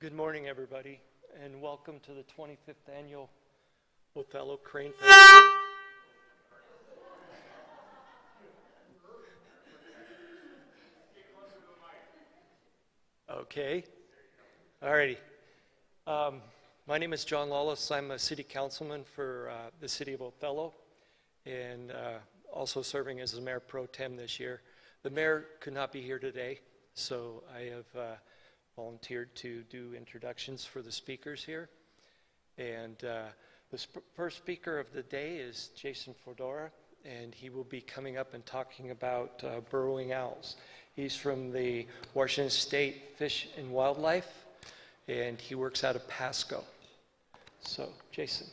Good morning, everybody, and welcome to the 25th Annual Othello Crane Nests. Okay, alrighty. My name is John Lawless. I'm a city councilman for the city of Othello, and also serving as the mayor pro tem this year. The mayor could not be here today, so I have volunteered to do introductions for the speakers here. And the first speaker of the day is Jason Fidorra, and he will be coming up and talking about burrowing owls. He's from the Washington State Fish and Wildlife, and he works out of Pasco. So, Jason.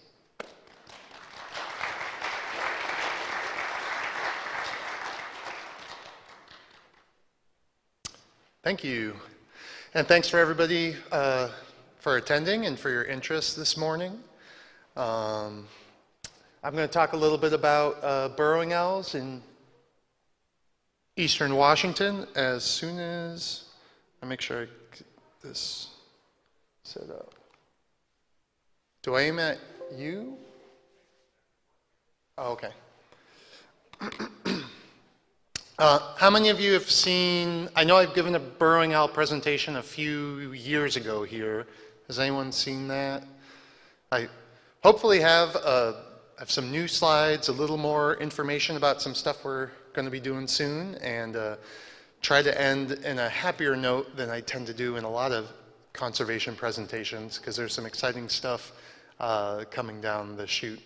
Thank you. And thanks for everybody for attending and for your interest this morning. I'm going to talk a little bit about burrowing owls in eastern Washington as soon as I make sure I get this set up. Do I aim at you? Oh, okay. How many of you have seen, I know I've given a burrowing owl presentation a few years ago here. Has anyone seen that? I hopefully have some new slides, a little more information about some stuff we're going to be doing soon, and try to end in a happier note than I tend to do in a lot of conservation presentations, because there's some exciting stuff coming down the chute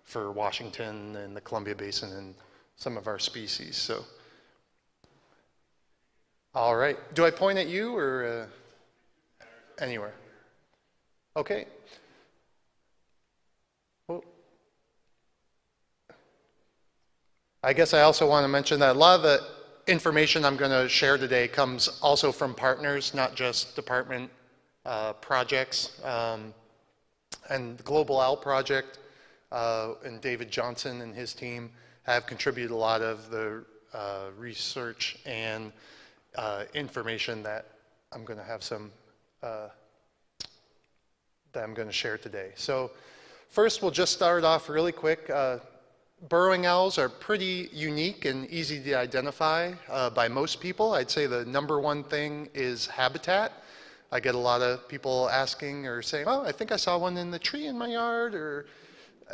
for Washington and the Columbia Basin and some of our species. So, all right. Do I point at you or anywhere? Okay. Well, I guess I also want to mention that a lot of the information I'm going to share today comes also from partners, not just department projects. And the Global Owl Project and David Johnson and his team have contributed a lot of the research and information that I'm going to have some that I'm going to share today. So first, we'll just start off really quick. Burrowing owls are pretty unique and easy to identify by most people. I'd say the number one thing is habitat. I get a lot of people asking or saying, oh, I think I saw one in the tree in my yard, or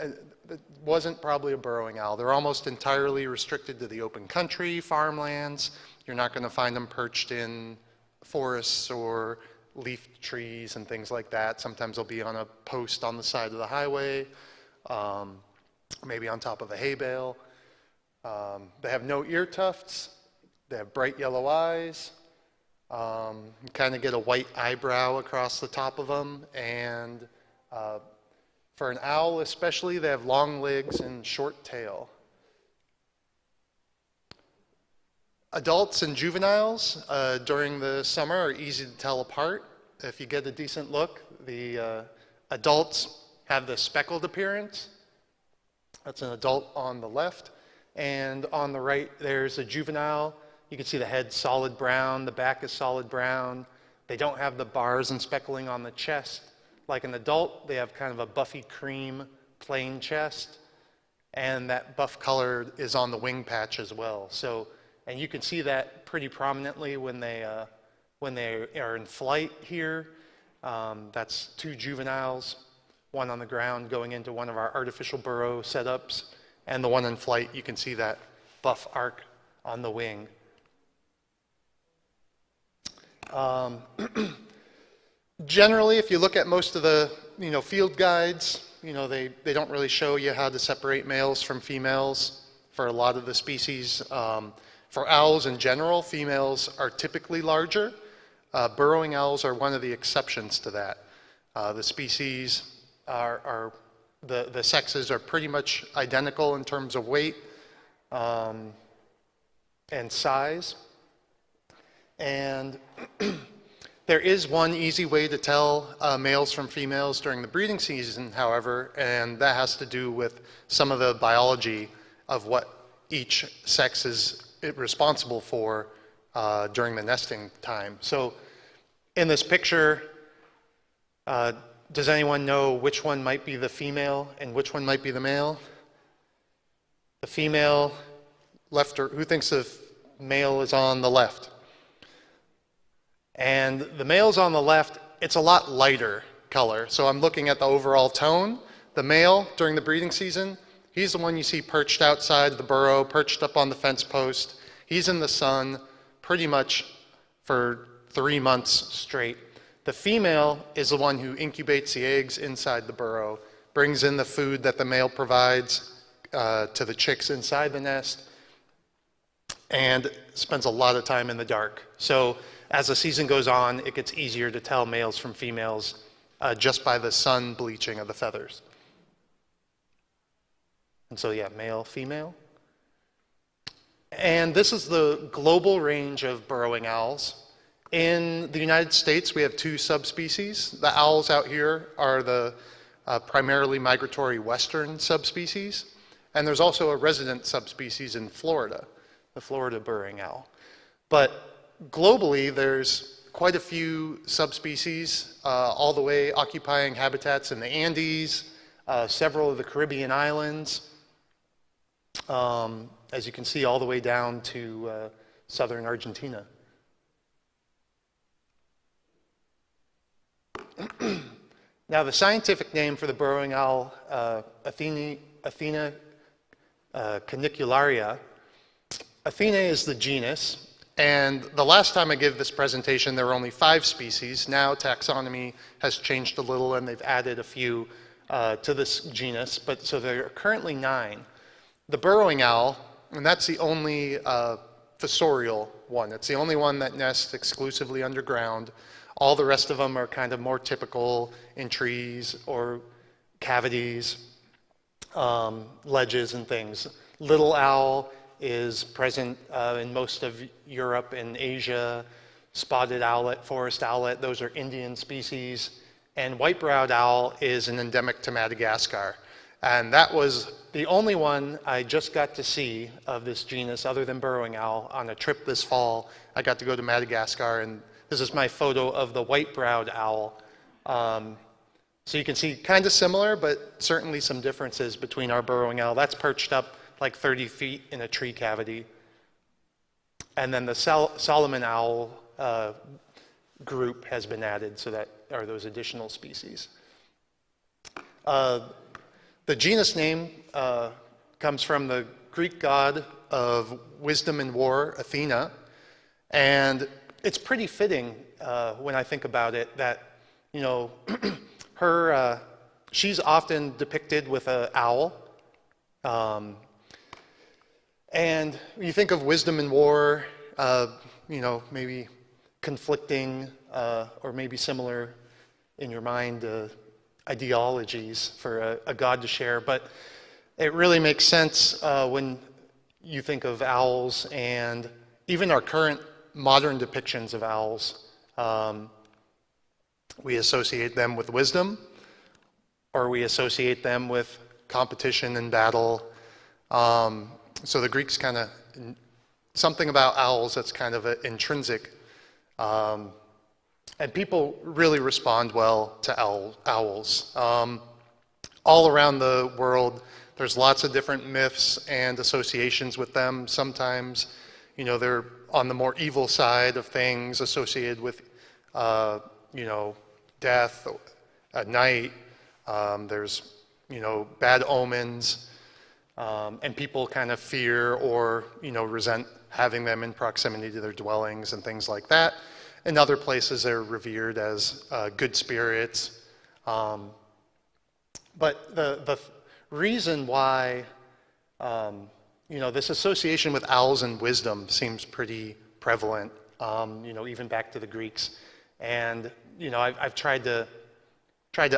it wasn't probably a burrowing owl. They're almost entirely restricted to the open country, farmlands. You're not going to find them perched in forests or leafed trees and things like that. Sometimes they'll be on a post on the side of the highway, maybe on top of a hay bale. They have no ear tufts. They have bright yellow eyes. You kind of get a white eyebrow across the top of them, and for an owl especially, they have long legs and short tail. Adults and juveniles during the summer are easy to tell apart. If you get a decent look, the adults have the speckled appearance. That's an adult on the left. And on the right, there's a juvenile. You can see the head solid brown, the back is solid brown. They don't have the bars and speckling on the chest. Like an adult, they have kind of a buffy cream plain chest, and that buff color is on the wing patch as well. So, and you can see that pretty prominently when they are in flight here. That's two juveniles, one on the ground going into one of our artificial burrow setups, and the one in flight, you can see that buff arc on the wing. Generally, if you look at most of the field guides, they don't really show you how to separate males from females for a lot of the species. For owls in general, females are typically larger. Burrowing owls are one of the exceptions to that. The species are the sexes are pretty much identical in terms of weight and size. And there is one easy way to tell males from females during the breeding season, however, and that has to do with some of the biology of what each sex is responsible for during the nesting time. So In this picture, does anyone know which one might be the female and which one might be the male? The female, left, or who thinks the male is on the left? And the male's on the left, it's a lot lighter color. So I'm looking at the overall tone. The male, during the breeding season, he's the one you see perched outside the burrow, perched up on the fence post. He's in the sun pretty much for 3 months straight. The female is the one who incubates the eggs inside the burrow, brings in the food that the male provides to the chicks inside the nest, and spends a lot of time in the dark. So as the season goes on, it gets easier to tell males from females just by the sun bleaching of the feathers. And so yeah, male, female. And this is the global range of burrowing owls. In the United States, we have 2 subspecies. The owls out here are the primarily migratory western subspecies. And there's also a resident subspecies in Florida, the Florida burrowing owl. But globally, there's quite a few subspecies, all the way occupying habitats in the Andes, several of the Caribbean islands, as you can see, all the way down to southern Argentina. Now, the scientific name for the burrowing owl, Athena canicularia. Athena is the genus, and the last time I gave this presentation, there were only 5 species. Now taxonomy has changed a little, and they've added a few to this genus, but so there are currently 9. The burrowing owl, and that's the only fossorial one. It's the only one that nests exclusively underground. All the rest of them are kind of more typical in trees or cavities, ledges and things. Little owl is present in most of Europe and Asia. Spotted owlet, forest owlet, those are Indian species. And white-browed owl is an endemic to Madagascar. And that was the only one I just got to see of this genus other than burrowing owl on a trip this fall. I got to go to Madagascar, and this is my photo of the white-browed owl. So you can see kind of similar, but certainly some differences between our burrowing owl. That's perched up like 30 feet in a tree cavity. And then the Solomon owl group has been added, so that are those additional species. The genus name comes from the Greek god of wisdom and war, Athena, and it's pretty fitting when I think about it that, you know, she's often depicted with an owl, and you think of wisdom and war, you know, maybe conflicting or maybe similar in your mind ideologies for a god to share, but it really makes sense when you think of owls and even our current modern depictions of owls. We associate them with wisdom, or we associate them with competition and battle. So the Greeks kind of, something about owls that's kind of intrinsic. And people really respond well to owls. All around the world, there's lots of different myths and associations with them. Sometimes, you know, they're on the more evil side of things, associated with, you know, death at night. There's, you know, bad omens, and people kind of fear or, you know, resent having them in proximity to their dwellings and things like that. In other places, they're revered as good spirits. But the reason why, you know, this association with owls and wisdom seems pretty prevalent, you know, even back to the Greeks. And, you know, I've tried to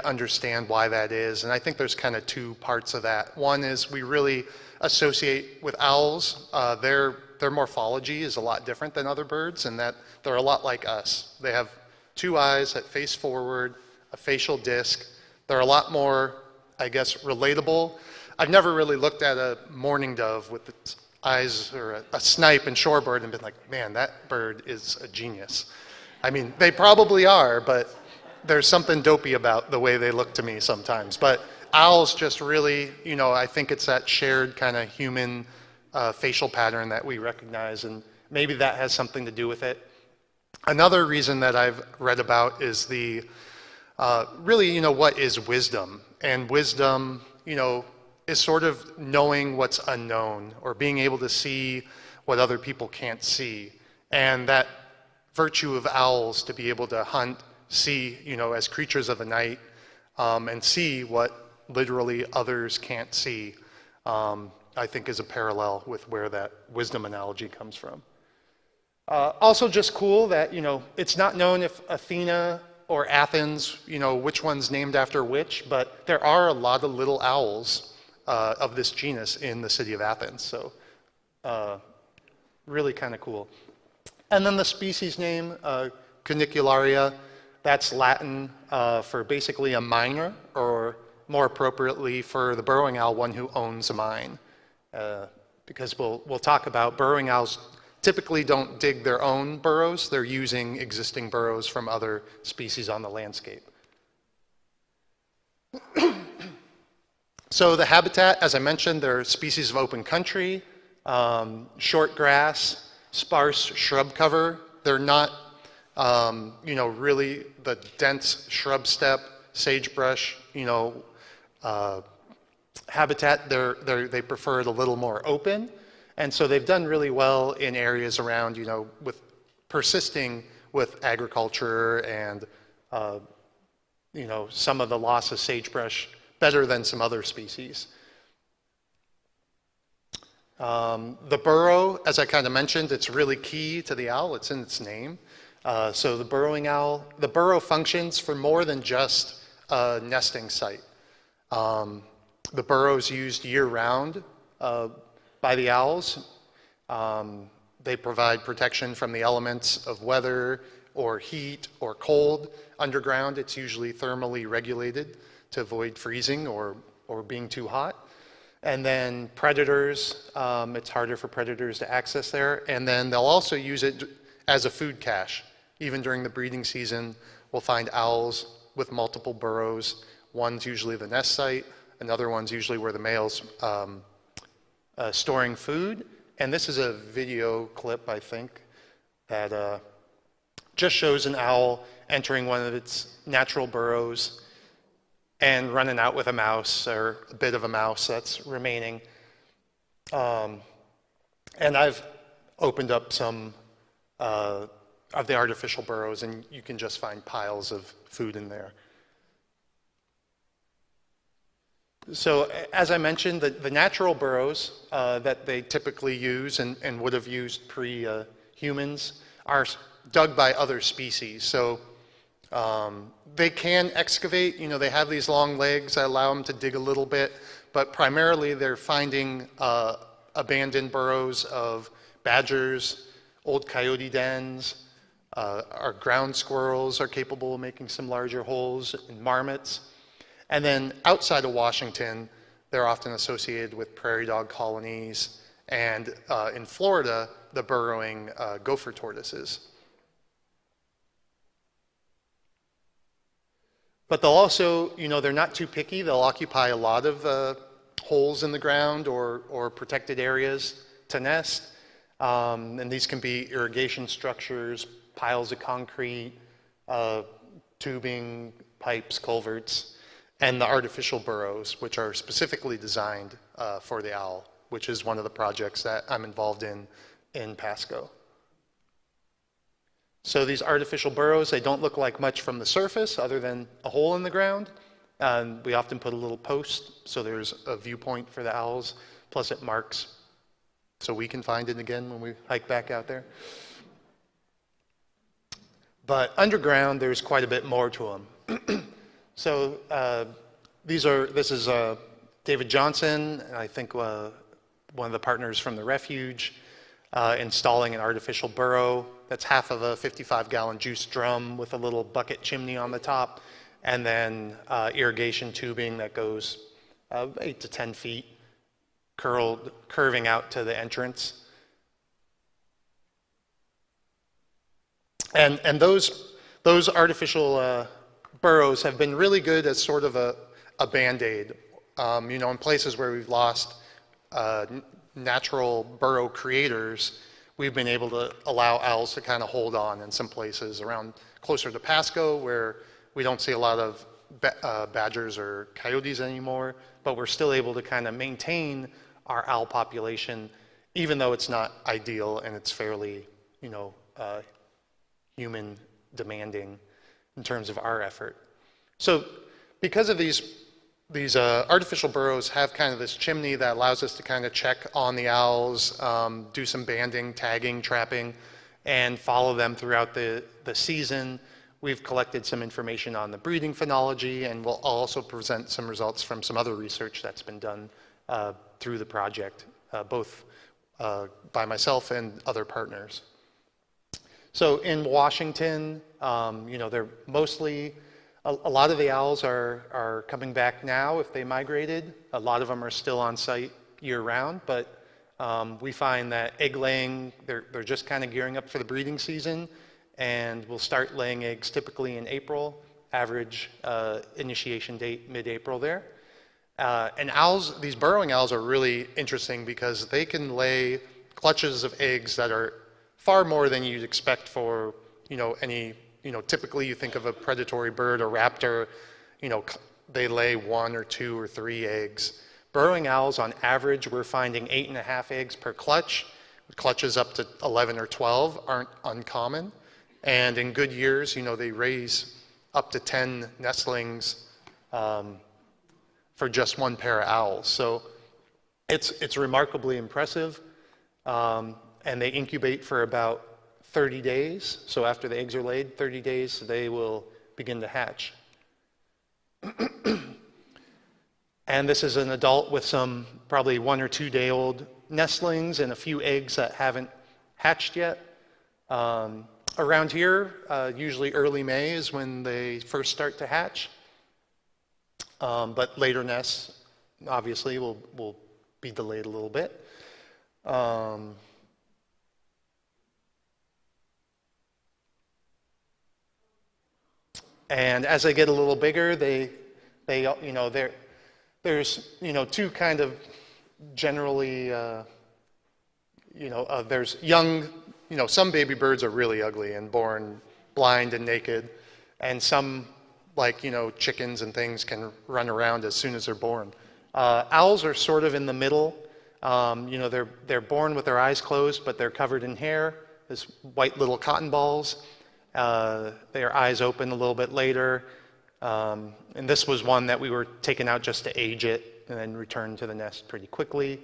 understand why that is. And I think there's kind of 2 parts of that. One is we really associate with owls, their morphology is a lot different than other birds in that they're a lot like us. They have 2 eyes that face forward, a facial disc. They're a lot more, I guess, relatable. I've never really looked at a mourning dove with its eyes, or a snipe and shorebird, and been like, man, that bird is a genius. I mean, they probably are, but there's something dopey about the way they look to me sometimes. But owls just really, I think it's that shared kind of human facial pattern that we recognize, and maybe that has something to do with it. Another reason that I've read about is the, really, what is wisdom? And wisdom, is sort of knowing what's unknown or being able to see what other people can't see. And that virtue of owls to be able to hunt, see, as creatures of the night, and see what literally others can't see, I think is a parallel with where that wisdom analogy comes from. Also just cool that, it's not known if Athena or Athens, which one's named after which, but there are a lot of little owls of this genus in the city of Athens. So really kind of cool. And then the species name, Canicularia, that's Latin for basically a miner, or more appropriately for the burrowing owl, one who owns a mine. Because we'll talk about burrowing owls typically don't dig their own burrows. They're using existing burrows from other species on the landscape. So the habitat, as I mentioned, they're species of open country, short grass, sparse shrub cover. They're not, really the dense shrub steppe, sagebrush, habitat. They prefer it a little more open. And so they've done really well in areas around, with persisting with agriculture and, some of the loss of sagebrush better than some other species. The burrow, as I kind of mentioned, it's really key to the owl. It's in its name. So the burrowing owl, the burrow functions for more than just a nesting site. The burrow is used year-round by the owls. They provide protection from the elements of weather or heat or cold. Underground, it's usually thermally regulated to avoid freezing or being too hot. And then predators, it's harder for predators to access there. And then they'll also use it as a food cache. Even during the breeding season, we'll find owls with multiple burrows. One's usually the nest site, another one's usually where the male's storing food. And this is a video clip, I think, that just shows an owl entering one of its natural burrows and running out with a mouse, or a bit of a mouse that's remaining. And I've opened up some of the artificial burrows, and you can just find piles of food in there. So as I mentioned, the natural burrows that they typically use and would have used pre-humans are dug by other species. So they can excavate, they have these long legs that allow them to dig a little bit, but primarily they're finding abandoned burrows of badgers, old coyote dens. Our ground squirrels are capable of making some larger holes, and marmots. And then outside of Washington, they're often associated with prairie dog colonies, and in Florida, the burrowing gopher tortoises. But they'll also, they're not too picky. They'll occupy a lot of holes in the ground or protected areas to nest. And these can be irrigation structures, piles of concrete, tubing, pipes, culverts, and the artificial burrows, which are specifically designed for the owl, which is one of the projects that I'm involved in Pasco. So these artificial burrows, they don't look like much from the surface other than a hole in the ground. We often put a little post so there's a viewpoint for the owls, plus it marks so we can find it again when we hike back out there. But underground, there's quite a bit more to them. So this is David Johnson, and I think one of the partners from the refuge, installing an artificial burrow that's half of a 55-gallon juice drum with a little bucket chimney on the top, and then irrigation tubing that goes 8 to 10 feet, curving out to the entrance. And those artificial burrows have been really good as sort of a Band-Aid. You know, in places where we've lost natural burrow creators, we've been able to allow owls to kind of hold on in some places around closer to Pasco, where we don't see a lot of badgers or coyotes anymore, but we're still able to kind of maintain our owl population, even though it's not ideal and it's fairly, you know, human demanding in terms of our effort. So because of these artificial burrows have kind of this chimney that allows us to kind of check on the owls, do some banding, tagging, trapping, and follow them throughout the season. We've collected some information on the breeding phenology, and we'll also present some results from some other research that's been done through the project, both by myself and other partners. So in Washington, you know, they're mostly, a lot of the owls are coming back now if they migrated. A lot of them are still on site year-round, but we find that egg laying, they're just kind of gearing up for the breeding season, and we'll start laying eggs typically in April, average initiation date mid-April there. And owls, these burrowing owls are really interesting because they can lay clutches of eggs that are far more than you'd expect for, you know, any, you know, typically you think of a predatory bird, a raptor, you know, they lay 1 or 2 or 3 eggs. Burrowing owls, on average, we're finding 8.5 eggs per clutch. Clutches up to 11 or 12 aren't uncommon. And in good years, you know, they raise up to 10 nestlings for just one pair of owls. So it's remarkably impressive. And they incubate for about 30 days. So after the eggs are laid, 30 days, they will begin to hatch. And this is an adult with some probably 1 or 2 day old nestlings and a few eggs that haven't hatched yet. Around here, usually early May is when they first start to hatch. But later nests, obviously, will be delayed a little bit. And as they get a little bigger, they you know, there's, you know, two kind of generally, you know, there's young, you know, some baby birds are really ugly and born blind and naked, and some, like, you know, chickens and things can run around as soon as they're born. Owls are sort of in the middle. You know, they're born with their eyes closed, but they're covered in hair, this white little cotton balls. Their eyes open a little bit later. And this was one that we were taking out just to age it and then return to the nest pretty quickly.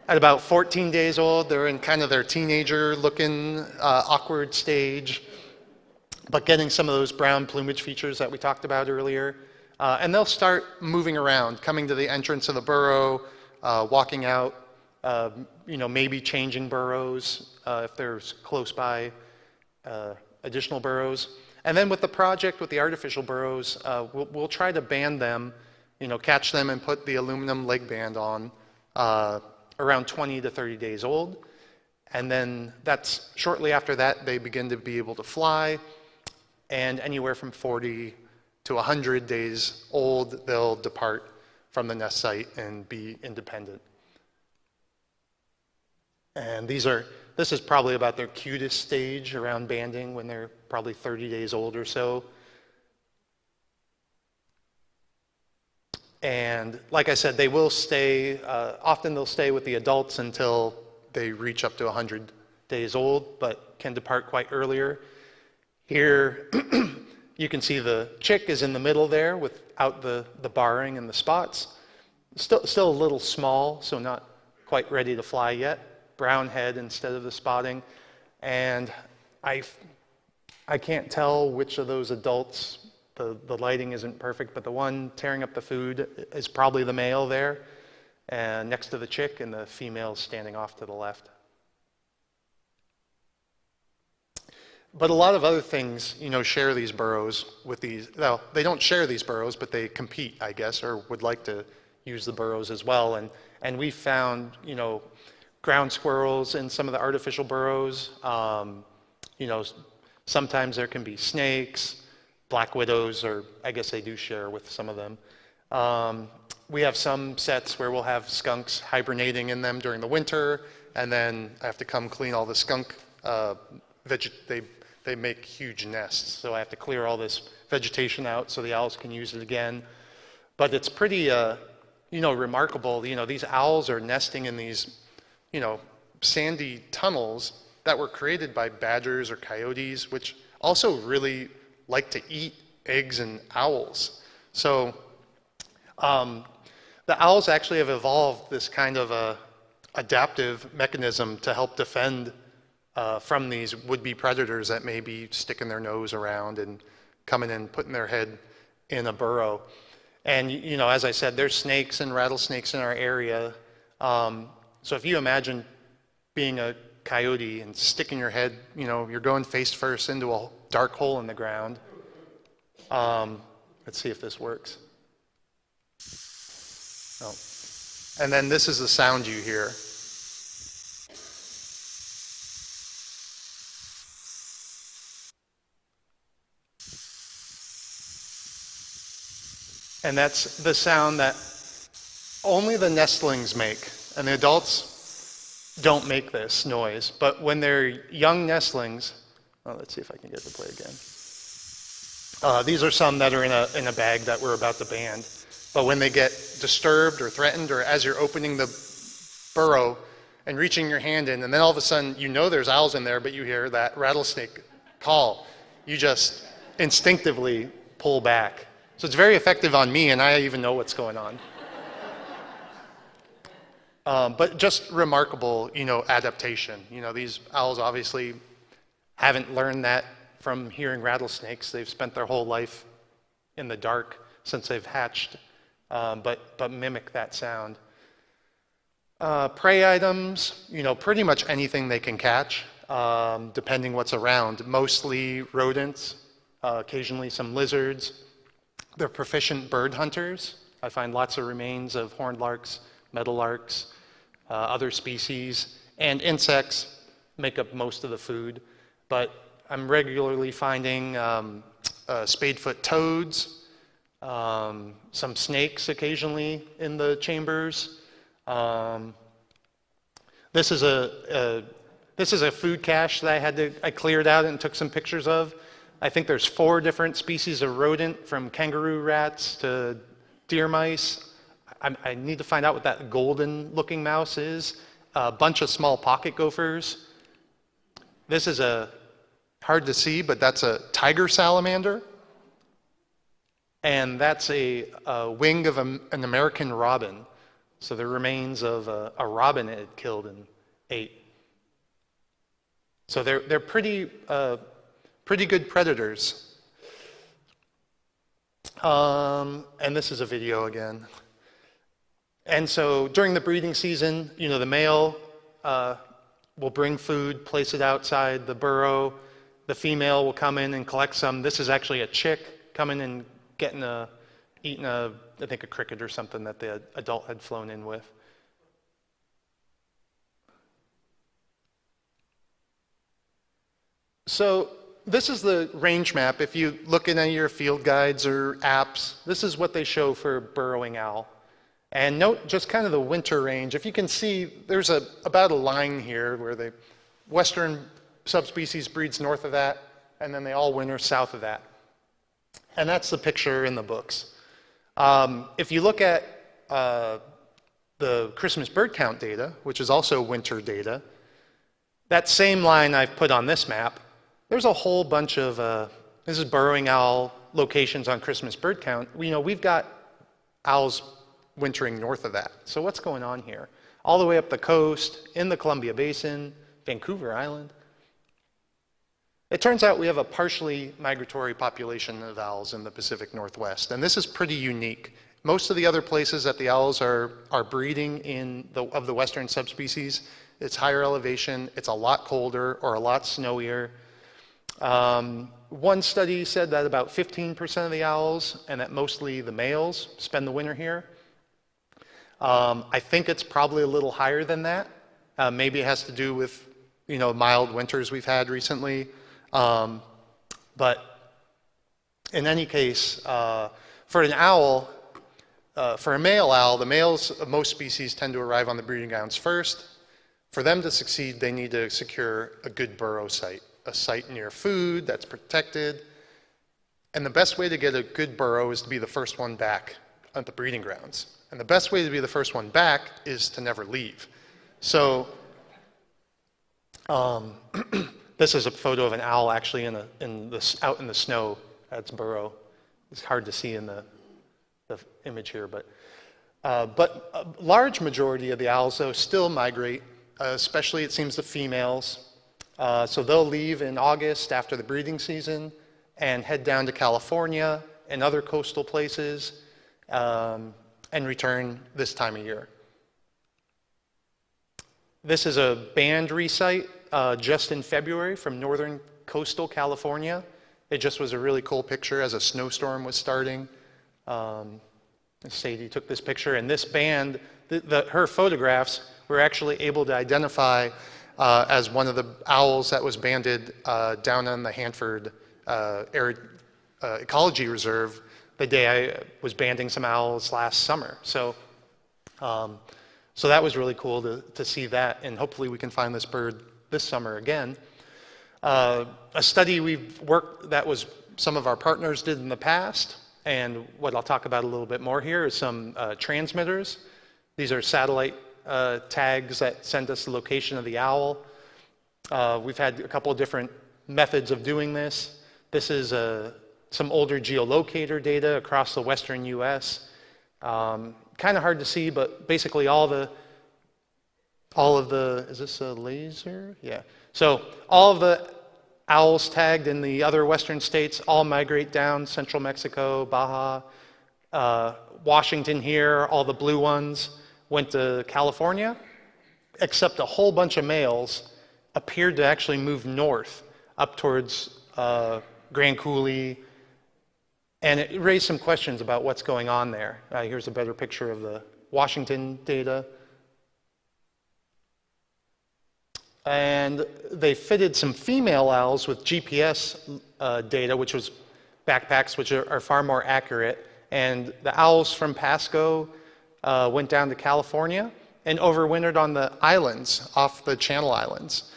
At about 14 days old, they're in kind of their teenager-looking, awkward stage, but getting some of those brown plumage features that we talked about earlier. And they'll start moving around, coming to the entrance of the burrow, walking out, you know, maybe changing burrows if there's close by additional burrows. And then with the project, with the artificial burrows, we'll try to band them, you know, catch them and put the aluminum leg band on around 20 to 30 days old. And then that's shortly after that, they begin to be able to fly. And anywhere from 40 to 100 days old, they'll depart from the nest site and be independent. And this is probably about their cutest stage around banding, when they're probably 30 days old or so. And like I said, they will stay, often they'll stay with the adults until they reach up to 100 days old, but can depart quite earlier. Here, you can see the chick is in the middle there without the barring and the spots. Still a little small, so not quite ready to fly yet. Brown head instead of the spotting. And I can't tell which of those adults, the lighting isn't perfect, but the one tearing up the food is probably the male there, and next to the chick, and the female standing off to the left. But a lot of other things, you know, share these burrows with these, well, they don't share these burrows, but they compete, I guess, or would like to use the burrows as well. And we found, you know, ground squirrels in some of the artificial burrows. Sometimes there can be snakes, black widows, or I guess they do share with some of them. We have some sets where we'll have skunks hibernating in them during the winter, and then I have to come clean all the skunk they make huge nests, so I have to clear all this vegetation out so the owls can use it again. But it's pretty, remarkable. These owls are nesting in these, sandy tunnels that were created by badgers or coyotes, which also really like to eat eggs and owls. So the owls actually have evolved this kind of adaptive mechanism to help defend from these would-be predators that may be sticking their nose around and coming in, putting their head in a burrow. And, as I said, there's snakes and rattlesnakes in our area. So if you imagine being a coyote and sticking your head, you're going face first into a dark hole in the ground. Let's see if this works. Oh. And then this is the sound you hear. And that's the sound that only the nestlings make, and the adults don't make this noise. But when they're young nestlings, let's see if I can get to play again. These are some that are in a bag that we're about to band. But when they get disturbed or threatened, or as you're opening the burrow and reaching your hand in, and then all of a sudden there's owls in there, but you hear that rattlesnake call, you just instinctively pull back. So it's very effective on me, and I even know what's going on. But just remarkable, adaptation. These owls obviously haven't learned that from hearing rattlesnakes. They've spent their whole life in the dark since they've hatched, but mimic that sound. Prey items, pretty much anything they can catch, depending what's around. Mostly rodents, occasionally some lizards. They're proficient bird hunters. I find lots of remains of horned larks, meadowlarks, other species, and insects make up most of the food. But I'm regularly finding spadefoot toads, some snakes occasionally in the chambers. This is a food cache that I cleared out and took some pictures of. I think there's 4 different species of rodent, from kangaroo rats to deer mice. I need to find out what that golden-looking mouse is. A bunch of small pocket gophers. This is hard to see, but that's a tiger salamander. And that's a wing of an American robin. So the remains of a robin it had killed and ate. So they're pretty good predators. And this is a video again. And so during the breeding season, the male will bring food, place it outside the burrow. The female will come in and collect some. This is actually a chick coming and eating I think a cricket or something that the adult had flown in with. So this is the range map. If you look in any of your field guides or apps, this is what they show for burrowing owl. And note just kind of the winter range. If you can see, there's about a line here where the western subspecies breeds north of that, and then they all winter south of that. And that's the picture in the books. If you look at the Christmas bird count data, which is also winter data, that same line I've put on this map, there's a whole bunch of, this is burrowing owl locations on Christmas bird count. We've got owls wintering north of that. So what's going on here? All the way up the coast, in the Columbia Basin, Vancouver Island. It turns out we have a partially migratory population of owls in the Pacific Northwest, and this is pretty unique. Most of the other places that the owls are breeding of the western subspecies, it's higher elevation, it's a lot colder or a lot snowier. One study said that about 15% of the owls, and that mostly the males, spend the winter here. I think it's probably a little higher than that, Maybe it has to do with, mild winters we've had recently. But in any case, for an owl, for a male owl, the males of most species tend to arrive on the breeding grounds first. For them to succeed, they need to secure a good burrow site, a site near food that's protected. And the best way to get a good burrow is to be the first one back at the breeding grounds. And the best way to be the first one back is to never leave. So this is a photo of an owl actually out in the snow at its burrow. It's hard to see in the image here, but a large majority of the owls, though, still migrate, especially it seems the females. So they'll leave in August after the breeding season and head down to California and other coastal places and return this time of year. This is a band recite just in February from northern coastal California. It just was a really cool picture as a snowstorm was starting. Sadie took this picture, and this band, her photographs were actually able to identify as one of the owls that was banded down on the Hanford Ecology Reserve the day I was banding some owls last summer. So that was really cool to see that, and hopefully we can find this bird this summer again. A study that was some of our partners did in the past, and what I'll talk about a little bit more here is some transmitters. These are satellite tags that send us the location of the owl. We've had a couple of different methods of doing this. This is some older geolocator data across the western US. Kind of hard to see, but basically all of the, is this a laser? Yeah. So all of the owls tagged in the other western states all migrate down central Mexico, Baja, Washington here, all the blue ones went to California, except a whole bunch of males appeared to actually move north up towards Grand Coulee, and it raised some questions about what's going on there. Here's a better picture of the Washington data. And they fitted some female owls with GPS data, which was backpacks, which are far more accurate. And the owls from Pasco went down to California and overwintered on the islands, off the Channel Islands,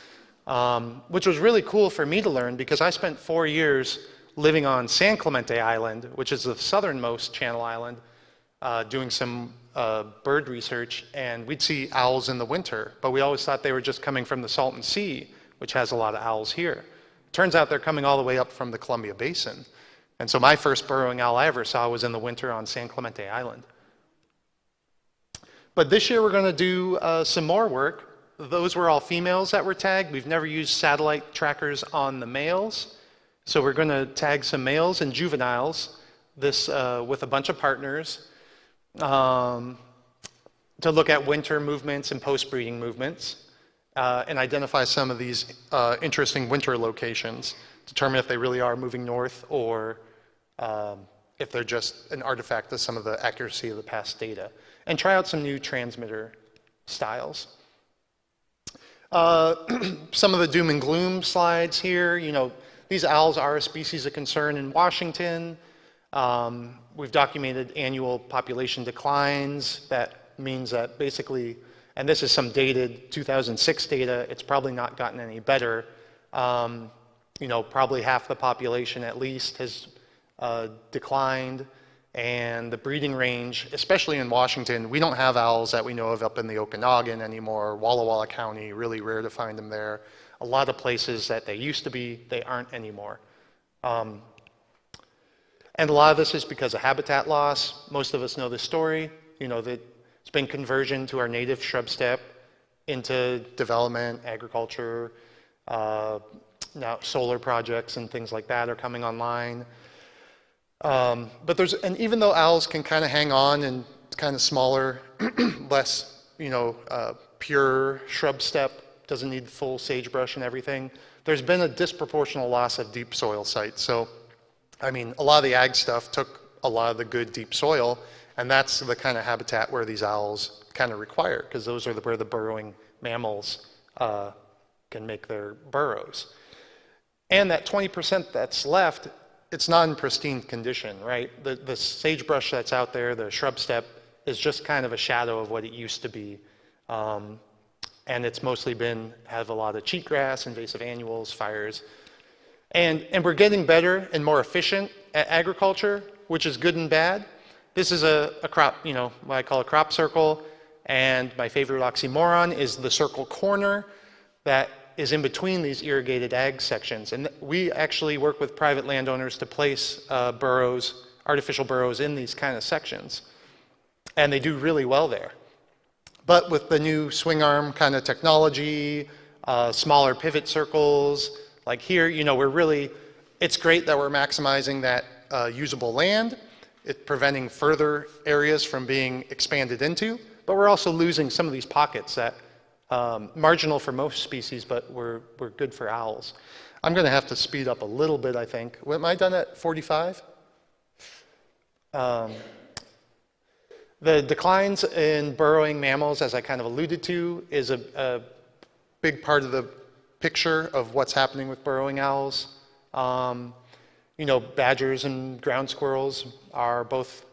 which was really cool for me to learn because I spent 4 years living on San Clemente Island, which is the southernmost Channel Island, doing some bird research, and we'd see owls in the winter, but we always thought they were just coming from the Salton Sea, which has a lot of owls here. Turns out they're coming all the way up from the Columbia Basin. And so my first burrowing owl I ever saw was in the winter on San Clemente Island. But this year we're going to do some more work. Those were all females that were tagged. We've never used satellite trackers on the males. So we're going to tag some males and juveniles, this with a bunch of partners, to look at winter movements and post-breeding movements and identify some of these interesting winter locations, determine if they really are moving north or if they're just an artifact of some of the accuracy of the past data, and try out some new transmitter styles. Some of the doom and gloom slides here, these owls are a species of concern in Washington. We've documented annual population declines. That means that basically, and this is some dated 2006 data, it's probably not gotten any better. Probably half the population at least has declined, and the breeding range, especially in Washington, we don't have owls that we know of up in the Okanagan anymore, Walla Walla County, really rare to find them there. A lot of places that they used to be, they aren't anymore. And a lot of this is because of habitat loss. Most of us know this story, that it's been conversion to our native shrub steppe into development, agriculture, now solar projects and things like that are coming online. But even though owls can kind of hang on in kind of smaller, less, pure shrub steppe, doesn't need full sagebrush and everything, there's been a disproportional loss of deep soil sites. So, a lot of the ag stuff took a lot of the good deep soil, and that's the kind of habitat where these owls kind of require, because those are where the burrowing mammals can make their burrows. And that 20% that's left, it's not in pristine condition, right? The sagebrush that's out there, the shrub steppe, is just kind of a shadow of what it used to be. And it's mostly have a lot of cheatgrass, invasive annuals, fires. And we're getting better and more efficient at agriculture, which is good and bad. This is a crop, what I call a crop circle. And my favorite oxymoron is the circle corner that is in between these irrigated ag sections. And we actually work with private landowners to place burrows, artificial burrows in these kind of sections. And they do really well there. But with the new swing arm kind of technology, smaller pivot circles, like here, it's great that we're maximizing that usable land. It's preventing further areas from being expanded into, but we're also losing some of these pockets that marginal for most species, but we're good for owls. I'm going to have to speed up a little bit, I think. Am I done at 45? The declines in burrowing mammals, as I kind of alluded to, is a big part of the picture of what's happening with burrowing owls. Badgers and ground squirrels are both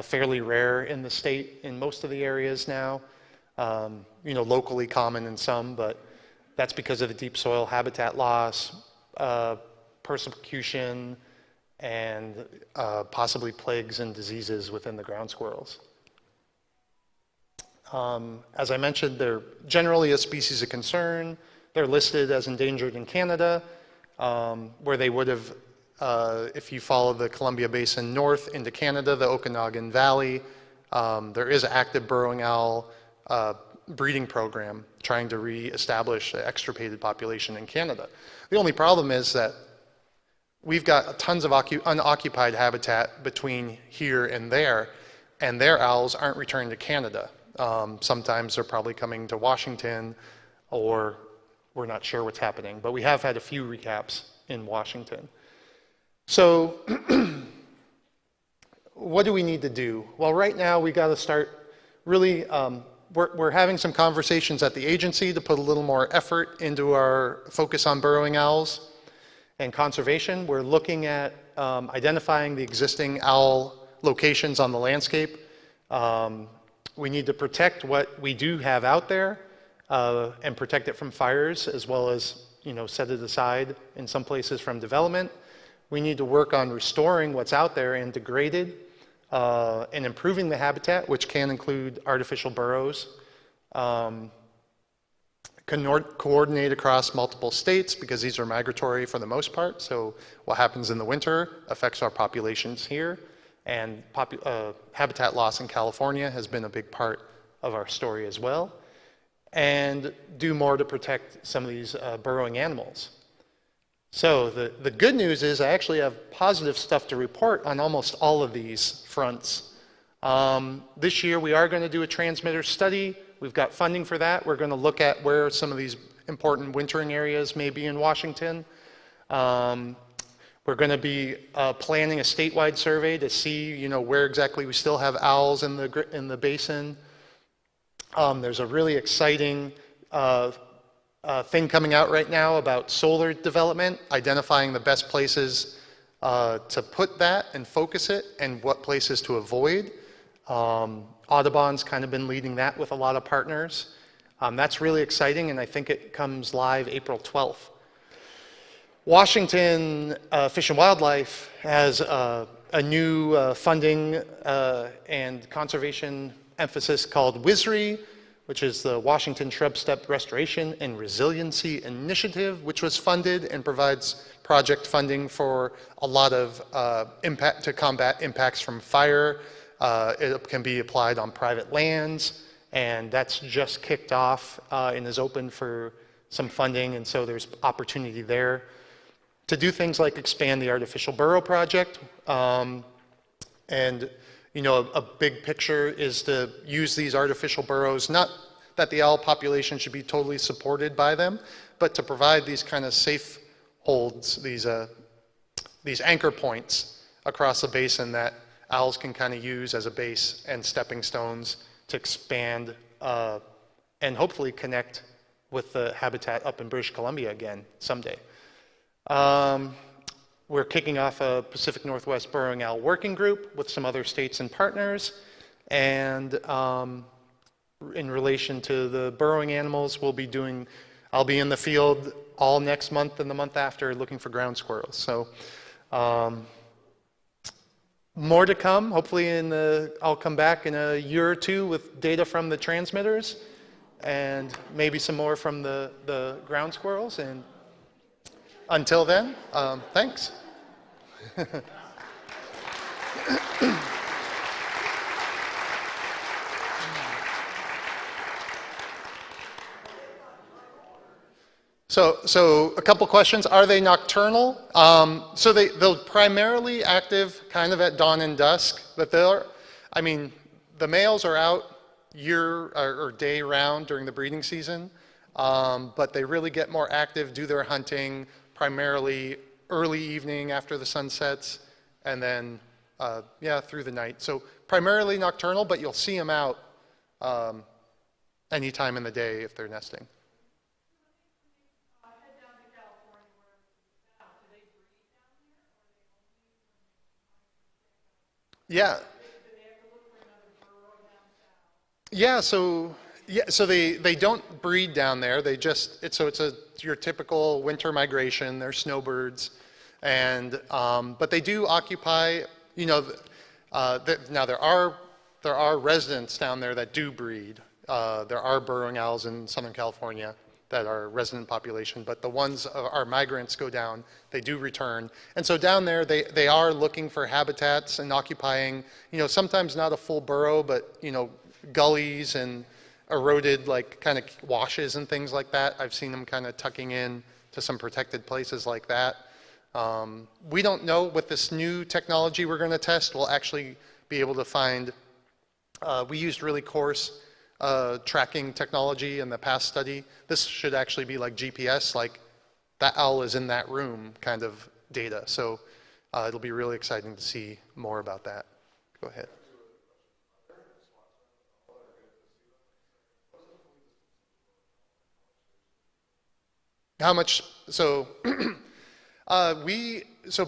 fairly rare in the state in most of the areas now. Locally common in some, but that's because of the deep soil habitat loss, persecution, and possibly plagues and diseases within the ground squirrels. As I mentioned, they're generally a species of concern. They're listed as endangered in Canada, where they would have, if you follow the Columbia Basin north into Canada, the Okanagan Valley, there is an active burrowing owl breeding program trying to re-establish the extirpated population in Canada. The only problem is that we've got tons of unoccupied habitat between here and their owls aren't returning to Canada. Sometimes they're probably coming to Washington, or we're not sure what's happening, but we have had a few recaps in Washington. So what do we need to do? Well, right now we got to start really, we're having some conversations at the agency to put a little more effort into our focus on burrowing owls and conservation. We're looking at identifying the existing owl locations on the landscape. We need to protect what we do have out there and protect it from fires, as well as set it aside in some places from development. We need to work on restoring what's out there and degraded and improving the habitat, which can include artificial burrows. Coordinate across multiple states, because these are migratory for the most part. So what happens in the winter affects our populations here. And habitat loss in California has been a big part of our story as well. And do more to protect some of these burrowing animals. So the good news is I actually have positive stuff to report on almost all of these fronts. This year we are going to do a transmitter study. We've got funding for that. We're going to look at where some of these important wintering areas may be in Washington. We're going to be planning a statewide survey to see, where exactly we still have owls in the basin. There's a really exciting thing coming out right now about solar development, identifying the best places to put that and focus it, and what places to avoid. Audubon's kind of been leading that with a lot of partners. That's really exciting, and I think it comes live April 12th. Washington Fish and Wildlife has a new funding and conservation emphasis called WSRI, which is the Washington Shrub Steppe Restoration and Resiliency Initiative, which was funded and provides project funding for a lot of impact to combat impacts from fire. It can be applied on private lands, and that's just kicked off and is open for some funding, and so there's opportunity there to do things like expand the artificial burrow project. And a big picture is to use these artificial burrows, not that the owl population should be totally supported by them, but to provide these kind of safe holds, these anchor points across the basin that owls can kind of use as a base and stepping stones to expand and hopefully connect with the habitat up in British Columbia again someday. We're kicking off a Pacific Northwest Burrowing Owl working group with some other states and partners. And in relation to the burrowing animals, I'll be in the field all next month and the month after looking for ground squirrels. So more to come. Hopefully I'll come back in a year or two with data from the transmitters and maybe some more from the ground squirrels. And until then, thanks. So a couple questions. Are they nocturnal? So they'll primarily active kind of at dawn and dusk, but the males are out year or day round during the breeding season, but they really get more active, do their hunting primarily early evening after the sun sets, and then through the night. So primarily nocturnal, but you'll see them out any time in the day if they're nesting. Yeah. So they don't breed down there. They just it's your typical winter migration. They're snowbirds, and but they do occupy. Now there are residents down there that do breed. There are burrowing owls in Southern California that are resident population, but the ones our migrants go down, they do return. And so down there, they are looking for habitats and occupying, sometimes not a full burrow, but, gullies and eroded, like, kind of washes and things like that. I've seen them kind of tucking in to some protected places like that. We don't know, with this new technology we're going to test, we'll actually be able to find, we used really coarse tracking technology in the past study. This should actually be like GPS, like that owl is in that room kind of data. So it'll be really exciting to see more about that. Go ahead. How much, so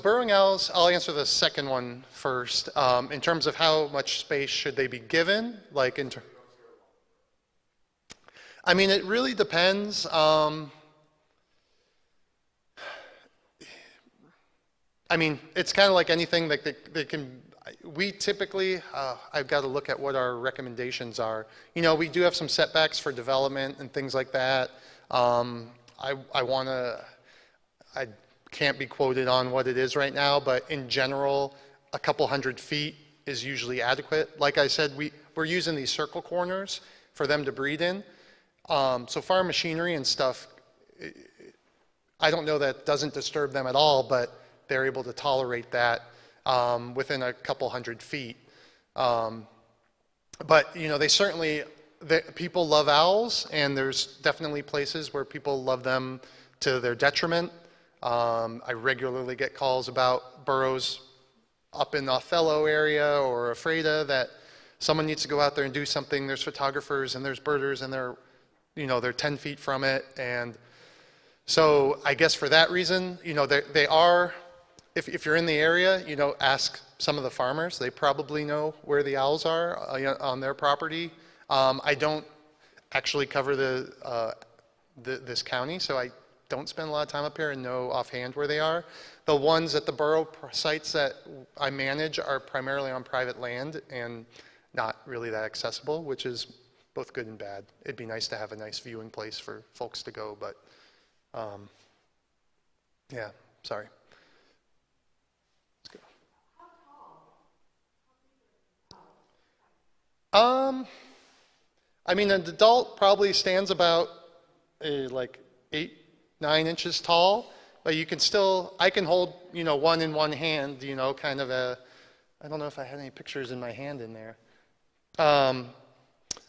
burrowing owls, I'll answer the second one first. In terms of how much space should they be given, like it really depends. It's kind of like anything that they can, we typically, I've got to look at what our recommendations are. We do have some setbacks for development and things like that. I can't be quoted on what it is right now, but in general, a couple 100 feet is usually adequate. Like I said, we're using these circle corners for them to breed in. So farm machinery and stuff, I don't know that doesn't disturb them at all, but they're able to tolerate that within a couple 100 feet. But they certainly, people love owls, and there's definitely places where people love them to their detriment. I regularly get calls about burrows up in the Othello area or Ephrata that someone needs to go out there and do something. There's photographers and there's birders, and they're 10 feet from it. And so I guess for that reason, they are, if you're in the area, ask some of the farmers. They probably know where the owls are on their property. I don't actually cover this county, so I don't spend a lot of time up here and know offhand where they are. The ones at the burrow sites that I manage are primarily on private land and not really that accessible, which is both good and bad. It'd be nice to have a nice viewing place for folks to go, but yeah, sorry. Let's go. An adult probably stands about like 8-9 inches tall, but you can still, I can hold, one in one hand, kind of I don't know if I had any pictures in my hand in there.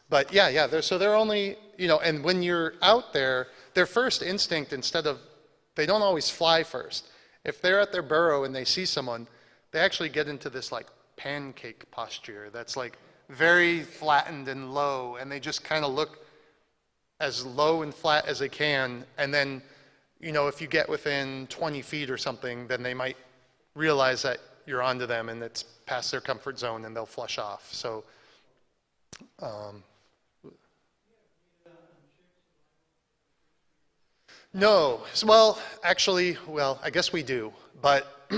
But yeah, they're only, and when you're out there, their first instinct, they don't always fly first. If they're at their burrow and they see someone, they actually get into this like pancake posture that's like very flattened and low, and they just kind of look as low and flat as they can, and then, you know, if you get within 20 feet or something, then they might realize that you're onto them and it's past their comfort zone and they'll flush off. So, no. Well, actually, well, I guess we do, but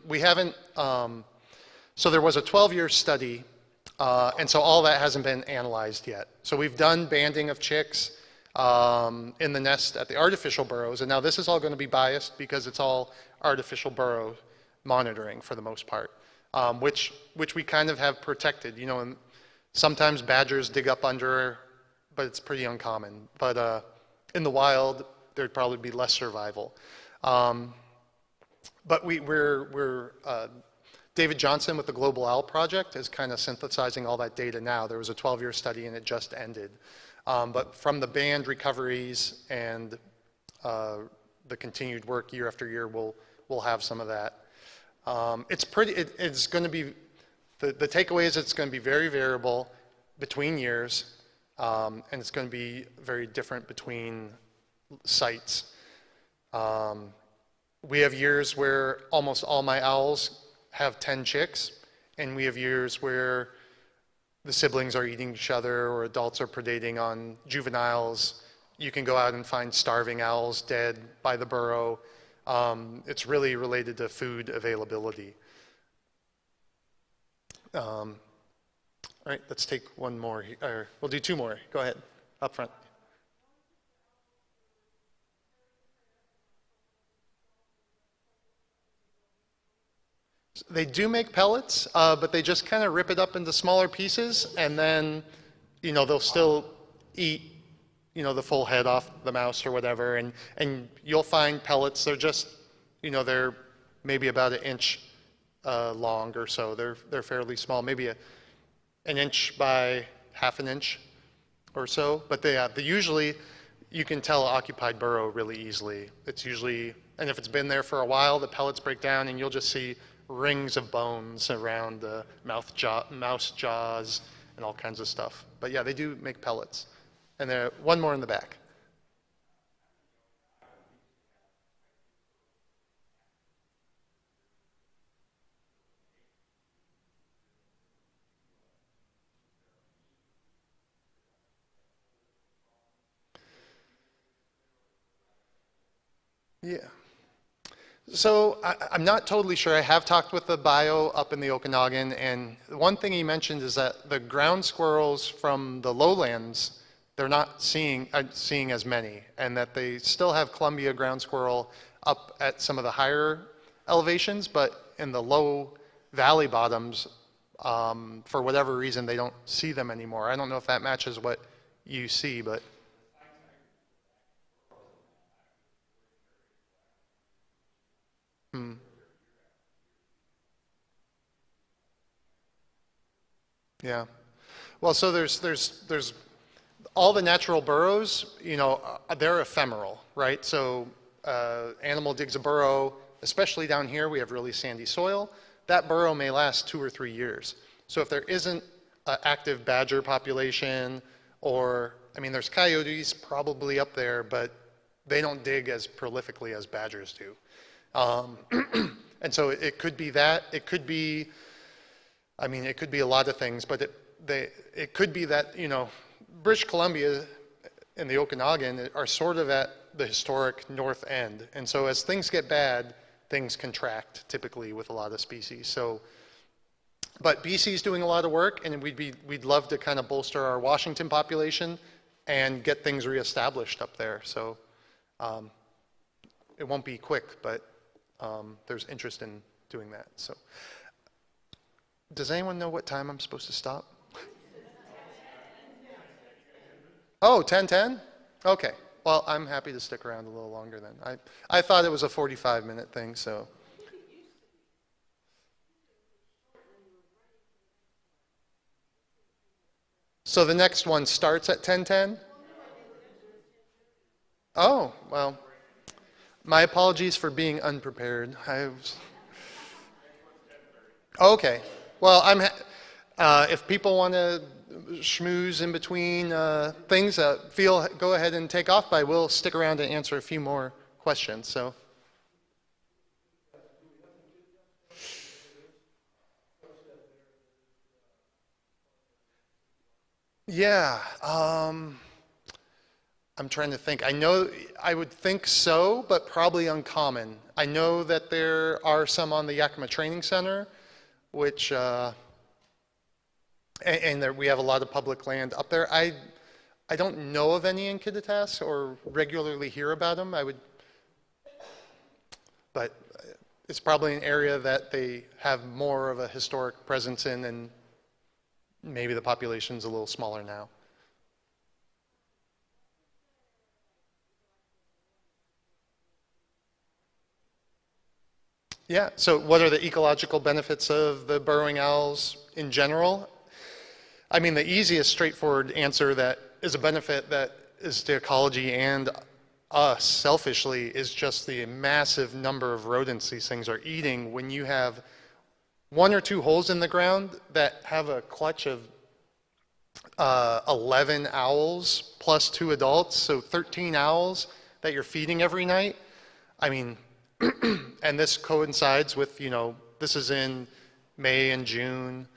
we haven't. So there was a 12-year study, and so all that hasn't been analyzed yet. So we've done banding of chicks in the nest at the artificial burrows, and now this is all going to be biased because it's all artificial burrow monitoring for the most part, which we kind of have protected. You know, and sometimes badgers dig up under, but it's pretty uncommon. But in the wild, there'd probably be less survival. But we're David Johnson with the Global Owl Project is kind of synthesizing all that data now. There was a 12-year study and it just ended. But from the band recoveries and the continued work year after year, we'll have some of that. It's going to be, the takeaway is it's going to be very variable between years, and it's going to be very different between sites. We have years where almost all my owls have 10 chicks, and we have years where the siblings are eating each other or adults are predating on juveniles. You can go out and find starving owls dead by the burrow. It's really related to food availability. All right, let's take one more. Or we'll do two more. Go ahead, up front. They do make pellets, but they just kind of rip it up into smaller pieces, and then, you know, they'll still eat, you know, the full head off the mouse or whatever, and you'll find pellets. They're just, you know, they're maybe about an inch long or so. They're fairly small, maybe an inch by half an inch or so. But they usually, you can tell an occupied burrow really easily. It's usually, and if it's been there for a while, the pellets break down, and you'll just see rings of bones around the mouse jaws and all kinds of stuff. But yeah, they do make pellets. And there, one more in the back. Yeah. So I'm not totally sure. I have talked with the bio up in the Okanagan, and one thing he mentioned is that the ground squirrels from the lowlands, they're not seeing as many, and that they still have Columbia ground squirrel up at some of the higher elevations, but in the low valley bottoms, for whatever reason, they don't see them anymore. I don't know if that matches what you see, but. Yeah. Well, so there's all the natural burrows, you know, they're ephemeral, right? So animal digs a burrow, especially down here, we have really sandy soil. That burrow may last 2 or 3 years. So if there isn't an active badger population, or, I mean, there's coyotes probably up there, but they don't dig as prolifically as badgers do. And so it could be that, it could be, I mean, it could be a lot of things, but it could be that, you know, British Columbia and the Okanagan are sort of at the historic north end. And so as things get bad, things contract typically with a lot of species. So, but BC is doing a lot of work, and we'd love to kind of bolster our Washington population and get things reestablished up there. So it won't be quick, but there's interest in doing that. So, does anyone know what time I'm supposed to stop? Oh, 10:10? Okay. Well, I'm happy to stick around a little longer then. I thought it was a 45-minute thing, so. So the next one starts at 10:10? Oh, well, my apologies for being unprepared. Okay. Well, if people want to schmooze in between things, go ahead and take off, but I will stick around and answer a few more questions. So. Yeah, I'm trying to think. I know, I would think so, but probably uncommon. I know that there are some on the Yakima Training Center, which, and there, we have a lot of public land up there. I don't know of any in Kittitas or regularly hear about them. But it's probably an area that they have more of a historic presence in, and maybe the population's a little smaller now. Yeah, so what are the ecological benefits of the burrowing owls in general? I mean, the easiest straightforward answer that is a benefit that is to ecology and us selfishly is just the massive number of rodents these things are eating. When you have 1 or 2 holes in the ground that have a clutch of 11 owls plus 2 adults, so 13 owls that you're feeding every night. I mean, and this coincides with, you know, this is in May and June,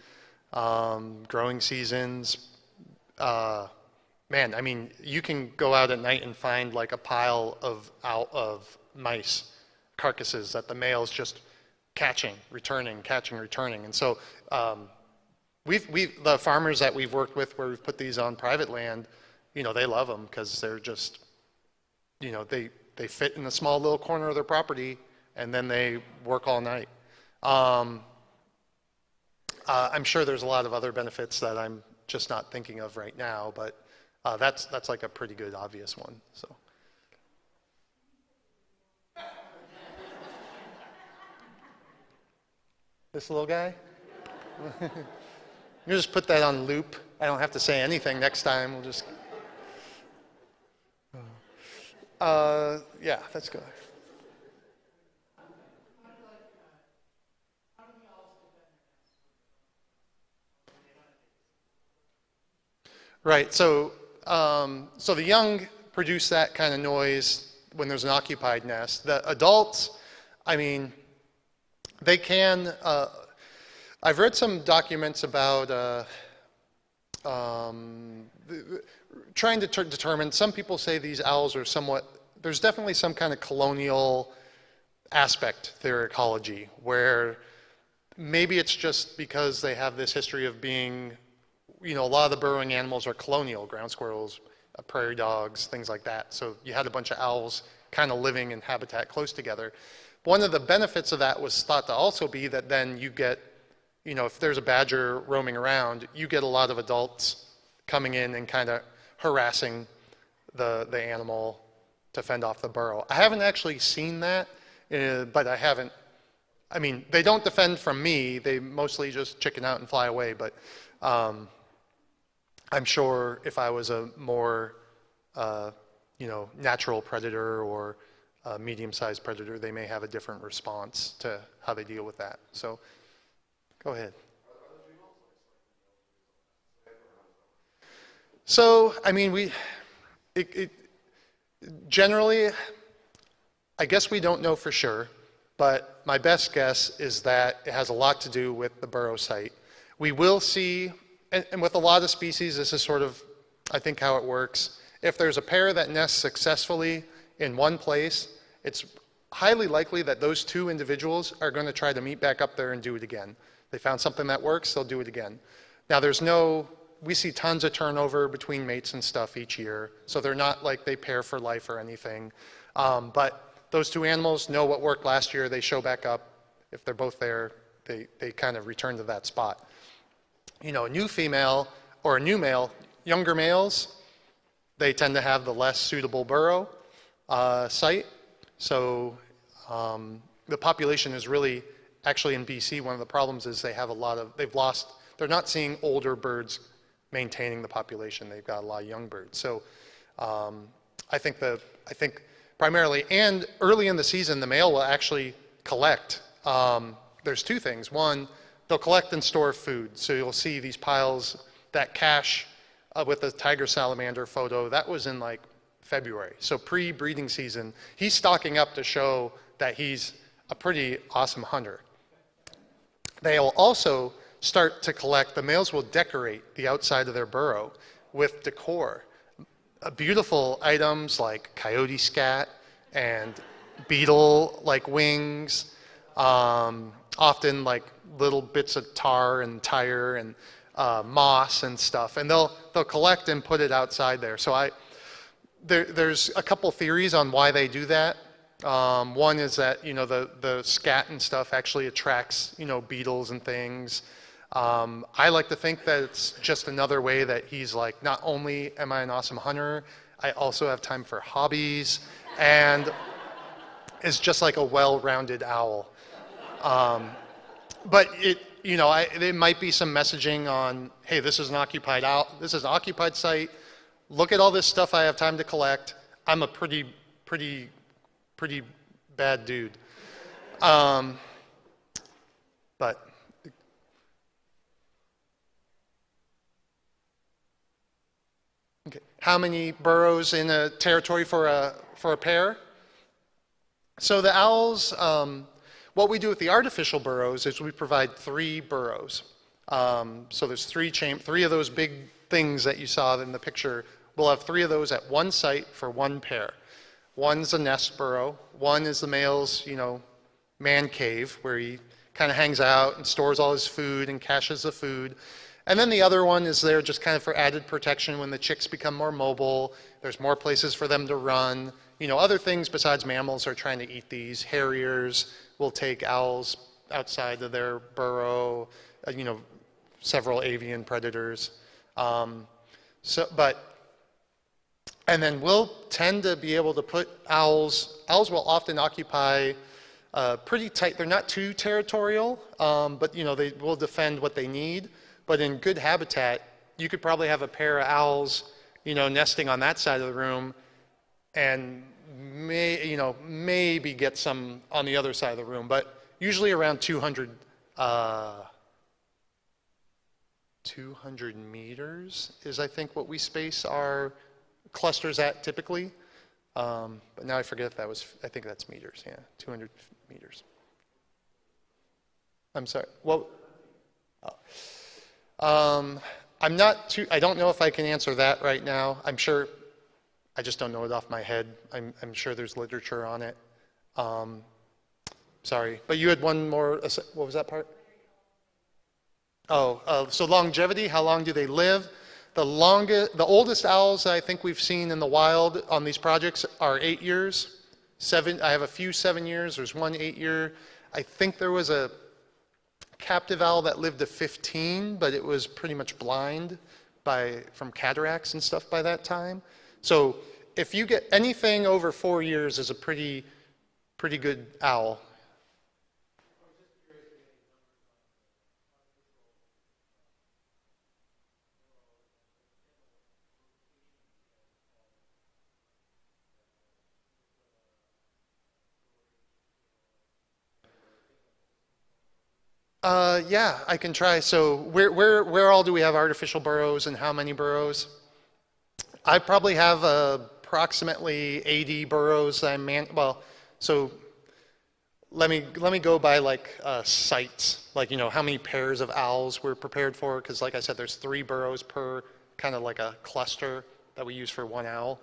growing seasons. Man, I mean, you can go out at night and find like a pile of mice carcasses that the male's just catching, returning. And so the farmers that we've worked with where we've put these on private land, you know, they love them because they're just, you know, they fit in a small little corner of their property and then they work all night. I'm sure there's a lot of other benefits that I'm just not thinking of right now, but that's like a pretty good obvious one. So. This little guy? You just put that on loop. I don't have to say anything next time. We'll just. Yeah, that's good. Right. So, so the young produce that kind of noise when there's an occupied nest. The adults, I mean, they can. I've read some documents about trying to determine. Some people say these owls are somewhat. There's definitely some kind of colonial aspect to their ecology, where maybe it's just because they have this history of being. You know, a lot of the burrowing animals are colonial, ground squirrels, prairie dogs, things like that. So you had a bunch of owls kind of living in habitat close together. One of the benefits of that was thought to also be that then you get, you know, if there's a badger roaming around, you get a lot of adults coming in and kind of harassing the animal to fend off the burrow. I haven't actually seen that, but I mean, they don't defend from me. They mostly just chicken out and fly away, but I'm sure if I was a more, you know, natural predator or a medium-sized predator, they may have a different response to how they deal with that. So, go ahead. So, I mean, generally, I guess we don't know for sure, but my best guess is that it has a lot to do with the burrow site. We will see. And with a lot of species, this is sort of, I think, how it works. If there's a pair that nests successfully in one place, it's highly likely that those 2 individuals are going to try to meet back up there and do it again. They found something that works, they'll do it again. Now, we see tons of turnover between mates and stuff each year, so they're not like they pair for life or anything. But those 2 animals know what worked last year, they show back up. If they're both there, they kind of return to that spot. You know, a new female or a new male, younger males, they tend to have the less suitable burrow site. So the population is really, actually in BC, one of the problems is they have they're not seeing older birds maintaining the population. They've got a lot of young birds. So I think primarily, and early in the season, the male will actually collect. There's 2 things. One, they'll collect and store food. So you'll see these piles that cache with the tiger salamander photo, that was in like February. So pre-breeding season, he's stocking up to show that he's a pretty awesome hunter. They'll also start to collect, the males will decorate the outside of their burrow with decor. Beautiful items like coyote scat and beetle-like wings, often like little bits of tar and tire and moss and stuff. And they'll collect and put it outside there. So there's a couple theories on why they do that. One is that, you know, the scat and stuff actually attracts, you know, beetles and things. I like to think that it's just another way that he's like, not only am I an awesome hunter, I also have time for hobbies, and is just like a well-rounded owl. But you know, there might be some messaging on, hey, this is an occupied this is an occupied site. Look at all this stuff I have time to collect. I'm a pretty bad dude. But okay, how many burrows in a territory for a pair? So the owls, what we do with the artificial burrows is we provide 3 burrows. So there's 3 of those big things that you saw in the picture. We'll have 3 of those at one site for one pair. One's a nest burrow. One is the male's, you know, man cave, where he kind of hangs out and stores all his food and caches the food. And then the other one is there just kind of for added protection when the chicks become more mobile. There's more places for them to run. You know, other things besides mammals are trying to eat these. Harriers will take owls outside of their burrow, you know, several avian predators. And then we'll tend to be able to put owls will often occupy pretty tight, they're not too territorial, but you know, they will defend what they need. But in good habitat, you could probably have a pair of owls, you know, nesting on that side of the room, and maybe get some on the other side of the room, but usually around 200 meters is, I think, what we space our clusters at typically. But now I forget if that was, I think that's meters, yeah, 200 meters. I'm sorry, well, I don't know if I can answer that right now. I'm sure, I just don't know it off my head. I'm sure there's literature on it. Sorry, but you had one more, what was that part? So longevity, how long do they live? The oldest owls I think we've seen in the wild on these projects are 8 years. I have a few 7 years, there's one 8 year. I think there was a captive owl that lived to 15, but it was pretty much blind from cataracts and stuff by that time. So if you get anything over 4 years is a pretty good owl. Yeah, I can try. So where all do we have artificial burrows and how many burrows? I probably have approximately 80 burrows that so let me go by like sites, like, you know, how many pairs of owls we're prepared for, because like I said, there's 3 burrows per kind of like a cluster that we use for one owl.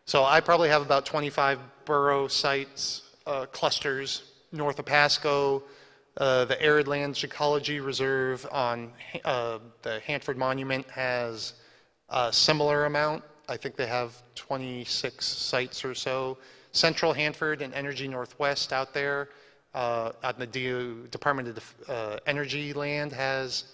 So I probably have about 25 burrow sites, clusters north of Pasco. The Arid Lands Ecology Reserve on the Hanford Monument has a similar amount. I think they have 26 sites or so. Central Hanford and Energy Northwest out there at the Department of Energy land has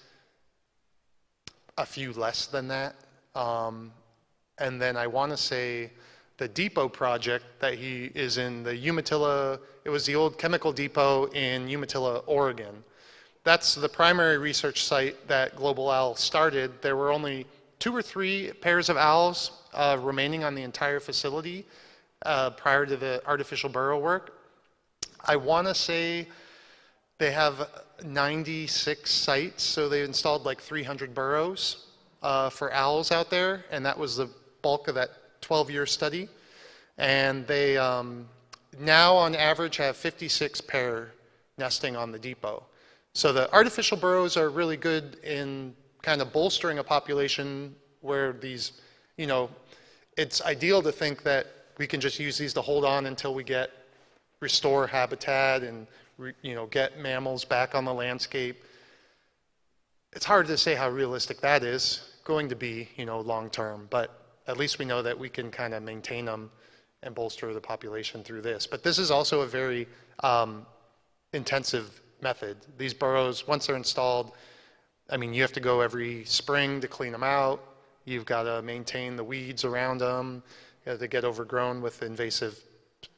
a few less than that. And then I want to say the depot project that he is in, the Umatilla, it was the old chemical depot in Umatilla, Oregon. That's the primary research site that Global Owl started. There were only 2 or 3 pairs of owls remaining on the entire facility prior to the artificial burrow work. I want to say they have 96 sites, so they installed like 300 burrows. for owls out there, and that was the bulk of that 12-year study. And they now, on average, have 56 pair nesting on the depot. So the artificial burrows are really good in kind of bolstering a population where these, you know, it's ideal to think that we can just use these to hold on until we restore habitat and, you know, get mammals back on the landscape. It's hard to say how realistic that is going to be, you know, long term, but at least we know that we can kind of maintain them and bolster the population through this. But this is also a very intensive method. These burrows, once they're installed, I mean, you have to go every spring to clean them out. You've got to maintain the weeds around them. You have to get overgrown with invasive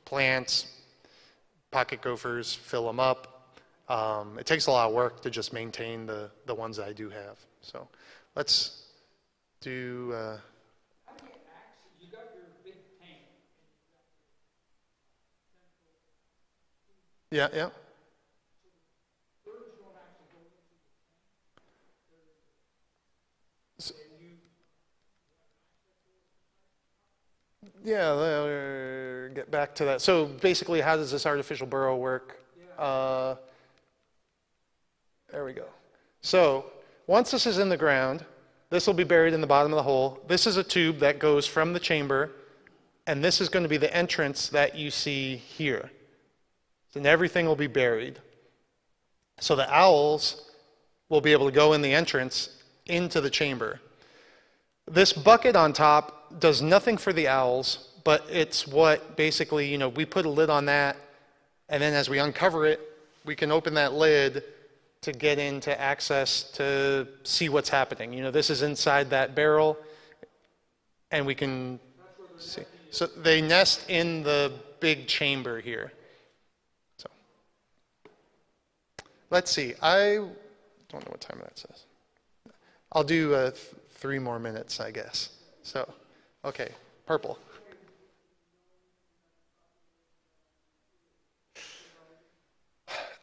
plants, pocket gophers, fill them up. It takes a lot of work to just maintain the ones that I do have. So let's do... Yeah, yeah. Yeah, we'll get back to that. So basically, how does this artificial burrow work? There we go. So once this is in the ground, this will be buried in the bottom of the hole. This is a tube that goes from the chamber, and this is going to be the entrance that you see here. And everything will be buried. So the owls will be able to go in the entrance into the chamber. This bucket on top does nothing for the owls, but it's what basically, you know, we put a lid on that, and then as we uncover it, we can open that lid to get into access to see what's happening. You know, this is inside that barrel, and we can see. So they nest in the big chamber here. So let's see. I don't know what time that says. I'll do 3 more minutes, I guess. So, okay, purple.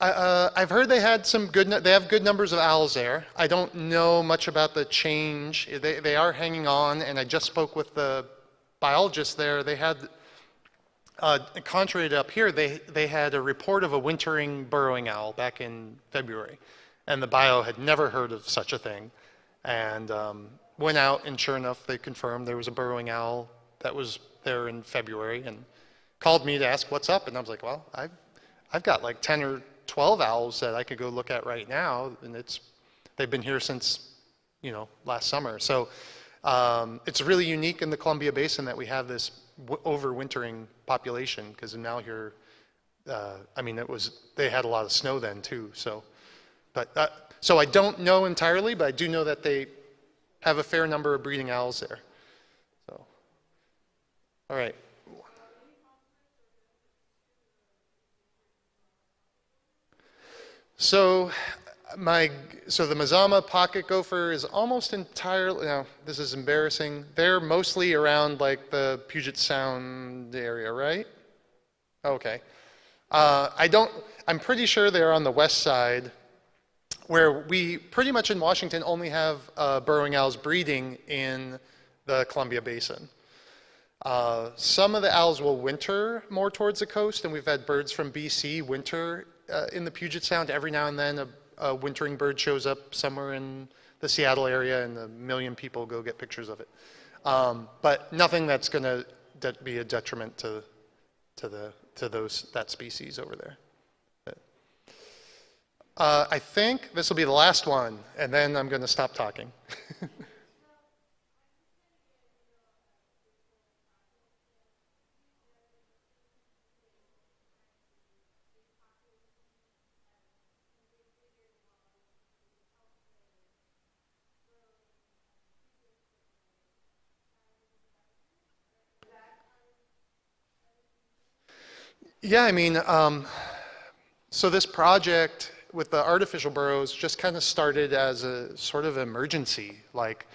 I've heard they had they have good numbers of owls there. I don't know much about the change. They are hanging on, and I just spoke with the biologist there. They had, contrary to up here, they had a report of a wintering burrowing owl back in February, and the bio had never heard of such a thing, and went out, and sure enough, they confirmed there was a burrowing owl that was there in February, and called me to ask what's up, and I was like, well, I've got like 10 or 12 owls that I could go look at right now, and they've been here since, you know, last summer. So it's really unique in the Columbia Basin that we have this overwintering population, because now here, I mean, they had a lot of snow then too. So, so I don't know entirely, but I do know that they have a fair number of breeding owls there. So, all right. So the Mazama pocket gopher is almost entirely, now this is embarrassing, they're mostly around like the Puget Sound area, right? Okay. I'm pretty sure they're on the west side, where we pretty much in Washington only have burrowing owls breeding in the Columbia Basin. Some of the owls will winter more towards the coast, and we've had birds from BC winter in the Puget Sound. Every now and then a wintering bird shows up somewhere in the Seattle area, and 1 million people go get pictures of it. But nothing that's going to be a detriment to that species over there. I think this will be the last one, and then I'm going to stop talking. Yeah, I mean, so this project with the artificial burrows just kind of started as a sort of emergency. Like,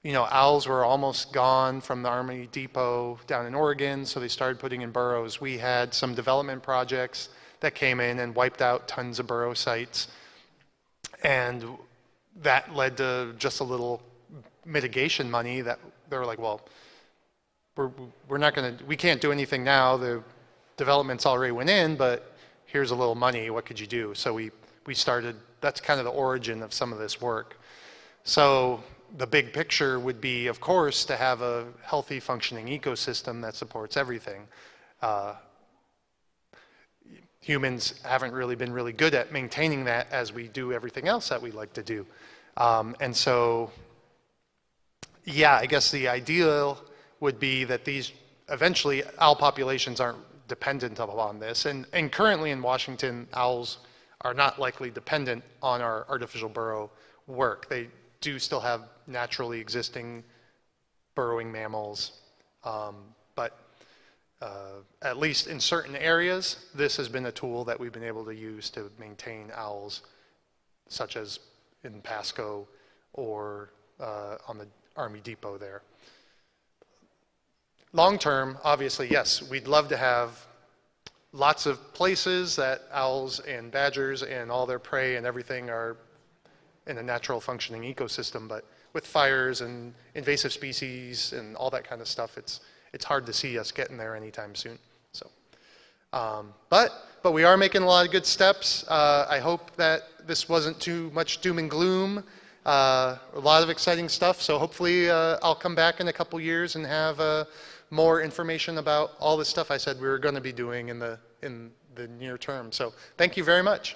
you know, owls were almost gone from the Army Depot down in Oregon, so they started putting in burrows. We had some development projects that came in and wiped out tons of burrow sites, and that led to just a little mitigation money that they were like, well, we're not going to, we can't do anything now. The development's already went in, but here's a little money. What could you do? So we started, that's kind of the origin of some of this work. So the big picture would be, of course, to have a healthy functioning ecosystem that supports everything. Humans haven't really been really good at maintaining that as we do everything else that we like to do. And so, yeah, I guess the ideal would be that these, eventually, owl populations aren't dependent upon this. And currently in Washington, owls are not likely dependent on our artificial burrow work. They do still have naturally existing burrowing mammals, but at least in certain areas, this has been a tool that we've been able to use to maintain owls, such as in Pasco or on the Army Depot there. Long term, obviously, yes, we'd love to have lots of places that owls and badgers and all their prey and everything are in a natural functioning ecosystem, but with fires and invasive species and all that kind of stuff, it's hard to see us getting there anytime soon. So, but we are making a lot of good steps. I hope that this wasn't too much doom and gloom. A lot of exciting stuff. So hopefully I'll come back in a couple years and have more information about all the stuff I said we were going to be doing in the near term. So thank you very much.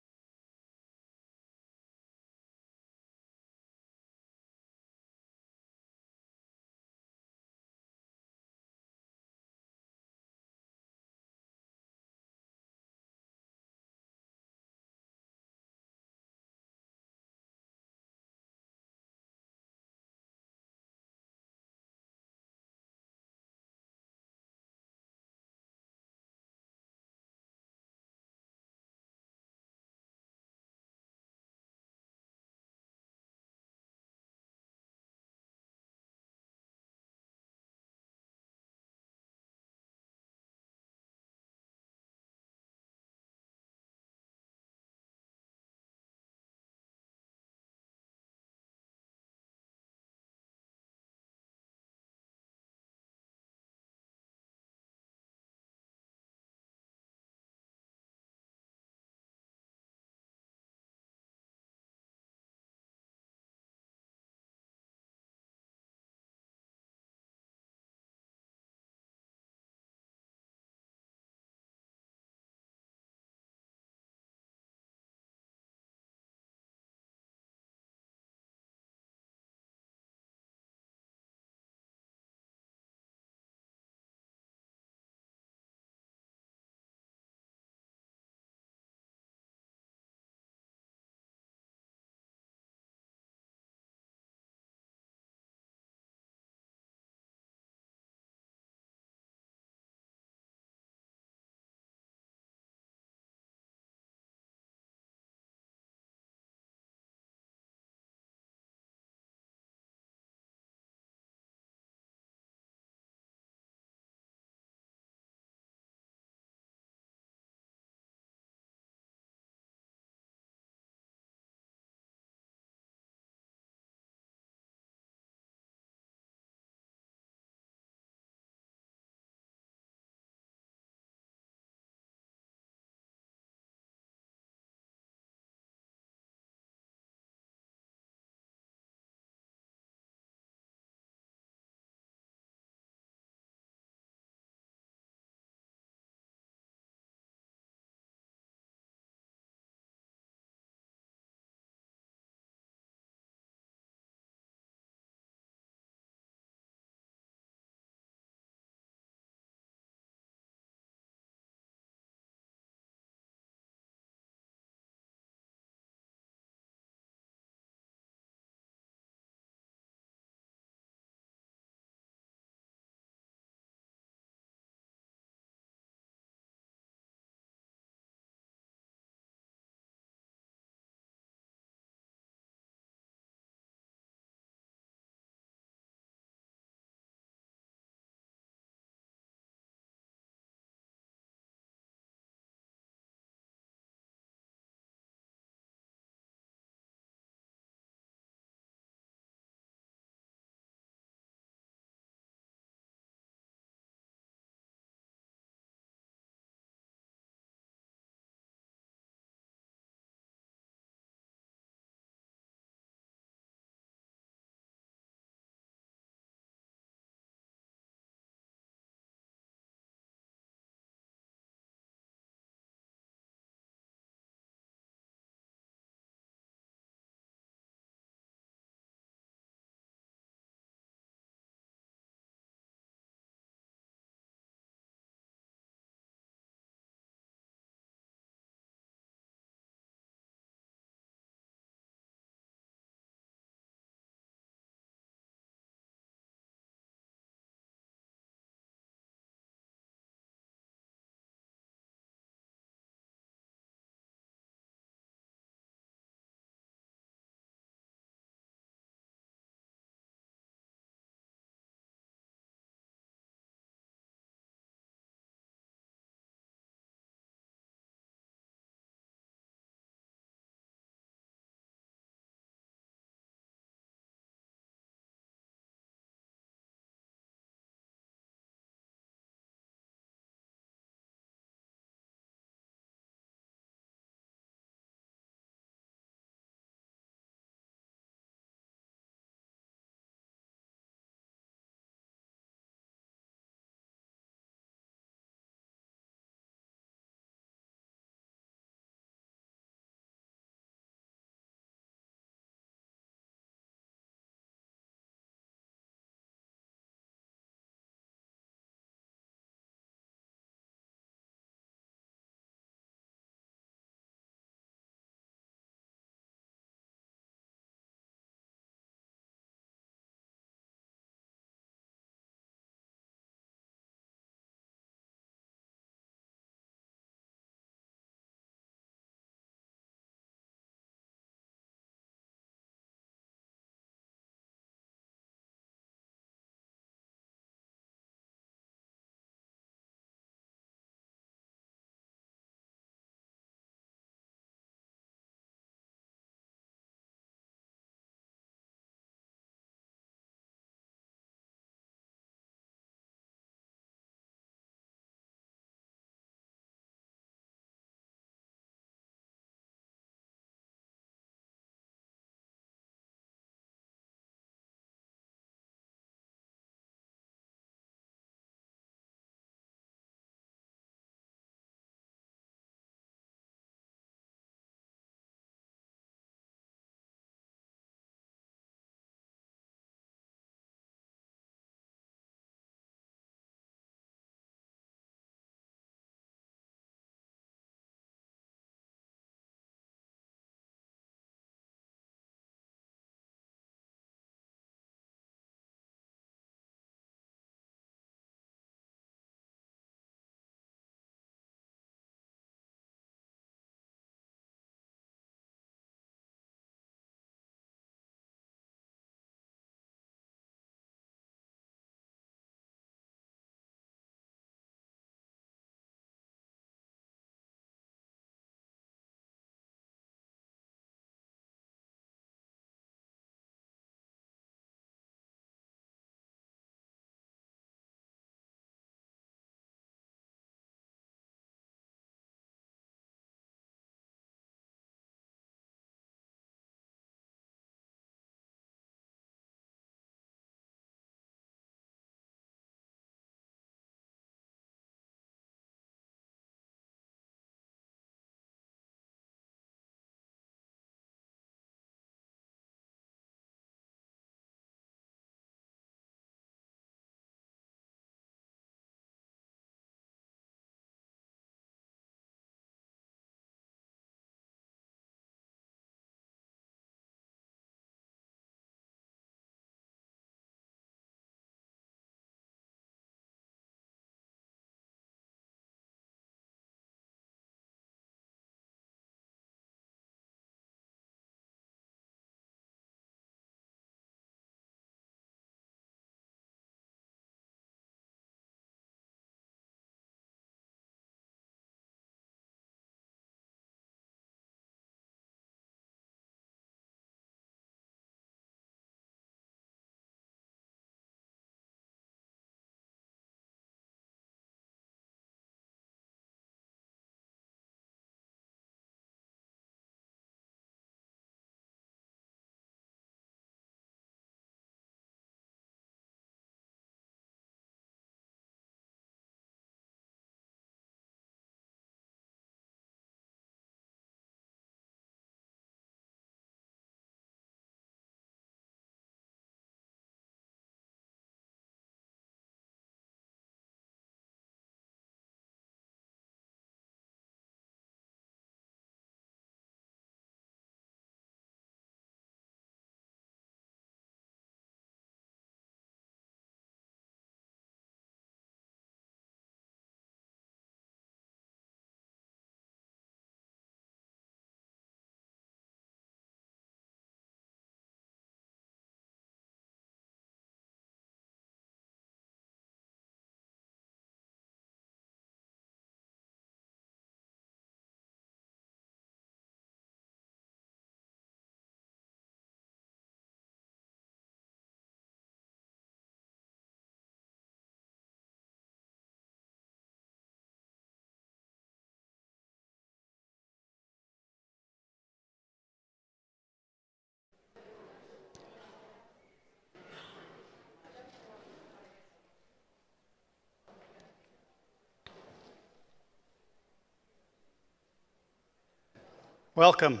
Welcome.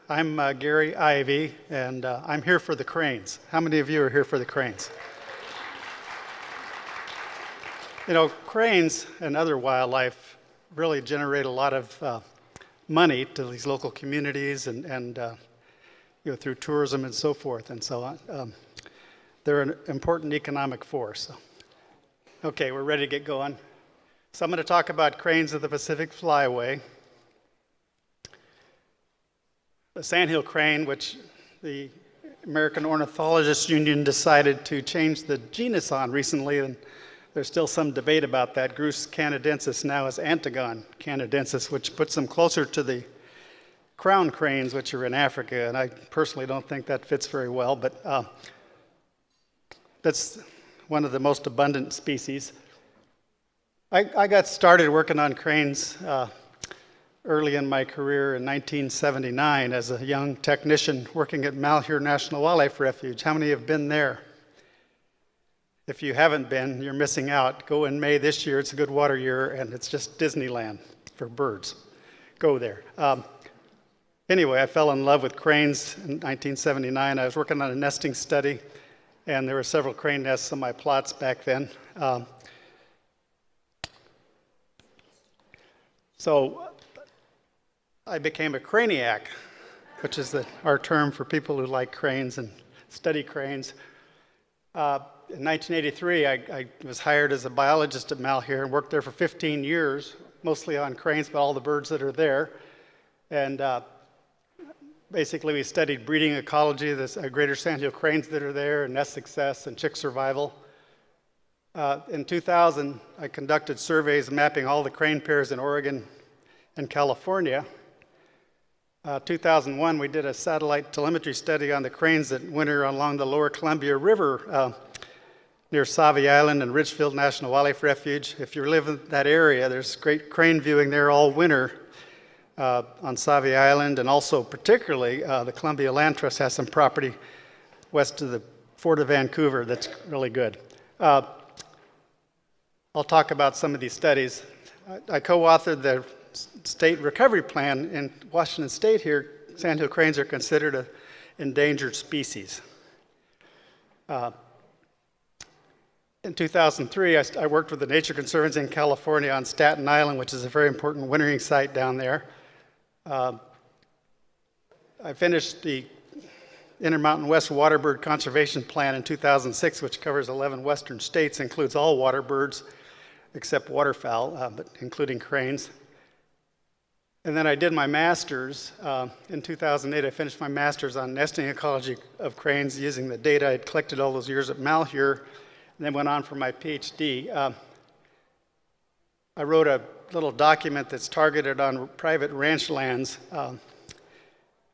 I'm Gary Ivey, and I'm here for the cranes. How many of you are here for the cranes? You know, cranes and other wildlife really generate a lot of money to these local communities and you know, through tourism and so forth and so on. They're an important economic force. Okay, we're ready to get going. So I'm going to talk about cranes of the Pacific Flyway. The Sandhill Crane, which the American Ornithologists Union decided to change the genus on recently, and there's still some debate about that. Grus canadensis now is Antigon canadensis, which puts them closer to the crown cranes, which are in Africa, and I personally don't think that fits very well, but that's one of the most abundant species. I got started working on cranes early in my career in 1979 as a young technician working at Malheur National Wildlife Refuge. How many have been there? If you haven't been, you're missing out. Go in May this year. It's a good water year, and it's just Disneyland for birds. Go there. Anyway, I fell in love with cranes in 1979. I was working on a nesting study, and there were several crane nests on my plots back then. So I became a craniac, which is our term for people who like cranes and study cranes. In 1983, I was hired as a biologist at Malheur and worked there for 15 years, mostly on cranes, but all the birds that are there. And basically, we studied breeding ecology, the greater Sandhill cranes that are there, and nest success and chick survival. In 2000, I conducted surveys mapping all the crane pairs in Oregon and California. 2001, we did a satellite telemetry study on the cranes that winter along the lower Columbia River near Savvy Island and Ridgefield National Wildlife Refuge. If you live in that area, there's great crane viewing there all winter on Savvy Island, and also particularly the Columbia Land Trust has some property west of the Fort of Vancouver that's really good. I'll talk about some of these studies. I co-authored the state recovery plan in Washington State here. Sandhill cranes are considered an endangered species. In 2003, I worked with the Nature Conservancy in California on Staten Island, which is a very important wintering site down there. I finished the Intermountain West Waterbird Conservation Plan in 2006, which covers 11 western states, includes all waterbirds except waterfowl, but including cranes. And then I did my master's. In 2008, I finished my master's on nesting ecology of cranes using the data I'd collected all those years at Malheur, and then went on for my PhD. I wrote a little document that's targeted on private ranch lands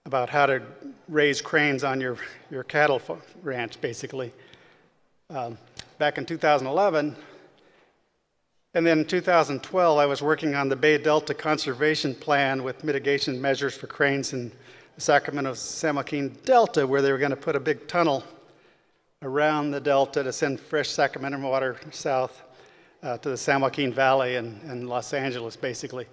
about how to raise cranes on your cattle ranch, basically. Back in 2011, and then in 2012, I was working on the Bay Delta Conservation Plan with mitigation measures for cranes in the Sacramento-San Joaquin Delta, where they were going to put a big tunnel around the delta to send fresh Sacramento water south to the San Joaquin Valley and Los Angeles, basically.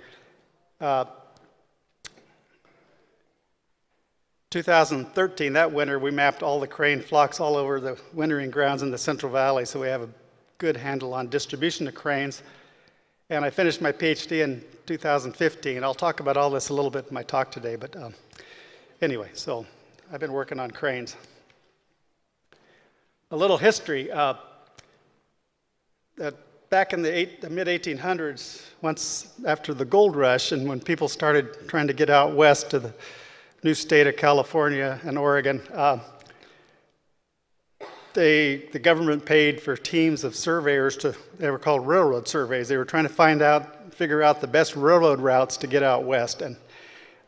2013, that winter, we mapped all the crane flocks all over the wintering grounds in the Central Valley, so we have a good handle on distribution of cranes. And I finished my PhD in 2015. I'll talk about all this a little bit in my talk today, but anyway, so I've been working on cranes. A little history. Back in the mid-1800s, once after the gold rush, and when people started trying to get out west to the new state of California and Oregon, the government paid for teams of surveyors they were called railroad surveys. They were trying to figure out the best railroad routes to get out west. And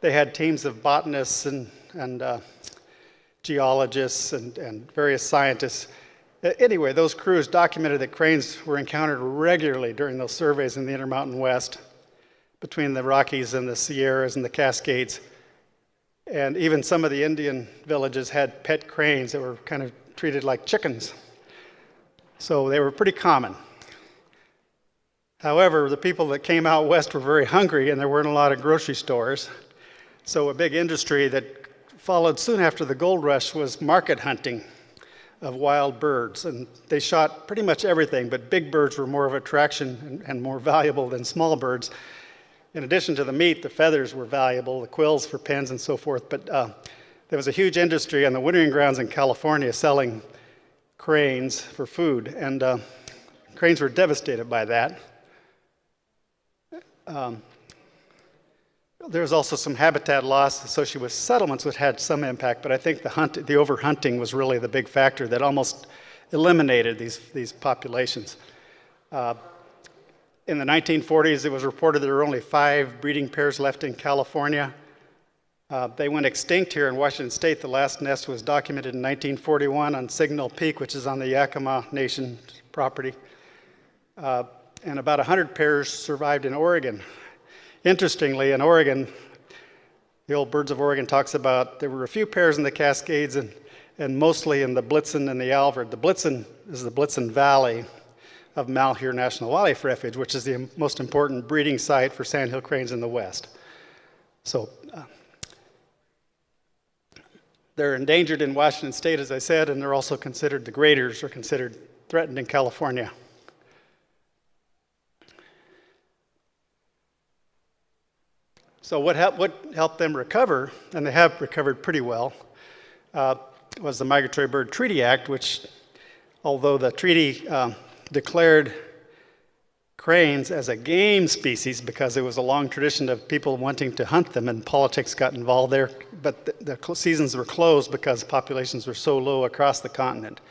they had teams of botanists and geologists and various scientists. Anyway, those crews documented that cranes were encountered regularly during those surveys in the Intermountain West, between the Rockies and the Sierras and the Cascades. And even some of the Indian villages had pet cranes that were kind of treated like chickens. So they were pretty common. However, the people that came out west were very hungry, and there weren't a lot of grocery stores. So a big industry that followed soon after the gold rush was market hunting of wild birds. And they shot pretty much everything, but big birds were more of attraction and more valuable than small birds. In addition to the meat, the feathers were valuable, the quills for pens and so forth. But there was a huge industry on the wintering grounds in California selling cranes for food. And cranes were devastated by that. There was also some habitat loss associated with settlements, which had some impact, but I think the overhunting was really the big factor that almost eliminated these populations. In the 1940s, it was reported there were only 5 breeding pairs left in California. They went extinct here in Washington State. The last nest was documented in 1941 on Signal Peak, which is on the Yakima Nation property. And about 100 pairs survived in Oregon. Interestingly, in Oregon, the old Birds of Oregon talks about there were a few pairs in the Cascades and mostly in the Blitzen and the Alvord. The Blitzen is the Blitzen Valley of Malheur National Wildlife Refuge, which is the most important breeding site for sandhill cranes in the West. So they're endangered in Washington State, as I said, and they're also considered, the graders are considered threatened in California. So what helped them recover, and they have recovered pretty well, was the Migratory Bird Treaty Act, which, although the treaty declared cranes as a game species because there was a long tradition of people wanting to hunt them and politics got involved there, but the seasons were closed because populations were so low across the continent.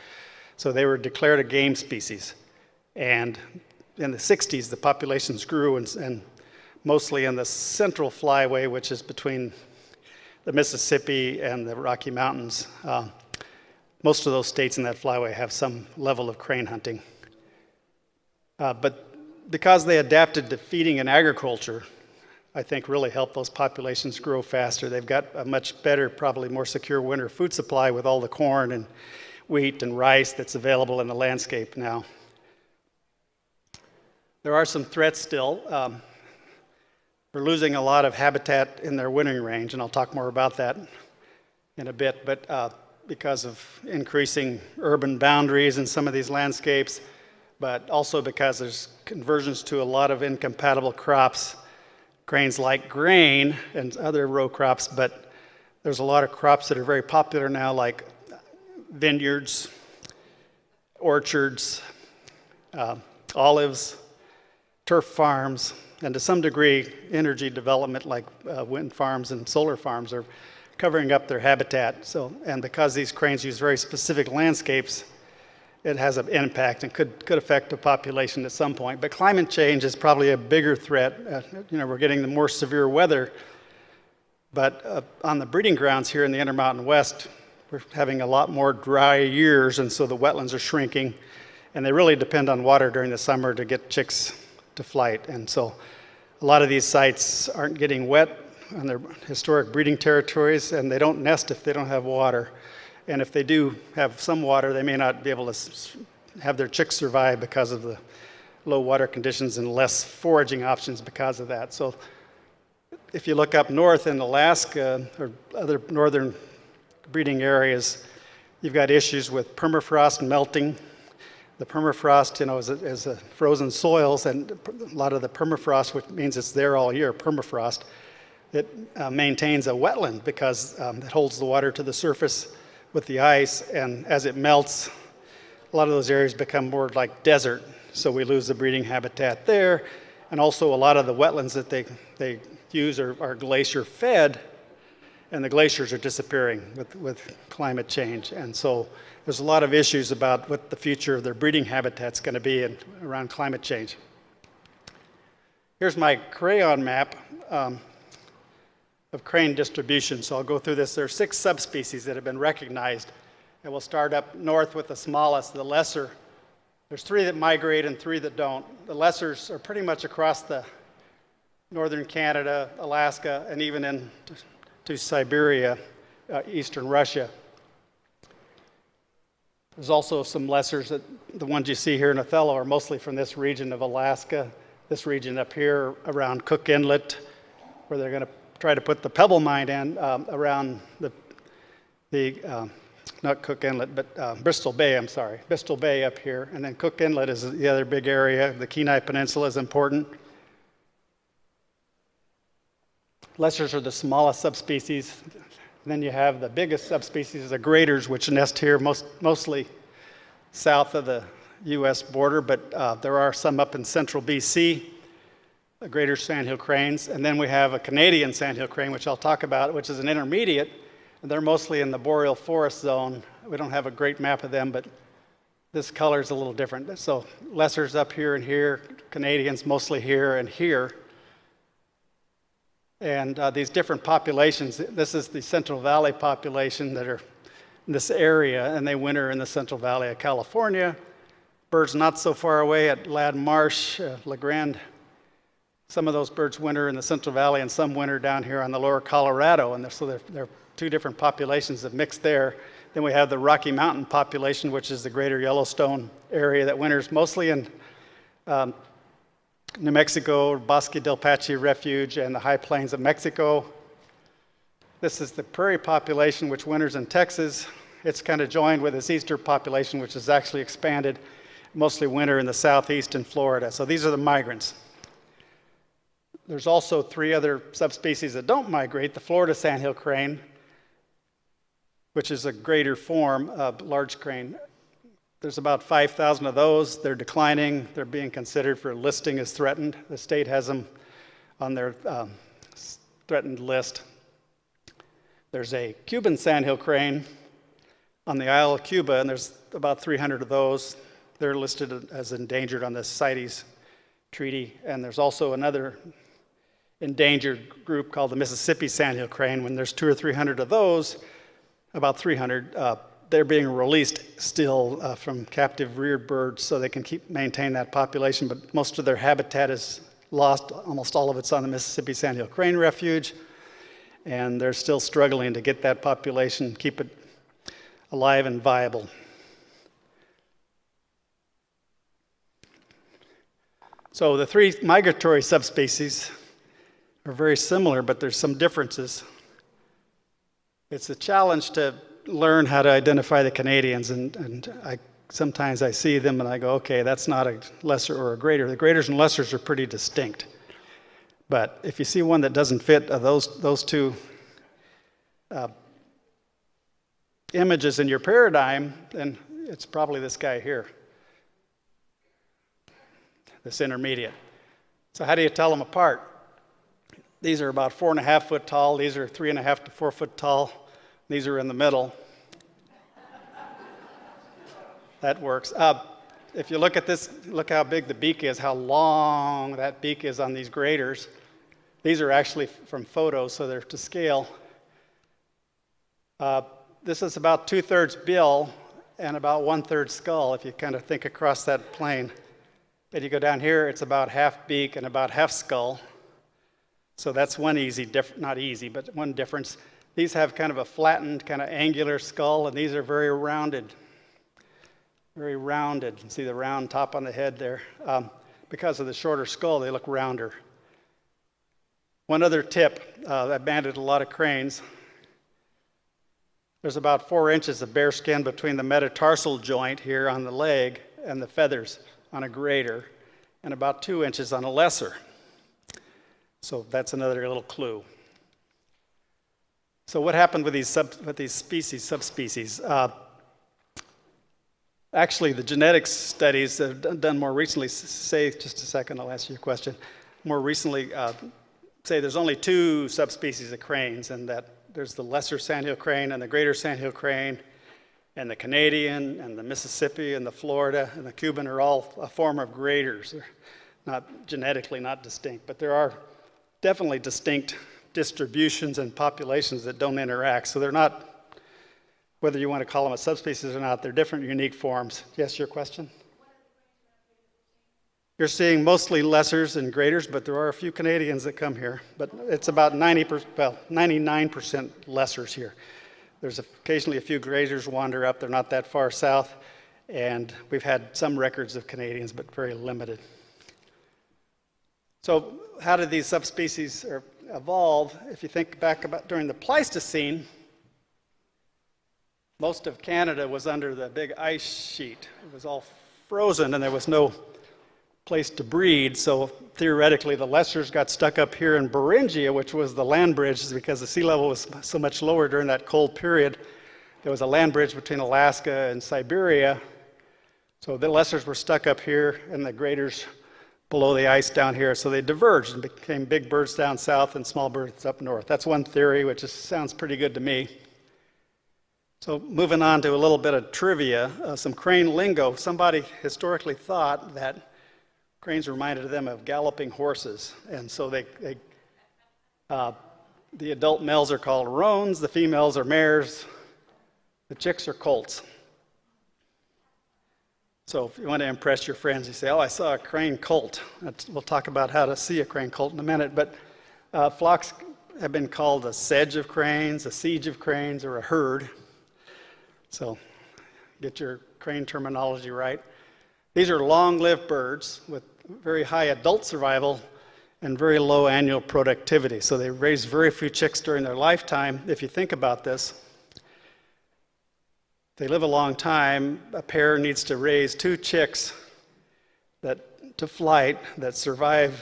So they were declared a game species. And in the 60s, the populations grew and mostly in the Central Flyway, which is between the Mississippi and the Rocky Mountains. Most of those states in that flyway have some level of crane hunting. But because they adapted to feeding and agriculture, I think really helped those populations grow faster. They've got a much better, probably more secure winter food supply with all the corn and wheat and rice that's available in the landscape now. There are some threats still. We're losing a lot of habitat in their wintering range, and I'll talk more about that in a bit, but because of increasing urban boundaries in some of these landscapes, but also because there's conversions to a lot of incompatible crops. Cranes like grain and other row crops, but there's a lot of crops that are very popular now, like vineyards, orchards, olives, turf farms, and to some degree, energy development like wind farms and solar farms are covering up their habitat. So, and because these cranes use very specific landscapes, it has an impact and could affect the population at some point. But climate change is probably a bigger threat. We're getting the more severe weather, but on the breeding grounds here in the Intermountain West, we're having a lot more dry years, and so the wetlands are shrinking, and they really depend on water during the summer to get chicks to flight. And so a lot of these sites aren't getting wet on their historic breeding territories, and they don't nest if they don't have water. And if they do have some water, they may not be able to have their chicks survive because of the low water conditions and less foraging options because of that. So if you look up north in Alaska or other northern breeding areas, you've got issues with permafrost melting. The permafrost, is a frozen soils, and a lot of the permafrost, which means it's there all year, permafrost, it maintains a wetland because it holds the water to the surface with the ice, and as it melts, a lot of those areas become more like desert, so we lose the breeding habitat there, and also a lot of the wetlands that they use are glacier fed, and the glaciers are disappearing with climate change, and so there's a lot of issues about what the future of their breeding habitat's going to be around climate change. Here's my crayon map of crane distribution. So I'll go through this. There are 6 subspecies that have been recognized. And we'll start up north with the smallest, the lesser. There's 3 that migrate and 3 that don't. The lessers are pretty much across the northern Canada, Alaska, and even into Siberia, eastern Russia. There's also some lessers that the ones you see here in Othello are mostly from this region of Alaska, this region up here around Cook Inlet, where they're going to try to put the pebble mine in around not Cook Inlet, but Bristol Bay, I'm sorry. Bristol Bay up here, and then Cook Inlet is the other big area. The Kenai Peninsula is important. Lessers are the smallest subspecies. And then you have the biggest subspecies, the graders, which nest here mostly south of the U.S. border, but there are some up in central BC, the greater Sandhill Cranes. And then we have a Canadian Sandhill Crane, which I'll talk about, which is an intermediate. And they're mostly in the boreal forest zone. We don't have a great map of them, but this color is a little different. So lessers up here and here, Canadians mostly here and here. And these different populations, this is the Central Valley population that are in this area, and they winter in the Central Valley of California. Birds not so far away at Ladd Marsh, La Grande. Some of those birds winter in the Central Valley, and some winter down here on the lower Colorado, and so they're two different populations that mix there. Then we have the Rocky Mountain population, which is the greater Yellowstone area that winters mostly in New Mexico, Bosque del Apache Refuge, and the high plains of Mexico. This is the prairie population, which winters in Texas. It's kind of joined with this eastern population, which has actually expanded, mostly winter in the southeast in Florida. So these are the migrants. There's also 3 other subspecies that don't migrate. The Florida Sandhill Crane, which is a greater form of large crane. There's about 5,000 of those. They're declining. They're being considered for listing as threatened. The state has them on their threatened list. There's a Cuban Sandhill Crane on the Isle of Cuba, and there's about 300 of those. They're listed as endangered on the CITES treaty. And there's also another endangered group called the Mississippi Sandhill Crane. When there's 200 or 300 of those, about 300, they're being released still from captive reared birds so they can maintain that population, but most of their habitat is lost. Almost all of it's on the Mississippi Sandhill Crane Refuge, and they're still struggling to get that population, keep it alive and viable. So the 3 migratory subspecies are very similar, but there's some differences. It's a challenge to learn how to identify the Canadians, and sometimes I see them and I go, okay, that's not a lesser or a greater. The graders and lessers are pretty distinct. But if you see one that doesn't fit those 2 images in your paradigm, then it's probably this guy here, this intermediate. So how do you tell them apart? These are about 4.5 foot tall. These are 3.5 to 4 foot tall. These are in the middle. That works. If you look at this, look how big the beak is, how long that beak is on these graders. These are actually from photos, so they're to scale. This is about 2/3 bill and about 1/3 skull, if you kind of think across that plane. If you go down here, it's about half beak and about half skull. So that's one not easy, but one difference. These have kind of a flattened, kind of angular skull, and these are very rounded. Very rounded. You can see the round top on the head there. Because of the shorter skull, they look rounder. One other tip, I banded a lot of cranes. There's about 4 inches of bare skin between the metatarsal joint here on the leg and the feathers on a grader, and about 2 inches on a lesser. So that's another little clue. So what happened with these subspecies? Actually, the genetics studies that have done more recently say, just a second, I'll answer your question. More recently say there's only 2 subspecies of cranes, and that there's the lesser Sandhill crane and the greater Sandhill crane, and the Canadian and the Mississippi and the Florida and the Cuban are all a form of graders. They're not genetically not distinct, but there are definitely distinct distributions and populations that don't interact. So they're not, whether you want to call them a subspecies or not, they're different unique forms. Yes, your question? You're seeing mostly lessers and graders, but there are a few Canadians that come here. But it's about 99% lessers here. There's occasionally a few graders wander up. They're not that far south. And we've had some records of Canadians, but very limited. So how did these subspecies or evolve. If you think back about during the Pleistocene, most of Canada was under the big ice sheet. It was all frozen and there was no place to breed, so theoretically the lessers got stuck up here in Beringia, which was the land bridge, because the sea level was so much lower during that cold period. There was a land bridge between Alaska and Siberia, so the lessers were stuck up here and the graders below the ice down here, so they diverged and became big birds down south and small birds up north. That's one theory, which sounds pretty good to me. So moving on to a little bit of trivia, some crane lingo. Somebody historically thought that cranes reminded them of galloping horses, and so the adult males are called roans, the females are mares, the chicks are colts. So if you want to impress your friends, you say, oh, I saw a crane colt. We'll talk about how to see a crane colt in a minute, but flocks have been called a sedge of cranes, a siege of cranes, or a herd. So get your crane terminology right. These are long-lived birds with very high adult survival and very low annual productivity. So they raise very few chicks during their lifetime. If you think about this, they live a long time. A pair needs to raise 2 chicks to flight that survive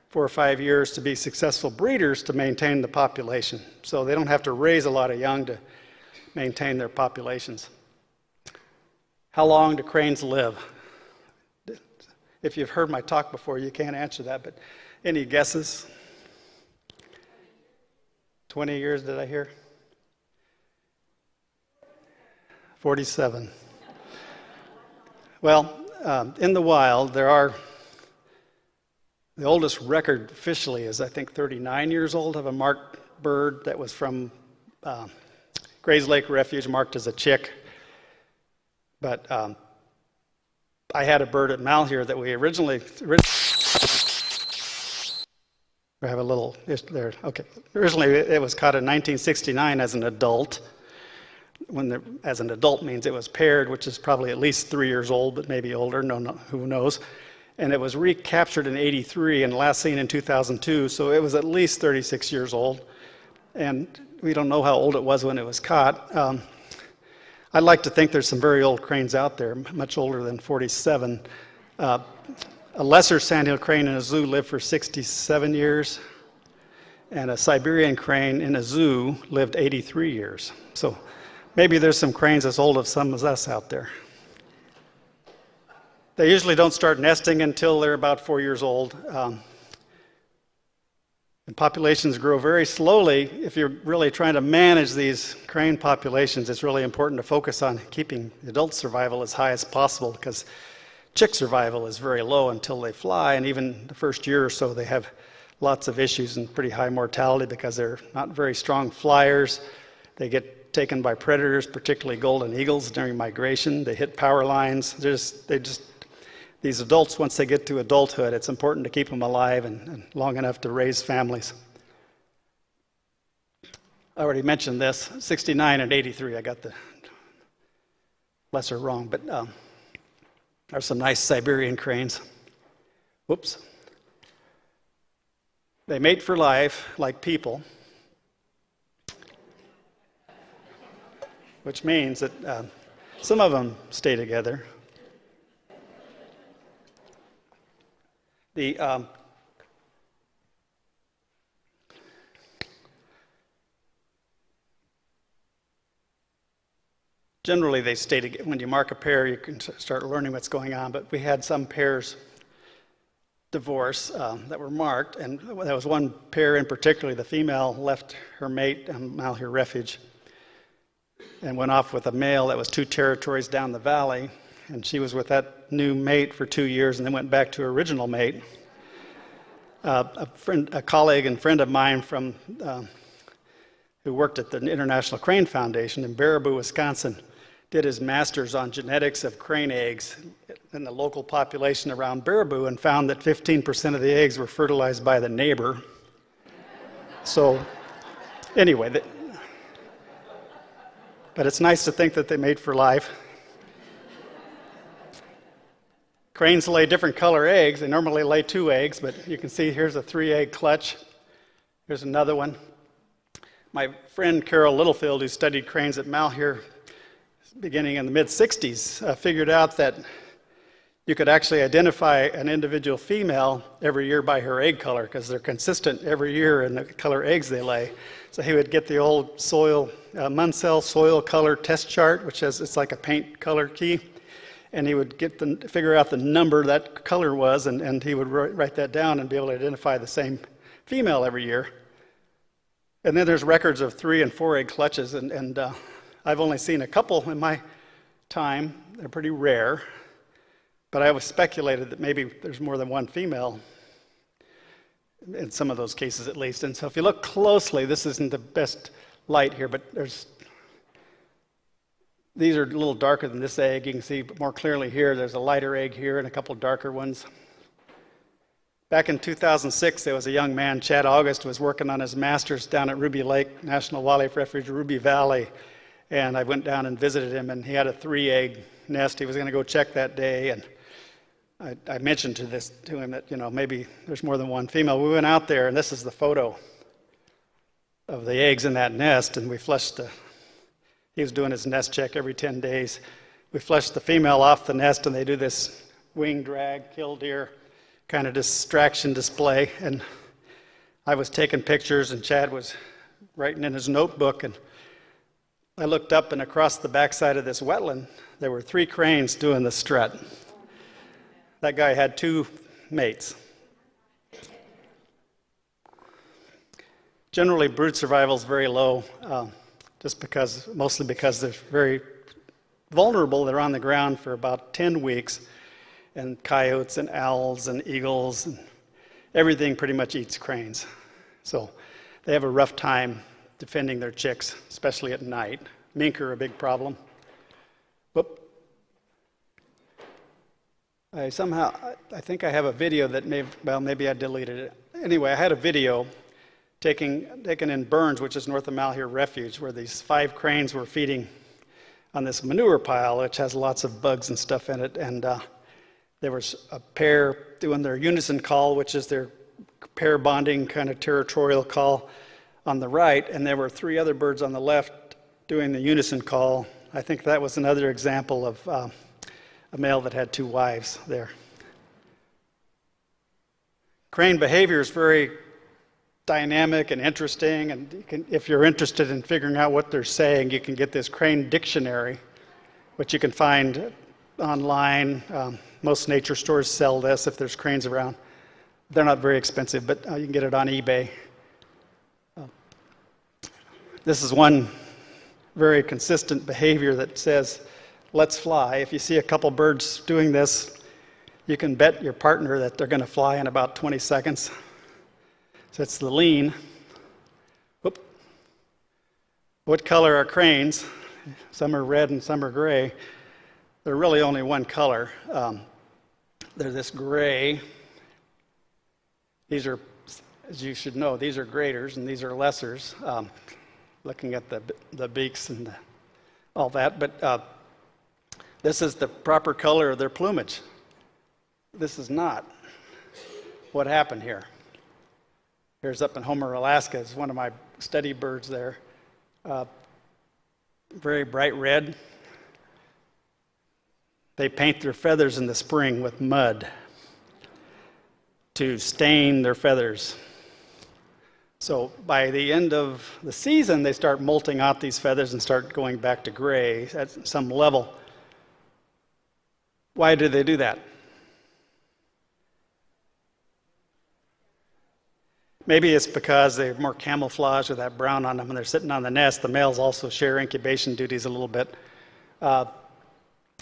4 or 5 years to be successful breeders to maintain the population. So they don't have to raise a lot of young to maintain their populations. How long do cranes live? If you've heard my talk before, you can't answer that, but any guesses? 20 years, did I hear? 47. Well, in the wild, the oldest record officially is, I think, 39 years old of a marked bird that was from Grays Lake Refuge, marked as a chick. But I had a bird at Malheur that we originally I have a little there. Okay, originally it was caught in 1969 as an adult. As an adult means it was paired, which is probably at least 3 years old, but maybe older. No, who knows? And it was recaptured in '83 and last seen in 2002, so it was at least 36 years old. And we don't know how old it was when it was caught. I'd like to think there's some very old cranes out there, much older than 47. A lesser Sandhill crane in a zoo lived for 67 years, and a Siberian crane in a zoo lived 83 years. So maybe there's some cranes as old as some as us out there. They usually don't start nesting until they're about 4 years old. And populations grow very slowly. If you're really trying to manage these crane populations, it's really important to focus on keeping adult survival as high as possible, because chick survival is very low until they fly, and even the first year or so they have lots of issues and pretty high mortality because they're not very strong flyers. They get taken by predators, particularly golden eagles during migration. They hit power lines. These adults, once they get to adulthood, it's important to keep them alive and long enough to raise families. I already mentioned this, 69 and 83. I got the lesser wrong, but there's some nice Siberian cranes. Whoops. They mate for life like people, which means that some of them stay together. Generally, they stay together. When you mark a pair, you can start learning what's going on. But we had some pairs divorce that were marked, and there was one pair in particular. The female left her mate on Malheur Refuge and went off with a male that was 2 territories down the valley. And she was with that new mate for 2 years and then went back to her original mate. A colleague and friend of mine who worked at the International Crane Foundation in Baraboo, Wisconsin, did his master's on genetics of crane eggs in the local population around Baraboo and found that 15% of the eggs were fertilized by the neighbor. So anyway, but it's nice to think that they mate for life. Cranes lay different color eggs. They normally lay 2 eggs, but you can see here's a 3-egg clutch. Here's another one. My friend Carol Littlefield, who studied cranes at Malheur beginning in the mid-60s, figured out that you could actually identify an individual female every year by her egg color, because they're consistent every year in the color eggs they lay. So he would get the old soil, Munsell soil color test chart, which has, it's like a paint color key, and he would figure out the number that color was, and he would write that down and be able to identify the same female every year. And then there's records of 3 and 4 egg clutches, and I've only seen a couple in my time. They're pretty rare, but I was speculated that maybe there's more than one female in some of those cases at least. And so if you look closely, this isn't the best light here, but these are a little darker than this egg. You can see more clearly here. There's a lighter egg here and a couple darker ones. Back in 2006, there was a young man, Chad August, was working on his master's down at Ruby Lake National Wildlife Refuge, Ruby Valley. And I went down and visited him, and he had a 3-egg nest. He was going to go check that day, and I mentioned to him that, you know, maybe there's more than one female. We went out there, and this is the photo of the eggs in that nest, and we flushed he was doing his nest check every 10 days. We flushed the female off the nest, and they do this wing drag, killdeer kind of distraction display, and I was taking pictures, and Chad was writing in his notebook, and I looked up, and across the backside of this wetland, there were 3 cranes doing the strut. That guy had 2 mates. Generally, brood survival is very low, mostly because they're very vulnerable. They're on the ground for about 10 weeks, and coyotes and owls and eagles and everything pretty much eats cranes. So they have a rough time defending their chicks, especially at night. Mink are a big problem. Whoop. I think I have a video that maybe I deleted it. Anyway, I had a video taken in Burns, which is north of Malheur Refuge, where these 5 cranes were feeding on this manure pile, which has lots of bugs and stuff in it. And there was a pair doing their unison call, which is their pair bonding kind of territorial call on the right, and there were 3 other birds on the left doing the unison call. I think that was another example of a male that had 2 wives there. Crane behavior is very dynamic and interesting, and if you're interested in figuring out what they're saying, you can get this crane dictionary, which you can find online. Most nature stores sell this if there's cranes around. They're not very expensive, but you can get it on eBay. This is one very consistent behavior that says, let's fly. If you see a couple birds doing this, you can bet your partner that they're going to fly in about 20 seconds. So it's the lean. Whoop. What color are cranes? Some are red and some are gray. They're really only one color. They're this gray. These are, as you should know, these are graders and these are lessers. Looking at the beaks and all that, but this is the proper color of their plumage. This is not what happened here. Here's up in Homer, Alaska. It's one of my study birds there. Very bright red. They paint their feathers in the spring with mud to stain their feathers. So by the end of the season, they start molting out these feathers and start going back to gray at some level. Why do they do that? Maybe it's because they're more camouflage with that brown on them when they're sitting on the nest. The males also share incubation duties a little bit.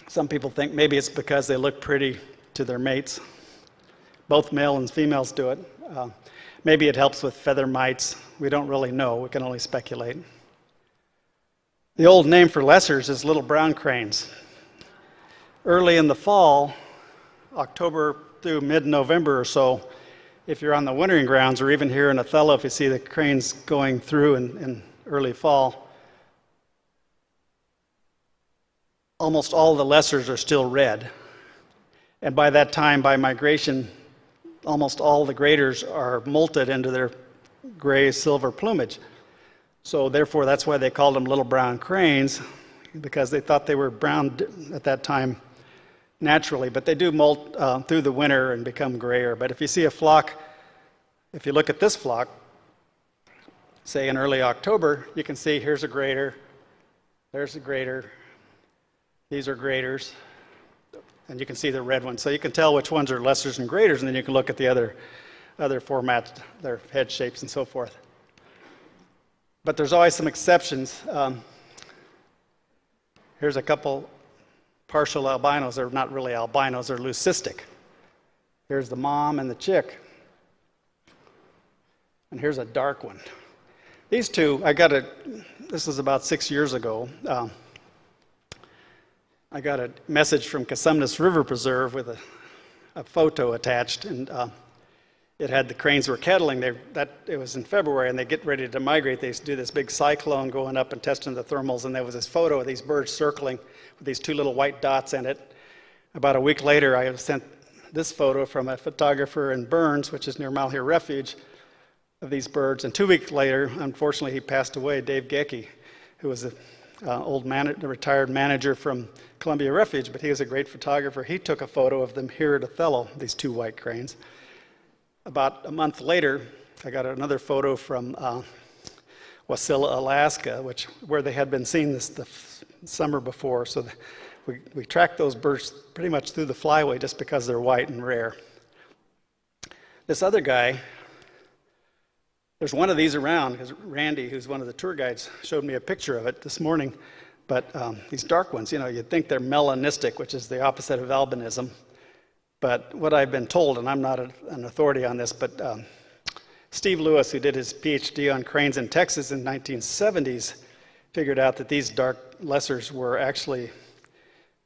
Some people think maybe it's because they look pretty to their mates. Both male and females do it. Maybe it helps with feather mites. We don't really know. We can only speculate. The old name for lessers is little brown cranes. Early in the fall, October through mid-November or so, if you're on the wintering grounds, or even here in Othello, if you see the cranes going through in early fall, almost all the lessers are still red. And by that time, by migration, almost all the graders are molted into their gray silver plumage. So therefore, that's why they called them little brown cranes, because they thought they were brown at that time naturally, but they do molt through the winter and become grayer. But if you see a flock, if you look at this flock, say in early October, you can see here's a grader, there's a grader, these are graders, and you can see the red ones. So you can tell which ones are lessers and graders, and then you can look at the other formats, their head shapes and so forth. But there's always some exceptions. Here's a couple partial albinos. They're not really albinos, they're leucistic. Here's the mom and the chick. And here's a dark one. These two, this was about 6 years ago. I got a message from Casumnes River Preserve with a photo attached, and it had the cranes were kettling. It was in February, and they get ready to migrate. They do this big cyclone going up and testing the thermals, and there was this photo of these birds circling with these two little white dots in it. About a week later, I sent this photo from a photographer in Burns, which is near Malheur Refuge, of these birds. And 2 weeks later, unfortunately, he passed away, Dave Gecke, who was a retired manager from Columbia Refuge, but he was a great photographer. He took a photo of them here at Othello, these two white cranes. About a month later, I got another photo from Wasilla, Alaska, where they had been seen the summer before. So we tracked those birds pretty much through the flyway just because they're white and rare. This other guy, there's one of these around, because Randy, who's one of the tour guides, showed me a picture of it this morning. But these dark ones, you'd think they're melanistic, which is the opposite of albinism. But what I've been told, and I'm not an authority on this, but Steve Lewis, who did his PhD on cranes in Texas in the 1970s, figured out that these dark lessers were actually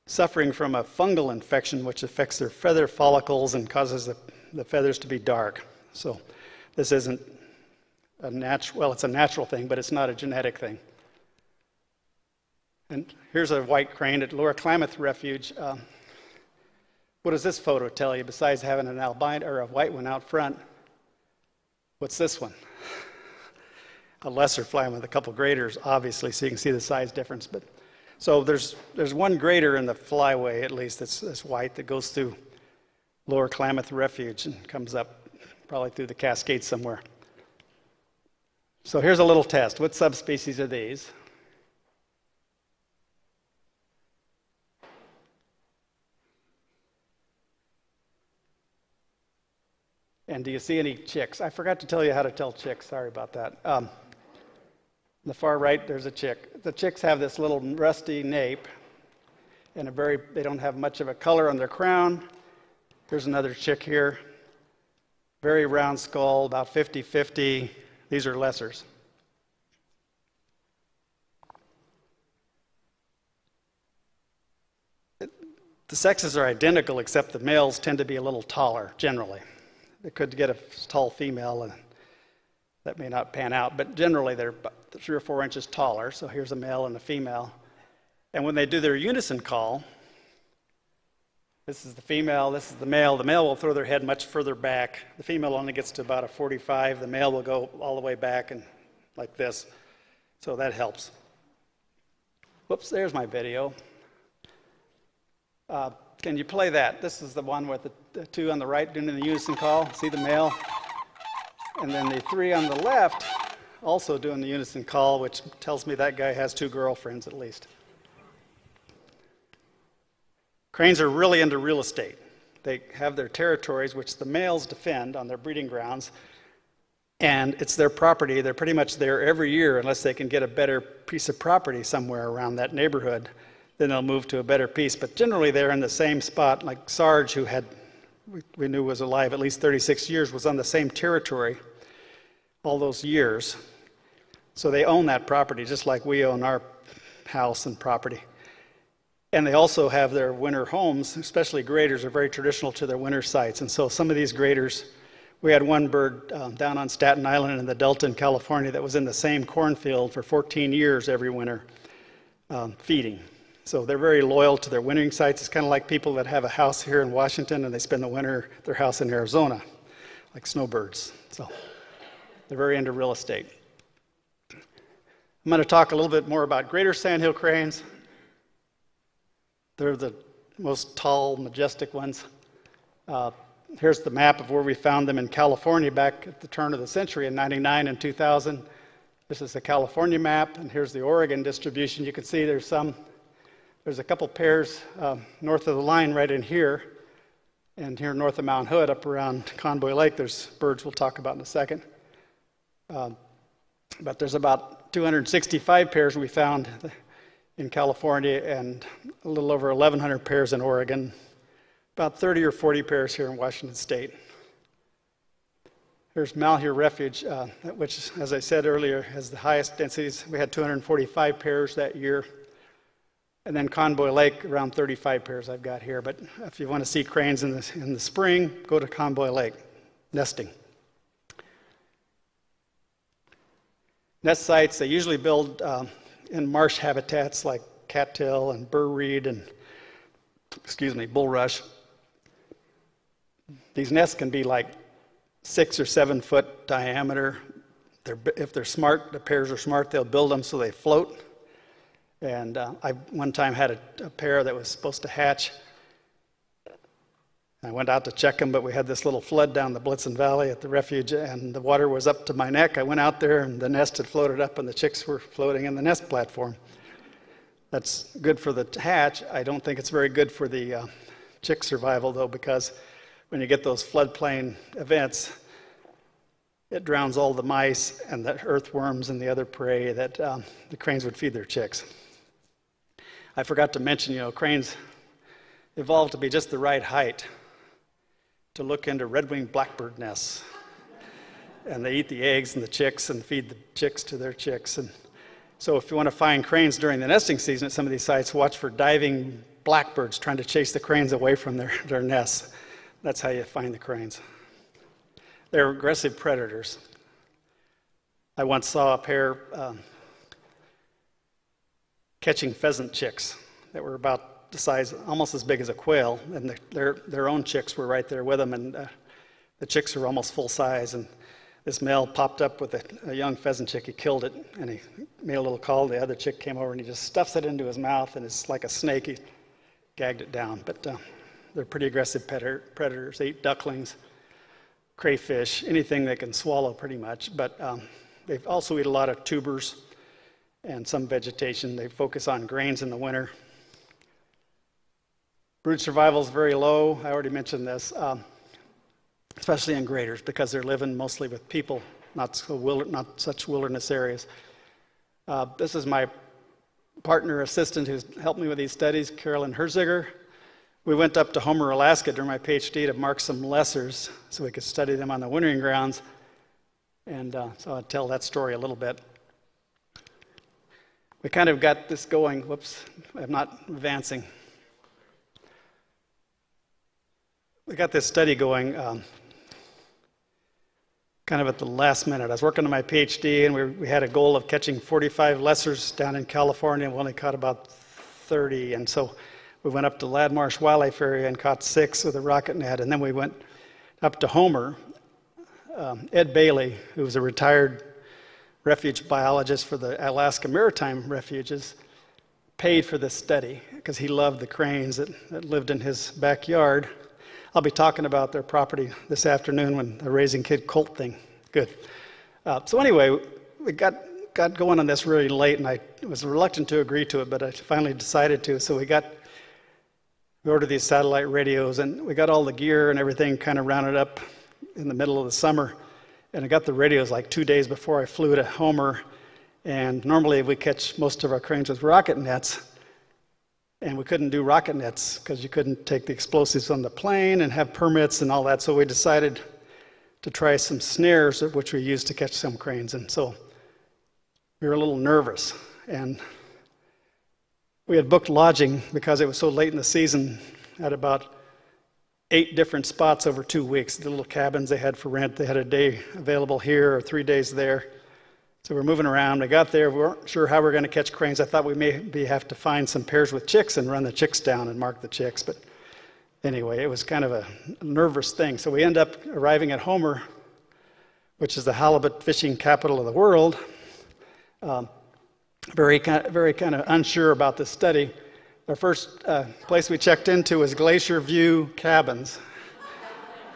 suffering from a fungal infection, which affects their feather follicles and causes the feathers to be dark. So this isn't it's a natural thing, but it's not a genetic thing. And here's a white crane at Lower Klamath Refuge. What does this photo tell you besides having an albino or a white one out front? What's this one? A lesser flying with a couple graders, obviously, so you can see the size difference. But so there's one grader in the flyway, at least, that's white, that goes through Lower Klamath Refuge and comes up probably through the Cascades somewhere. So here's a little test. What subspecies are these? And do you see any chicks? I forgot to tell you how to tell chicks. Sorry about that. On the far right, there's a chick. The chicks have this little rusty nape, and they don't have much of a color on their crown. Here's another chick here. Very round skull, about 50-50. These are lessers. The sexes are identical, except the males tend to be a little taller, generally. They could get a tall female, and that may not pan out, but generally they're about 3 or 4 inches taller. So here's a male and a female. And when they do their unison call, this is the female, this is the male. The male will throw their head much further back. The female only gets to about a 45. The male will go all the way back and like this. So that helps. Whoops, there's my video. Can you play that? This is the one with the two on the right doing the unison call. See the male? And then the 3 on the left also doing the unison call, which tells me that guy has 2 girlfriends at least. Cranes are really into real estate. They have their territories, which the males defend on their breeding grounds, and it's their property. They're pretty much there every year unless they can get a better piece of property somewhere around that neighborhood. Then they'll move to a better piece. But generally, they're in the same spot. Like Sarge, who we knew was alive at least 36 years, was on the same territory all those years. So they own that property, just like we own our house and property. And they also have their winter homes, especially graders are very traditional to their winter sites. And so some of these graders, we had one bird down on Staten Island in the Delta in California that was in the same cornfield for 14 years every winter feeding. So they're very loyal to their wintering sites. It's kind of like people that have a house here in Washington and they spend the winter at their house in Arizona, like snowbirds. So They're very into real estate. I'm going to talk a little bit more about greater Sandhill cranes. They're the most tall, majestic ones. Here's the map of where we found them in California back at the turn of the century in '99 and 2000. This is the California map, and here's the Oregon distribution. You can see there's a couple pairs north of the line right in here, and here north of Mount Hood, up around Convoy Lake, there's birds we'll talk about in a second. But there's about 265 pairs we found in California and a little over 1,100 pairs in Oregon, about 30 or 40 pairs here in Washington State. Here's Malheur Refuge, which, as I said earlier, has the highest densities. We had 245 pairs that year. And then Convoy Lake, around 35 pairs I've got here. But if you want to see cranes in the spring, go to Convoy Lake, nesting. Nest sites, they usually build in marsh habitats like cattail and burrweed and, bulrush. These nests can be like 6 or 7 foot diameter. If they're smart, the pairs are smart, they'll build them so they float. And I one time had a pair that was supposed to hatch. I went out to check them, but we had this little flood down the Blitzen Valley at the refuge, and the water was up to my neck. I went out there, and the nest had floated up, and the chicks were floating in the nest platform. That's good for the hatch. I don't think it's very good for the chick survival, though, because when you get those floodplain events, it drowns all the mice and the earthworms and the other prey that the cranes would feed their chicks. I forgot to mention, cranes evolved to be just the right height to look into red-winged blackbird nests. And they eat the eggs and the chicks and feed the chicks to their chicks. And so if you want to find cranes during the nesting season at some of these sites, watch for diving blackbirds trying to chase the cranes away from their nests. That's how you find the cranes. They're aggressive predators. I once saw a pair catching pheasant chicks that were about the size, almost as big as a quail, and their own chicks were right there with them, and the chicks were almost full size, and this male popped up with a young pheasant chick. He killed it, and he made a little call. The other chick came over, and he just stuffs it into his mouth, and it's like a snake. He gagged it down, but they're pretty aggressive predators. They eat ducklings, crayfish, anything they can swallow pretty much, but they also eat a lot of tubers and some vegetation. They focus on grains in the winter. Brood survival is very low. I already mentioned this, especially in graders, because they're living mostly with people, not such wilderness areas. This is my partner assistant who's helped me with these studies, Carolyn Herziger. We went up to Homer, Alaska during my PhD to mark some lessers so we could study them on the wintering grounds. And so I'll tell that story a little bit. We kind of got this going. Whoops, I'm not advancing. We got this study going kind of at the last minute. I was working on my PhD, and we had a goal of catching 45 lessers down in California, and we only caught about 30. And so we went up to Ladmarsh Wildlife Area and caught 6 with a rocket net. And then we went up to Homer. Ed Bailey, who was a retired refuge biologist for the Alaska Maritime Refuges, paid for this study because he loved the cranes that lived in his backyard. I'll be talking about their property this afternoon when the Raising Kid Colt thing. Good. So anyway, we got going on this really late, and I was reluctant to agree to it, but I finally decided to. So we ordered these satellite radios, and we got all the gear and everything kind of rounded up in the middle of the summer. And I got the radios like 2 days before I flew to Homer. And normally we catch most of our cranes with rocket nets. And we couldn't do rocket nets because you couldn't take the explosives on the plane and have permits and all that. So we decided to try some snares, which we used to catch some cranes. And so we were a little nervous. And we had booked lodging because it was so late in the season at about 8 different spots over 2 weeks. The little cabins they had for rent. They had a day available here or 3 days there. So we're moving around. We got there. We weren't sure how we were going to catch cranes. I thought we maybe have to find some pairs with chicks and run the chicks down and mark the chicks. But anyway, it was kind of a nervous thing. So we end up arriving at Homer which is the halibut fishing capital of the world. Very kind of unsure about this study. The first place we checked into was Glacier View Cabins,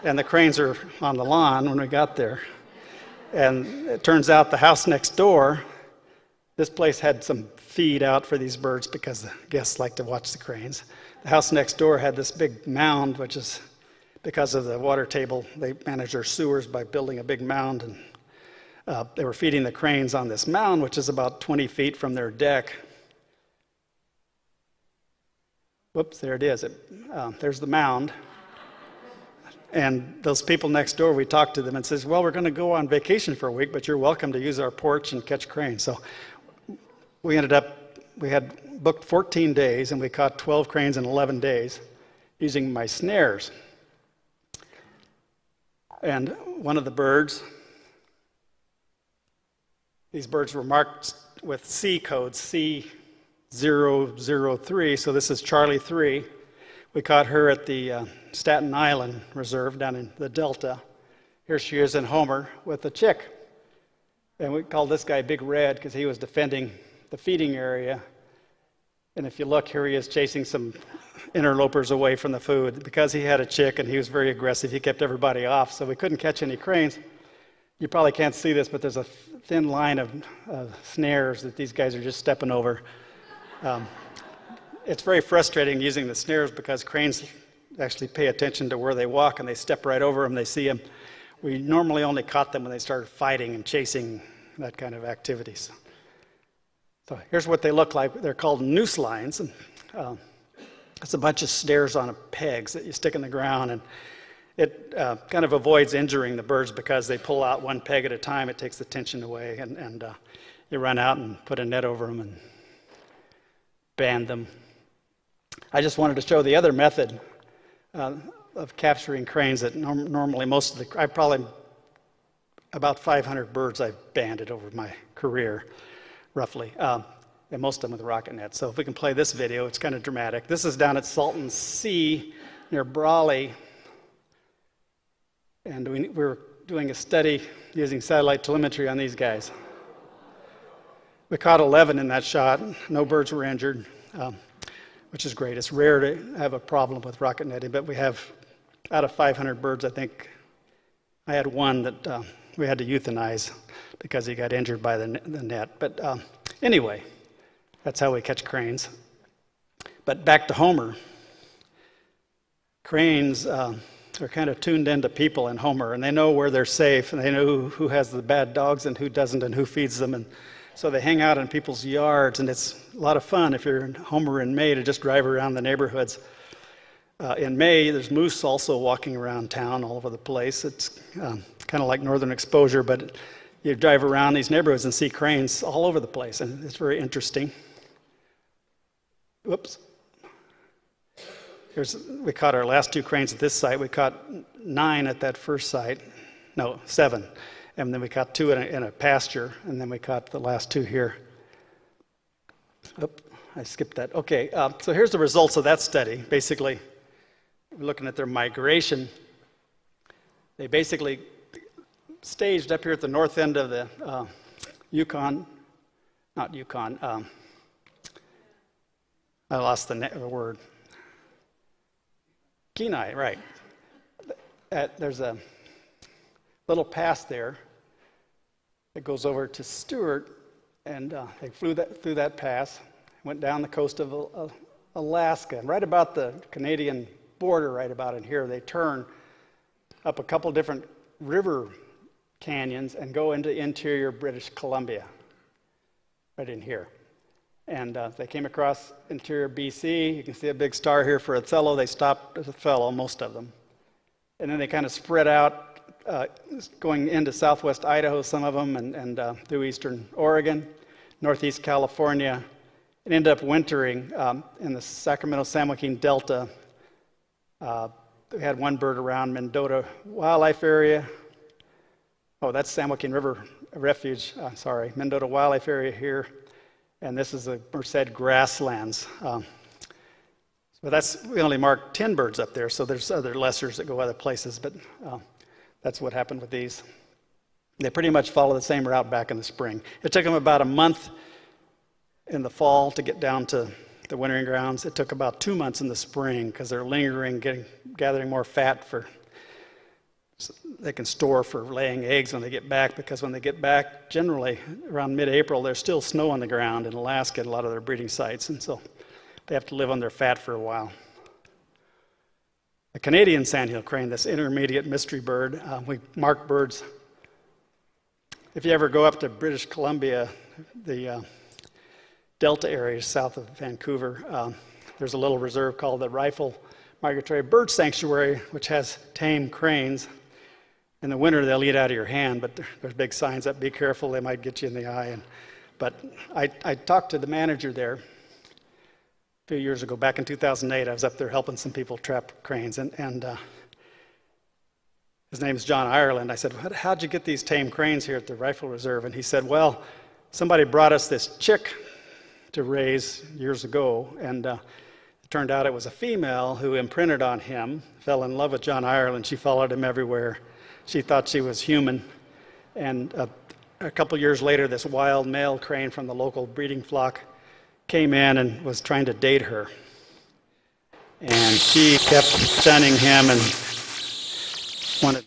and the cranes are on the lawn when we got there. And it turns out the house next door, this place had some feed out for these birds because the guests like to watch the cranes. The house next door had this big mound, which is because of the water table. They manage their sewers by building a big mound, and they were feeding the cranes on this mound, which is about 20 feet from their deck. Whoops, there it is. There's the mound. And those people next door, we talked to them and says, well, we're going to go on vacation for a week, but you're welcome to use our porch and catch cranes. So we had booked 14 days, and we caught 12 cranes in 11 days using my snares. And one of the birds, these birds were marked with C codes, C003, so this is Charlie 3. We caught her at the Staten Island Reserve down in the Delta. Here she is in Homer with a chick. And we called this guy Big Red because he was defending the feeding area. And if you look, here he is chasing some interlopers away from the food. Because he had a chick and he was very aggressive, he kept everybody off, so we couldn't catch any cranes. You probably can't see this, but there's a thin line of snares that these guys are just stepping over. It's very frustrating using the snares because cranes actually pay attention to where they walk and they step right over them, they see them. We normally only caught them when they started fighting and chasing, that kind of activities. So here's what they look like. They're called noose lines. And, it's a bunch of snares on pegs that you stick in the ground, and it kind of avoids injuring the birds because they pull out one peg at a time. It takes the tension away, and you run out and put a net over them and band them. I just wanted to show the other method of capturing cranes that normally I probably about 500 birds I've banded over my career, roughly, and most of them with rocket nets. So if we can play this video, it's kind of dramatic. This is down at Salton Sea near Brawley, and we were doing a study using satellite telemetry on these guys. We caught 11 in that shot. No birds were injured, which is great. It's rare to have a problem with rocket netting, but we have, out of 500 birds, I think I had one that we had to euthanize because he got injured by the net. But anyway, that's how we catch cranes. But back to Homer. Cranes are kind of tuned into people in Homer, and they know where they're safe, and they know who has the bad dogs and who doesn't, and who feeds them. And so they hang out in people's yards, and it's a lot of fun if you're in Homer in May to just drive around the neighborhoods. In May, there's moose also walking around town all over the place. It's kind of like northern exposure, but you drive around these neighborhoods and see cranes all over the place, and it's very interesting. Whoops. We caught our last 2 cranes at this site. We caught 9 at that first site. No, 7. And then we caught 2 in a pasture, and then we caught the last 2 here. Oop, I skipped that. Okay, so here's the results of that study. Basically, we're looking at their migration. They basically staged up here at the north end of the I lost the word. Kenai, right. There's a little pass there that goes over to Stewart, and they flew through that pass, went down the coast of Alaska, and right about the Canadian border, right about in here, they turn up a couple different river canyons and go into interior British Columbia, right in here. And they came across interior BC. You can see a big star here for Othello. They stopped at Othello, most of them. And then they kind of spread out, going into southwest Idaho, some of them, and through eastern Oregon, northeast California, and ended up wintering in the Sacramento-San Joaquin Delta. We had one bird around Mendota Wildlife Area. Oh, that's San Joaquin River Refuge, Mendota Wildlife Area here. And this is the Merced grasslands. So we only marked 10 birds up there, so there's other lessers that go other places, but that's what happened with these. They pretty much follow the same route back in the spring. It took them about a month in the fall to get down to the wintering grounds. It took about 2 months in the spring because they're lingering, gathering more fat so they can store for laying eggs when they get back, because when they get back, generally around mid-April, there's still snow on the ground in Alaska at a lot of their breeding sites, and so they have to live on their fat for a while. The Canadian sandhill crane, this intermediate mystery bird, we mark birds. If you ever go up to British Columbia, the Delta area south of Vancouver, there's a little reserve called the Rifle Migratory Bird Sanctuary, which has tame cranes. In the winter, they'll eat out of your hand, but there's big signs up, be careful, they might get you in the eye. But I talked to the manager there a few years ago, back in 2008. I was up there helping some people trap cranes, and his name is John Ireland. I said, how'd you get these tame cranes here at the Rifle Reserve? And he said, well, somebody brought us this chick to raise years ago, and it turned out it was a female who imprinted on him, fell in love with John Ireland. She followed him everywhere. She thought she was human. And a couple years later, this wild male crane from the local breeding flock came in and was trying to date her. And she kept shunning him and wanted.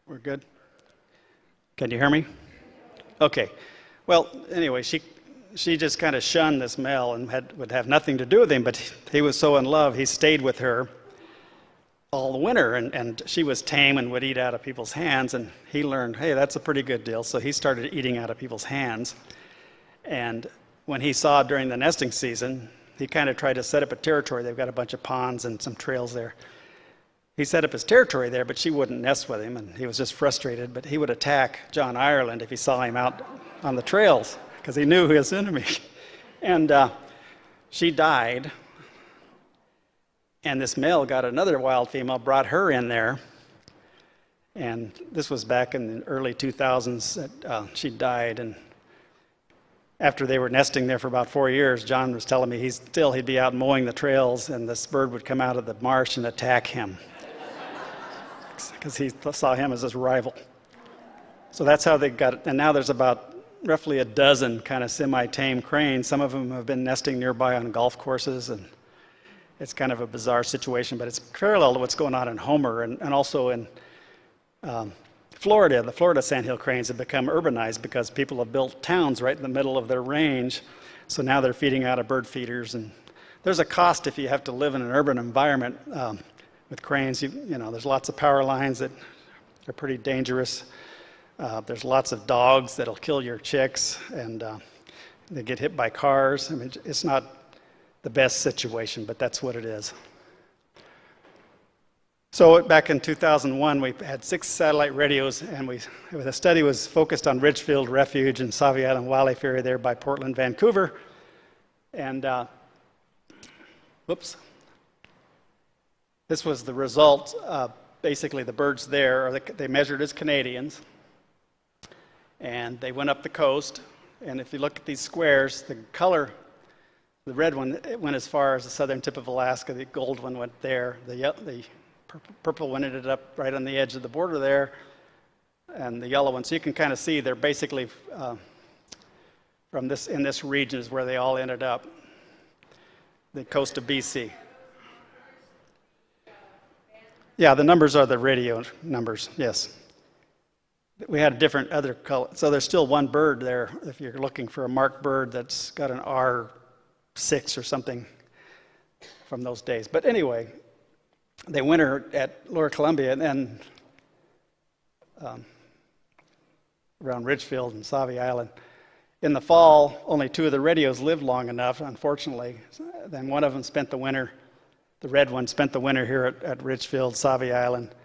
We're good? Can you hear me? Okay. Well, anyway, she just kind of shunned this male and would have nothing to do with him, but he was so in love, he stayed with her all the winter, and she was tame and would eat out of people's hands, and he learned, hey, that's a pretty good deal, so he started eating out of people's hands. And when he saw during the nesting season, he kind of tried to set up a territory. They've got a bunch of ponds and some trails there. He set up his territory there, but she wouldn't nest with him, and he was just frustrated. But he would attack John Ireland if he saw him out on the trails, because he knew his enemy. And she died, and this male got another wild female, brought her in there. And this was back in the early 2000s that she died. And after they were nesting there for about 4 years, John was telling me he'd be out mowing the trails, and this bird would come out of the marsh and attack him, because he saw him as his rival. So that's how they got it. And now there's about roughly a dozen kind of semi-tame cranes. Some of them have been nesting nearby on golf courses, and it's kind of a bizarre situation, but it's parallel to what's going on in Homer, and also in Florida. The Florida Sandhill cranes have become urbanized because people have built towns right in the middle of their range, so now they're feeding out of bird feeders. And there's a cost if you have to live in an urban environment. With cranes, you know, there's lots of power lines that are pretty dangerous. There's lots of dogs that'll kill your chicks, and they get hit by cars. I mean, it's not the best situation, but that's what it is. So back in 2001, we had 6 satellite radios, and the study was focused on Ridgefield Refuge and Savvy Island Wildlife Area there by Portland, Vancouver. And, whoops. This was the result. Basically, the birds there, they measured as Canadians, and they went up the coast. And if you look at these squares, the color, the red one, it went as far as the southern tip of Alaska. The gold one went there. The purple one ended up right on the edge of the border there, and the yellow one. So you can kind of see they're basically in this region is where they all ended up, the coast of BC. Yeah, the numbers are the radio numbers, yes. We had a different other color. So there's still one bird there, if you're looking for a marked bird that's got an R6 or something from those days. But anyway, they winter at Lower Columbia and then around Ridgefield and Savvy Island. In the fall, only 2 of the radios lived long enough, unfortunately. Then one of them spent the winter, the red one spent the winter here at Richfield, Savvy Island,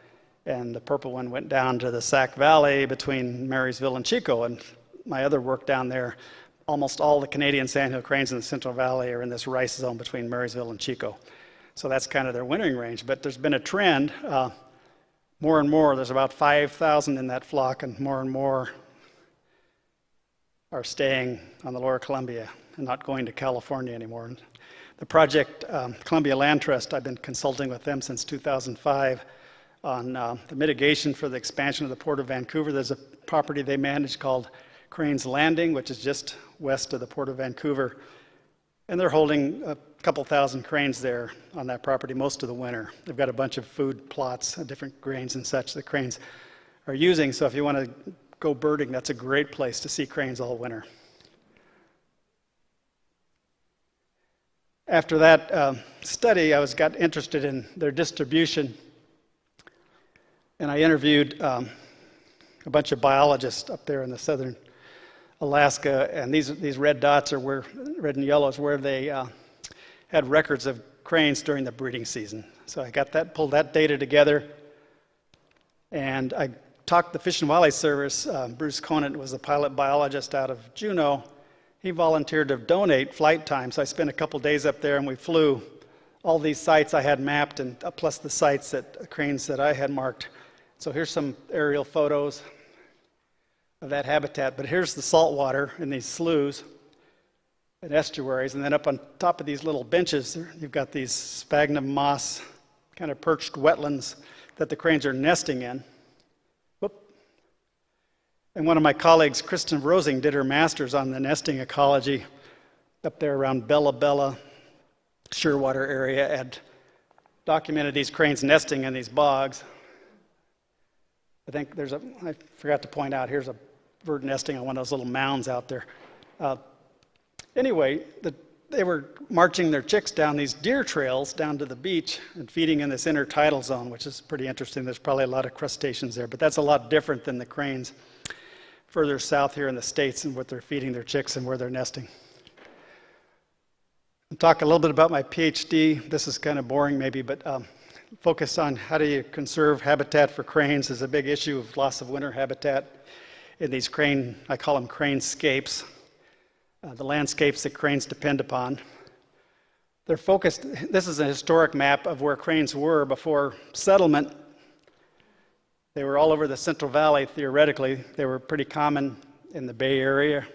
and the purple one went down to the Sac Valley between Marysville and Chico. And my other work down there, almost all the Canadian Sandhill Cranes in the Central Valley are in this rice zone between Marysville and Chico. So that's kind of their wintering range. But there's been a trend, more and more, there's about 5,000 in that flock, and more are staying on the Lower Columbia and not going to California anymore. And the project, Columbia Land Trust, I've been consulting with them since 2005 on the mitigation for the expansion of the Port of Vancouver. There's a property they manage called Cranes Landing, which is just west of the Port of Vancouver. And they're holding a couple thousand cranes there on that property most of the winter. They've got a bunch of food plots, different grains and such that cranes are using. So if you want to go birding, that's a great place to see cranes all winter. After that study, I got interested in their distribution, and I interviewed a bunch of biologists up there in the southern Alaska, and these red dots are where, red and yellow is where they had records of cranes during the breeding season. So I got that, pulled that data together, and I talked to the Fish and Wildlife Service. Bruce Conant was the pilot biologist out of Juneau. He volunteered to donate flight time, so I spent a couple days up there, and we flew all these sites I had mapped, and plus the sites that cranes that I had marked. So here's some aerial photos of that habitat, but here's the saltwater in these sloughs and estuaries, and then up on top of these little benches, you've got these sphagnum moss kind of perched wetlands that the cranes are nesting in. And one of my colleagues, Kristen Rosing, did her master's on the nesting ecology up there around Bella Bella, Shearwater area, and documented these cranes nesting in these bogs. I think I forgot to point out, here's a bird nesting on one of those little mounds out there. Anyway, they were marching their chicks down these deer trails down to the beach and feeding in this intertidal zone, which is pretty interesting. There's probably a lot of crustaceans there, but that's a lot different than the cranes further south here in the States and what they're feeding their chicks and where they're nesting. I'll talk a little bit about my PhD. This is kind of boring maybe, but focus on how do you conserve habitat for cranes is a big issue of loss of winter habitat in these crane, I call them cranescapes, the landscapes that cranes depend upon. They're focused, this is a historic map of where cranes were before settlement. They were all over the Central Valley, theoretically. They were pretty common in the Bay Area.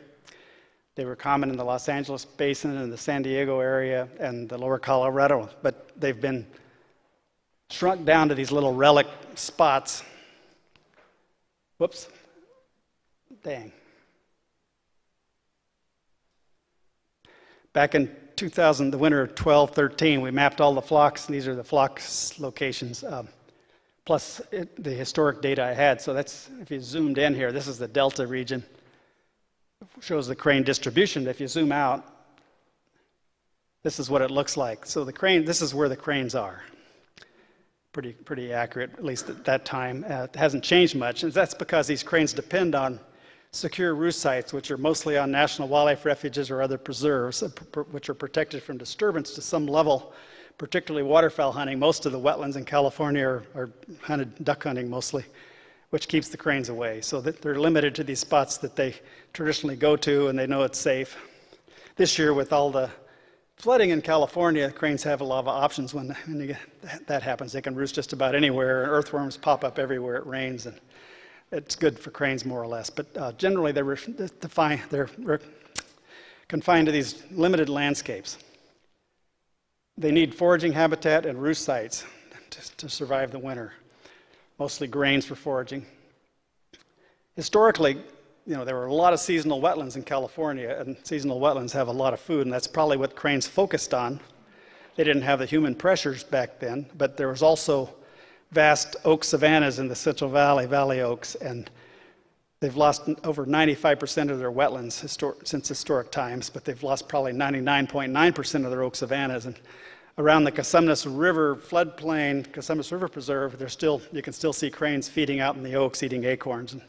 They were common in the Los Angeles Basin and the San Diego area and the lower Colorado, but they've been shrunk down to these little relic spots. Whoops. Dang. Back in 2000, the winter of 12-13, we mapped all the flocks. These are the flocks locations. Plus the historic data I had. So that's, if you zoomed in here, this is the Delta region. Shows the crane distribution. If you zoom out, this is what it looks like. So the crane, this is where the cranes are. Pretty accurate, at least at that time. It hasn't changed much, and that's because these cranes depend on secure roost sites, which are mostly on national wildlife refuges or other preserves, which are protected from disturbance to some level. Particularly waterfowl hunting. Most of the wetlands in California are hunted duck hunting mostly, which keeps the cranes away. So that they're limited to these spots that they traditionally go to and they know it's safe. This year with all the flooding in California, cranes have a lot of options when that happens. They can roost just about anywhere. Earthworms pop up everywhere it rains, and it's good for cranes more or less. But generally they're confined to these limited landscapes. They need foraging habitat and roost sites to survive the winter, mostly grains for foraging. Historically, there were a lot of seasonal wetlands in California, and seasonal wetlands have a lot of food, and that's probably what cranes focused on. They didn't have the human pressures back then, but there was also vast oak savannas in the Central Valley, valley oaks, and they've lost over 95% of their wetlands since historic times, but they've lost probably 99.9% of their oak savannas. And around the Cosumnes River floodplain, Cosumnes River Preserve, you can still see cranes feeding out in the oaks, eating acorns. And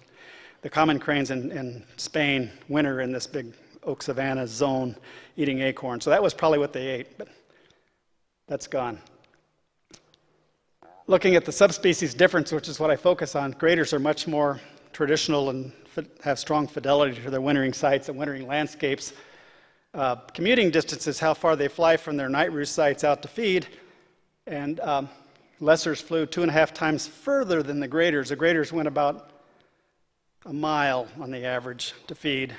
the common cranes in Spain winter in this big oak savanna zone eating acorn. So that was probably what they ate, but that's gone. Looking at the subspecies difference, which is what I focus on, graders are much more traditional and have strong fidelity to their wintering sites and wintering landscapes. Commuting distance is how far they fly from their night roost sites out to feed, and lessers flew 2.5 times further than the graders. The graders went about a mile on the average to feed,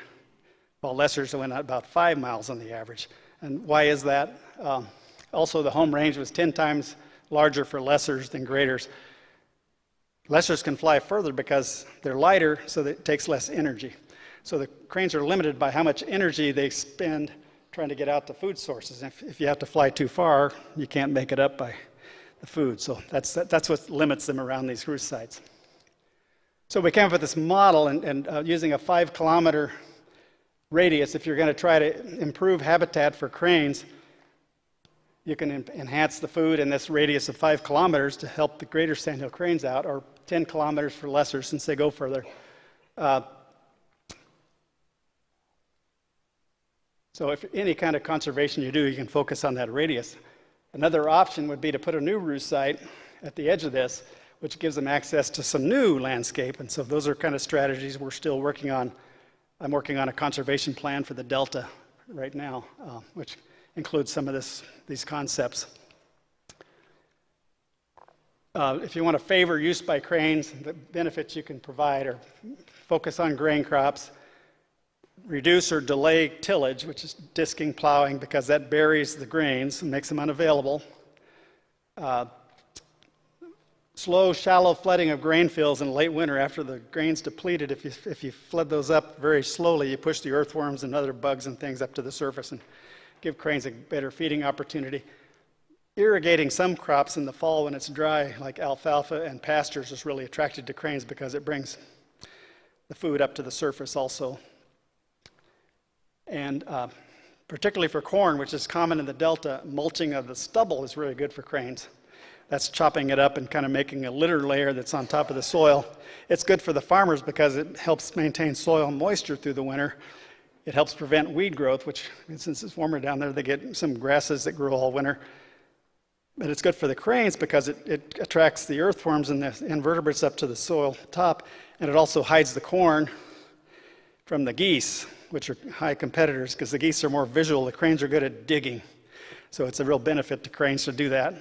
while lessers went about 5 miles on the average. And why is that? Also, the home range was 10 times larger for lessers than graders. Lessers can fly further because they're lighter, so that it takes less energy. So the cranes are limited by how much energy they spend trying to get out to food sources. If you have to fly too far, you can't make it up by the food. So that's what limits them around these roost sites. So we came up with this model, and using a 5-kilometer radius, if you're going to try to improve habitat for cranes, you can enhance the food in this radius of 5 kilometers to help the greater Sandhill cranes out, or 10 kilometers for lessers since they go further. So if any kind of conservation you do, you can focus on that radius. Another option would be to put a new roost site at the edge of this, which gives them access to some new landscape. And so those are kind of strategies we're still working on. I'm working on a conservation plan for the Delta right now, which includes some of these concepts. If you want to favor use by cranes, the benefits you can provide are focus on grain crops, reduce or delay tillage, which is disking, plowing, because that buries the grains and makes them unavailable. Slow, shallow flooding of grain fields in late winter after the grain's depleted. If you flood those up very slowly, you push the earthworms and other bugs and things up to the surface and give cranes a better feeding opportunity. Irrigating some crops in the fall when it's dry, like alfalfa and pastures, is really attracted to cranes because it brings the food up to the surface also. And particularly for corn, which is common in the Delta, mulching of the stubble is really good for cranes. That's chopping it up and kind of making a litter layer that's on top of the soil. It's good for the farmers because it helps maintain soil moisture through the winter. It helps prevent weed growth, which, since it's warmer down there, they get some grasses that grow all winter. But it's good for the cranes because it attracts the earthworms and the invertebrates up to the soil top, and it also hides the corn from the geese, which are high competitors because the geese are more visual. The cranes are good at digging. So it's a real benefit to cranes to do that.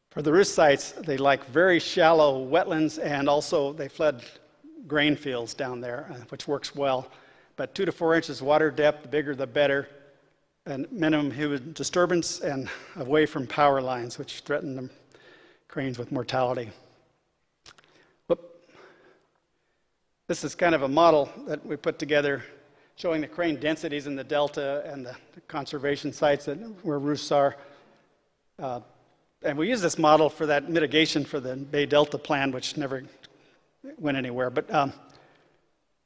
For the roost sites, they like very shallow wetlands, and also they flood grain fields down there, which works well. But 2 to 4 inches water depth, the bigger the better, and minimum human disturbance, and away from power lines, which threaten the cranes with mortality. This is kind of a model that we put together showing the crane densities in the Delta and the conservation sites where roosts are. And we use this model for that mitigation for the Bay Delta plan, which never went anywhere, but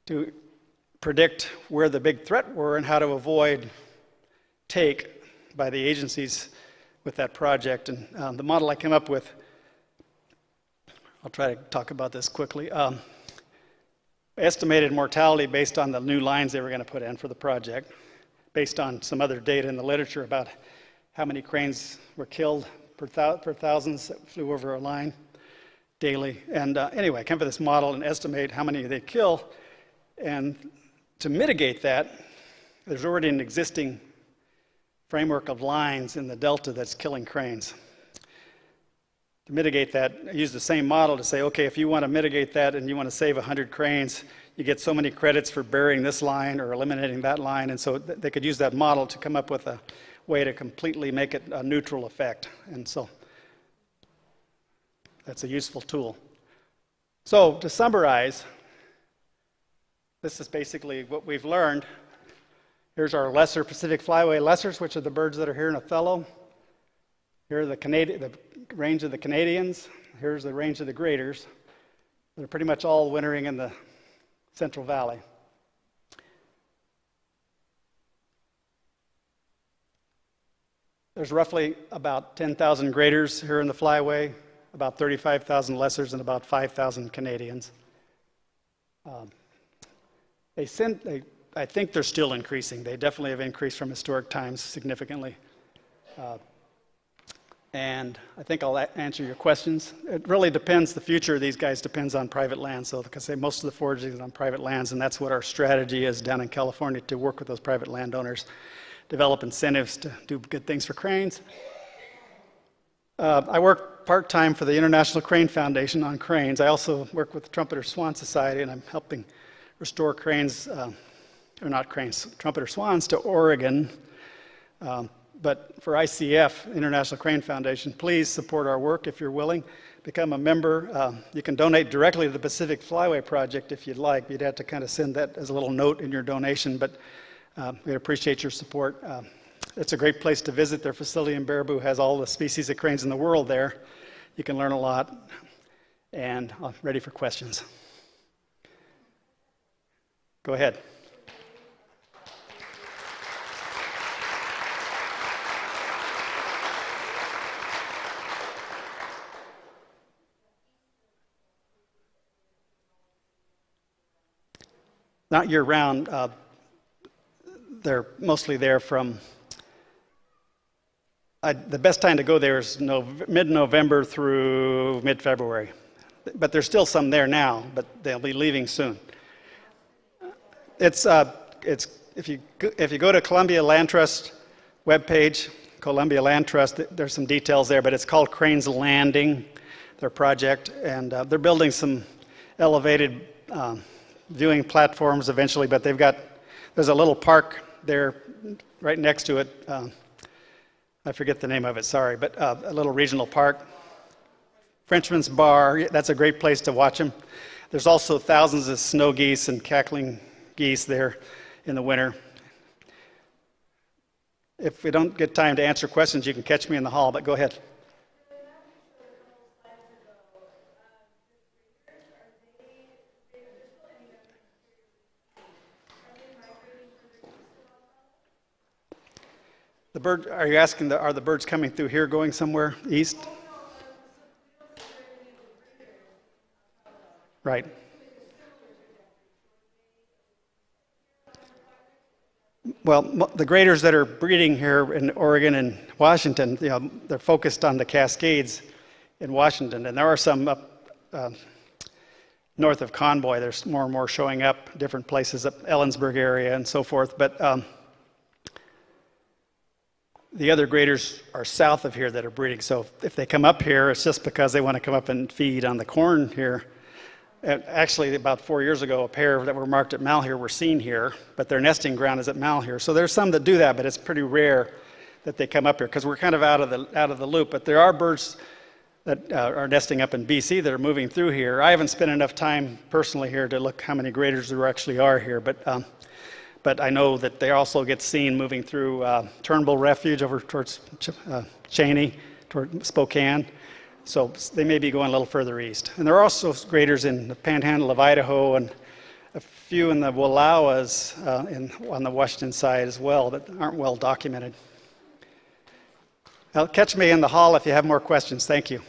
to predict where the big threat were and how to avoid take by the agencies with that project. And the model I came up with, I'll try to talk about this quickly, estimated mortality based on the new lines they were going to put in for the project, based on some other data in the literature about how many cranes were killed per thousands that flew over a line daily. And anyway, I came up with this model and estimate how many they kill. And to mitigate that, there's already an existing framework of lines in the Delta that's killing cranes. To mitigate that, I use the same model to say, okay, if you want to mitigate that and you want to save 100 cranes, you get so many credits for burying this line or eliminating that line. And so they could use that model to come up with a way to completely make it a neutral effect. And so that's a useful tool. So to summarize, this is basically what we've learned. Here's our lesser Pacific Flyway lessers, which are the birds that are here in Othello. Here are the range of the Canadians. Here's the range of the graders. They're pretty much all wintering in the Central Valley. There's roughly about 10,000 graders here in the Flyway, about 35,000 lessers, and about 5,000 Canadians. I think they're still increasing. They definitely have increased from historic times significantly. And I think I'll answer your questions. It really depends. The future of these guys depends on private land. So, because most of the foraging is on private lands, and that's what our strategy is down in California, to work with those private landowners, develop incentives to do good things for cranes. I work part-time for the International Crane Foundation on cranes. I also work with the Trumpeter Swan Society, and I'm helping restore cranes, or not cranes, trumpeter swans to Oregon. But for ICF, International Crane Foundation, please support our work if you're willing. Become a member. You can donate directly to the Pacific Flyway project if you'd like. You'd have to kind of send that as a little note in your donation, but we'd appreciate your support. It's a great place to visit. Their facility in Baraboo has all the species of cranes in the world there. You can learn a lot. And I'm ready for questions. Go ahead. Not year-round. They're mostly there from, the best time to go there is mid-November through mid-February. But there's still some there now, but they'll be leaving soon. If you go to Columbia Land Trust webpage, Columbia Land Trust, there's some details there, but it's called Cranes Landing, their project, and they're building some elevated viewing platforms eventually, but there's a little park there right next to it. I forget the name of it, sorry, but a little regional park. Frenchman's Bar, that's a great place to watch them. There's also thousands of snow geese and cackling geese there in the winter. If we don't get time to answer questions, you can catch me in the hall, but go ahead. Are you asking, are the birds coming through here going somewhere east? Right. Well, the graders that are breeding here in Oregon and Washington, they're focused on the Cascades in Washington, and there are some up north of Convoy. There's more and more showing up, different places up Ellensburg area and so forth, but the other graders are south of here that are breeding. So if they come up here, it's just because they want to come up and feed on the corn here. And actually, about 4 years ago, a pair that were marked at Malheur were seen here, but their nesting ground is at Malheur. So there's some that do that, but it's pretty rare that they come up here because we're kind of out of the loop. But there are birds that are nesting up in BC that are moving through here. I haven't spent enough time personally here to look how many graders there actually are here, but I know that they also get seen moving through Turnbull Refuge over towards Cheney, toward Spokane. So they may be going a little further east. And there are also graders in the panhandle of Idaho and a few in the Wallowas on the Washington side as well that aren't well documented. Now, catch me in the hall if you have more questions. Thank you.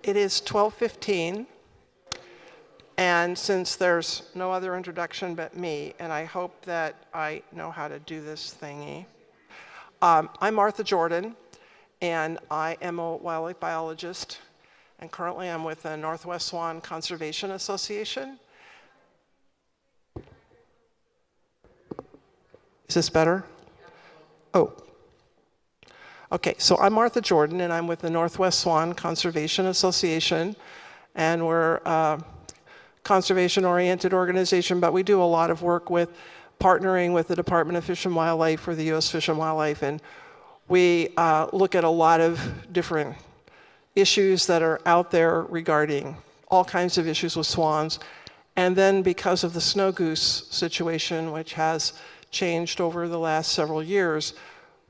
It is 12:15, and since there's no other introduction but me, and I hope that I know how to do this thingy. I'm Martha Jordan, and I am a wildlife biologist, and currently I'm with the Northwest Swan Conservation Association. Is this better? Oh. Okay, so I'm Martha Jordan, and I'm with the Northwest Swan Conservation Association, and we're a conservation-oriented organization, but we do a lot of work with partnering with the Department of Fish and Wildlife or the U.S. Fish and Wildlife, and we look at a lot of different issues that are out there regarding all kinds of issues with swans. And then because of the snow goose situation, which has changed over the last several years,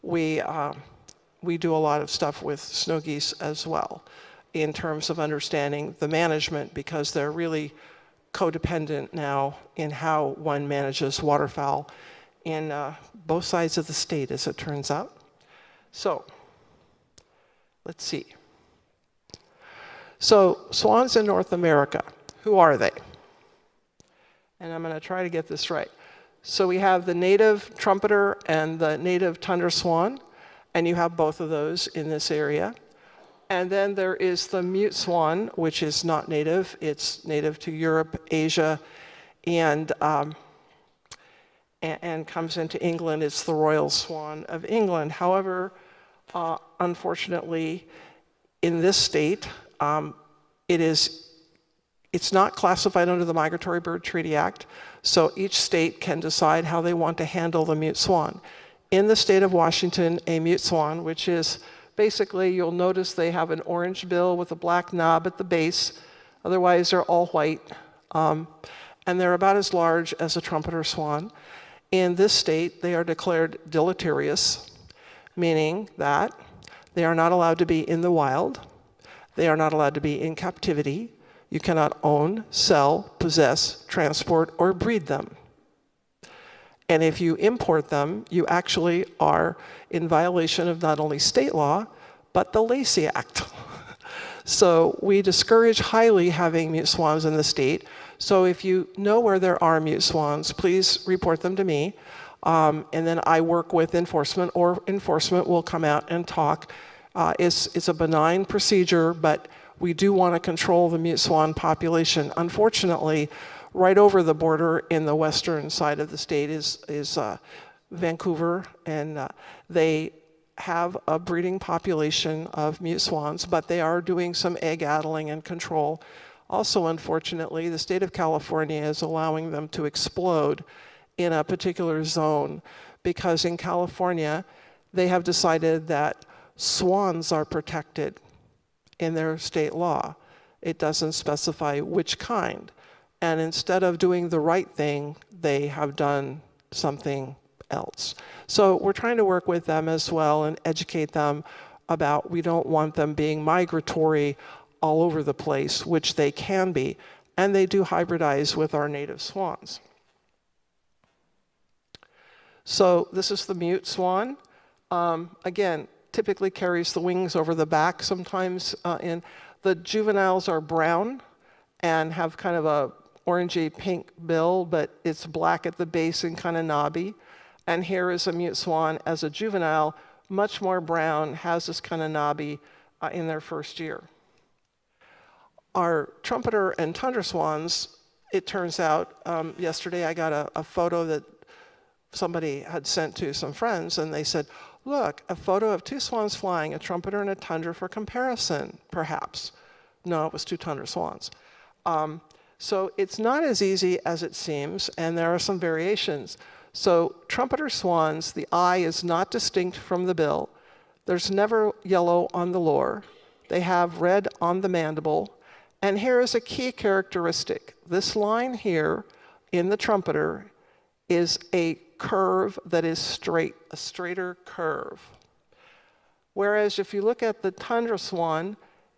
we do a lot of stuff with snow geese as well in terms of understanding the management, because they're really codependent now in how one manages waterfowl in both sides of the state, as it turns out. So let's see. So swans in North America, who are they? And I'm going to try to get this right. So we have the native trumpeter and the native tundra swan, and you have both of those in this area. And then there is the mute swan, which is not native. It's native to Europe, Asia, and comes into England. It's the royal swan of England. However, unfortunately, in this state, it's not classified under the Migratory Bird Treaty Act, so each state can decide how they want to handle the mute swan. In the state of Washington, a mute swan, which is basically, you'll notice they have an orange bill with a black knob at the base. Otherwise, they're all white. And they're about as large as a trumpeter swan. In this state, they are declared deleterious, meaning that they are not allowed to be in the wild. They are not allowed to be in captivity. You cannot own, sell, possess, transport, or breed them. And if you import them, you actually are in violation of not only state law, but the Lacey Act. So we discourage highly having mute swans in the state. So if you know where there are mute swans, please report them to me. And then I work with enforcement, or enforcement will come out and talk. It's a benign procedure, but we do want to control the mute swan population. Unfortunately, right over the border in the western side of the state is Vancouver, and they have a breeding population of mute swans, but they are doing some egg addling and control. Also, unfortunately, the state of California is allowing them to explode in a particular zone, because in California, they have decided that swans are protected in their state law. It doesn't specify which kind. And instead of doing the right thing, they have done something else. So we're trying to work with them as well and educate them about, we don't want them being migratory all over the place, which they can be. And they do hybridize with our native swans. So this is the mute swan. Again, typically carries the wings over the back. Sometimes the juveniles are brown and have kind of a orangey pink bill, but it's black at the base and kind of knobby. And here is a mute swan as a juvenile, much more brown, has this kind of knobby in their first year. Our trumpeter and tundra swans, it turns out, yesterday I got a photo that somebody had sent to some friends, and they said, look, a photo of two swans flying, a trumpeter and a tundra for comparison, perhaps. No, it was two tundra swans. So it's not as easy as it seems, and there are some variations. So trumpeter swans, the eye is not distinct from the bill. There's never yellow on the lore. They have red on the mandible. And here is a key characteristic. This line here in the trumpeter is a curve that is straight, a straighter curve. Whereas if you look at the tundra swan,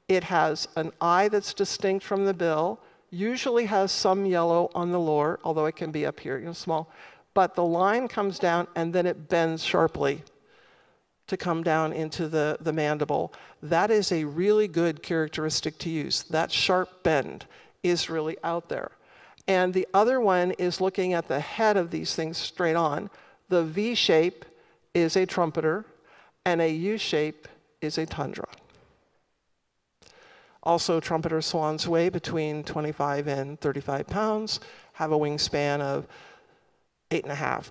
it has an eye that's distinct from the bill, usually has some yellow on the lore, although it can be up here, small, but the line comes down and then it bends sharply. to come down into the mandible. That is a really good characteristic to use. That sharp bend is really out there. And the other one is looking at the head of these things straight on. The V shape is a trumpeter, and a U shape is a tundra. Also, trumpeter swans weigh between 25 and 35 pounds, have a wingspan of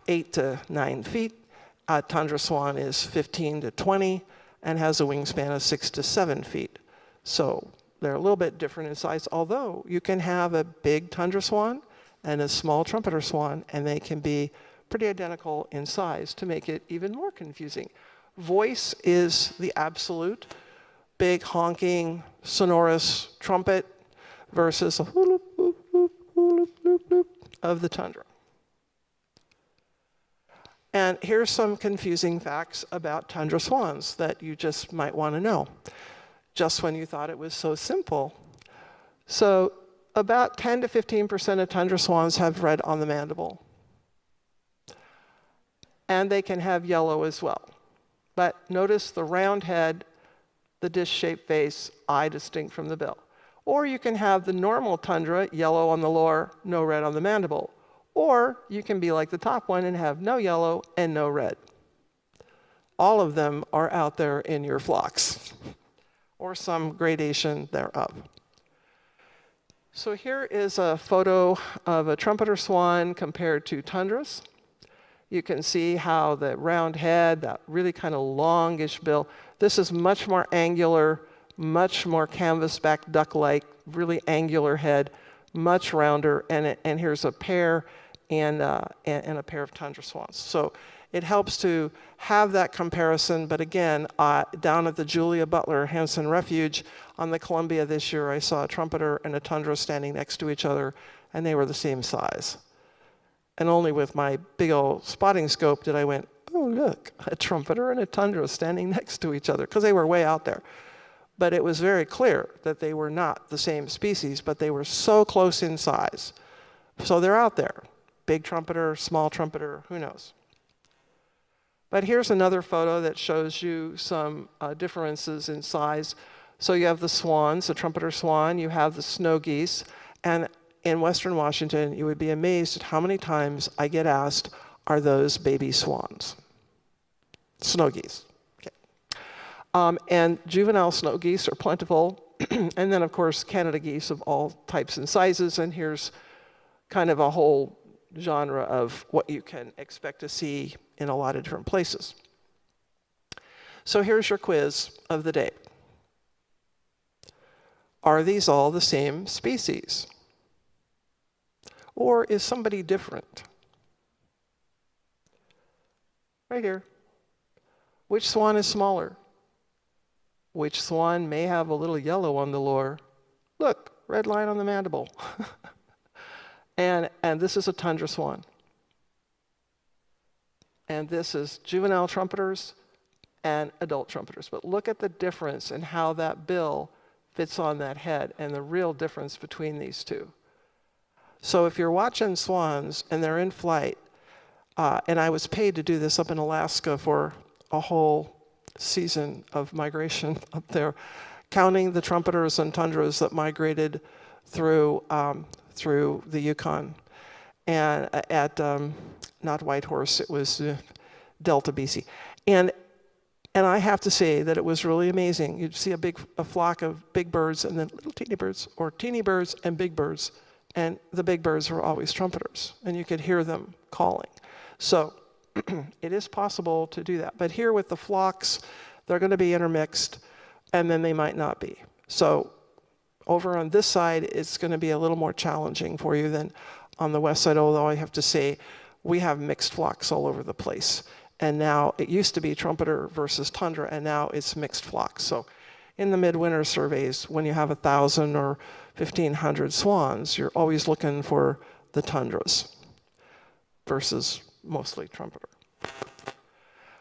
8 to 9 feet. A tundra swan is 15 to 20 and has a wingspan of 6 to 7 feet. So they're a little bit different in size, although you can have a big tundra swan and a small trumpeter swan, and they can be pretty identical in size to make it even more confusing. Voice is the absolute. Big honking sonorous trumpet versus a whoop, whoop, whoop, whoop, whoop, whoop of the tundra. And here's some confusing facts about tundra swans that you just might want to know, just when you thought it was so simple. So about 10 to 15% of tundra swans have red on the mandible. And they can have yellow as well. But notice the round head, the disc-shaped face, eye distinct from the bill. Or you can have the normal tundra, yellow on the lower, no red on the mandible. Or you can be like the top one and have no yellow and no red. All of them are out there in your flocks, or some gradation thereof. So here is a photo of a trumpeter swan compared to tundras. You can see how the round head, that really kind of longish bill, this is much more angular, much more canvasback duck-like, really angular head, much rounder, and here's a pair and a pair of tundra swans. So it helps to have that comparison, but again, down at the Julia Butler Hanson Refuge on the Columbia this year, I saw a trumpeter and a tundra standing next to each other, and they were the same size. And only with my big old spotting scope did I went, oh, look, a trumpeter and a tundra standing next to each other, because they were way out there. But it was very clear that they were not the same species, but they were so close in size. So they're out there. Big trumpeter, small trumpeter, who knows? But here's another photo that shows you some differences in size. So you have the swans, the trumpeter swan, you have the snow geese, and in Western Washington, you would be amazed at how many times I get asked, are those baby swans? Snow geese. Okay. And juvenile snow geese are plentiful. And then, of course, Canada geese of all types and sizes. And here's kind of a whole genre of what you can expect to see in a lot of different places. So here's your quiz of the day. Are these all the same species? Or is somebody different? Right here. Which swan is smaller? Which swan may have a little yellow on the lower? Look, red line on the mandible. and this is a tundra swan. And this is juvenile trumpeters and adult trumpeters. But look at the difference in how that bill fits on that head and the real difference between these two. So if you're watching swans and they're in flight, and I was paid to do this up in Alaska for a whole season of migration up there, counting the trumpeters and tundras that migrated through the Yukon, and at not Whitehorse, it was Delta, BC, and I have to say that it was really amazing. You'd see a flock of big birds and then little teeny birds, or teeny birds and big birds. And the big birds were always trumpeters, and you could hear them calling. So it is possible to do that. But here with the flocks, they're going to be intermixed, and then they might not be. So over on this side, it's going to be a little more challenging for you than on the west side, although I have to say we have mixed flocks all over the place. And now it used to be trumpeter versus tundra, and now it's mixed flocks. So in the midwinter surveys, when you have 1,000 or 1,500 swans, you're always looking for the tundras versus mostly trumpeter.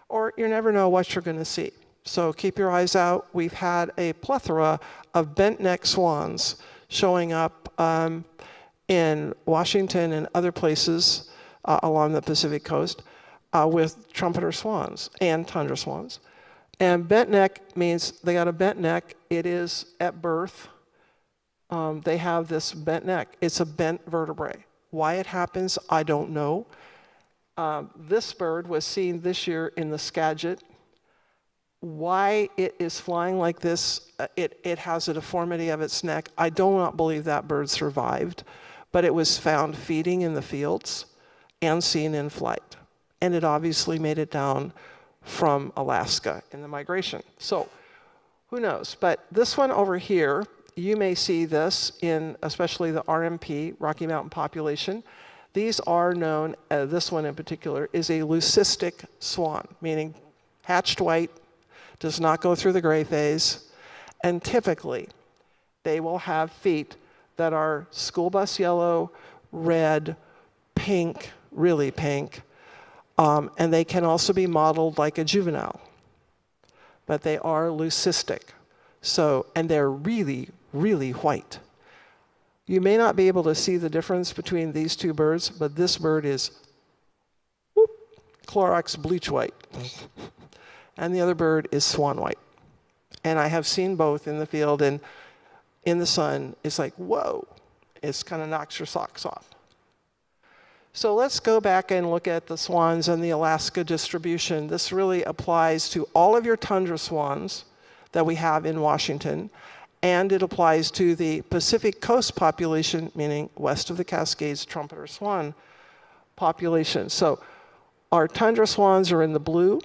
Or you never know what you're going to see. So keep your eyes out. We've had a plethora of bent neck swans showing up in Washington and other places along the Pacific coast with trumpeter swans and tundra swans. And bent neck means they got a bent neck. It is at birth. They have this bent neck. It's a bent vertebrae. Why it happens, I don't know. This bird was seen this year in the Skagit. Why it is flying like this, it has a deformity of its neck. I do not believe that bird survived, but it was found feeding in the fields and seen in flight. And it obviously made it down from Alaska in the migration. So who knows? But this one over here, you may see this in especially the RMP, Rocky Mountain population. These are known, this one in particular, is a leucistic swan, meaning hatched white, does not go through the gray phase, and typically they will have feet that are school bus yellow, red, pink, really pink, and they can also be modeled like a juvenile, but they are leucistic. So, and they're really, really white. You may not be able to see the difference between these two birds, but this bird is Clorox bleach white, and the other bird is swan white. And I have seen both in the field, and in the sun, it's like, whoa, it kind of knocks your socks off. So let's go back and look at the swans and the Alaska distribution. This really applies to all of your tundra swans that we have in Washington, and it applies to the Pacific Coast population, meaning west of the Cascades trumpeter swan population. So our tundra swans are in the blue.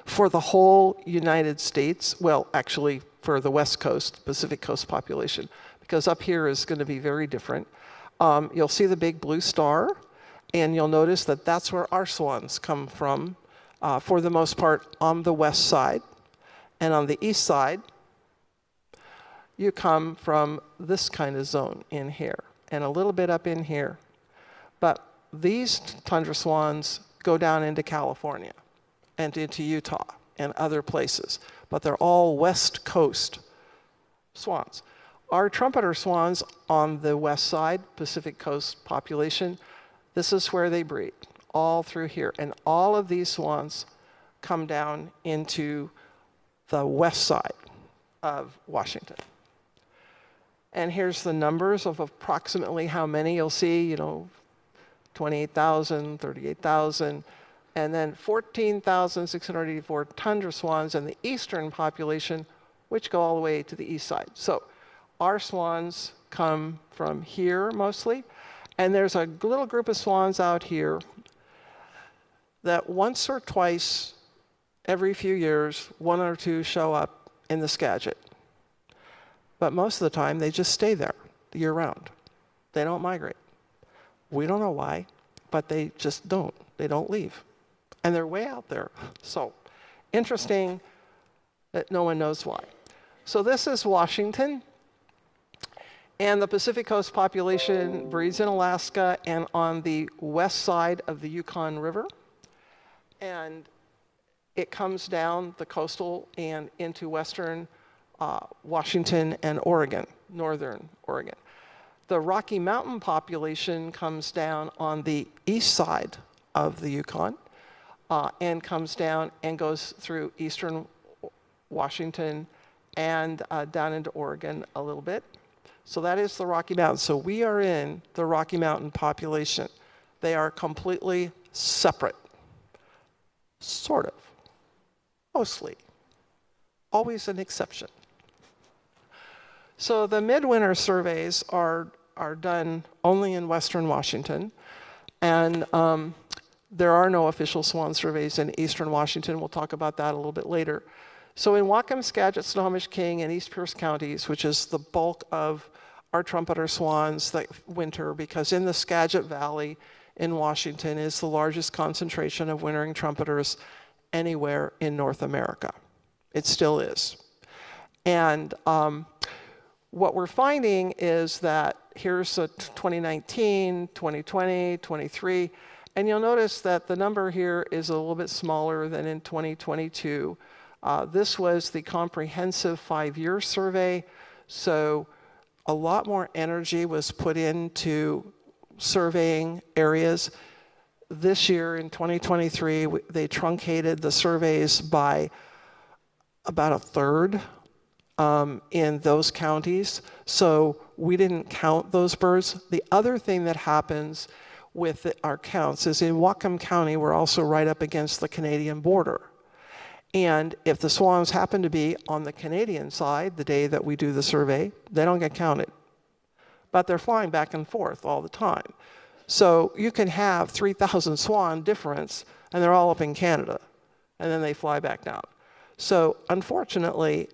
For the whole United States, well, actually for the West Coast, Pacific Coast population, because up here is going to be very different. You'll see the big blue star, and you'll notice that that's where our swans come from, for the most part, on the west side. And on the east side, you come from this kind of zone in here, and a little bit up in here. But these tundra swans go down into California and into Utah and other places, but they're all West Coast swans. Our trumpeter swans on the west side, Pacific Coast population, this is where they breed, all through here. And all of these swans come down into the west side of Washington. And here's the numbers of approximately how many you'll see, 28,000, 38,000, and then 14,684 tundra swans in the eastern population, which go all the way to the east side. So our swans come from here mostly, and there's a little group of swans out here that once or twice every few years, one or two show up in the Skagit. But most of the time, they just stay there year-round. They don't migrate. We don't know why, but they just don't. They don't leave. And they're way out there. So interesting that no one knows why. So this is Washington. And the Pacific Coast population breeds in Alaska and on the west side of the Yukon River. And it comes down the coastal and into western Washington and Oregon, northern Oregon. The Rocky Mountain population comes down on the east side of the Yukon and comes down and goes through eastern Washington and down into Oregon a little bit. So that is the Rocky Mountains. So we are in the Rocky Mountain population. They are completely separate, sort of, mostly, always an exception. So the midwinter surveys are done only in western Washington, and there are no official swan surveys in eastern Washington. We'll talk about that a little bit later. So in Whatcom, Skagit, Snohomish, King, and East Pierce counties, which is the bulk of our trumpeter swans that winter, because in the Skagit Valley in Washington is the largest concentration of wintering trumpeters anywhere in North America. It still is. And what we're finding is that here's a 2019, 2020, 23, and you'll notice that the number here is a little bit smaller than in 2022. This was the comprehensive 5-year survey, so a lot more energy was put into surveying areas. this year in 2023, they truncated the surveys by about a third in those counties. So we didn't count those birds. The other thing that happens with our counts is in Whatcom County, we're also right up against the Canadian border. And if the swans happen to be on the Canadian side the day that we do the survey, they don't get counted. But they're flying back and forth all the time. So you can have 3,000 swan difference, and they're all up in Canada, and then they fly back down. So unfortunately,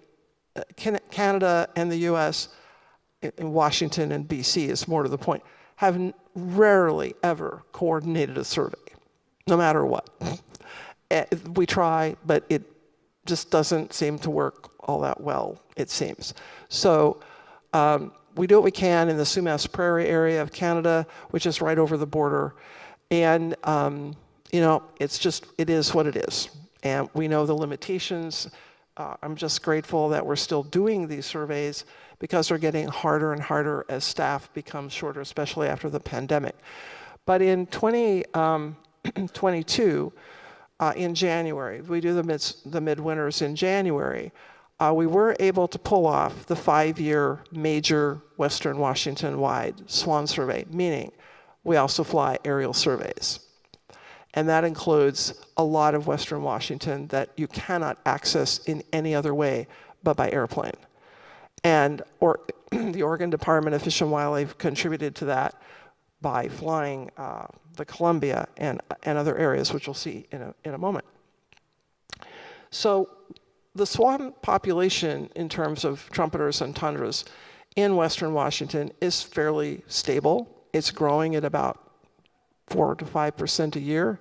Canada and the US, in Washington and BC is more to the point, have rarely ever coordinated a survey, no matter what. We try, but it just doesn't seem to work all that well, it seems. So we do what we can in the Sumas Prairie area of Canada, which is right over the border. And, you know, it is what it is. And we know the limitations. I'm just grateful that we're still doing these surveys because they're getting harder and harder as staff becomes shorter, especially after the pandemic. But in 2022, in January, we do the midwinters in January, we were able to pull off the 5-year major Western Washington-wide swan survey, meaning we also fly aerial surveys. And that includes a lot of Western Washington that you cannot access in any other way but by airplane. And the Oregon Department of Fish and Wildlife contributed to that by flying the Columbia and other areas, which we'll see in a moment. So the swan population in terms of trumpeters and tundras in Western Washington is fairly stable. It's growing at about 4 to 5% a year,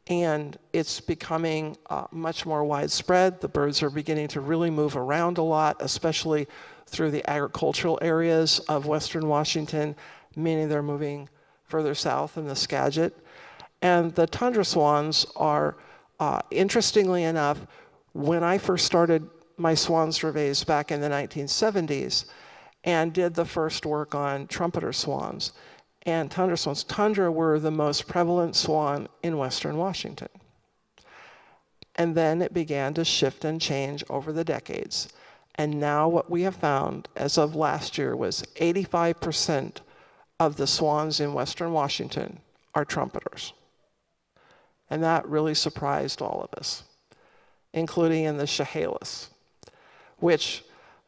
and it's becoming much more widespread. The birds are beginning to really move around a lot, especially through the agricultural areas of Western Washington, meaning they're moving further south in the Skagit. And the tundra swans are, interestingly enough, when I first started my swan surveys back in the 1970s and did the first work on trumpeter swans and tundra swans, tundra were the most prevalent swan in Western Washington. And then it began to shift and change over the decades. And now what we have found as of last year was 85% of the swans in Western Washington are trumpeters. And that really surprised all of us, including in the Chehalis, which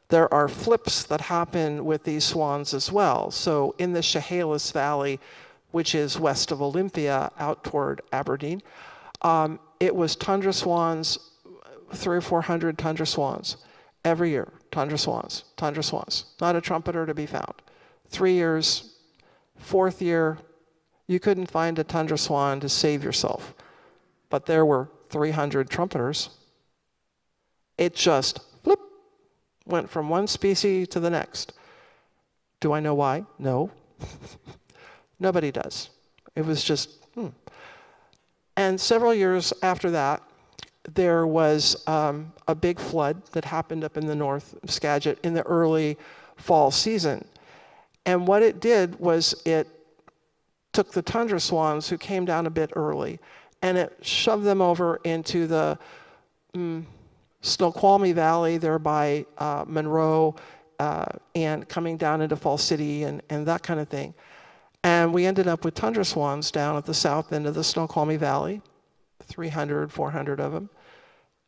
there are flips that happen with these swans as well. So in the Chehalis Valley, which is west of Olympia out toward Aberdeen, it was tundra swans, 300 or 400 tundra swans every year. Tundra swans, not a trumpeter to be found. 3 years, 4th year, you couldn't find a tundra swan to save yourself. But there were 300 trumpeters. It just, flip, went from one species to the next. Do I know why? No. Nobody does. It was just, And several years after that, there was a big flood that happened up in the North Skagit in the early fall season. And what it snoqualmie was it took the tundra swans who came down a bit early and it shoved them over into the Snoqualmie Valley there by Monroe and coming down into Fall City and that kind of thing. And we ended up with tundra swans down at the south end of the Snoqualmie Valley, 300, 400 of them.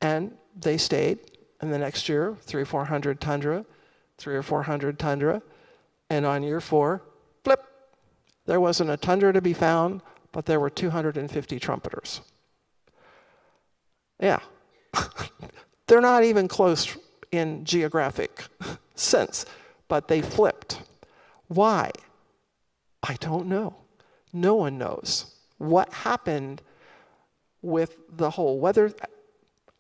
And they stayed. And the next year, 300 or 400 tundra, 300 or 400 tundra. And on year 4, flip, there wasn't a tundra to be found, but there were 250 trumpeters. Yeah. They're not even close in geographic sense, but they flipped. Why? I don't know. No one knows. What happened with the whole weather?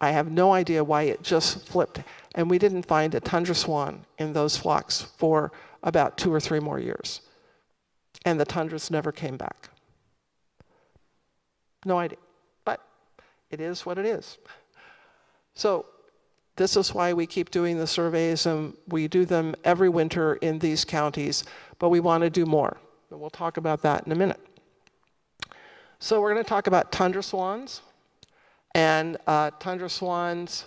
I have no idea why it just flipped. And we didn't find a tundra swan in those flocks for about 2 or 3 more years. And the tundras never came back. No idea. But it is what it is. So this is why we keep doing the surveys, and we do them every winter in these counties, but we want to do more. And we'll talk about that in a minute. So we're going to talk about tundra swans. And tundra swans,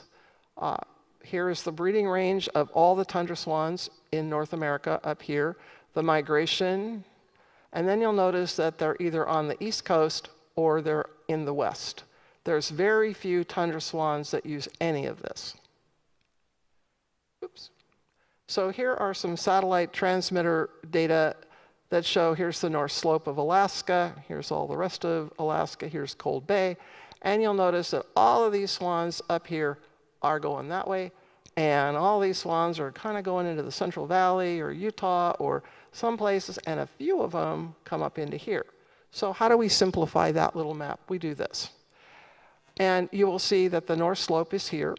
here is the breeding range of all the tundra swans in North America up here, the migration, and then you'll notice that they're either on the East Coast or they're in the West. There's very few tundra swans that use any of this. Oops. So here are some satellite transmitter data that show here's the North Slope of Alaska, here's all the rest of Alaska, here's Cold Bay, and you'll notice that all of these swans up here are going that way, and all these swans are kind of going into the Central Valley or Utah or some places, and a few of them come up into here. So how do we simplify that little map? We do this. And you will see that the North Slope is here,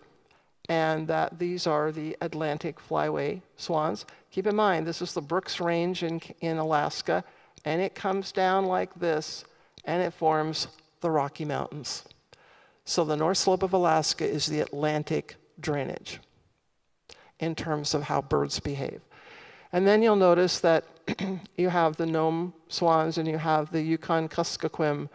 and that these are the Atlantic Flyway swans. Keep in mind, this is the Brooks Range in Alaska, and it comes down like this, and it forms the Rocky Mountains. So the North Slope of Alaska is the Atlantic drainage in terms of how birds behave. And then you'll notice that you have the Nome swans, and you have the Yukon-Kuskokwim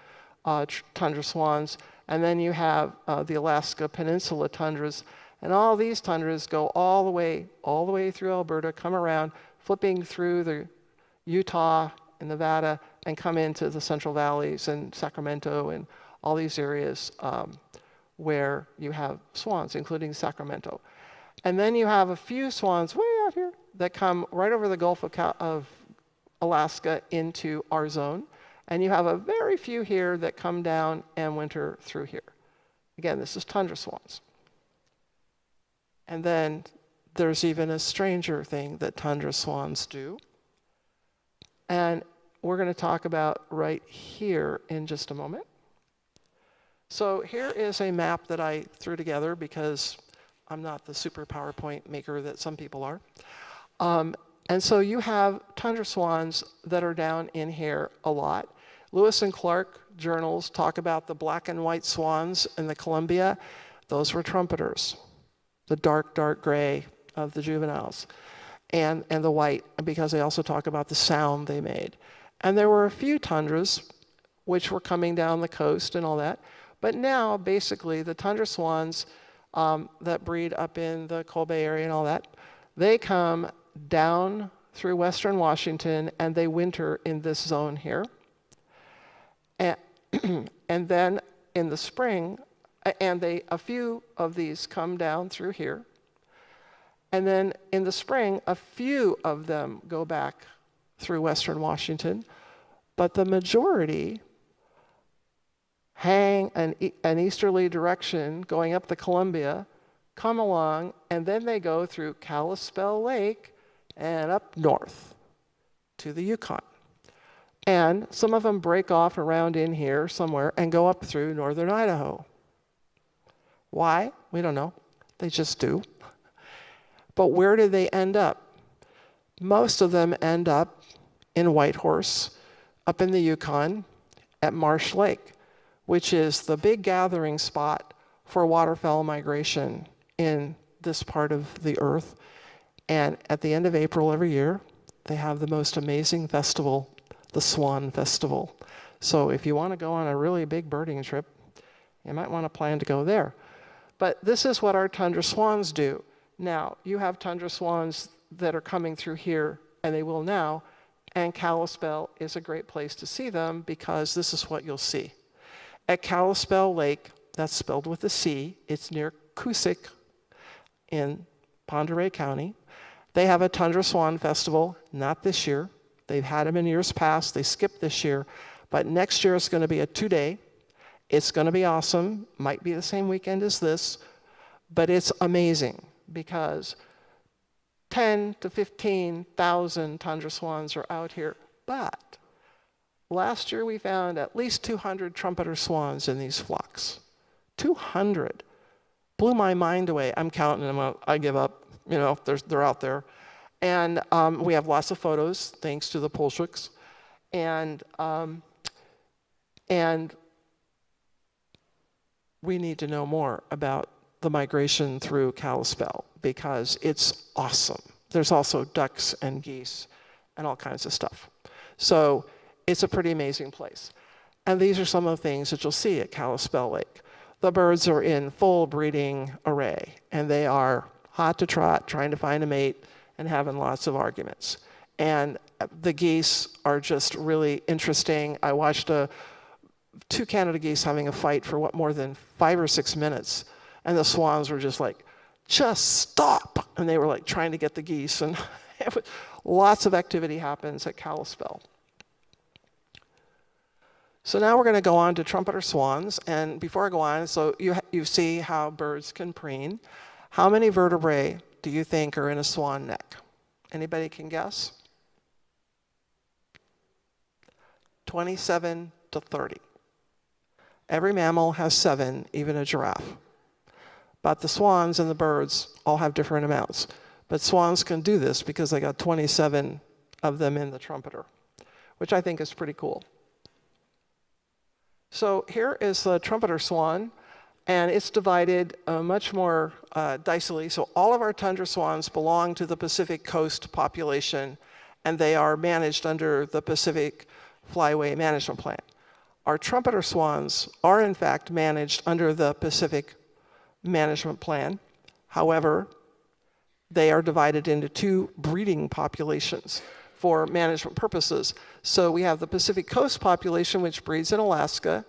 tundra swans, and then you have the Alaska Peninsula tundras. And all these tundras go all the way through Alberta, come around, flipping through the Utah and Nevada, and come into the Central Valleys and Sacramento and all these areas where you have swans, including Sacramento. And then you have a few swans way out here that come right over the Gulf of Alaska into our zone. And you have a very few here that come down and winter through here. Again, this is tundra swans. And then there's even a stranger thing that tundra swans do. And we're going to talk about right here in just a moment. So here is a map that I threw together because I'm not the super PowerPoint maker that some people are. And so you have tundra swans that are down in here a lot. Lewis and Clark journals talk about the black and white swans in the Columbia. Those were trumpeters. The dark, dark gray of the juveniles, and the white, because they also talk about the sound they made. And there were a few tundras which were coming down the coast and all that, but now basically the tundra swans that breed up in the Cold Bay area and all that, they come down through western Washington and they winter in this zone here. And then in the spring, and a few of these come down through here. And then in the spring, a few of them go back through western Washington. But the majority hang an easterly direction going up the Columbia, come along, and then they go through Kalispell Lake and up north to the Yukon. And some of them break off around in here somewhere and go up through northern Idaho. Why? We don't know. They just do. But where do they end up? Most of them end up in Whitehorse, up in the Yukon, at Marsh Lake, which is the big gathering spot for waterfowl migration in this part of the earth. And at the end of April every year, they have the most amazing festival, the Swan Festival. So if you want to go on a really big birding trip, you might want to plan to go there. But this is what our tundra swans do. Now, you have tundra swans that are coming through here, and they will now, and Kalispell is a great place to see them because this is what you'll see. At Kalispell Lake, that's spelled with a C, it's near Cusick in Pend Oreille County. They have a tundra swan festival, not this year. They've had them in years past, they skipped this year, but next year it's going to be a 2-day. It's going to be awesome, might be the same weekend as this, but it's amazing because 10 to 15,000 tundra swans are out here. But last year we found at least 200 trumpeter swans in these flocks. 200. Blew my mind away. I'm counting them. I give up. You know, they're out there. And we have lots of photos, thanks to the Polshuks. And we need to know more about the migration through Kalispell because it's awesome. There's also ducks and geese and all kinds of stuff. So it's a pretty amazing place. And these are some of the things that you'll see at Kalispell Lake. The birds are in full breeding array, and they are hot to trot, trying to find a mate, and having lots of arguments. And the geese are just really interesting. I watched two Canada geese having a fight for what, more than 5 or 6 minutes, and the swans were just like, just stop, and they were like trying to get the geese, and lots of activity happens at Kalispell. So now we're going to go on to trumpeter swans, and before I go on, so you see how birds can preen. How many vertebrae do you think are in a swan neck? Anybody can guess? 27 to 30. Every mammal has 7, even a giraffe. But the swans and the birds all have different amounts. But swans can do this because they got 27 of them in the trumpeter, which I think is pretty cool. So here is the trumpeter swan, and it's divided much more dicily. So all of our tundra swans belong to the Pacific Coast population, and they are managed under the Pacific Flyway Management Plan. Our trumpeter swans are in fact managed under the Pacific Management Plan. However, they are divided into 2 breeding populations for management purposes. So we have the Pacific Coast population, which breeds in Alaska,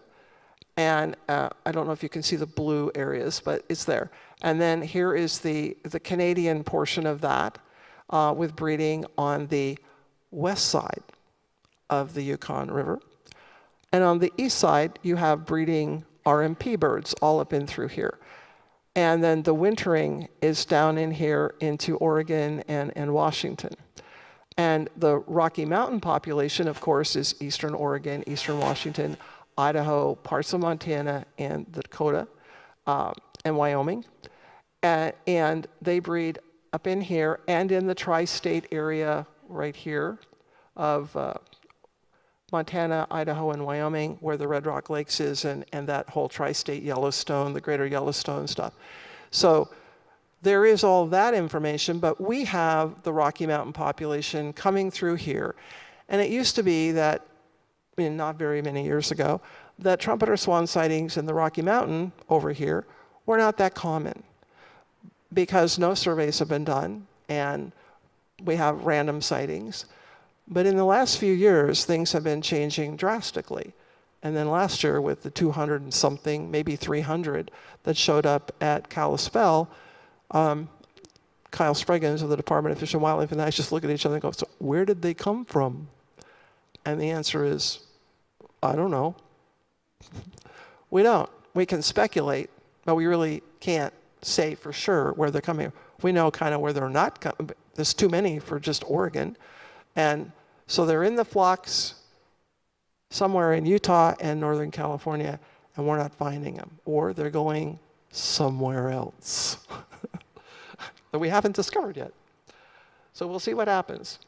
and I don't know if you can see the blue areas, but it's there. And then here is the Canadian portion of that, with breeding on the west side of the Yukon River. And on the east side, you have breeding RMP birds all up in through here. And then the wintering is down in here into Oregon and Washington. And the Rocky Mountain population, of course, is eastern Oregon, eastern Washington, Idaho, parts of Montana, and the Dakota, and Wyoming. And they breed up in here and in the tri-state area right here of Montana, Idaho, and Wyoming, where the Red Rock Lakes is, and that whole tri-state Yellowstone, the greater Yellowstone stuff. So there is all that information, but we have the Rocky Mountain population coming through here. And it used to be that, I mean, not very many years ago, that trumpeter swan sightings in the Rocky Mountain over here were not that common because no surveys have been done and we have random sightings. But in the last few years, things have been changing drastically. And then last year with the 200 and something, maybe 300 that showed up at Kalispell, Kyle Spriggans of the Department of Fish and Wildlife and I just look at each other and go, so where did they come from? And the answer is, I don't know. We don't. We can speculate, but we really can't say for sure where they're coming. We know kind of where they're not coming. There's too many for just Oregon. And so they're in the flocks somewhere in Utah and Northern California, and we're not finding them. Or they're going somewhere else that we haven't discovered yet. So we'll see what happens.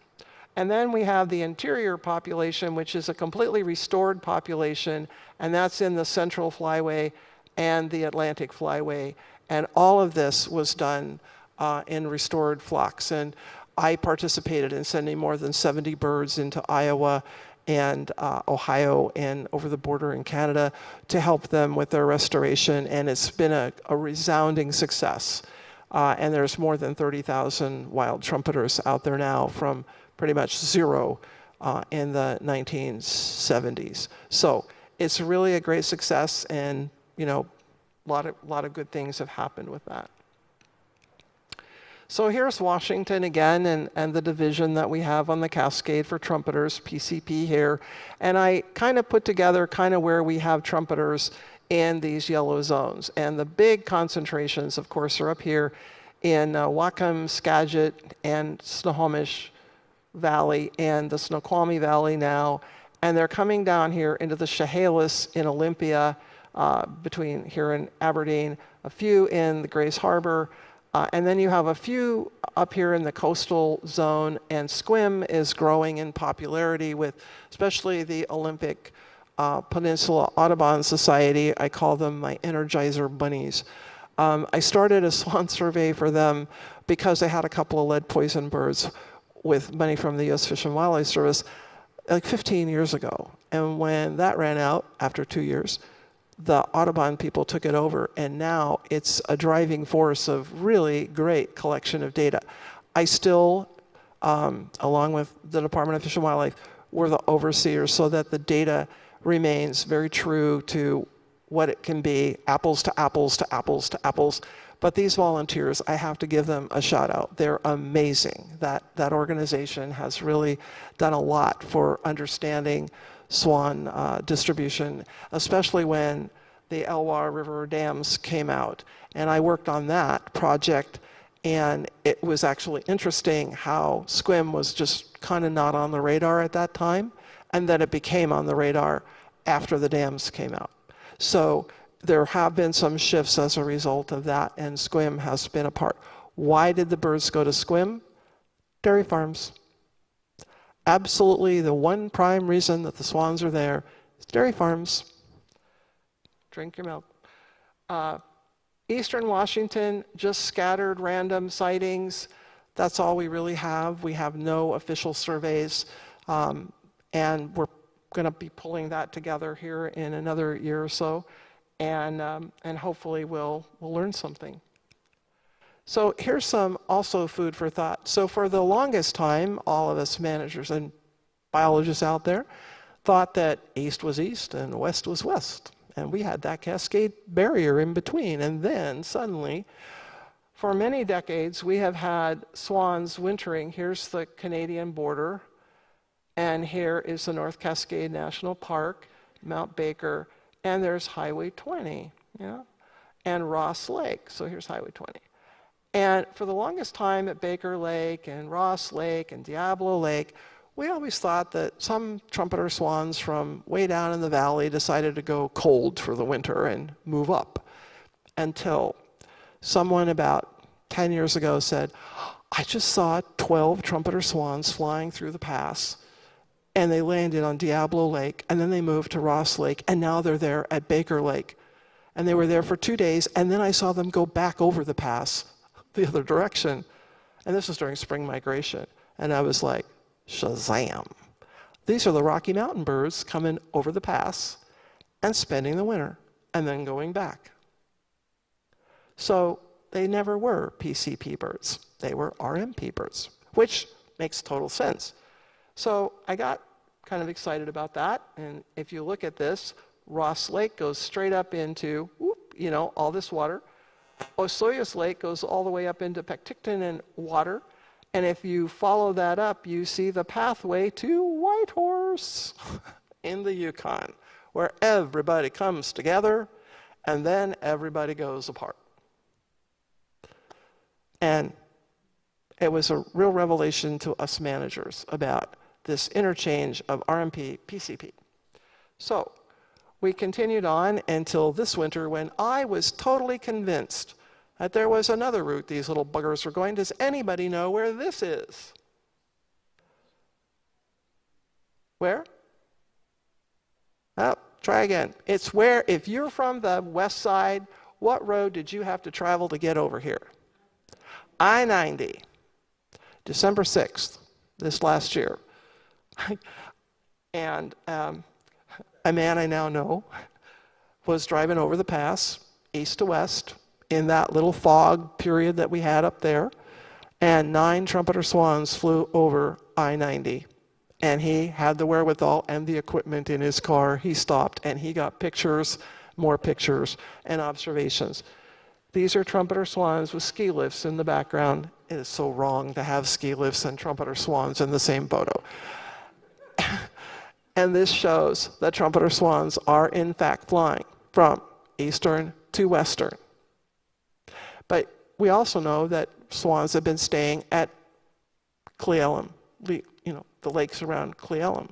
And then we have the interior population, which is a completely restored population, and that's in the Central Flyway and the Atlantic Flyway. And all of this was done in restored flocks. And I participated in sending more than 70 birds into Iowa and Ohio and over the border in Canada to help them with their restoration. And it's been a resounding success. And there's more than 30,000 wild trumpeters out there now from pretty much zero in the 1970s. So it's really a great success, and you know, a lot of good things have happened with that. So here's Washington again, and the division that we have on the Cascade for trumpeters, PCP here. And I kind of put together kind of where we have trumpeters in these yellow zones. And the big concentrations, of course, are up here in Whatcom, Skagit, and Snohomish Valley, and the Snoqualmie Valley now. And they're coming down here into the Chehalis in Olympia, between here and Aberdeen, a few in the Grays Harbor, and then you have a few up here in the coastal zone, and Squim is growing in popularity with especially the Olympic Peninsula Audubon Society. I call them my Energizer bunnies. I started a swan survey for them because they had a couple of lead poison birds with money from the U.S. Fish and Wildlife Service like 15 years ago. And when that ran out after 2 years, the Audubon people took it over, and now it's a driving force of really great collection of data. I still, along with the Department of Fish and Wildlife, we're the overseers so that the data remains very true to what it can be, apples to apples to apples to apples. But these volunteers, I have to give them a shout out. They're amazing. That organization has really done a lot for understanding swan distribution, especially when the Elwha River dams came out. And I worked on that project, and it was actually interesting how SQUIM was just kind of not on the radar at that time, and then it became on the radar after the dams came out. So there have been some shifts as a result of that, and SQUIM has been a part. Why did the birds go to SQUIM? Dairy farms. Absolutely the one prime reason that the swans are there is dairy farms. Drink your milk. Eastern Washington, just scattered random sightings. That's all we really have. We have no official surveys, and we're going to be pulling that together here in another year or so, and hopefully we'll learn something. So here's some also food for thought. So for the longest time, all of us managers and biologists out there thought that east was east and west was west. And we had that Cascade Barrier in between. And then suddenly, for many decades, we have had swans wintering. Here's the Canadian border. And here is the North Cascade National Park, Mount Baker, and there's Highway 20, and Ross Lake. So here's Highway 20. And for the longest time at Baker Lake and Ross Lake and Diablo Lake, we always thought that some trumpeter swans from way down in the valley decided to go cold for the winter and move up, until someone about 10 years ago said, I just saw 12 trumpeter swans flying through the pass, and they landed on Diablo Lake, and then they moved to Ross Lake, and now they're there at Baker Lake. And they were there for 2 days, and then I saw them go back over the pass the other direction. And this was during spring migration. And I was like, Shazam. These are the Rocky Mountain birds coming over the pass and spending the winter and then going back. So they never were PCP birds. They were RMP birds, which makes total sense. So I got kind of excited about that. And if you look at this, Ross Lake goes straight up into, all this water. Osoyoos Lake goes all the way up into Penticton and water. And if you follow that up, you see the pathway to Whitehorse in the Yukon, where everybody comes together and then everybody goes apart. And it was a real revelation to us managers about this interchange of RMP, PCP. So we continued on until this winter, when I was totally convinced that there was another route these little buggers were going. Does anybody know where this is? Where? Oh, try again. It's where, if you're from the west side, what road did you have to travel to get over here? I-90, December 6th, this last year. And a man I now know was driving over the pass, east to west, in that little fog period that we had up there, and 9 trumpeter swans flew over I-90. And he had the wherewithal and the equipment in his car. He stopped and he got pictures, more pictures, and observations. These are trumpeter swans with ski lifts in the background. It is so wrong to have ski lifts and trumpeter swans in the same photo. And this shows that trumpeter swans are in fact flying from eastern to western. But we also know that swans have been staying at Cle Elum, the lakes around Cle Elum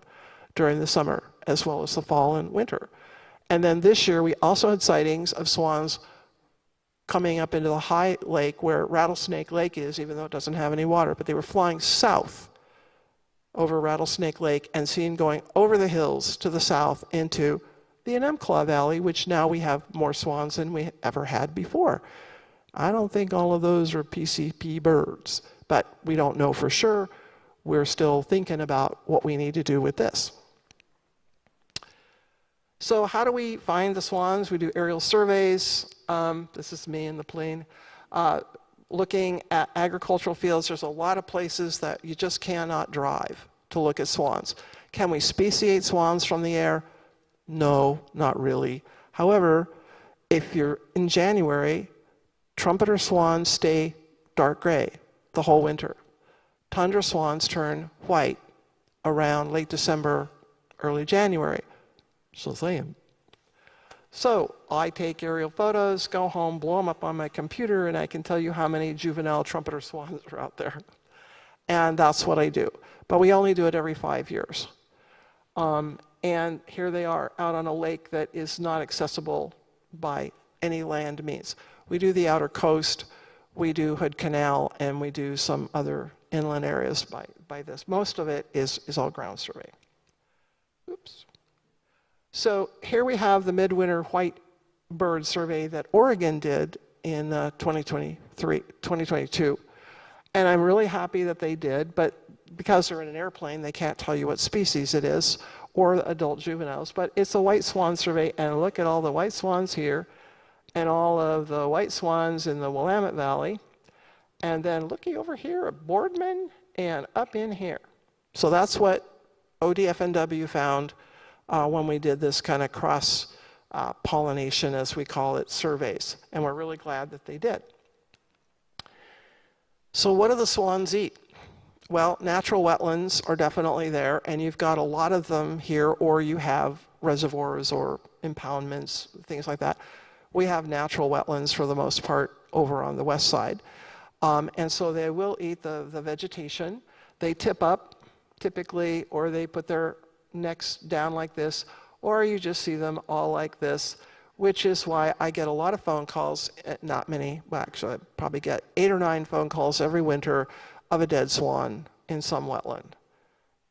during the summer, as well as the fall and winter. And then this year, we also had sightings of swans coming up into the high lake where Rattlesnake Lake is, even though it doesn't have any water, but they were flying south over Rattlesnake Lake and seen going over the hills to the south into the Enumclaw Valley, which now we have more swans than we ever had before. I don't think all of those are PCP birds, but we don't know for sure. We're still thinking about what we need to do with this. So how do we find the swans? We do aerial surveys. This is me in the plane. Looking at agricultural fields, there's a lot of places that you just cannot drive to look at swans. Can we speciate swans from the air? No, not really. However, if you're in January, trumpeter swans stay dark gray the whole winter. Tundra swans turn white around late December, early January. So I take aerial photos, go home, blow them up on my computer, and I can tell you how many juvenile trumpeter swans are out there. And that's what I do. But we only do it every 5 years. And here they are out on a lake that is not accessible by any land means. We do the outer coast, we do Hood Canal, and we do some other inland areas by this. Most of it is all ground survey. Oops. So here we have the midwinter white bird survey that Oregon did in 2022. And I'm really happy that they did, but because they're in an airplane, they can't tell you what species it is or adult juveniles. But it's a white swan survey, and look at all the white swans here and all of the white swans in the Willamette Valley. And then looky over here at Boardman and up in here. So that's what ODFNW found when we did this kind of cross-pollination, as we call it, surveys. And we're really glad that they did. So what do the swans eat? Well, natural wetlands are definitely there, and you've got a lot of them here, or you have reservoirs or impoundments, things like that. We have natural wetlands for the most part over on the west side. And so they will eat the vegetation. They tip up, typically, or they put their necks down like this, or you just see them all like this, which is why I get a lot of phone calls, not many, well, actually I probably get 8 or 9 phone calls every winter of a dead swan in some wetland.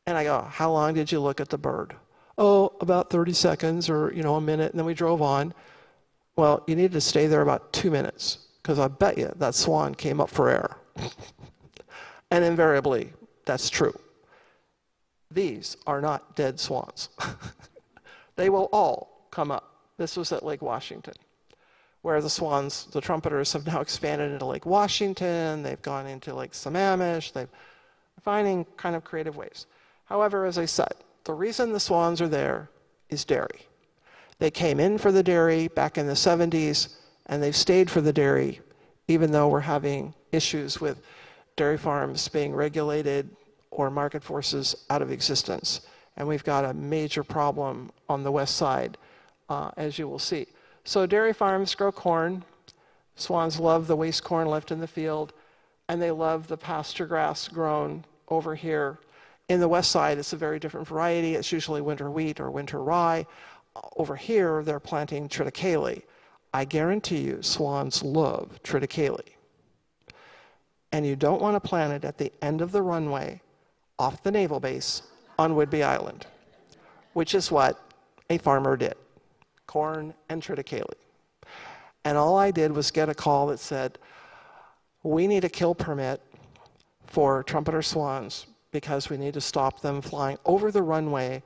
And I go, how long did you look at the bird? Oh, about 30 seconds or, a minute, and then we drove on. Well, you needed to stay there about 2 minutes, because I bet you that swan came up for air. And invariably, that's true. These are not dead swans. They will all come up. This was at Lake Washington, where the swans, the trumpeters, have now expanded into Lake Washington. They've gone into Lake Sammamish. They're finding kind of creative ways. However, as I said, the reason the swans are there is dairy. They came in for the dairy back in the 70s, and they've stayed for the dairy, even though we're having issues with dairy farms being regulated or market forces out of existence. And we've got a major problem on the west side, as you will see. So dairy farms grow corn. Swans love the waste corn left in the field, and they love the pasture grass grown over here. In the west side, it's a very different variety. It's usually winter wheat or winter rye. Over here, they're planting triticale. I guarantee you, swans love triticale. And you don't want to plant it at the end of the runway off the naval base on Whidbey Island, which is what a farmer did, corn and triticale. And all I did was get a call that said, we need a kill permit for trumpeter swans because we need to stop them flying over the runway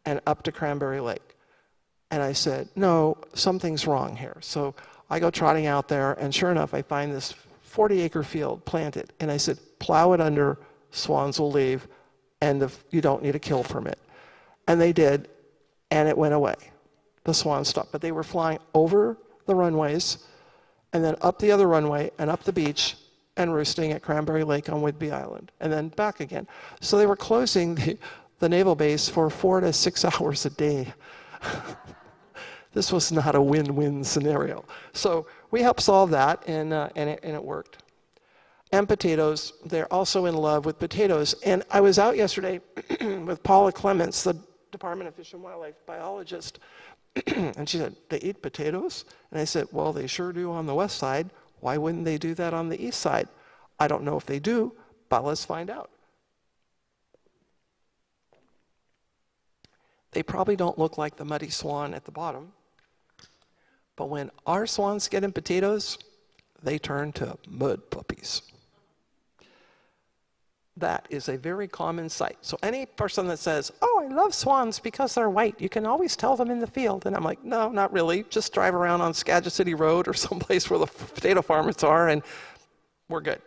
and up to Cranberry Lake. And I said, no, something's wrong here. So I go trotting out there, and sure enough, I find this 40-acre field planted. And I said, plow it under, swans will leave, and you don't need a kill permit. And they did, and it went away. The swans stopped. But they were flying over the runways, and then up the other runway, and up the beach, and roosting at Cranberry Lake on Whidbey Island, and then back again. So they were closing the naval base for 4 to 6 hours a day. This was not a win-win scenario. So we helped solve that, and it worked. And potatoes, they're also in love with potatoes. And I was out yesterday with Paula Clements, the Department of Fish and Wildlife biologist, and she said, they eat potatoes? And I said, well, they sure do on the west side. Why wouldn't they do that on the east side? I don't know if they do, but let's find out. They probably don't look like the muddy swan at the bottom, but when our swans get in potatoes, they turn to mud puppies. That is a very common sight. So any person that says, oh, I love swans because they're white. You can always tell them in the field. And I'm like, no, not really. Just drive around on Skagit City Road or someplace where the potato farmers are, and we're good.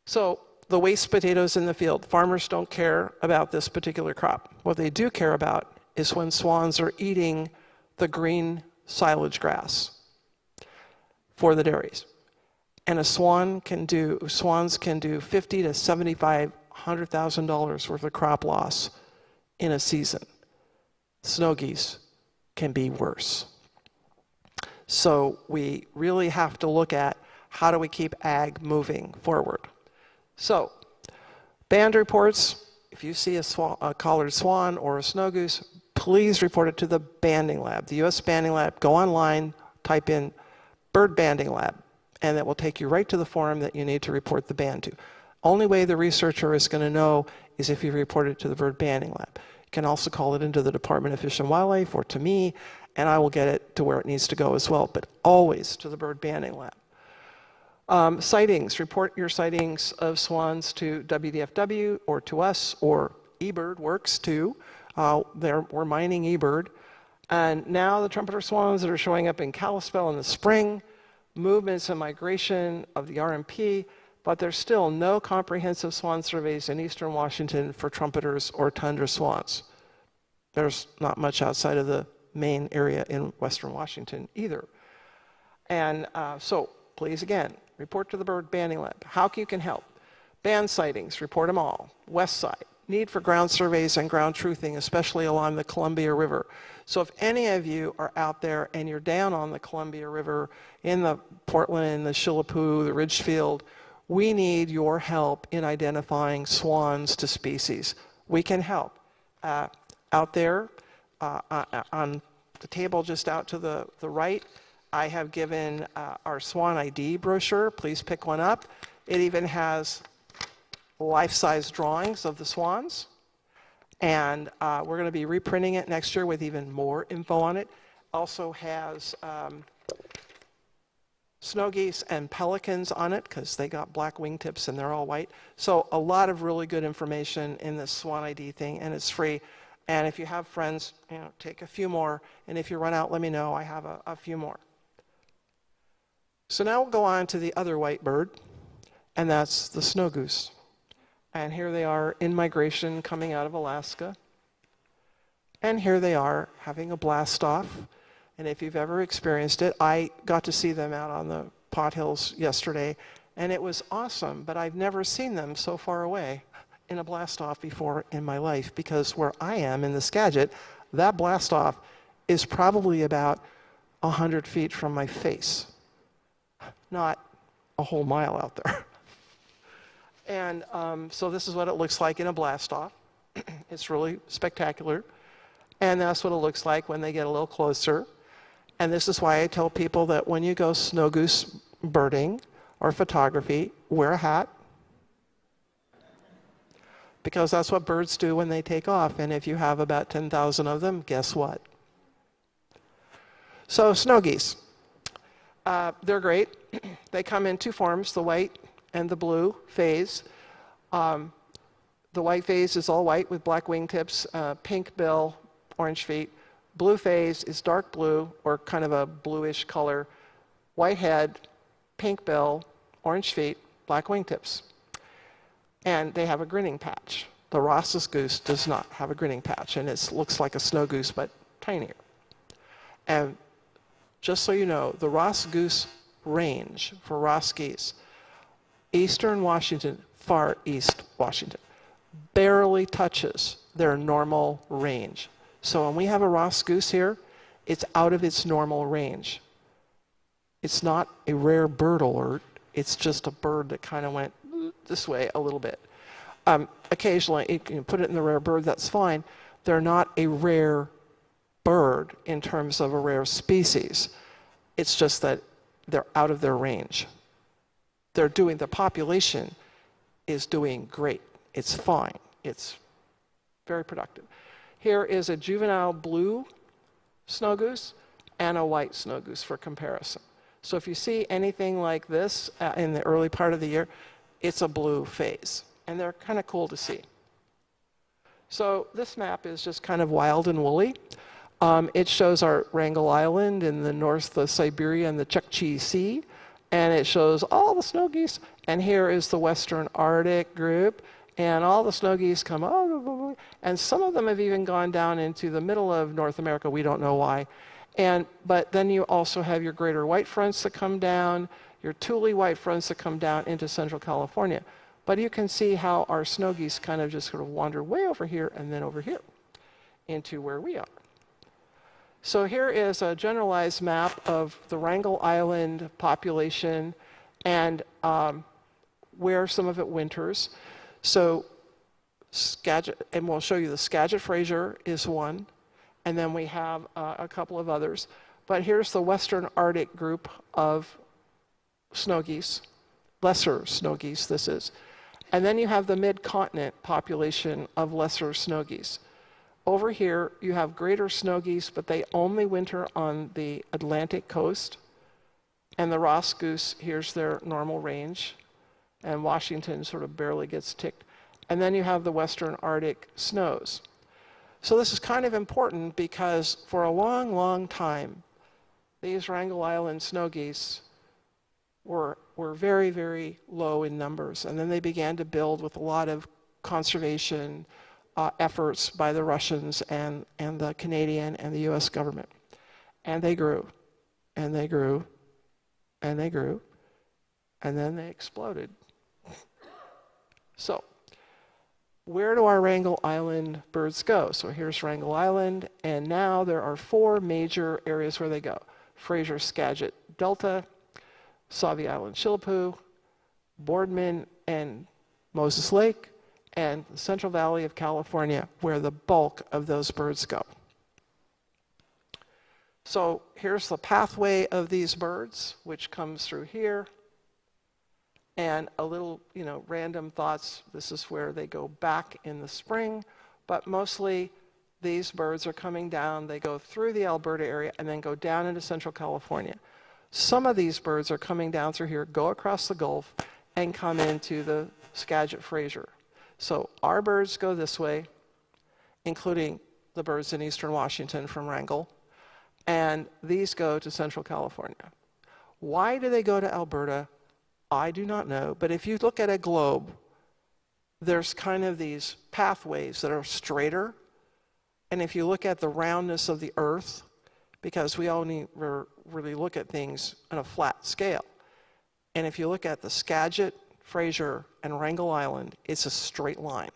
So the waste potatoes in the field, farmers don't care about this particular crop. What they do care about is when swans are eating the green silage grass for the dairies. And swans can do $50,000 to $100,000 worth of crop loss in a season. Snow geese can be worse. So we really have to look at how do we keep ag moving forward. So band reports, if you see a collared swan or a snow goose, please report it to the banding lab, the U.S. Banding Lab. Go online, type in bird banding lab, and it will take you right to the form that you need to report the band to. Only way the researcher is going to know is if you report it to the bird banding lab. You can also call it into the Department of Fish and Wildlife or to me, and I will get it to where it needs to go as well, but always to the bird banding lab. Sightings, report your sightings of swans to WDFW or to us, or eBird works too. We're mining eBird. And now the trumpeter swans that are showing up in Kalispell in the spring, movements and migration of the RMP, but there's still no comprehensive swan surveys in eastern Washington for trumpeters or tundra swans. There's not much outside of the main area in western Washington either. And so please, again, report to the bird banding lab. How you can help? Band sightings, report them all. West side. Need for ground surveys and ground truthing, especially along the Columbia River. So if any of you are out there and you're down on the Columbia River, in the Portland, the Shillapoo, the Ridgefield, we need your help in identifying swans to species. We can help. Out there, on the table just out to the right, I have given our Swan ID brochure. Please pick one up. It even has life-size drawings of the swans. And we're going to be reprinting it next year with even more info on it. Also has snow geese and pelicans on it because they got black wingtips and they're all white. So a lot of really good information in this Swan ID thing, and it's free. And if you have friends, take a few more. And if you run out, let me know. I have a few more. So now we'll go on to the other white bird, and that's the snow goose. And here they are in migration coming out of Alaska. And here they are having a blast off. And if you've ever experienced it, I got to see them out on the Pot Hills yesterday, and it was awesome, but I've never seen them so far away in a blast off before in my life, because where I am in the Skagit, that blast off is probably about 100 feet from my face, not a whole mile out there. And so this is what it looks like in a blast off. It's really spectacular. And that's what it looks like when they get a little closer. And this is why I tell people that when you go snow goose birding or photography, wear a hat. Because that's what birds do when they take off. And if you have about 10,000 of them, guess what? So snow geese, they're great. They come in two forms, the white and the blue phase. The white phase is all white with black wingtips, pink bill, orange feet. Blue phase is dark blue, or kind of a bluish color. White head, pink bill, orange feet, black wingtips. And they have a grinning patch. The Ross's goose does not have a grinning patch, and it looks like a snow goose, but tinier. And just so you know, the Ross goose range for Ross geese, eastern Washington, far east Washington, barely touches their normal range. So when we have a Ross goose here, it's out of its normal range. It's not a rare bird alert. It's just a bird that kind of went this way a little bit. Occasionally, you can put it in the rare bird, that's fine. They're not a rare bird in terms of a rare species. It's just that they're out of their range. The population is doing great. It's fine. It's very productive. Here is a juvenile blue snow goose and a white snow goose for comparison. So if you see anything like this in the early part of the year, it's a blue phase. And they're kind of cool to see. So this map is just kind of wild and woolly. It shows our Wrangel Island in the north of Siberia and the Chukchi Sea, and it shows all the snow geese. And here is the Western Arctic group, and all the snow geese come, oh, and some of them have even gone down into the middle of North America. We don't know why. But then you also have your greater white fronts that come down, your Thule white fronts that come down into Central California. But you can see how our snow geese kind of just sort of wander way over here and then over here into where we are. So here is a generalized map of the Wrangel Island population and where some of it winters. So Skagit, and we'll show you the Skagit-Fraser is one, and then we have a couple of others. But here's the Western Arctic group of snow geese, lesser snow geese this is. And then you have the mid-continent population of lesser snow geese. Over here, you have greater snow geese, but they only winter on the Atlantic coast. And the Ross goose, here's their normal range. And Washington sort of barely gets ticked. And then you have the Western Arctic snows. So this is kind of important because for a long, long time, these Wrangel Island snow geese were very, very low in numbers. And then they began to build with a lot of conservation efforts by the Russians and the Canadian and the US government. And they grew, and they grew, and they grew, and then they exploded. So where do our Wrangel Island birds go? So here's Wrangel Island, and now there are 4 major areas where they go. Fraser Skagit Delta, Sauvie Island Chillipu, Boardman and Moses Lake, and the Central Valley of California, where the bulk of those birds go. So here's the pathway of these birds, which comes through here. And a little, random thoughts. This is where they go back in the spring, but mostly these birds are coming down. They go through the Alberta area and then go down into Central California. Some of these birds are coming down through here, go across the Gulf, and come into the Skagit-Fraser. So our birds go this way, including the birds in eastern Washington from Wrangel, and these go to Central California. Why do they go to Alberta? I do not know, but if you look at a globe, there's kind of these pathways that are straighter, and if you look at the roundness of the Earth, because we only really look at things on a flat scale, and if you look at the Skagit, Fraser, and Wrangel Island, it's a straight line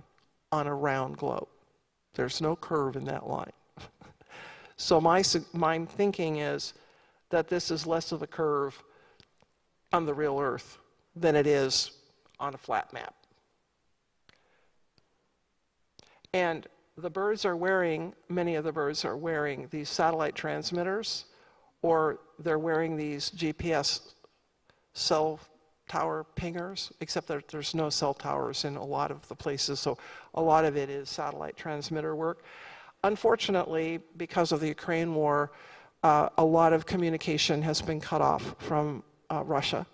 on a round globe. There's no curve in that line. So my thinking is that this is less of a curve on the real Earth than it is on a flat map. And the birds are wearing, many of the birds are wearing these satellite transmitters, or they're wearing these GPS cell tower pingers, except that there's no cell towers in a lot of the places, so a lot of it is satellite transmitter work. Unfortunately, because of the Ukraine war, a lot of communication has been cut off from Russia,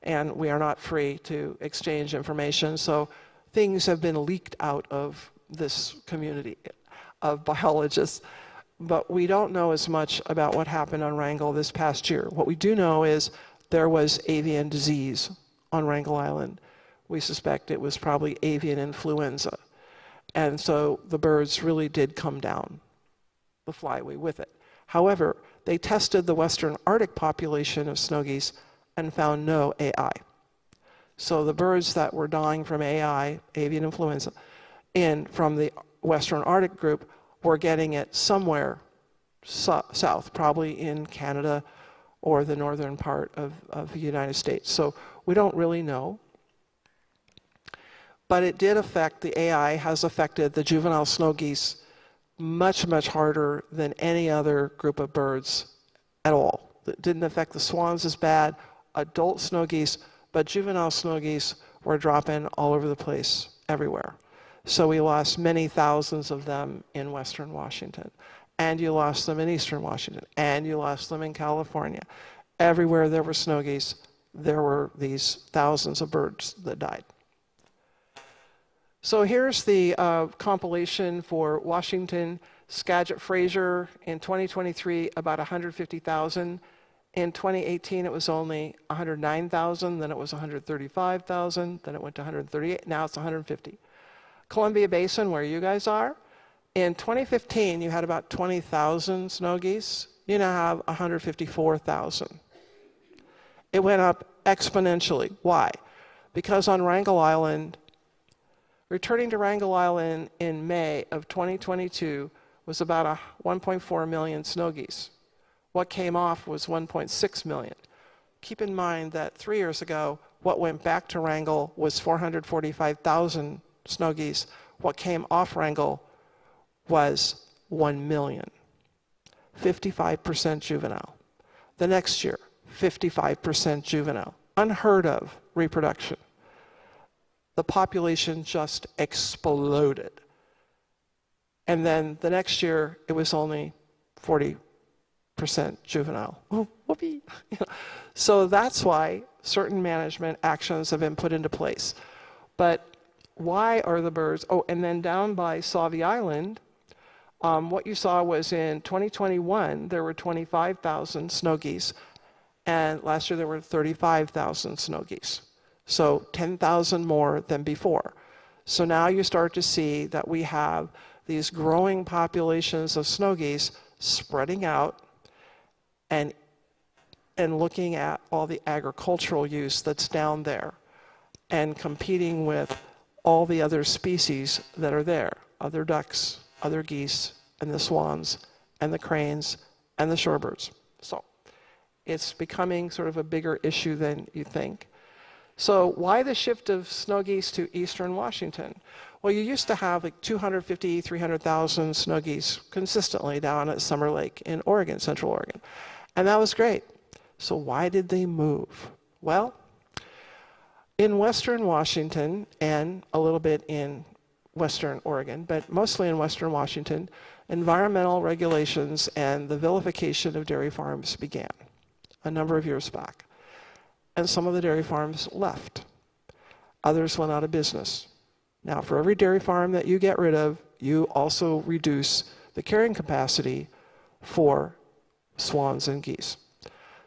and we are not free to exchange information, so things have been leaked out of this community of biologists, but we don't know as much about what happened on Wrangel this past year. What we do know is there was avian disease on Wrangel Island. We suspect it was probably avian influenza. And so the birds really did come down the flyway with it. However, they tested the Western Arctic population of snow geese and found no AI. So the birds that were dying from AI, avian influenza, from the Western Arctic group were getting it somewhere south, probably in Canada or the northern part of the United States. So we don't really know. But it did affect, the AI has affected the juvenile snow geese much, much harder than any other group of birds at all. It didn't affect the swans as bad, adult snow geese, but juvenile snow geese were dropping all over the place, everywhere. So we lost many thousands of them in Western Washington, and you lost them in Eastern Washington, and you lost them in California. Everywhere there were snow geese, there were these thousands of birds that died. So here's the compilation for Washington, Skagit, Fraser in 2023, about 150,000. In 2018, it was only 109,000, then it was 135,000, then it went to 138, now it's 150. Columbia Basin, where you guys are, in 2015, you had about 20,000 snow geese. You now have 154,000. It went up exponentially. Why? Because on Wrangell Island, returning to Wrangell Island in May of 2022 was about 1.4 million snow geese. What came off was 1.6 million. Keep in mind that 3 years ago, what went back to Wrangell was 445,000 snow geese. What came off Wrangell was 1 million. 55% juvenile. The next year, 55% juvenile. Unheard of reproduction. The population just exploded. And then the next year, it was only 40% juvenile. Oh, whoopee. So that's why certain management actions have been put into place. But why are the birds? Oh, and then down by Sandhill Island, what you saw was in 2021, there were 25,000 snow geese. And last year, there were 35,000 snow geese. So 10,000 more than before. So now you start to see that we have these growing populations of snow geese spreading out and looking at all the agricultural use that's down there and competing with all the other species that are there, other ducks, other geese, and the swans, and the cranes, and the shorebirds. So it's becoming sort of a bigger issue than you think. So why the shift of snow geese to eastern Washington? Well, you used to have like 250, 300,000 snow geese consistently down at Summer Lake in Oregon, Central Oregon. And that was great. So why did they move? Well, in western Washington and a little bit in western Oregon, but mostly in western Washington, environmental regulations and the vilification of dairy farms began a number of years back. And some of the dairy farms left. Others went out of business. Now, for every dairy farm that you get rid of, you also reduce the carrying capacity for swans and geese.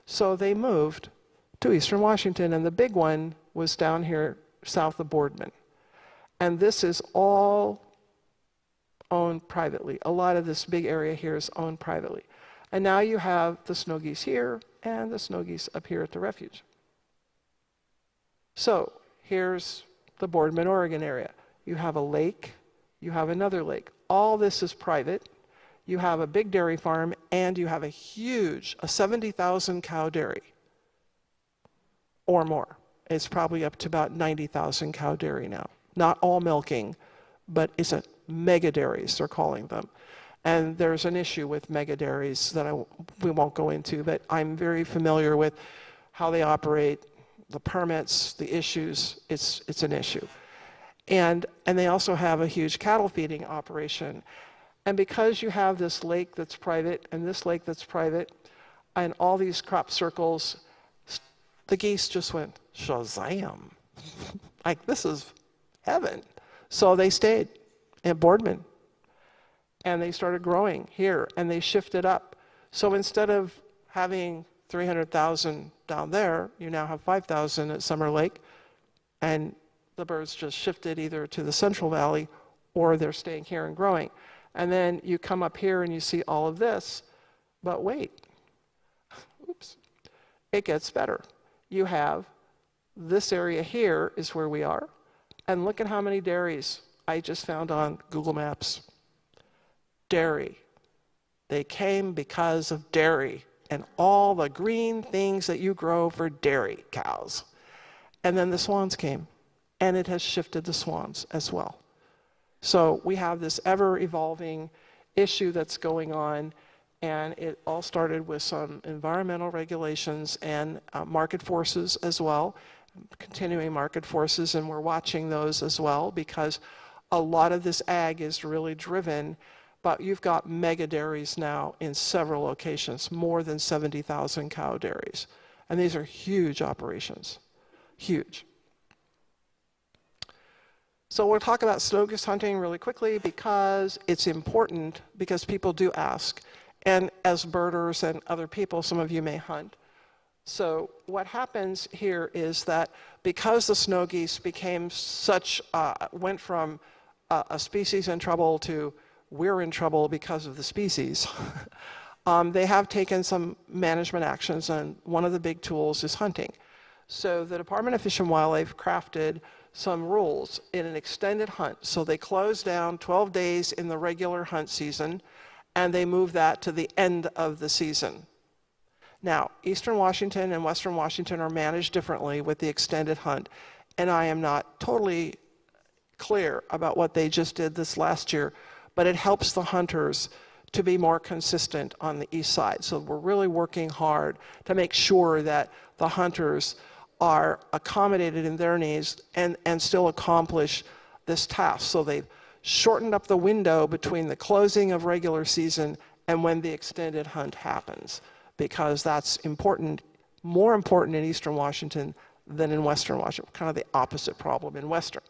So they moved to eastern Washington, and the big one was down here south of Boardman. And this is all owned privately. A lot of this big area here is owned privately. And now you have the snow geese here and the snow geese up here at the refuge. So here's the Boardman, Oregon area. You have a lake, you have another lake. All this is private. You have a big dairy farm, and you have a huge, a 70,000 cow dairy or more. It's probably up to about 90,000 cow dairy now. Not all milking, but it's a mega dairies, they're calling them. And there's an issue with mega dairies that we won't go into, but I'm very familiar with how they operate, the permits, the issues. It's an issue. And they also have a huge cattle feeding operation. And because you have this lake that's private and this lake that's private and all these crop circles, the geese just went, Shazam. Like, this is heaven. So they stayed in Boardman. And they started growing here, and they shifted up. So instead of having 300,000 down there, you now have 5,000 at Summer Lake, and the birds just shifted either to the Central Valley or they're staying here and growing. And then you come up here and you see all of this, but wait, oops, it gets better. You have this area here is where we are, and look at how many dairies I just found on Google Maps. Dairy. They came because of dairy and all the green things that you grow for dairy cows. And then the swans came, and it has shifted the swans as well. So we have this ever-evolving issue that's going on, and it all started with some environmental regulations and market forces as well, continuing market forces, and we're watching those as well because a lot of this ag is really driven. But you've got mega dairies now in several locations, more than 70,000 cow dairies. And these are huge operations, huge. So we'll talk about snow goose hunting really quickly because it's important, because people do ask. And as birders and other people, some of you may hunt. So what happens here is that because the snow geese became such, went from a species in trouble to we're in trouble because of the species, they have taken some management actions, and one of the big tools is hunting. So the Department of Fish and Wildlife crafted some rules in an extended hunt. So they closed down 12 days in the regular hunt season, and they moved that to the end of the season. Now, Eastern Washington and Western Washington are managed differently with the extended hunt, and I am not totally clear about what they just did this last year, but it helps the hunters to be more consistent on the east side. So we're really working hard to make sure that the hunters are accommodated in their needs and still accomplish this task. So they've shortened up the window between the closing of regular season and when the extended hunt happens, because that's important, more important in Eastern Washington than in Western Washington, kind of the opposite problem in Western.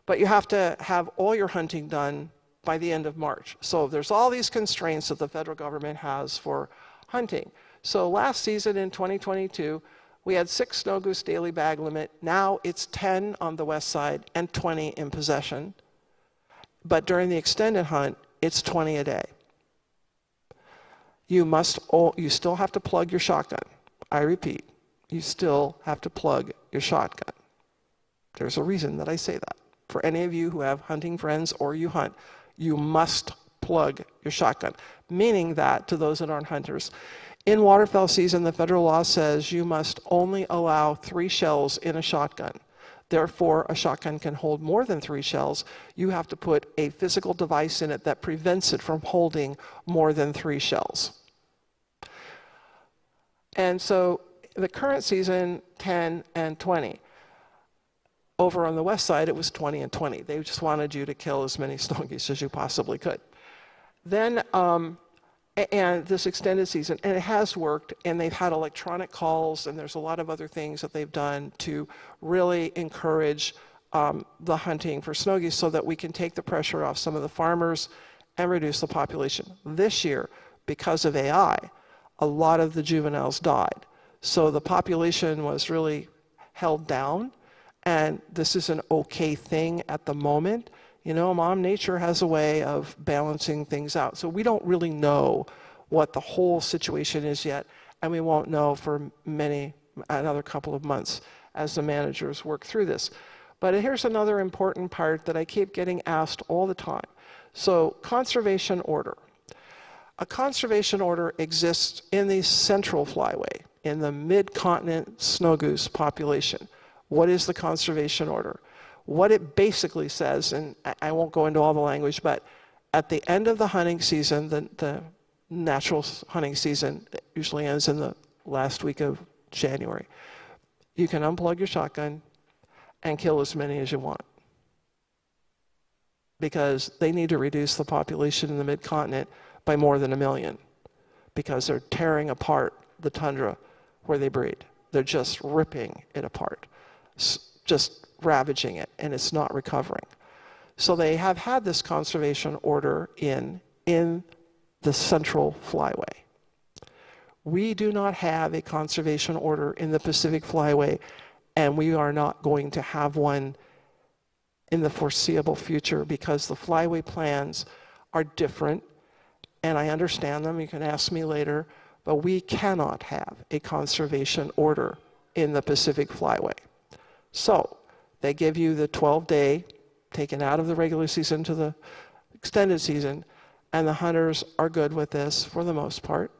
But you have to have all your hunting done by the end of March. So there's all these constraints that the federal government has for hunting. So last season in 2022, we had 6 snow goose daily bag limit. Now it's 10 on the west side and 20 in possession. But during the extended hunt, it's 20 a day. You still have to plug your shotgun. I repeat, you still have to plug your shotgun. There's a reason that I say that. For any of you who have hunting friends or you hunt, you must plug your shotgun, meaning that to those that aren't hunters, in waterfowl season, the federal law says you must only allow 3 shells in a shotgun. Therefore, a shotgun can hold more than 3 shells. You have to put a physical device in it that prevents it from holding more than 3 shells. And so the current season, 10 and 20. Over on the west side, it was 20 and 20. They just wanted you to kill as many snow geese as you possibly could. Then, and this extended season, and it has worked, and they've had electronic calls, and there's a lot of other things that they've done to really encourage the hunting for snow geese so that we can take the pressure off some of the farmers and reduce the population. This year, because of AI, a lot of the juveniles died. So the population was really held down, and this is an okay thing at the moment. You know, Mom Nature has a way of balancing things out. So we don't really know what the whole situation is yet, and we won't know for another couple of months as the managers work through this. But here's another important part that I keep getting asked all the time. So conservation order. A conservation order exists in the Central Flyway, in the mid-continent snow goose population. What is the conservation order? What it basically says, and I won't go into all the language, but at the end of the hunting season, the natural hunting season usually ends in the last week of January, you can unplug your shotgun and kill as many as you want. Because they need to reduce the population in the mid-continent by more than 1 million, because they're tearing apart the tundra where they breed. They're just ripping it apart, just ravaging it, and it's not recovering. So they have had this conservation order in the Central Flyway. We do not have a conservation order in the Pacific Flyway, and we are not going to have one in the foreseeable future because the Flyway plans are different, and I understand them. You can ask me later, but we cannot have a conservation order in the Pacific Flyway. So they give you the 12-day, taken out of the regular season to the extended season, and the hunters are good with this for the most part,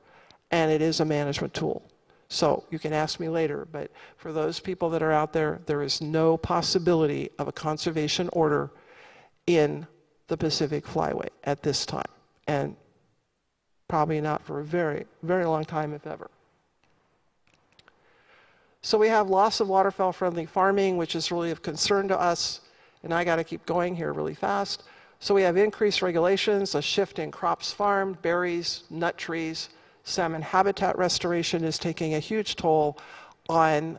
and it is a management tool. So you can ask me later, but for those people that are out there, there is no possibility of a conservation order in the Pacific Flyway at this time, and probably not for a very, very long time, if ever. So we have loss of waterfowl-friendly farming, which is really of concern to us, and I got to keep going here really fast. So we have increased regulations, a shift in crops farmed, berries, nut trees. Salmon habitat restoration is taking a huge toll on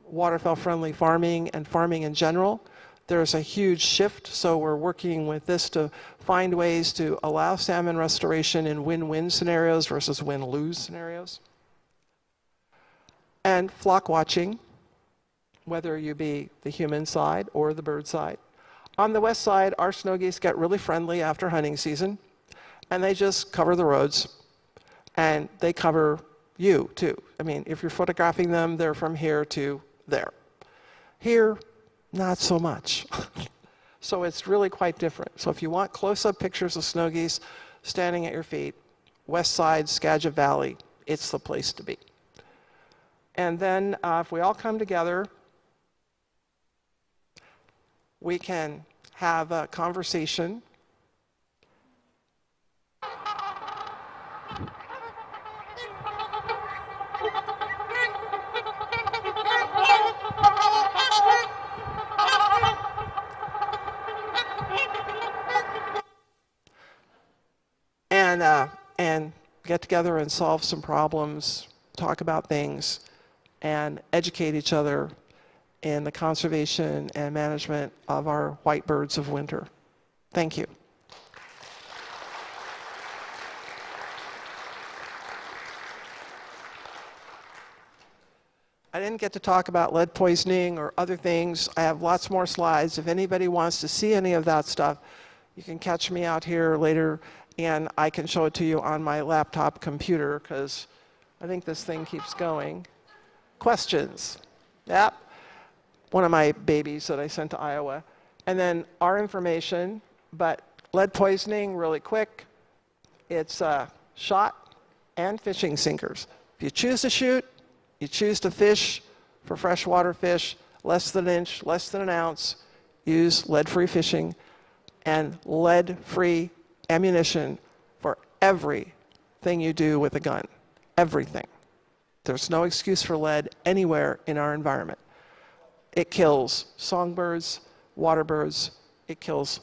waterfowl-friendly farming and farming in general. there's a huge shift, so we're working with this to find ways to allow salmon restoration in win-win scenarios versus win-lose scenarios. And flock watching, whether you be the human side or the bird side. On the west side, our snow geese get really friendly after hunting season, and they just cover the roads, and they cover you too. I mean, if you're photographing them, they're from here to there. Here, not so much. So it's really quite different. So if you want close-up pictures of snow geese standing at your feet, west side, Skagit Valley, it's the place to be. And then if we all come together, we can have a conversation. And get together and solve some problems, talk about things, and educate each other in the conservation and management of our white birds of winter. Thank you. I didn't get to talk about lead poisoning or other things. I have lots more slides. If anybody wants to see any of that stuff, you can catch me out here later, and I can show it to you on my laptop computer, because I think this thing keeps going. Questions? Yep. One of my babies that I sent to Iowa. And then our information, but lead poisoning, really quick, it's shot and fishing sinkers. If you choose to shoot, you choose to fish for freshwater fish, less than an inch, less than an ounce, use lead-free fishing and lead-free ammunition for everything you do with a gun. Everything. There's no excuse for lead anywhere in our environment. It kills songbirds, water birds, it kills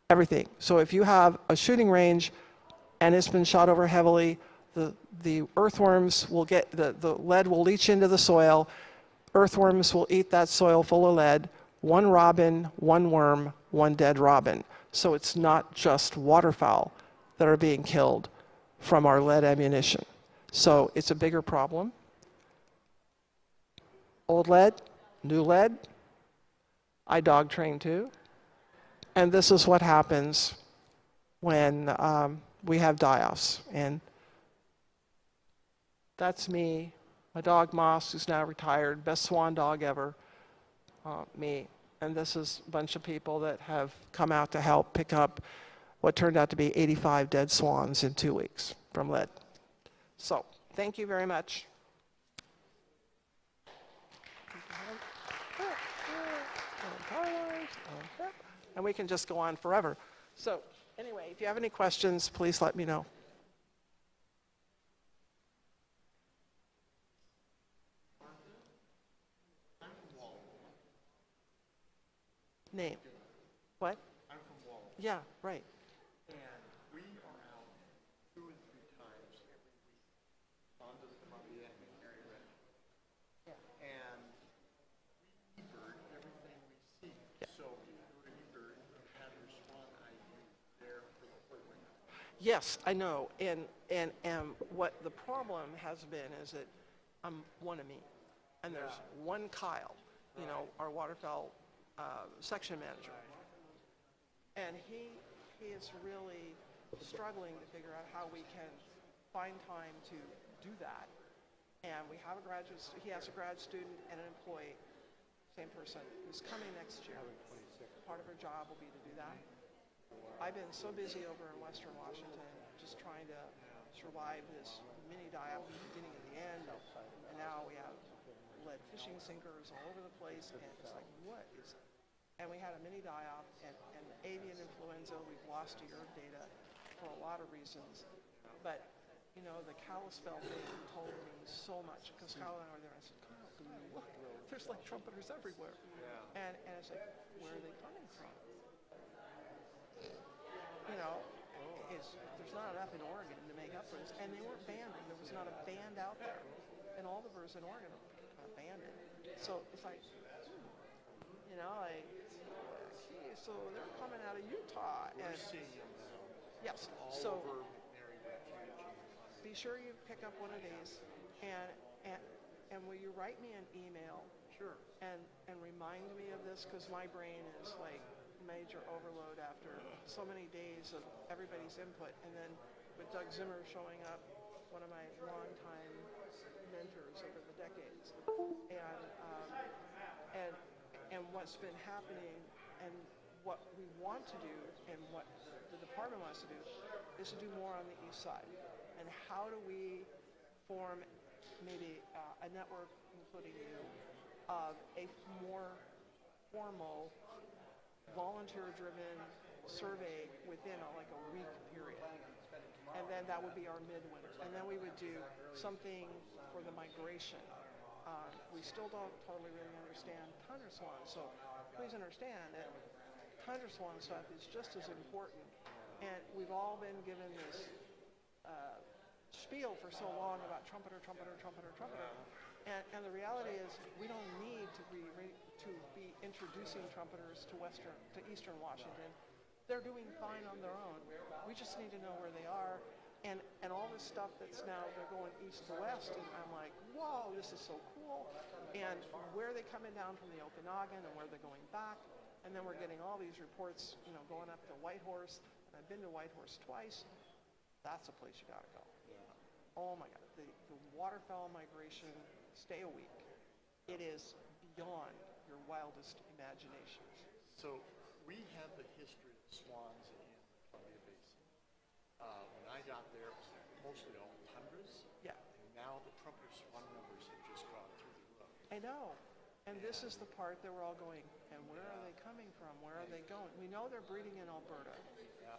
everything. So if you have a shooting range and it's been shot over heavily, the earthworms will get, the lead will leach into the soil, earthworms will eat that soil full of lead, one robin, one worm, one dead robin. So it's not just waterfowl that are being killed from our lead ammunition. So it's a bigger problem. Old lead, new lead. I dog train too. And this is what happens when we have die-offs. And that's me, my dog Moss, who's now retired, best swan dog ever, me. And this is a bunch of people that have come out to help pick up what turned out to be 85 dead swans in 2 weeks from lead. So, thank you very much. And we can just go on forever. So, anyway, if you have any questions, please let me know. Name. What? I'm from Walton. Yeah, right. And we are out 2 or 3 times every week onto the Columbia area. Yeah. And we e-bird everything we see. Yeah. So if you're an e-bird, you have your swan ID there for the whole winter. Yes, I know. And what the problem has been is that I'm one of me. And there's one Kyle, you know, our waterfowl section manager. And he is really struggling to figure out how we can find time to do that. And we have a graduate, he has a grad student and an employee, same person, who's coming next year. Part of her job will be to do that. I've been so busy over in Western Washington, just trying to survive this mini die-off at the beginning and the end. And now we have lead fishing sinkers all over the place, and it's like, what is it? And we had a mini die-off, and avian influenza, we've lost a year of data for a lot of reasons. But, you know, the Kalispell thing told me so much, because Kyle and I were there, and I said, Kyle, look, there's like trumpeters everywhere. Yeah. And it's like, where are they coming from? You know, there's not enough in Oregon to make up for this, and they weren't banding. There was not a band out there, and all the birds in Oregon are banded. So it's like, you know, like, okay, so they're coming out of Utah. We're seeing them now. Yes, All so over McNary Refuge. be sure you pick up one of these, and will you write me an email Sure. and remind me of this, because my brain is like major overload after so many days of everybody's input, and then with Doug Zimmer showing up, one of my longtime mentors over the decades, and what's been happening, and what we want to do, and what the department wants to do, is to do more on the east side. And how do we form maybe a network, including you, of a more formal, volunteer-driven survey within like a week period. And then that would be our midwinter. And then we would do something for the migration. We still don't totally really understand tundra swan, so please understand that tundra swan stuff is just as important. And we've all been given this spiel for so long about trumpeter. And the reality is we don't need to be introducing trumpeters to Eastern Washington. They're doing fine on their own. We just need to know where they are. And all this stuff that's now, they're going east to west, and I'm like, whoa, this is so cool. And where are they coming down from the Okanagan, and where they're going back. And then we're getting all these reports, going up to Whitehorse. And I've been to Whitehorse twice. That's a place you gotta go. Oh my God, the waterfowl migration, stay a week. It is beyond your wildest imaginations. So we have the history of swans in the Columbia Basin. When I got there, it was mostly all tundras. Yeah. And now the trumpeter swan numbers have just gone through the roof. I know. And this is the part that we're all going, and where are they coming from? Where are they going? We know they're breeding in Alberta. Yeah.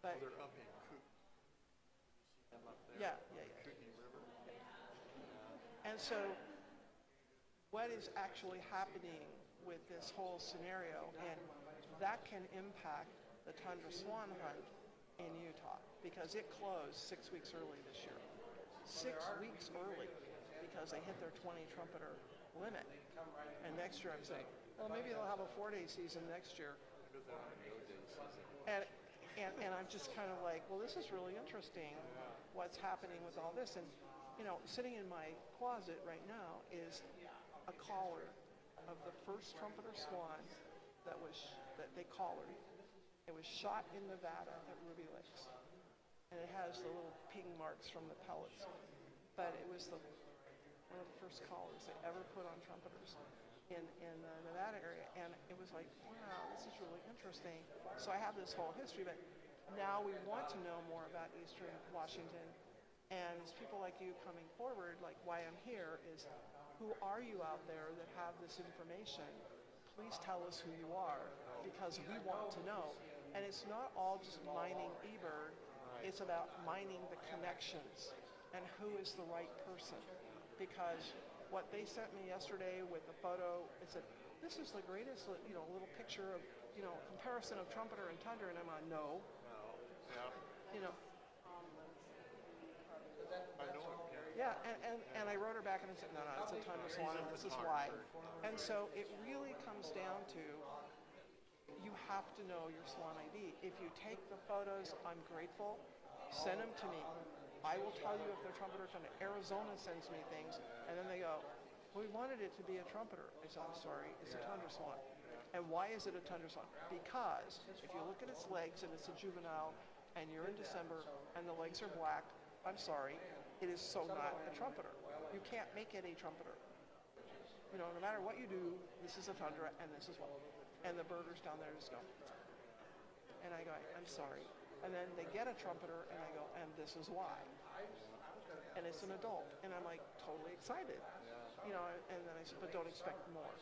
But They're up in Kootenai. You see them up there? Yeah. Kootenai River. And so what is actually happening with this whole scenario, and that can impact the tundra swan hunt in Utah, because it closed 6 weeks early this year. 6 weeks early, because they hit their 20 trumpeter limit. And next year I'm saying, well, maybe they'll have a 4-day season next year. And I'm just kind of like, well, this is really interesting what's happening with all this. And, sitting in my closet right now is a collar of the first trumpeter swan that they collared. It was shot in Nevada at Ruby Lakes. And it has the little ping marks from the pellets. But it was one of the first collars they ever put on trumpeters in the Nevada area. And it was like, wow, this is really interesting. So I have this whole history, but now we want to know more about Eastern Washington. And it's people like you coming forward, like why I'm here is, who are you out there that have this information? Please tell us who you are, because we want to know. And it's not all just mining eBird, it's about mining the connections and who is the right person. Because what they sent me yesterday with the photo, it said, this is the greatest, little picture of, comparison of trumpeter and tundra, and I'm on, no. Yeah. I know it. Yeah, and I wrote her back and I said, no, it's a tundra swan, and this is why. And so it really comes down to, you have to know your swan ID. If you take the photos, I'm grateful. Send them to me. I will tell you if they're trumpeter. Arizona sends me things, and then they go, we wanted it to be a trumpeter. I said, I'm sorry, it's a tundra swan. And why is it a tundra swan? Because if you look at its legs and it's a juvenile, and you're in December, and the legs are black, I'm sorry, it is so not a trumpeter. You can't make it a trumpeter. No matter what you do, this is a tundra, and this is what. And the birders down there just go. And I go, I'm sorry. And then they get a trumpeter, and I go, and this is why. And it's an adult. And I'm like, totally excited. And then I said, but don't expect more.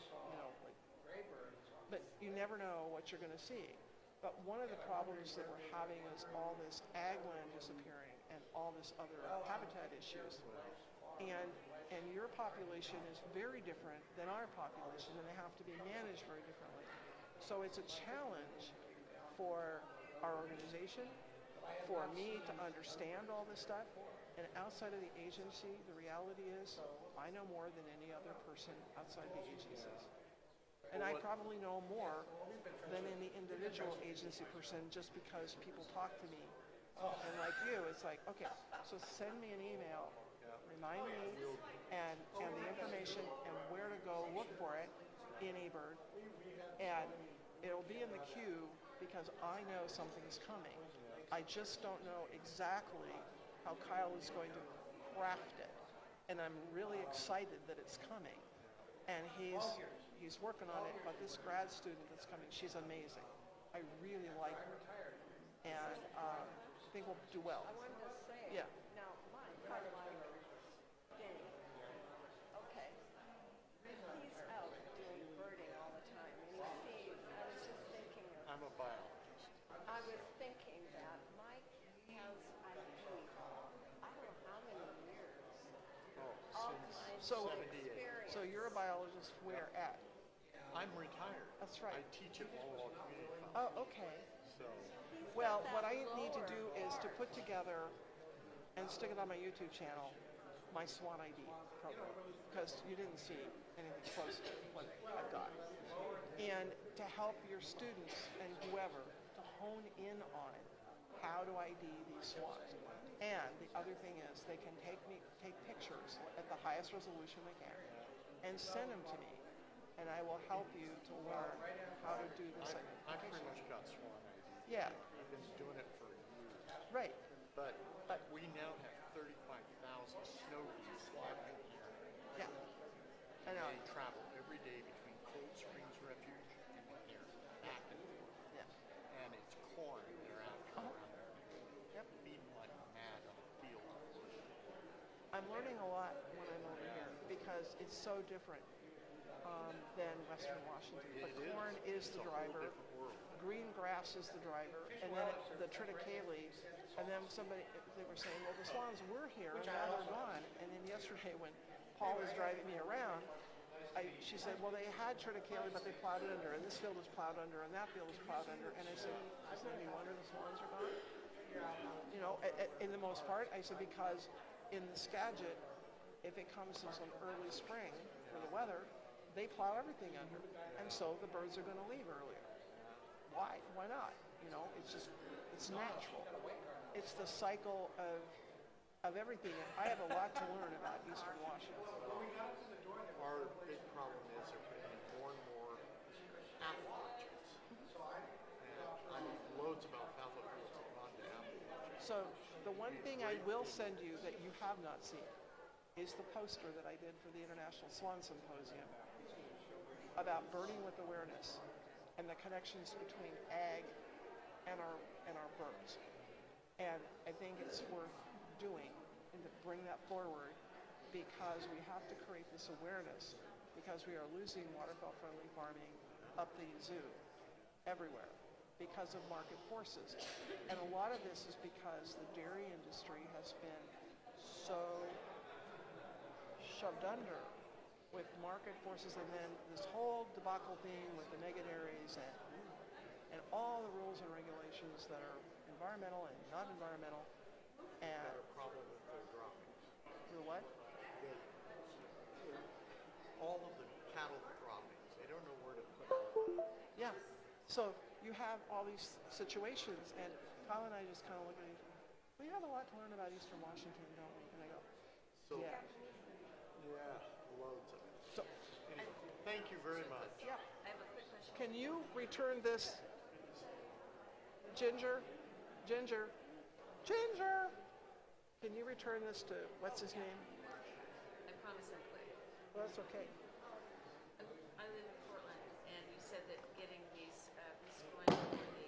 But you never know what you're going to see. But one of the problems that we're having is all this ag land disappearing and all this other habitat issues. And your population is very different than our population, and they have to be managed very differently. So it's a challenge for our organization, for me to understand all this stuff. And outside of the agency, the reality is I know more than any other person outside the agencies. And I probably know more than any individual agency person just because people talk to me. And like you, it's like, okay, so send me an email, remind me, and the information and where to go look for it in eBird. And it'll be in the queue because I know something's coming. I just don't know exactly how Kyle is going to craft it. And I'm really excited that it's coming. And he's working on it, but this grad student that's coming, she's amazing. I really like her. And I think we'll do well. I wanted to say, Yeah. now, Mike, I like Danny. Okay. He's out doing birding all the time, and he sees, I was just thinking of, I'm a biologist. I was thinking that Mike has, I think, I don't know how many years Oh, of since So- 78. So you're a biologist where at? I'm retired. That's right. I teach at Lowell Community College. Oh, okay. So, Well, what I need to do is to put together and stick it on my YouTube channel, my Swan ID program, because you didn't see anything close to what I've got. And to help your students and whoever to hone in on it, how to ID these swans. And the other thing is they can take pictures at the highest resolution they can and send them to me. And I will help you to learn how to do this. I pretty much got Swan ID. Yeah, I've been doing it for years. right. But we now have 35,000 snow geese living here. Yeah, I know. They travel every day between Cold Springs Refuge and here, back and forth. Yeah. And it's corn they're after around there. Yep. Beating like mad on the field. I'm learning a lot when I'm over here because it's so different than Western Washington. It The corn is It's the a whole driver. different world. Green grass is the driver, and then the triticale, and then they were saying, well, the swans were here, and now they're gone. And then yesterday when Paul was driving me around, she said, well, they had triticale, but they plowed it under, and this field is plowed under, and that field is plowed under. And I said, isn't it any wonder the swans are gone? You know, in the most part, I said, because in the Skagit, if it comes in some early spring for the weather, they plow everything under, and so the birds are going to leave earlier. Why? Why not? You know, it's natural. It's the cycle of everything. I have a lot to learn about Eastern Washington. Our big problem is they're putting in more and more apple orchards. And I mean, loads of alfalfa fields have gone to apple orchards. So the one thing I will send you that you have not seen is the poster that I did for the International Swan Symposium about birding with awareness and the connections between ag and our birds. And I think it's worth doing and to bring that forward because we have to create this awareness because we are losing waterfowl-friendly farming up the zoo everywhere because of market forces. And a lot of this is because the dairy industry has been so shoved under with market forces, and then this whole debacle thing with the negative and all the rules and regulations that are environmental and not environmental. And Got a problem with their droppings. the what? All of the cattle droppings, they don't know where to put them. Yeah. So you have all these situations, and Kyle and I just kind of look at each other. We have a lot to learn about Eastern Washington, don't we? And I go, So, yeah. Loads of it. So, Anyway, thank you very much. yeah. I have a quick question. Can you return this, Ginger? Ginger? Ginger! Can you return this to, what's his name? I promise I'm quick. Well, that's okay. I live in Portland, and you said that getting these going for the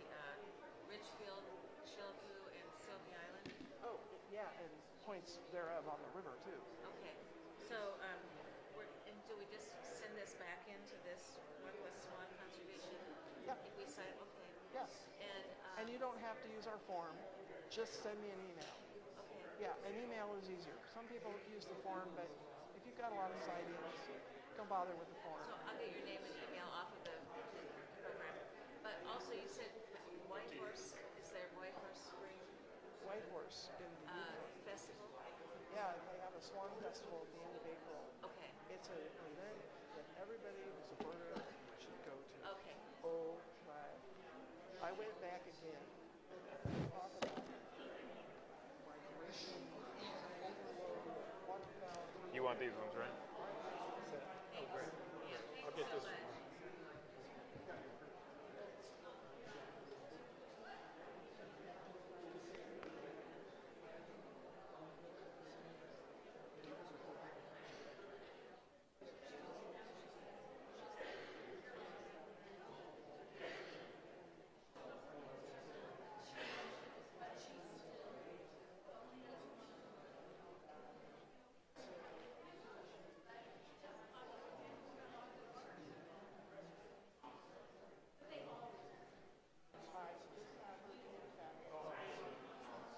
Richfield, Chilliwack, and Sylvia Island. Oh, yeah, and points thereof on the river, too. Okay, so and do we just send this back into this Northwest Swan Conservation? Yeah. If we sign, okay. Yes. And And you don't have to use our form. Just send me an email. okay. Yeah, an email is easier. Some people use the form, but if you've got a lot of sightings, don't bother with the form. So I'll get your name and email off of the program. But also, you said White Horse. Is there White Horse Spring White Horse in the Festival? yeah, they have a swan festival at the end of April. Okay. It's an event that everybody who's a birder should I went back again. You want these ones, right? I'll get this one.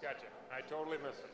Gotcha. I totally missed it.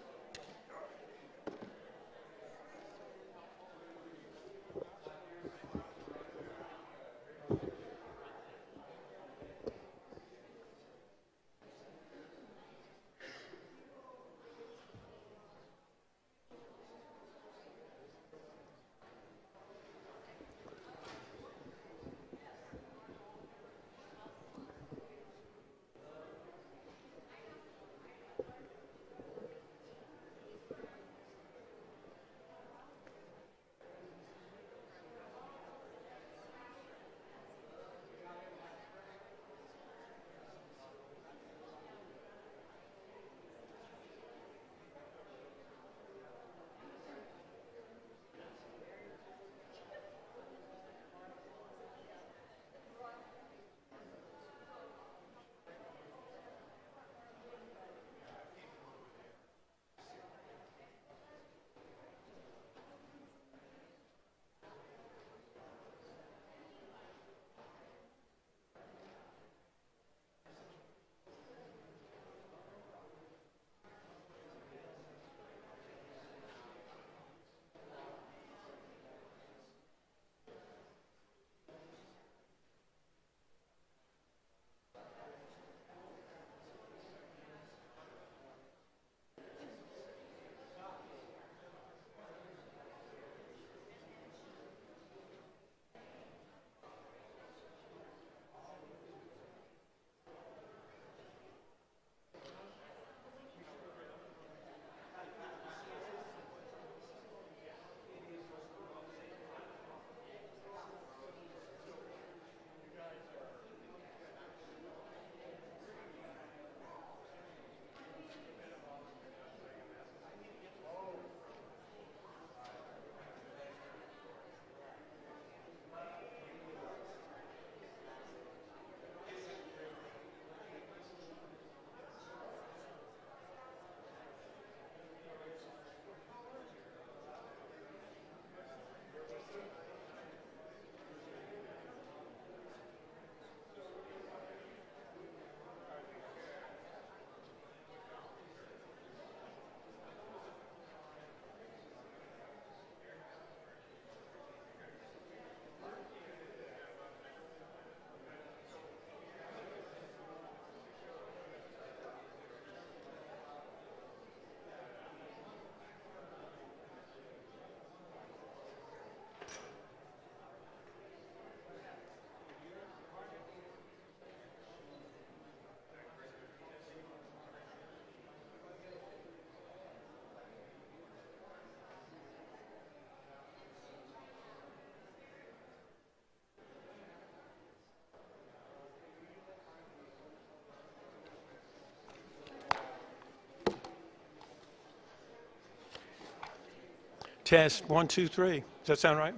Test, 1, 2, 3. Does that sound right?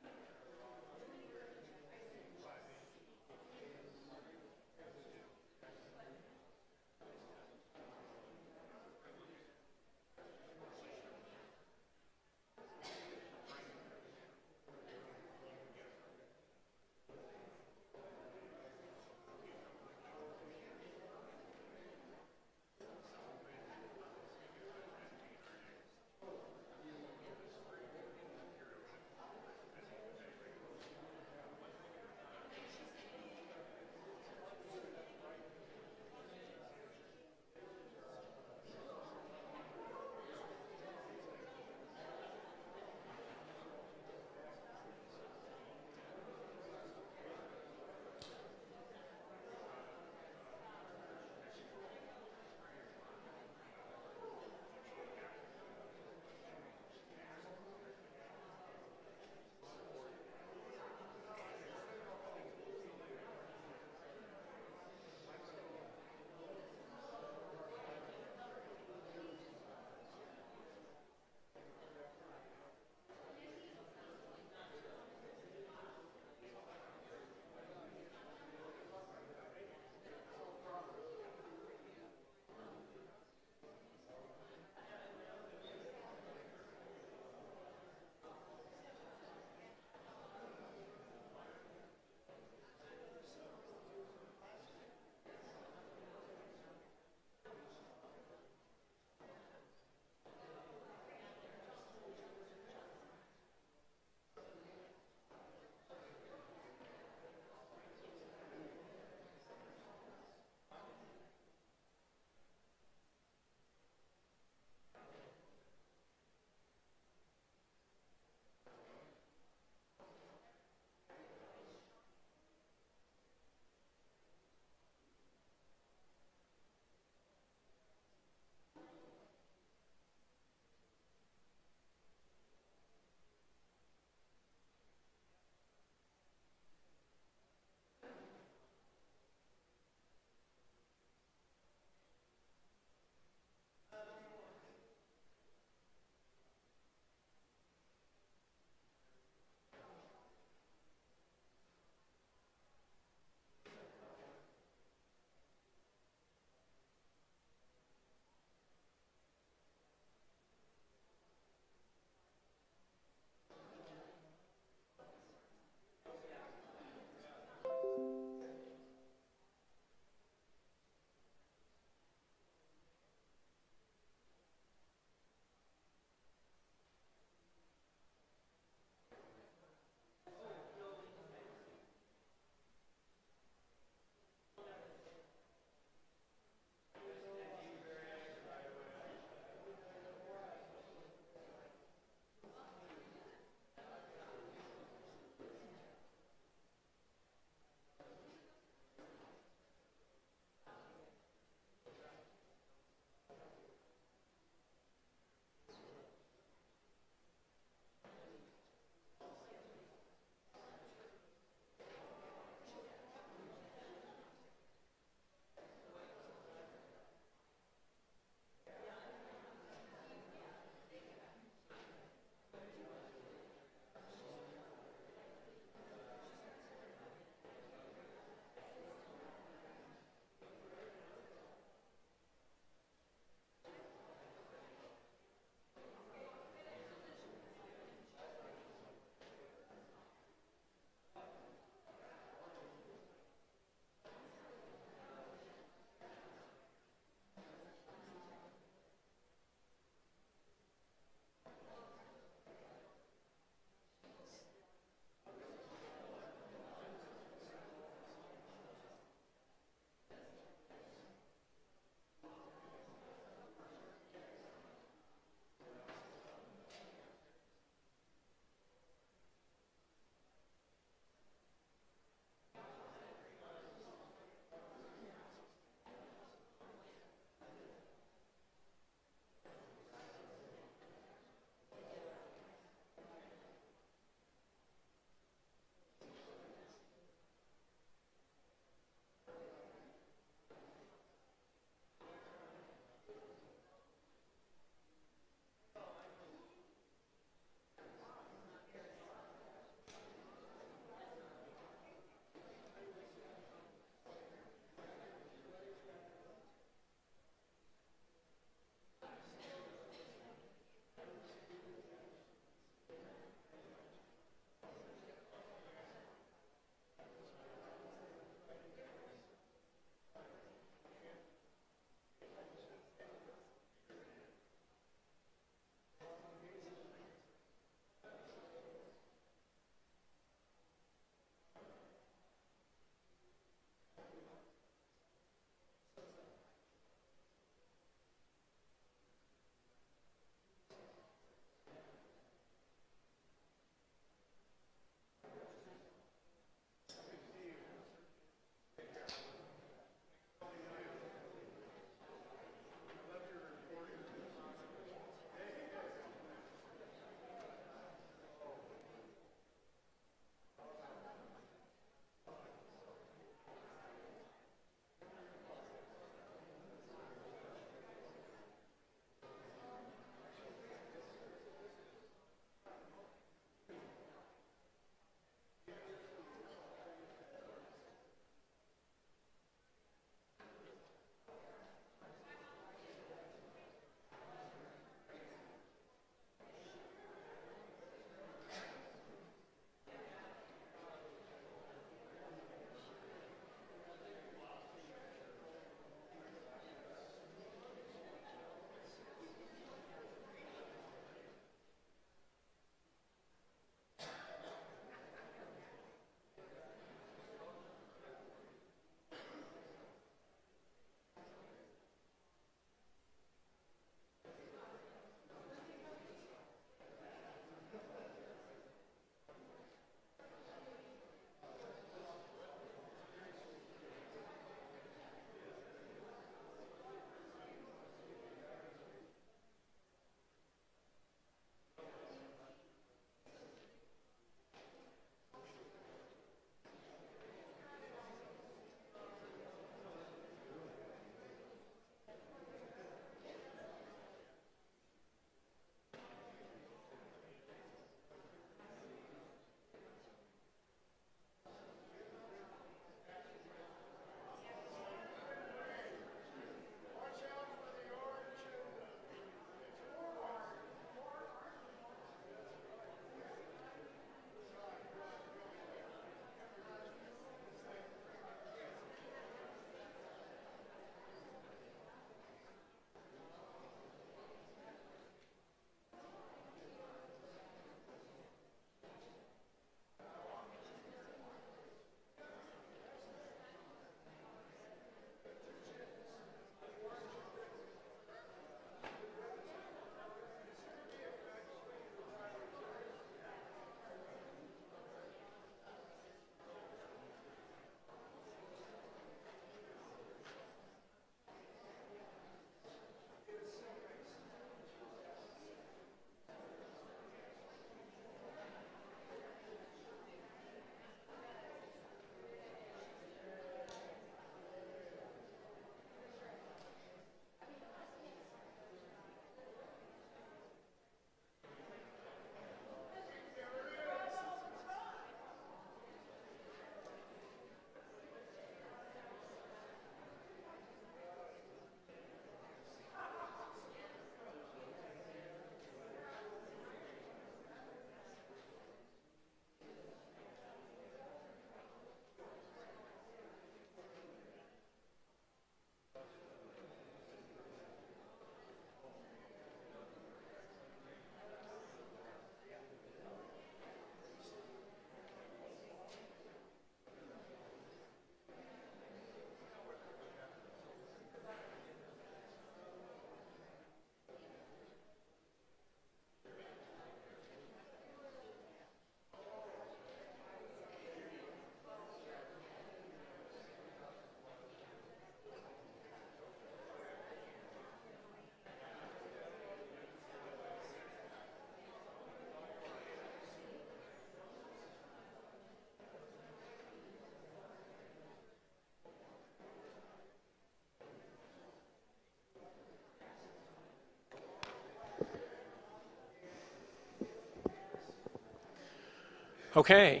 Okay,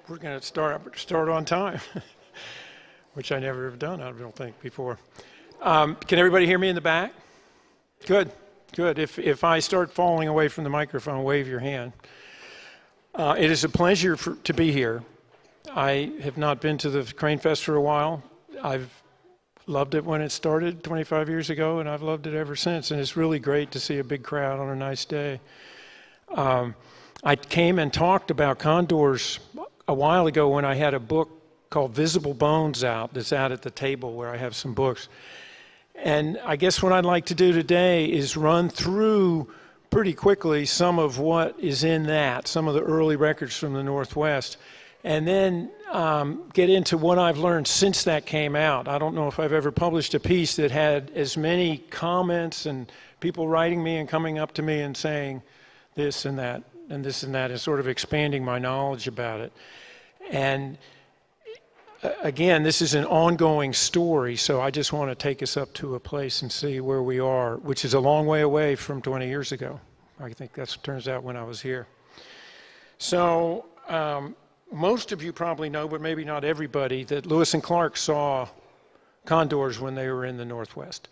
we're going to start on time, which I never have done, I don't think, before. Can everybody hear me in the back? Good, good. If I start falling away from the microphone, wave your hand. It is a pleasure to be here. I have not been to the Crane Fest for a while. I've loved it when it started 25 years ago, and I've loved it ever since. And it's really great to see a big crowd on a nice day. I came and talked about condors a while ago when I had a book called Visible Bones out that's out at the table where I have some books. And I guess what I'd like to do today is run through pretty quickly some of what is in that, some of the early records from the Northwest, and then get into what I've learned since that came out. I don't know if I've ever published a piece that had as many comments and people writing me and coming up to me and saying this and that and this and that, and sort of expanding my knowledge about it. And again, this is an ongoing story, so I just want to take us up to a place and see where we are, which is a long way away from 20 years ago. I think that turns out when I was here. So most of you probably know, but maybe not everybody, that Lewis and Clark saw condors when they were in the Northwest.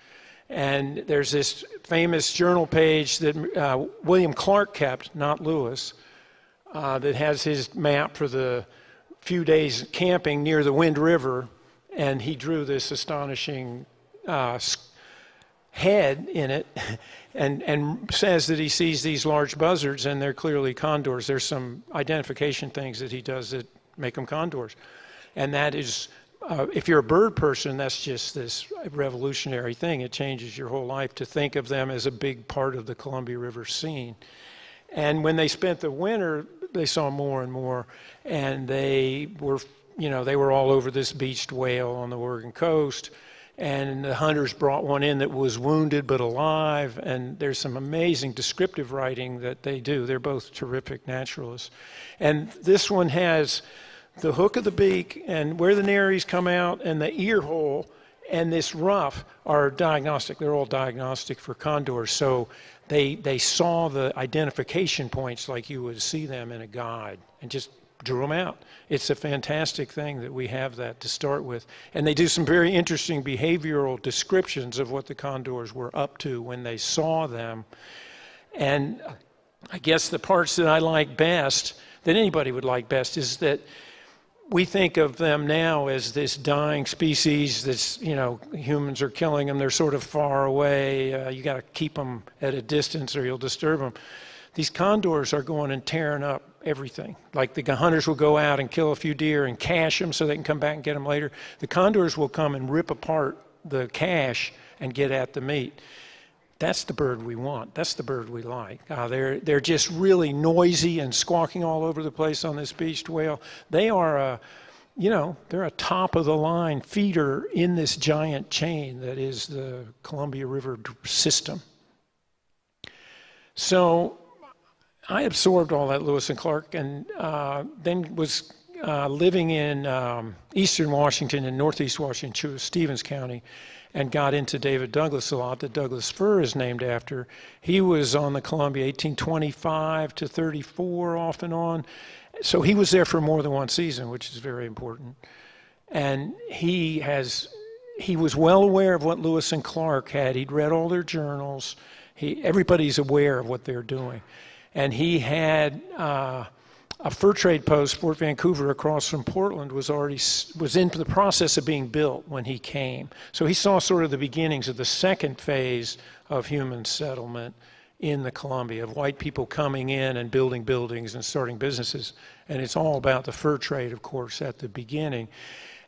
And there's this famous journal page that William Clark kept, not Lewis, that has his map for the few days camping near the Wind River, and he drew this astonishing head in it and says that he sees these large buzzards, and they're clearly condors. There's some identification things that he does that make them condors. And that is, if you're a bird person, that's just this revolutionary thing. It changes your whole life to think of them as a big part of the Columbia River scene. And when they spent the winter, they saw more and more, and they were all over this beached whale on the Oregon coast, and the hunters brought one in that was wounded but alive, and there's some amazing descriptive writing that they do. They're both terrific naturalists. And this one has the hook of the beak and where the nares come out and the ear hole and this ruff are diagnostic. They're all diagnostic for condors. So they saw the identification points like you would see them in a guide and just drew them out. It's a fantastic thing that we have that to start with. And they do some very interesting behavioral descriptions of what the condors were up to when they saw them. And I guess the parts that I like best, that anybody would like best, is that we think of them now as this dying species that's, humans are killing them. They're sort of far away. You got to keep them at a distance or you'll disturb them. These condors are going and tearing up everything. Like the hunters will go out and kill a few deer and cache them so they can come back and get them later. The condors will come and rip apart the cache and get at the meat. That's the bird we want. That's the bird we like. They're just really noisy and squawking all over the place on this beached whale. They are they're a top of the line feeder in this giant chain that is the Columbia River system. So I absorbed all that Lewis and Clark, and then was living in eastern Washington and northeast Washington, Stevens County, and got into David Douglas a lot, that Douglas fir is named after. He was on the Columbia 1825 to 34 off and on. So he was there for more than one season, which is very important. And he was well aware of what Lewis and Clark had. He'd read all their journals. Everybody's aware of what they're doing. And he had a fur trade post, Fort Vancouver, across from Portland, was in the process of being built when he came. So he saw sort of the beginnings of the second phase of human settlement in the Columbia, of white people coming in and building buildings and starting businesses. And it's all about the fur trade, of course, at the beginning.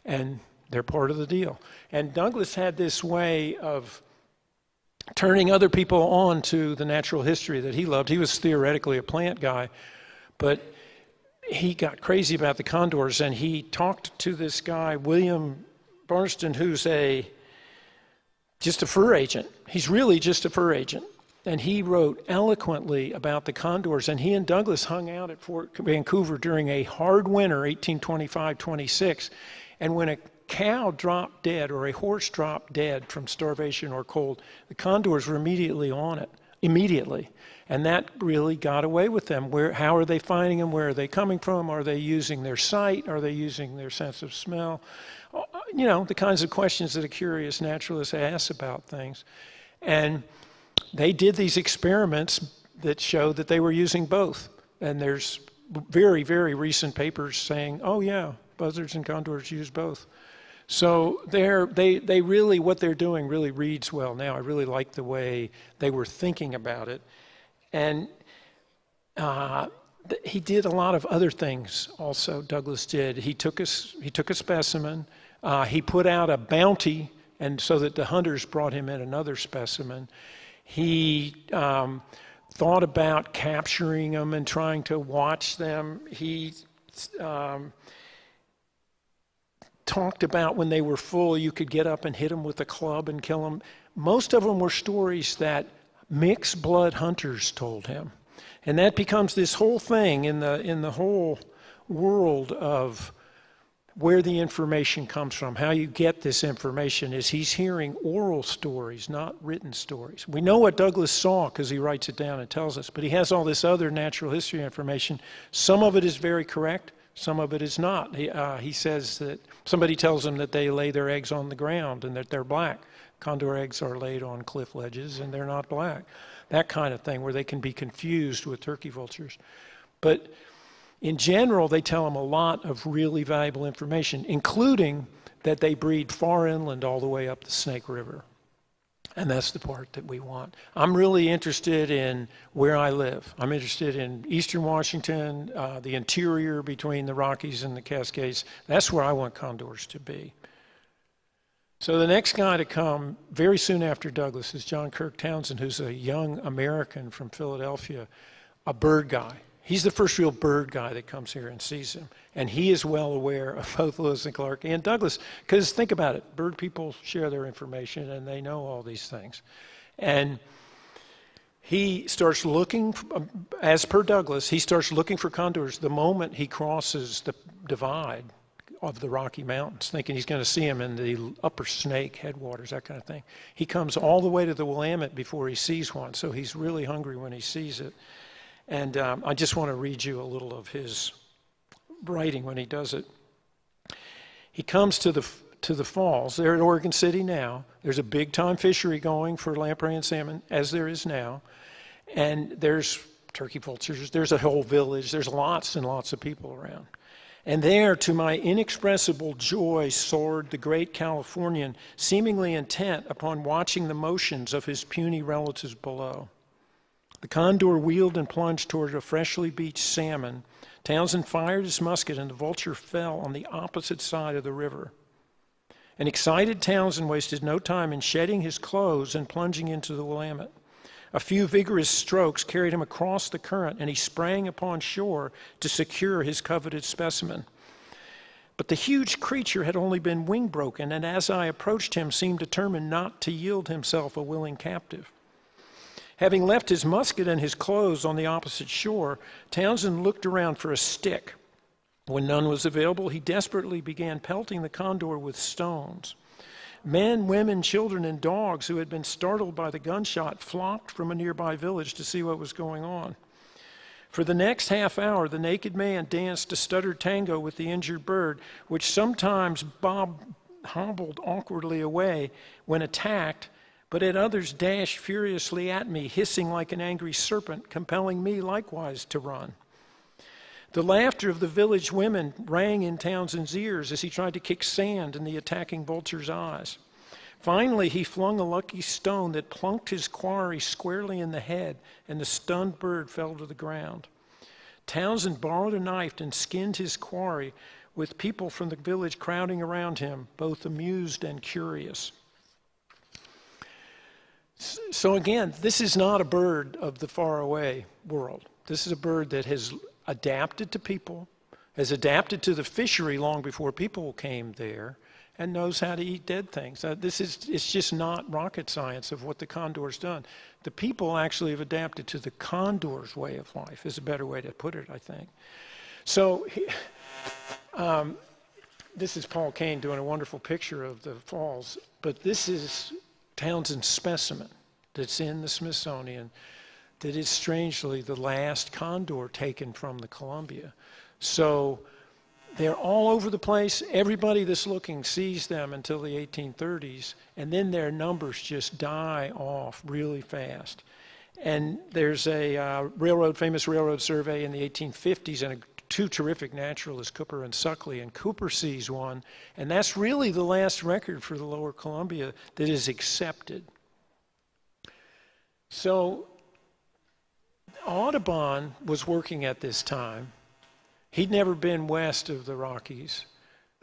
And they're part of the deal. And Douglas had this way of turning other people on to the natural history that he loved. He was theoretically a plant guy, but he got crazy about the condors, and he talked to this guy, William Barnston, who's just a fur agent. He's really just a fur agent. And he wrote eloquently about the condors, and he and Douglas hung out at Fort Vancouver during a hard winter, 1825-26, and when a cow dropped dead or a horse dropped dead from starvation or cold, the condors were immediately on it, And that really got away with them. How are they finding them? Where are they coming from? Are they using their sight? Are they using their sense of smell? You know, the kinds of questions that a curious naturalist asks about things. And they did these experiments that showed that they were using both. And there's very, very recent papers saying, oh yeah, buzzards and condors use both. So they really, what they're doing really reads well now. I really like the way they were thinking about it. And he did a lot of other things also, Douglas did. He took a specimen, he put out a bounty, and so that the hunters brought him in another specimen. He thought about capturing them and trying to watch them. He talked about when they were full, you could get up and hit them with a club and kill them. Most of them were stories that mixed blood hunters told him. And that becomes this whole thing in the whole world of where the information comes from, how you get this information is he's hearing oral stories, not written stories. We know what Douglas saw because he writes it down and tells us, but he has all this other natural history information. Some of it is very correct, some of it is not. He says that somebody tells him that they lay their eggs on the ground and that they're black. Condor eggs are laid on cliff ledges and they're not black. That kind of thing where they can be confused with turkey vultures. But in general, they tell them a lot of really valuable information, including that they breed far inland all the way up the Snake River. And that's the part that we want. I'm really interested in where I live. I'm interested in eastern Washington, the interior between the Rockies and the Cascades. That's where I want condors to be. So the next guy to come very soon after Douglas is John Kirk Townsend, who's a young American from Philadelphia, a bird guy. He's the first real bird guy that comes here and sees him. And he is well aware of both Lewis and Clark and Douglas. Because think about it, bird people share their information and they know all these things. And he starts looking, as per Douglas, he starts looking for condors the moment he crosses the divide of the Rocky Mountains, thinking he's going to see them in the upper Snake headwaters, that kind of thing. He comes all the way to the Willamette before he sees one, so he's really hungry when he sees it. And I just want to read you a little of his writing when he does it. He comes to the falls. They're at Oregon City now. There's a big-time fishery going for lamprey and salmon, as there is now. And there's turkey vultures. There's a whole village. There's lots and lots of people around. And there, to my inexpressible joy, soared the great Californian, seemingly intent upon watching the motions of his puny relatives below. The condor wheeled and plunged toward a freshly beached salmon. Townsend fired his musket, and the vulture fell on the opposite side of the river. An excited Townsend wasted no time in shedding his clothes and plunging into the Willamette. A few vigorous strokes carried him across the current, and he sprang upon shore to secure his coveted specimen. But the huge creature had only been wing-broken, and as I approached him, seemed determined not to yield himself a willing captive. Having left his musket and his clothes on the opposite shore, Townsend looked around for a stick. When none was available, he desperately began pelting the condor with stones. Men, women, children, and dogs who had been startled by the gunshot flocked from a nearby village to see what was going on. For the next half hour, the naked man danced a stuttered tango with the injured bird, which sometimes hobbled awkwardly away when attacked, but at others dashed furiously at me, hissing like an angry serpent, compelling me likewise to run. The laughter of the village women rang in Townsend's ears as he tried to kick sand in the attacking vulture's eyes. Finally, he flung a lucky stone that plunked his quarry squarely in the head, and the stunned bird fell to the ground. Townsend borrowed a knife and skinned his quarry, with people from the village crowding around him, both amused and curious. So again, this is not a bird of the faraway world. This is a bird that has adapted to people, has adapted to the fishery long before people came there, and knows how to eat dead things. It's just not rocket science of what the condor's done. The people actually have adapted to the condor's way of life, is a better way to put it, I think. So this is Paul Kane doing a wonderful picture of the falls, but this is Townsend's specimen that's in the Smithsonian. that is strangely the last condor taken from the Columbia. So they're all over the place. Everybody that's looking sees them until the 1830s, and then their numbers just die off really fast. And there's a famous railroad survey in the 1850s, and two terrific naturalists, Cooper and Suckley, and Cooper sees one, and that's really the last record for the Lower Columbia that is accepted. So Audubon was working at this time. He'd never been west of the Rockies.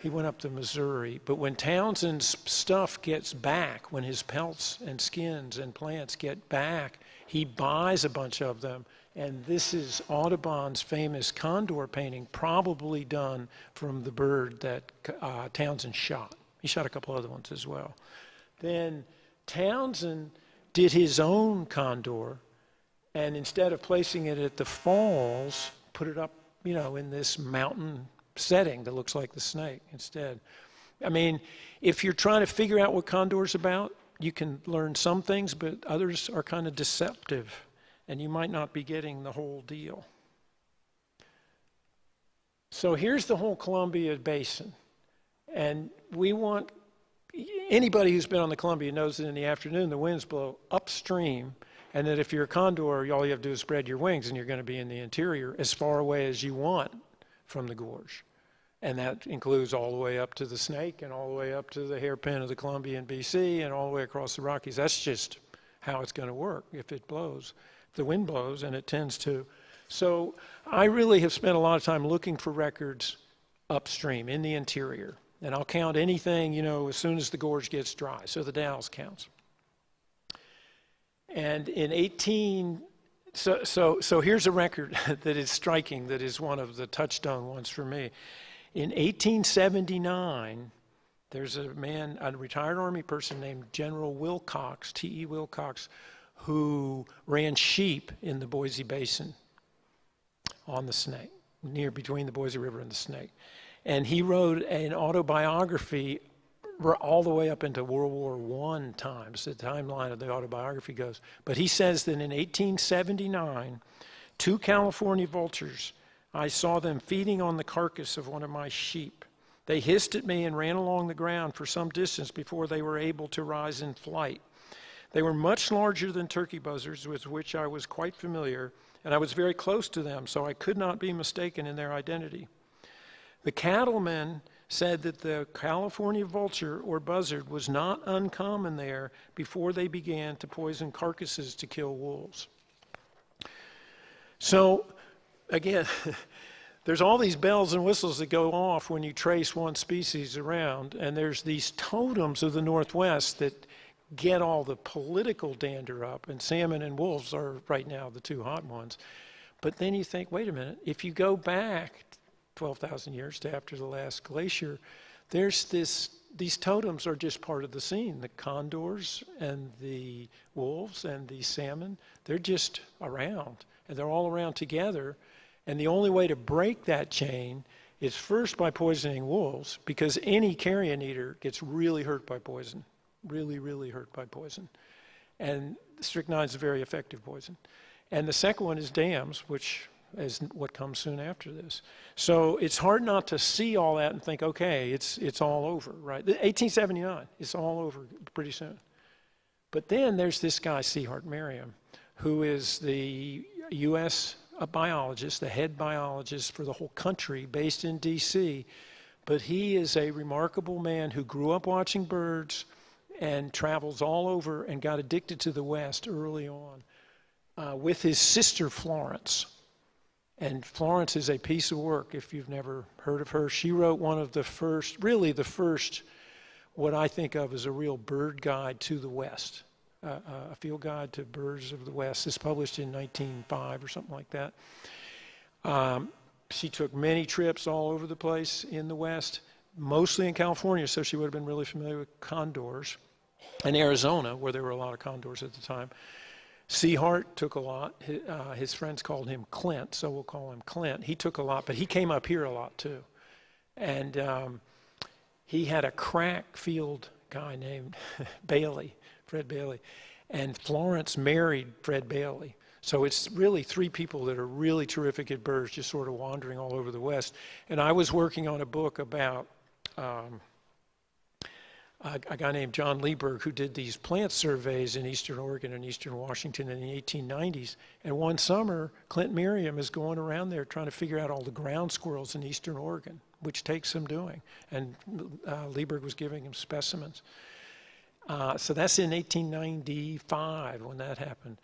He went up to Missouri. But when Townsend's stuff gets back, when his pelts and skins and plants get back, he buys a bunch of them. And this is Audubon's famous condor painting, probably done from the bird that Townsend shot. He shot a couple other ones as well. Then Townsend did his own condor, and instead of placing it at the falls, put it up, in this mountain setting that looks like the snake instead. I mean, if you're trying to figure out what condor's about, you can learn some things, but others are kind of deceptive, and you might not be getting the whole deal. So here's the whole Columbia Basin, and we want anybody who's been on the Columbia knows that in the afternoon the winds blow upstream, and that if you're a condor, all you have to do is spread your wings and you're going to be in the interior as far away as you want from the gorge. And that includes all the way up to the Snake and all the way up to the hairpin of the Columbia in BC and all the way across the Rockies. That's just how it's going to work if it blows. If the wind blows, and it tends to. So I really have spent a lot of time looking for records upstream in the interior. And I'll count anything, as soon as the gorge gets dry. So the Dalles counts. And in so here's a record that is striking, that is one of the touchstone ones for me. In 1879, there's a man, a retired Army person named General Wilcox, T.E. Wilcox, who ran sheep in the Boise Basin on the Snake, between the Boise River and the Snake. And he wrote an autobiography all the way up into World War I times. The timeline of the autobiography goes. But he says that in 1879, 2 California vultures, I saw them feeding on the carcass of one of my sheep. They hissed at me and ran along the ground for some distance before they were able to rise in flight. They were much larger than turkey buzzards, with which I was quite familiar, and I was very close to them, so I could not be mistaken in their identity. The cattlemen said that the California vulture or buzzard was not uncommon there before they began to poison carcasses to kill wolves. So, again, there's all these bells and whistles that go off when you trace one species around, and there's these totems of the Northwest that get all the political dander up, and salmon and wolves are right now the 2 hot ones. But then you think, wait a minute, if you go back 12,000 years to after the last glacier, there's these totems are just part of the scene. The condors and the wolves and the salmon, they're just around, and they're all around together. And the only way to break that chain is first by poisoning wolves, because any carrion eater gets really hurt by poison, really, really hurt by poison. And strychnine is a very effective poison. And the second one is dams, which is what comes soon after this. So it's hard not to see all that and think, okay, it's all over, right? 1879, it's all over pretty soon. But then there's this guy, Seahart Merriam, who is the U.S. biologist, the head biologist for the whole country, based in D.C., but he is a remarkable man who grew up watching birds and travels all over and got addicted to the West early on with his sister Florence. And Florence is a piece of work, if you've never heard of her. She wrote one of the first, really the first, what I think of as a real bird guide to the West, a field guide to birds of the West. It's published in 1905 or something like that. She took many trips all over the place in the West, mostly in California, so she would have been really familiar with condors, and Arizona, where there were a lot of condors at the time. Seahart took a lot. His friends called him Clint, so we'll call him Clint. He took a lot, but he came up here a lot too. And he had a crack field guy named Bailey, Fred Bailey. And Florence married Fred Bailey. So it's really three people that are really terrific at birds, just sort of wandering all over the West. And I was working on a book about a guy named John Lieberg who did these plant surveys in eastern Oregon and eastern Washington in the 1890s. And one summer, Clint Merriam is going around there trying to figure out all the ground squirrels in eastern Oregon, which takes some doing. And Lieberg was giving him specimens. So that's in 1895 when that happened.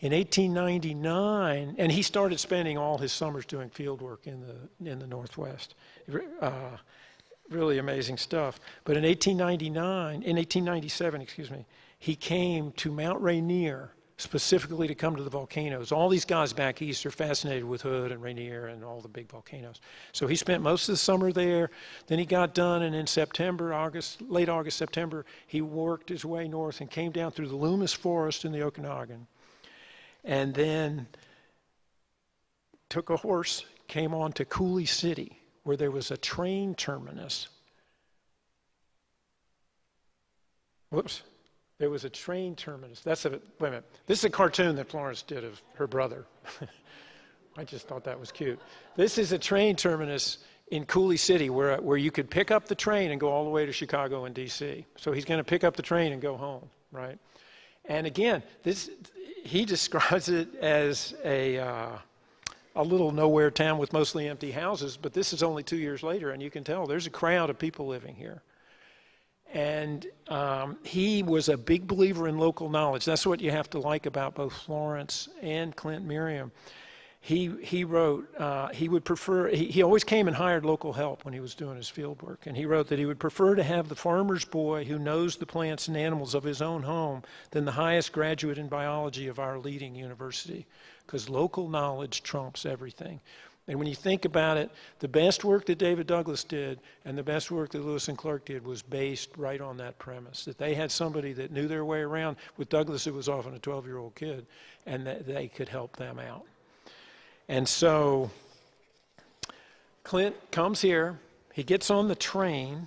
In 1899, and he started spending all his summers doing field work in the Northwest. Really amazing stuff. But in 1897, he came to Mount Rainier specifically to come to the volcanoes. All these guys back east are fascinated with Hood and Rainier and all the big volcanoes. So he spent most of the summer there. Then he got done, and in late August, September, he worked his way north and came down through the Loomis Forest in the Okanagan. And then took a horse, came on to Coulee City, where there was a train terminus. Whoops. There was a train terminus. Wait a minute. This is a cartoon that Florence did of her brother. I just thought that was cute. This is a train terminus in Coulee City where you could pick up the train and go all the way to Chicago and D.C. So he's going to pick up the train and go home, right? And again, he describes it as a little nowhere town with mostly empty houses, but this is only 2 years later, and you can tell there's a crowd of people living here. And he was a big believer in local knowledge. That's what you have to like about both Florence and Clint Merriam. He wrote, he would prefer, he always came and hired local help when he was doing his field work. And he wrote that he would prefer to have the farmer's boy who knows the plants and animals of his own home than the highest graduate in biology of our leading university, because local knowledge trumps everything. And when you think about it, the best work that David Douglas did and the best work that Lewis and Clark did was based right on that premise, that they had somebody that knew their way around. With Douglas, it was often a 12-year-old kid, and that they could help them out. And so Clint comes here, he gets on the train,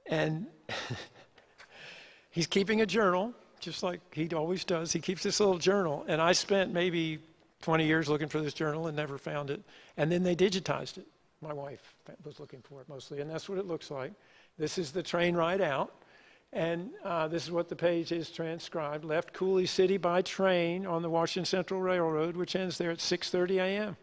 and he's keeping a journal, just like he always does. He keeps this little journal, and I spent maybe 20 years looking for this journal and never found it. And then they digitized it. My wife was looking for it mostly, and that's what it looks like. This is the train ride out, and this is what the page is transcribed. Left Coulee City by train on the Washington Central Railroad, which ends there at 6:30 a.m.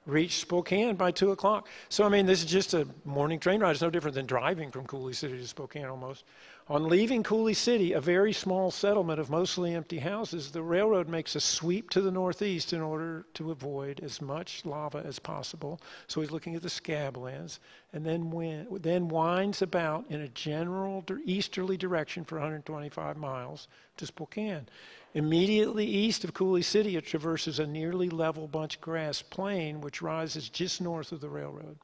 Reached Spokane by 2 o'clock. So, I mean, this is just a morning train ride. It's no different than driving from Coulee City to Spokane almost. On leaving Coulee City, a very small settlement of mostly empty houses, the railroad makes a sweep to the northeast in order to avoid as much lava as possible. So he's looking at the scablands, and then winds about in a general easterly direction for 125 miles to Spokane. Immediately east of Coulee City, it traverses a nearly level bunch grass plain, which rises just north of the railroad.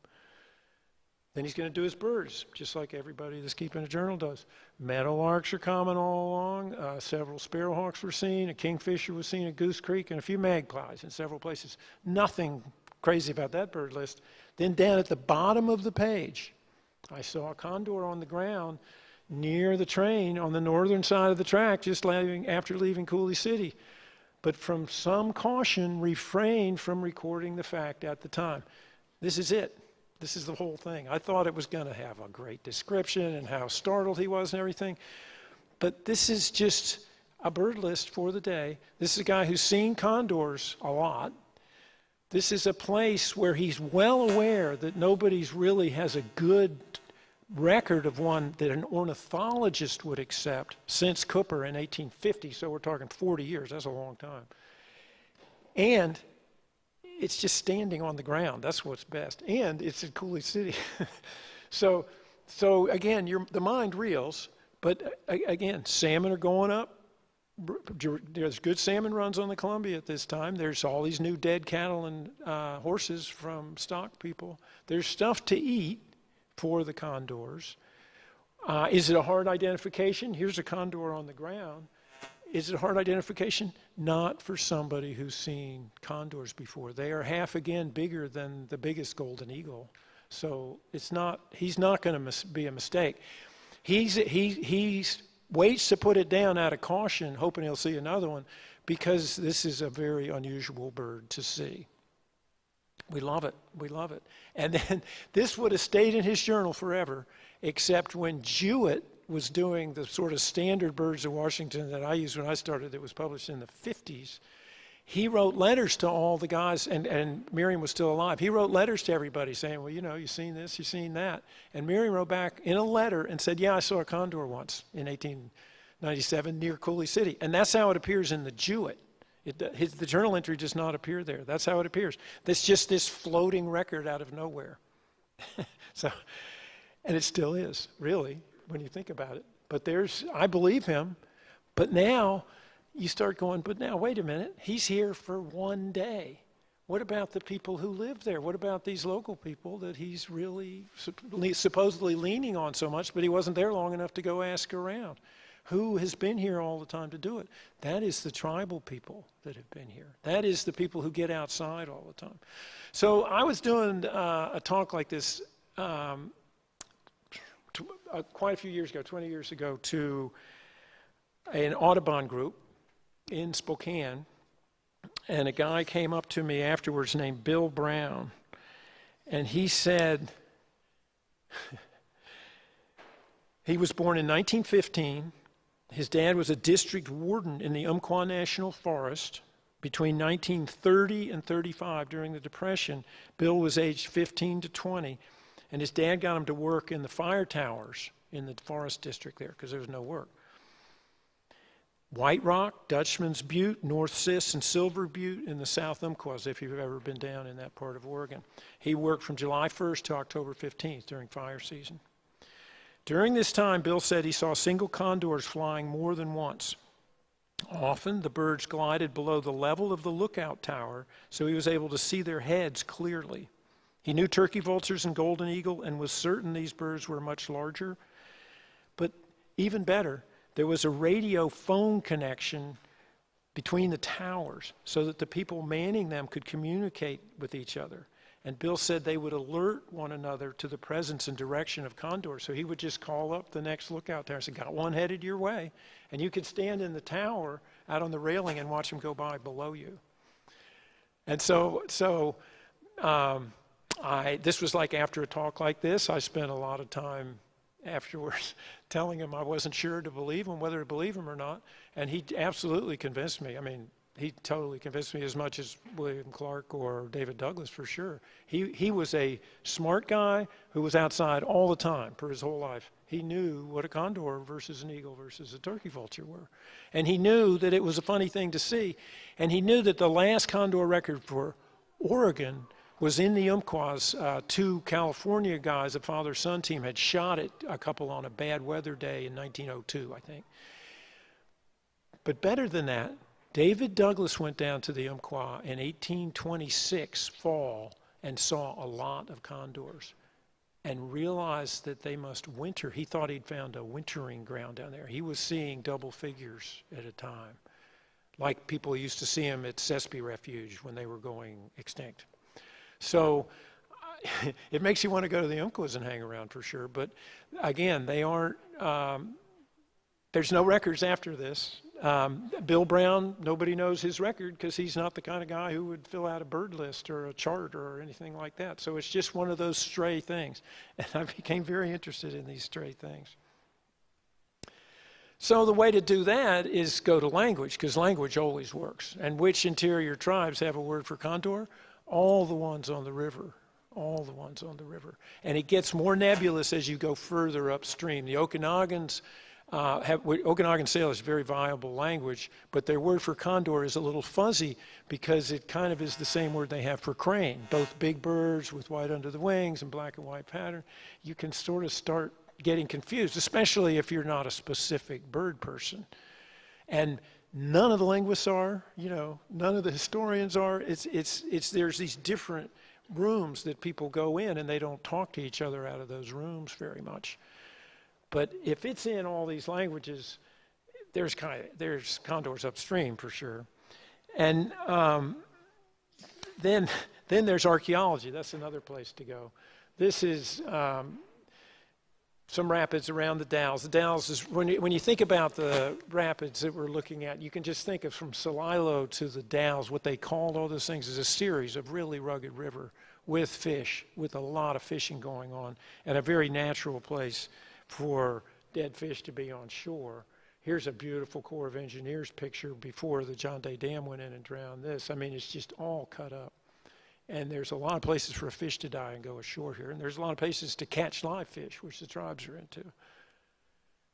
Then he's going to do his birds, just like everybody that's keeping a journal does. Meadowlarks are common all along. Several sparrowhawks were seen. A kingfisher was seen at Goose Creek, and a few magpies in several places. Nothing crazy about that bird list. Then down at the bottom of the page, I saw a condor on the ground near the train on the northern side of the track just after leaving Coulee City. But from some caution, refrained from recording the fact at the time. This is it. This is the whole thing. I thought it was going to have a great description and how startled he was and everything. But this is just a bird list for the day. This is a guy who's seen condors a lot. This is a place where he's well aware that nobody's really has a good record of one that an ornithologist would accept since Cooper in 1850. So we're talking 40 years. That's a long time. And it's just standing on the ground. That's what's best. And it's in Coulee City. So again, the mind reels. But again, salmon are going up. There's good salmon runs on the Columbia at this time. There's all these new dead cattle and horses from stock people. There's stuff to eat for the condors. Is it a hard identification? Here's a condor on the ground. Is it a hard identification? Not for somebody who's seen condors before. They are half again bigger than the biggest golden eagle. So he's not going to be a mistake. He waits to put it down out of caution, hoping he'll see another one. because this is a very unusual bird to see. We love it. We love it. And then this would have stayed in his journal forever, except when Jewett was doing the sort of standard birds of Washington that I used when I started, that was published in the 50s. He wrote letters to all the guys, and Miriam was still alive. He wrote letters to everybody saying, well, you know, you've seen this, you've seen that. And Miriam wrote back in a letter and said, yeah, I saw a condor once in 1897 near Cooley City. And that's how it appears in the Jewett. The journal entry does not appear there. That's how it appears. That's just this floating record out of nowhere. And it still is, really, when you think about it. But I believe him. But now you start going, but now, wait a minute. He's here for one day. What about the people who live there? What about these local people that he's really supposedly leaning on so much, but he wasn't there long enough to go ask around? Who has been here all the time to do it? That is the tribal people that have been here. That is the people who get outside all the time. So I was doing a talk like this quite a few years ago, 20 years ago, to an Audubon group in Spokane. And a guy came up to me afterwards named Bill Brown. And he said, he was born in 1915. His dad was a district warden in the Umpqua National Forest. Between 1930 and 35, during the Depression, Bill was aged 15 to 20, and his dad got him to work in the fire towers in the forest district there, because there was no work. White Rock, Dutchman's Butte, North Sis, and Silver Butte in the South Umpquas, if you've ever been down in that part of Oregon. He worked from July 1st to October 15th during fire season. During this time, Bill said he saw single condors flying more than once. Often, the birds glided below the level of the lookout tower, so he was able to see their heads clearly. He knew turkey vultures and golden eagle and was certain these birds were much larger. But even better, there was a radio phone connection between the towers so that the people manning them could communicate with each other. And Bill said they would alert one another to the presence and direction of condors. So he would just call up the next lookout tower and say, got one headed your way. And you could stand in the tower out on the railing and watch them go by below you. And this was like after a talk like this, I spent a lot of time afterwards telling him I wasn't sure to believe him, whether to believe him or not. And he absolutely convinced me. I mean, he totally convinced me as much as William Clark or David Douglas, for sure. He was a smart guy who was outside all the time for his whole life. He knew what a condor versus an eagle versus a turkey vulture were. And he knew that it was a funny thing to see. And he knew that the last condor record for Oregon was in the Umpquas. Two California guys, a father-son team, had shot it, a couple on a bad weather day in 1902, I think. But better than that, David Douglas went down to the Umpqua in 1826 fall and saw a lot of condors and realized that they must winter. He thought he'd found a wintering ground down there. He was seeing double figures at a time, like people used to see them at Sespe Refuge when they were going extinct. So it makes you want to go to the Umpquas and hang around for sure. But again, they aren't, there's no records after this. Bill Brown, nobody knows his record because he's not the kind of guy who would fill out a bird list or a chart or anything like that. So it's just one of those stray things. And I became very interested in these stray things. So the way to do that is go to language, because language always works. And which interior tribes have a word for condor? All the ones on the river. All the ones on the river. And it gets more nebulous as you go further upstream. The Okanogans Okanagan Salish is a very viable language, but their word for condor is a little fuzzy because it kind of is the same word they have for crane, both big birds with white under the wings and black and white pattern. You can sort of start getting confused, especially if you're not a specific bird person. And none of the linguists are, none of the historians are. There's these different rooms that people go in and they don't talk to each other out of those rooms very much. But if it's in all these languages, there's condors upstream for sure. And then there's archaeology. That's another place to go. This is some rapids around the Dalles. The Dalles is, when you think about the rapids that we're looking at, you can just think of from Celilo to the Dalles, what they called all those things is a series of really rugged river with fish, with a lot of fishing going on, and a very natural place for dead fish to be on shore. Here's a beautiful Corps of Engineers picture before the John Day Dam went in and drowned this. I mean, it's just all cut up. And there's a lot of places for a fish to die and go ashore here. And there's a lot of places to catch live fish, which the tribes are into.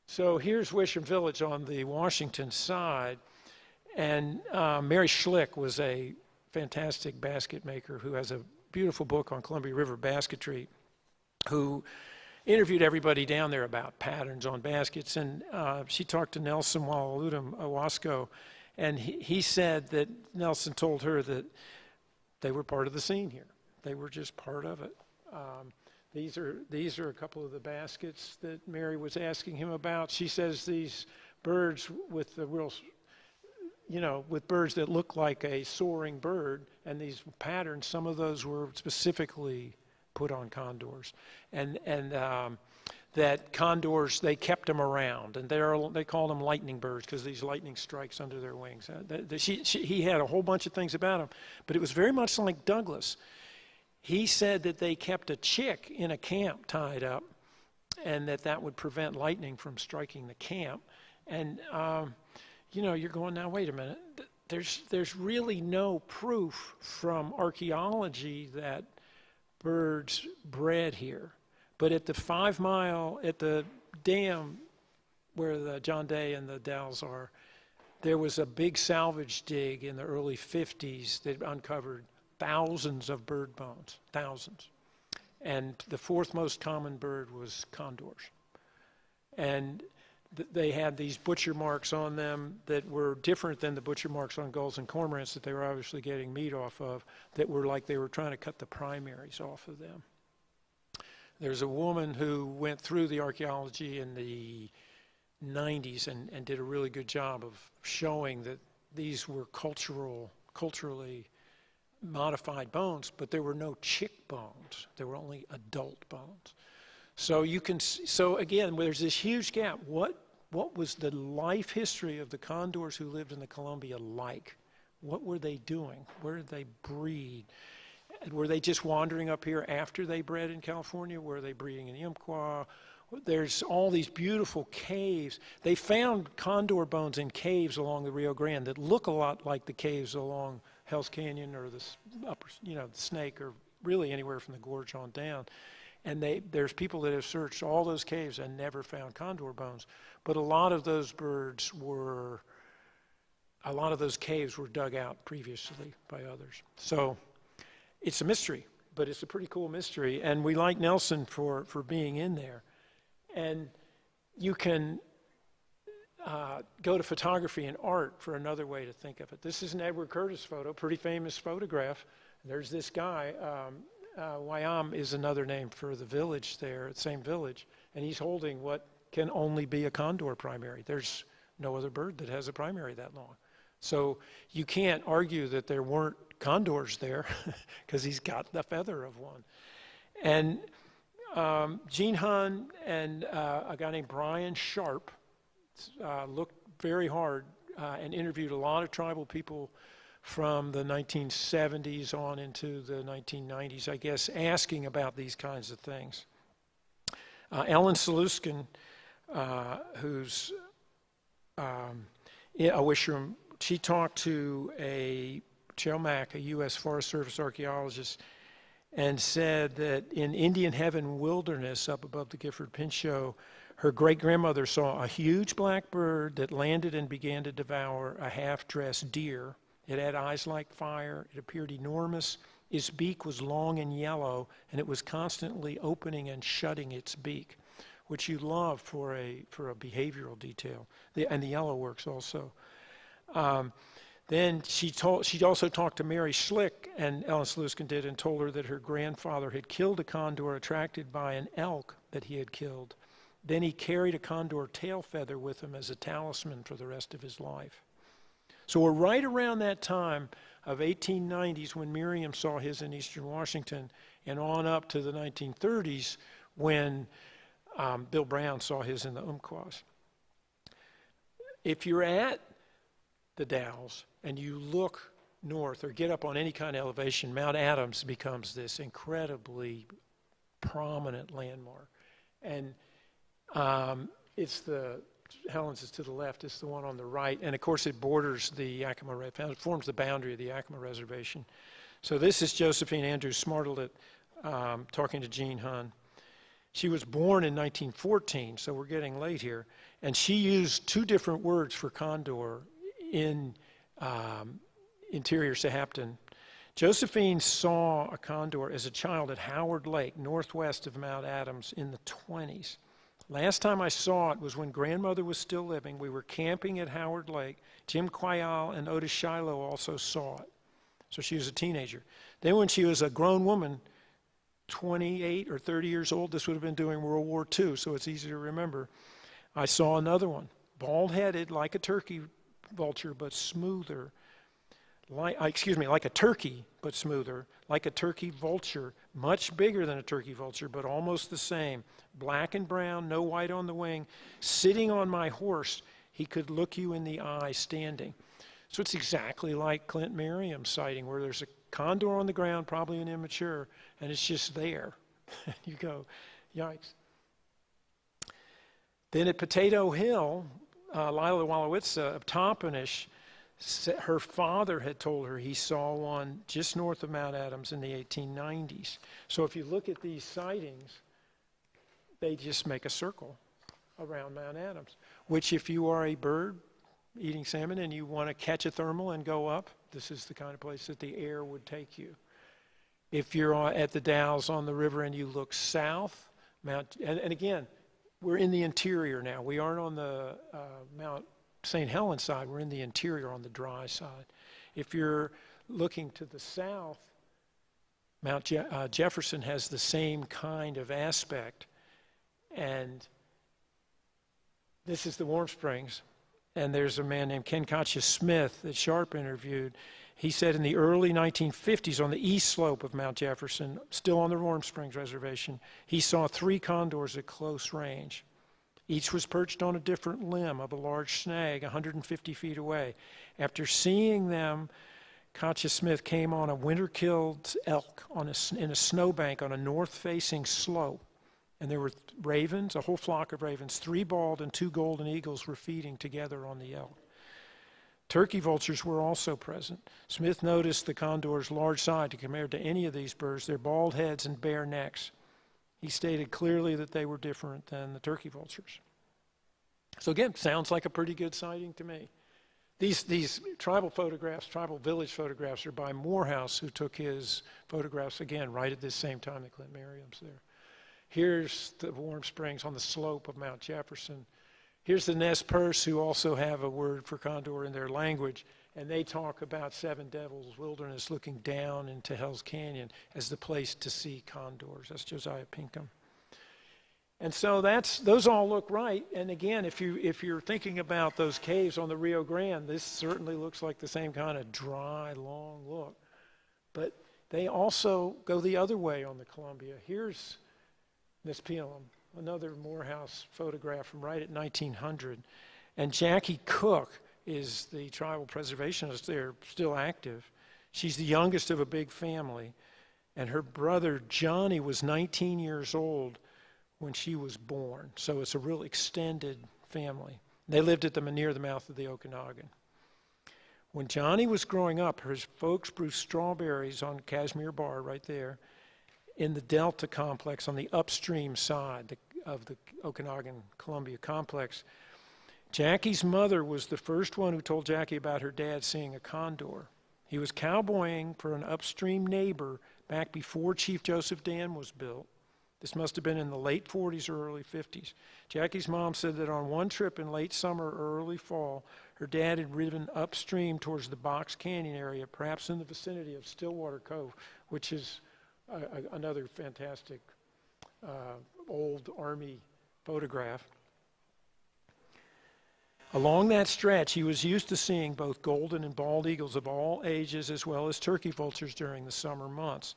So here's Wisham Village on the Washington side. And Mary Schlick was a fantastic basket maker who has a beautiful book on Columbia River basketry, who interviewed everybody down there about patterns on baskets. And she talked to Nelson Walaludum Owasco, and he said that Nelson told her that they were part of the scene here. They were just part of it. These are a couple of the baskets that Mary was asking him about. She says these birds with the real, with birds that look like a soaring bird, and these patterns, some of those were specifically put on condors. And that condors, they kept them around, and they called them lightning birds because these lightning strikes under their wings. He had a whole bunch of things about them, but it was very much like Douglas. He said that they kept a chick in a camp tied up, and that would prevent lightning from striking the camp. And you're going, now wait a minute. There's really no proof from archaeology that birds bred here. But at the 5 mile, at the dam where the John Day and the Dalles are, there was a big salvage dig in the early 50s that uncovered thousands of bird bones, thousands. And the fourth most common bird was condors. And they had these butcher marks on them that were different than the butcher marks on gulls and cormorants that they were obviously getting meat off of, that were like they were trying to cut the primaries off of them. There's a woman who went through the archaeology in the 90s and did a really good job of showing that these were culturally modified bones, but there were no chick bones. There were only adult bones. So again, there's this huge gap. What was the life history of the condors who lived in the Columbia like? What were they doing? Where did they breed? Were they just wandering up here after they bred in California? Were they breeding in the Umpqua? There's all these beautiful caves. They found condor bones in caves along the Rio Grande that look a lot like the caves along Hell's Canyon or the Snake, or really anywhere from the gorge on down. And there's people that have searched all those caves and never found condor bones. But a lot of those caves were dug out previously by others. So it's a mystery, but it's a pretty cool mystery. And we like Nelson for being in there. And you can go to photography and art for another way to think of it. This is an Edward Curtis photo, pretty famous photograph. There's this guy. Wyam is another name for the village there, the same village. And he's holding what can only be a condor primary. There's no other bird that has a primary that long. So you can't argue that there weren't condors there because he's got the feather of one. And Gene Hahn and a guy named Brian Sharp looked very hard and interviewed a lot of tribal people from the 1970s on into the 1990s, I guess, asking about these kinds of things. Ellen Saluskin, who's a Wishram, she talked to a Chelmack, a U.S. Forest Service archaeologist, and said that in Indian Heaven Wilderness up above the Gifford Pinchot, her great-grandmother saw a huge black bird that landed and began to devour a half-dressed deer. It had eyes like fire. It appeared enormous. Its beak was long and yellow, and it was constantly opening and shutting its beak, which you love for a behavioral detail. And the yellow works also. Then she also talked to Mary Schlick, and Ellen Saluskin did, and told her that her grandfather had killed a condor attracted by an elk that he had killed. Then he carried a condor tail feather with him as a talisman for the rest of his life. So we're right around that time of 1890s when Miriam saw his in eastern Washington, and on up to the 1930s when Bill Brown saw his in the Umpquaws. If you're at the Dalles and you look north or get up on any kind of elevation, Mount Adams becomes this incredibly prominent landmark. And it's the, Helen's is to the left, it's the one on the right, and of course it borders the Yakima, it forms the boundary of the Yakima Reservation. So this is Josephine Andrews Smartlet talking to Gene Hunn. She was born in 1914, so we're getting late here, and she used two different words for condor in interior Sahaptin. Josephine saw a condor as a child at Howard Lake, northwest of Mount Adams, in the 20s. Last time I saw it was when grandmother was still living. We were camping at Howard Lake. Jim Quayal and Otis Shiloh also saw it. So she was a teenager. Then when she was a grown woman, 28 or 30 years old, this would have been during World War II, so it's easy to remember, I saw another one, bald-headed like a turkey vulture, but smoother. Like a turkey, but smoother, like a turkey vulture, much bigger than a turkey vulture, but almost the same. Black and brown, no white on the wing. Sitting on my horse, he could look you in the eye standing. So it's exactly like Clint Merriam's sighting, where there's a condor on the ground, probably an immature, and it's just there. You go, yikes. Then at Potato Hill, Lila Wallowitza of Tompanish, her father had told her he saw one just north of Mount Adams in the 1890s. So if you look at these sightings, they just make a circle around Mount Adams, which if you are a bird eating salmon and you want to catch a thermal and go up, this is the kind of place that the air would take you. If you're at the Dalles on the river and you look south, and again, we're in the interior now. We aren't on the Mount St. Helens side, we're in the interior on the dry side. If you're looking to the south, Mount Jefferson has the same kind of aspect. And this is the Warm Springs. And there's a man named Ken Katja Smith that Sharp interviewed. He said in the early 1950s on the east slope of Mount Jefferson, still on the Warm Springs Reservation, he saw 3 condors at close range. Each was perched on a different limb of a large snag 150 feet away. After seeing them, Katja Smith came on a winter-killed elk in a snowbank on a north-facing slope. And there were ravens, a whole flock of ravens. 3 bald and 2 golden eagles were feeding together on the elk. Turkey vultures were also present. Smith noticed the condor's large size compared to any of these birds, their bald heads and bare necks. He stated clearly that they were different than the turkey vultures. So again, sounds like a pretty good sighting to me. These tribal photographs, tribal village photographs, are by Morehouse, who took his photographs again right at this same time that Clint Merriam's there. Here's the Warm Springs on the slope of Mount Jefferson. Here's the Nez Perce, who also have a word for condor in their language, and they talk about Seven Devils Wilderness looking down into Hell's Canyon as the place to see condors. That's Josiah Pinkham. And so those all look right. And again, if you're thinking about those caves on the Rio Grande, this certainly looks like the same kind of dry, long look. But they also go the other way on the Columbia. Here's Nispelum, another Morehouse photograph from right at 1900. And Jackie Cook is the tribal preservationist there, still active. She's the youngest of a big family. And her brother Johnny was 19 years old when she was born. So it's a real extended family. They lived near the mouth of the Okanagan. When Johnny was growing up, his folks grew strawberries on Kashmir Bar right there in the Delta complex on the upstream side of the Okanagan-Columbia complex. Jackie's mother was the first one who told Jackie about her dad seeing a condor. He was cowboying for an upstream neighbor back before Chief Joseph Dam was built. This must have been in the late 40s or early 50s. Jackie's mom said that on one trip in late summer or early fall, her dad had ridden upstream towards the Box Canyon area, perhaps in the vicinity of Stillwater Cove, which is another fantastic old Army photograph. Along that stretch, he was used to seeing both golden and bald eagles of all ages, as well as turkey vultures during the summer months.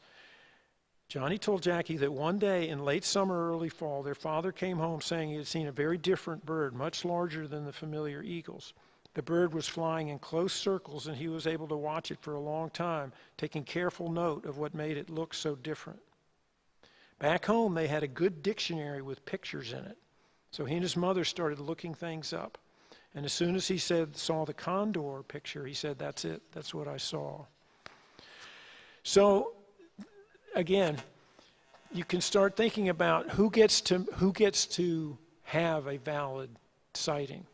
Johnny told Jackie that one day in late summer or early fall, their father came home saying he had seen a very different bird, much larger than the familiar eagles. The bird was flying in close circles, and he was able to watch it for a long time, taking careful note of what made it look so different. Back home, they had a good dictionary with pictures in it. So he and his mother started looking things up. And as soon as he saw the condor picture, he said, "That's it. That's what I saw." So, again, you can start thinking about who gets to have a valid sighting.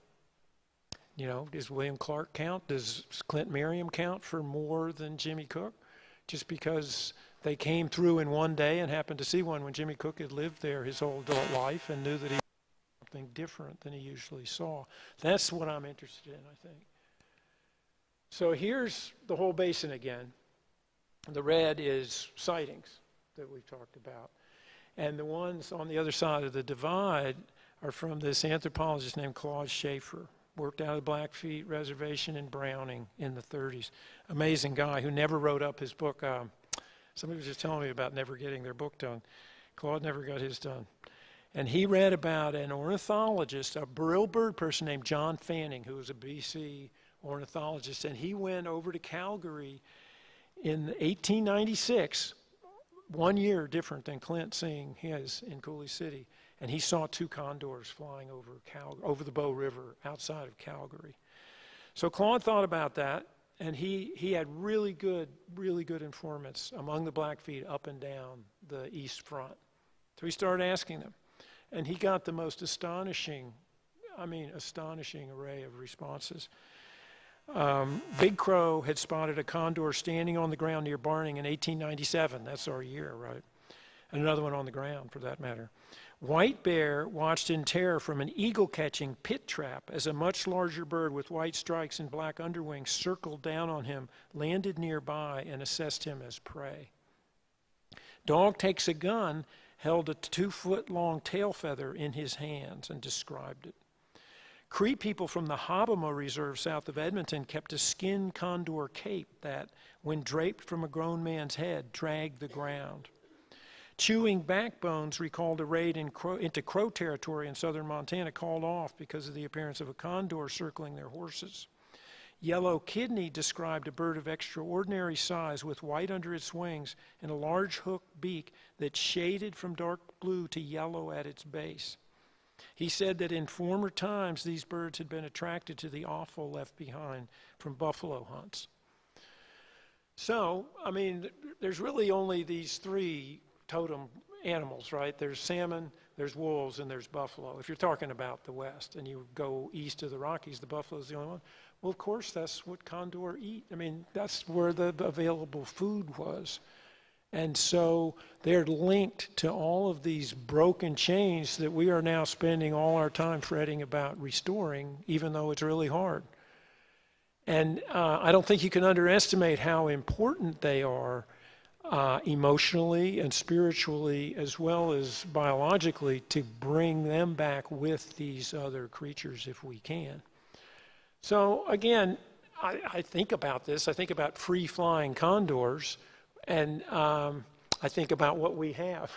You know, does William Clark count? Does Clint Merriam count for more than Jimmy Cook? Just because they came through in one day and happened to see one when Jimmy Cook had lived there his whole adult life and knew that he saw something different than he usually saw. That's what I'm interested in, I think. So here's the whole basin again. The red is sightings that we've talked about. And the ones on the other side of the divide are from this anthropologist named Claude Schaefer. Worked out of the Blackfeet Reservation in Browning in the 30s. Amazing guy who never wrote up his book. Somebody was just telling me about never getting their book done. Claude never got his done. And he read about an ornithologist, a real bird person named John Fanning, who was a BC ornithologist. And he went over to Calgary in 1896, 1 year different than Clint seeing his in Cooley City. And he saw 2 condors flying over the Bow River outside of Calgary. So Claude thought about that, and he had really good informants among the Blackfeet up and down the East Front. So he started asking them, and he got the most astonishing array of responses. Big Crow had spotted a condor standing on the ground near Barning in 1897. That's our year, right? And another one on the ground, for that matter. White Bear watched in terror from an eagle-catching pit trap as a much larger bird with white stripes and black underwings circled down on him, landed nearby, and assessed him as prey. Dog Takes a Gun held a 2-foot-long tail feather in his hands and described it. Cree people from the Hobama Reserve south of Edmonton kept a skin condor cape that, when draped from a grown man's head, dragged the ground. Chewing Backbones recalled a raid into Crow territory in southern Montana called off because of the appearance of a condor circling their horses. Yellow Kidney described a bird of extraordinary size with white under its wings and a large hooked beak that shaded from dark blue to yellow at its base. He said that in former times these birds had been attracted to the offal left behind from buffalo hunts. So, I mean, there's really only these 3 totem animals, right? There's salmon, there's wolves, and there's buffalo. If you're talking about the West and you go east of the Rockies, the buffalo is the only one. Well, of course, that's what condor eat. I mean, that's where the available food was. And so they're linked to all of these broken chains that we are now spending all our time fretting about restoring, even though it's really hard. And I don't think you can underestimate how important they are emotionally and spiritually, as well as biologically, to bring them back with these other creatures if we can. So again, I think about this. I think about free-flying condors, and I think about what we have.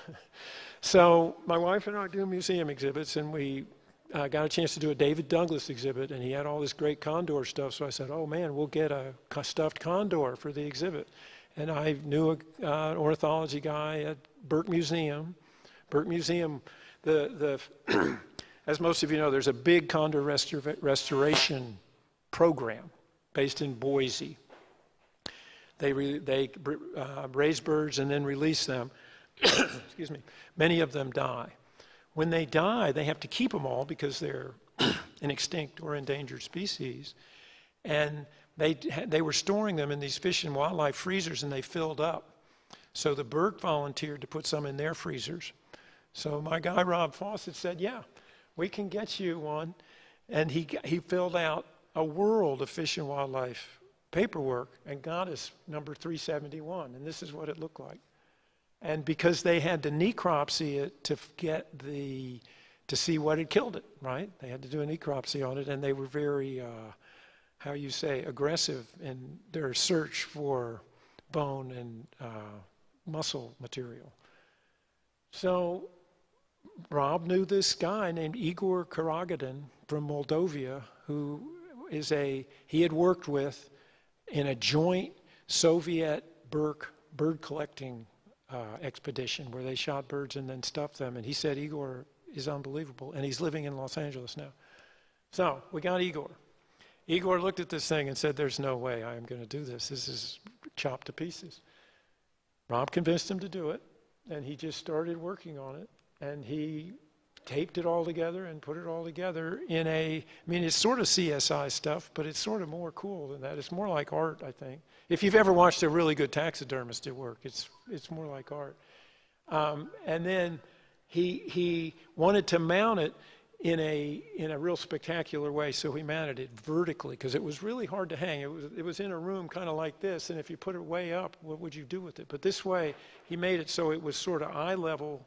So my wife and I do museum exhibits, and we got a chance to do a David Douglas exhibit, and he had all this great condor stuff. So I said, "Oh man, we'll get a stuffed condor for the exhibit." And I knew an ornithology guy at Burke Museum. Burke Museum, as most of you know, there's a big condor restoration program based in Boise. They raise birds and then release them. Excuse me. Many of them die. When they die, they have to keep them all because they're an extinct or endangered species. And they were storing them in these fish and wildlife freezers, and they filled up. So the Burke volunteered to put some in their freezers. So my guy, Rob Fawcett, said, "Yeah, we can get you one." And he filled out a world of fish and wildlife paperwork and got us number 371. And this is what it looked like. And because they had to necropsy it to see what had killed it, right? They had to do a necropsy on it, and they were very aggressive in their search for bone and muscle material. So Rob knew this guy named Igor Karagadin from Moldova, who he had worked with in a joint Soviet-Burke bird collecting expedition where they shot birds and then stuffed them. And he said Igor is unbelievable, and he's living in Los Angeles now. So we got Igor. Igor looked at this thing and said, there's no way I am going to do this. This is chopped to pieces. Rob convinced him to do it, and he just started working on it. And he taped it all together and put it all together in it's sort of CSI stuff, but it's sort of more cool than that. It's more like art, I think. If you've ever watched a really good taxidermist at work, it's more like art. And then he wanted to mount it in a real spectacular way, so he mounted it vertically because it was really hard to hang. It was in a room kind of like this, and if you put it way up, what would you do with it? But this way, he made it so it was sort of eye level.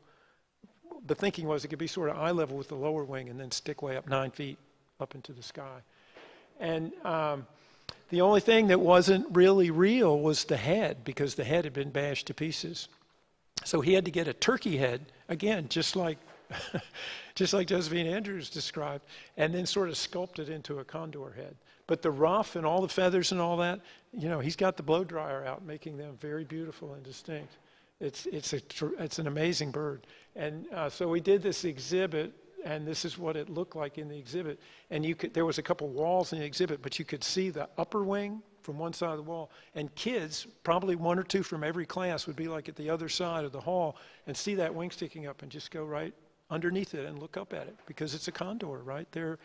The thinking was it could be sort of eye level with the lower wing and then stick way up 9 feet up into the sky. And the only thing that wasn't really real was the head, because the head had been bashed to pieces. So he had to get a turkey head, again, just like Josephine Andrews described, and then sort of sculpt it into a condor head. But the ruff and all the feathers and all that, he's got the blow dryer out, making them very beautiful and distinct. It's an amazing bird. And so we did this exhibit, and this is what it looked like in the exhibit. And there was a couple walls in the exhibit, but you could see the upper wing from one side of the wall. And kids, probably one or two from every class, would be like at the other side of the hall and see that wing sticking up and just go right underneath it and look up at it, because it's a condor, right? They're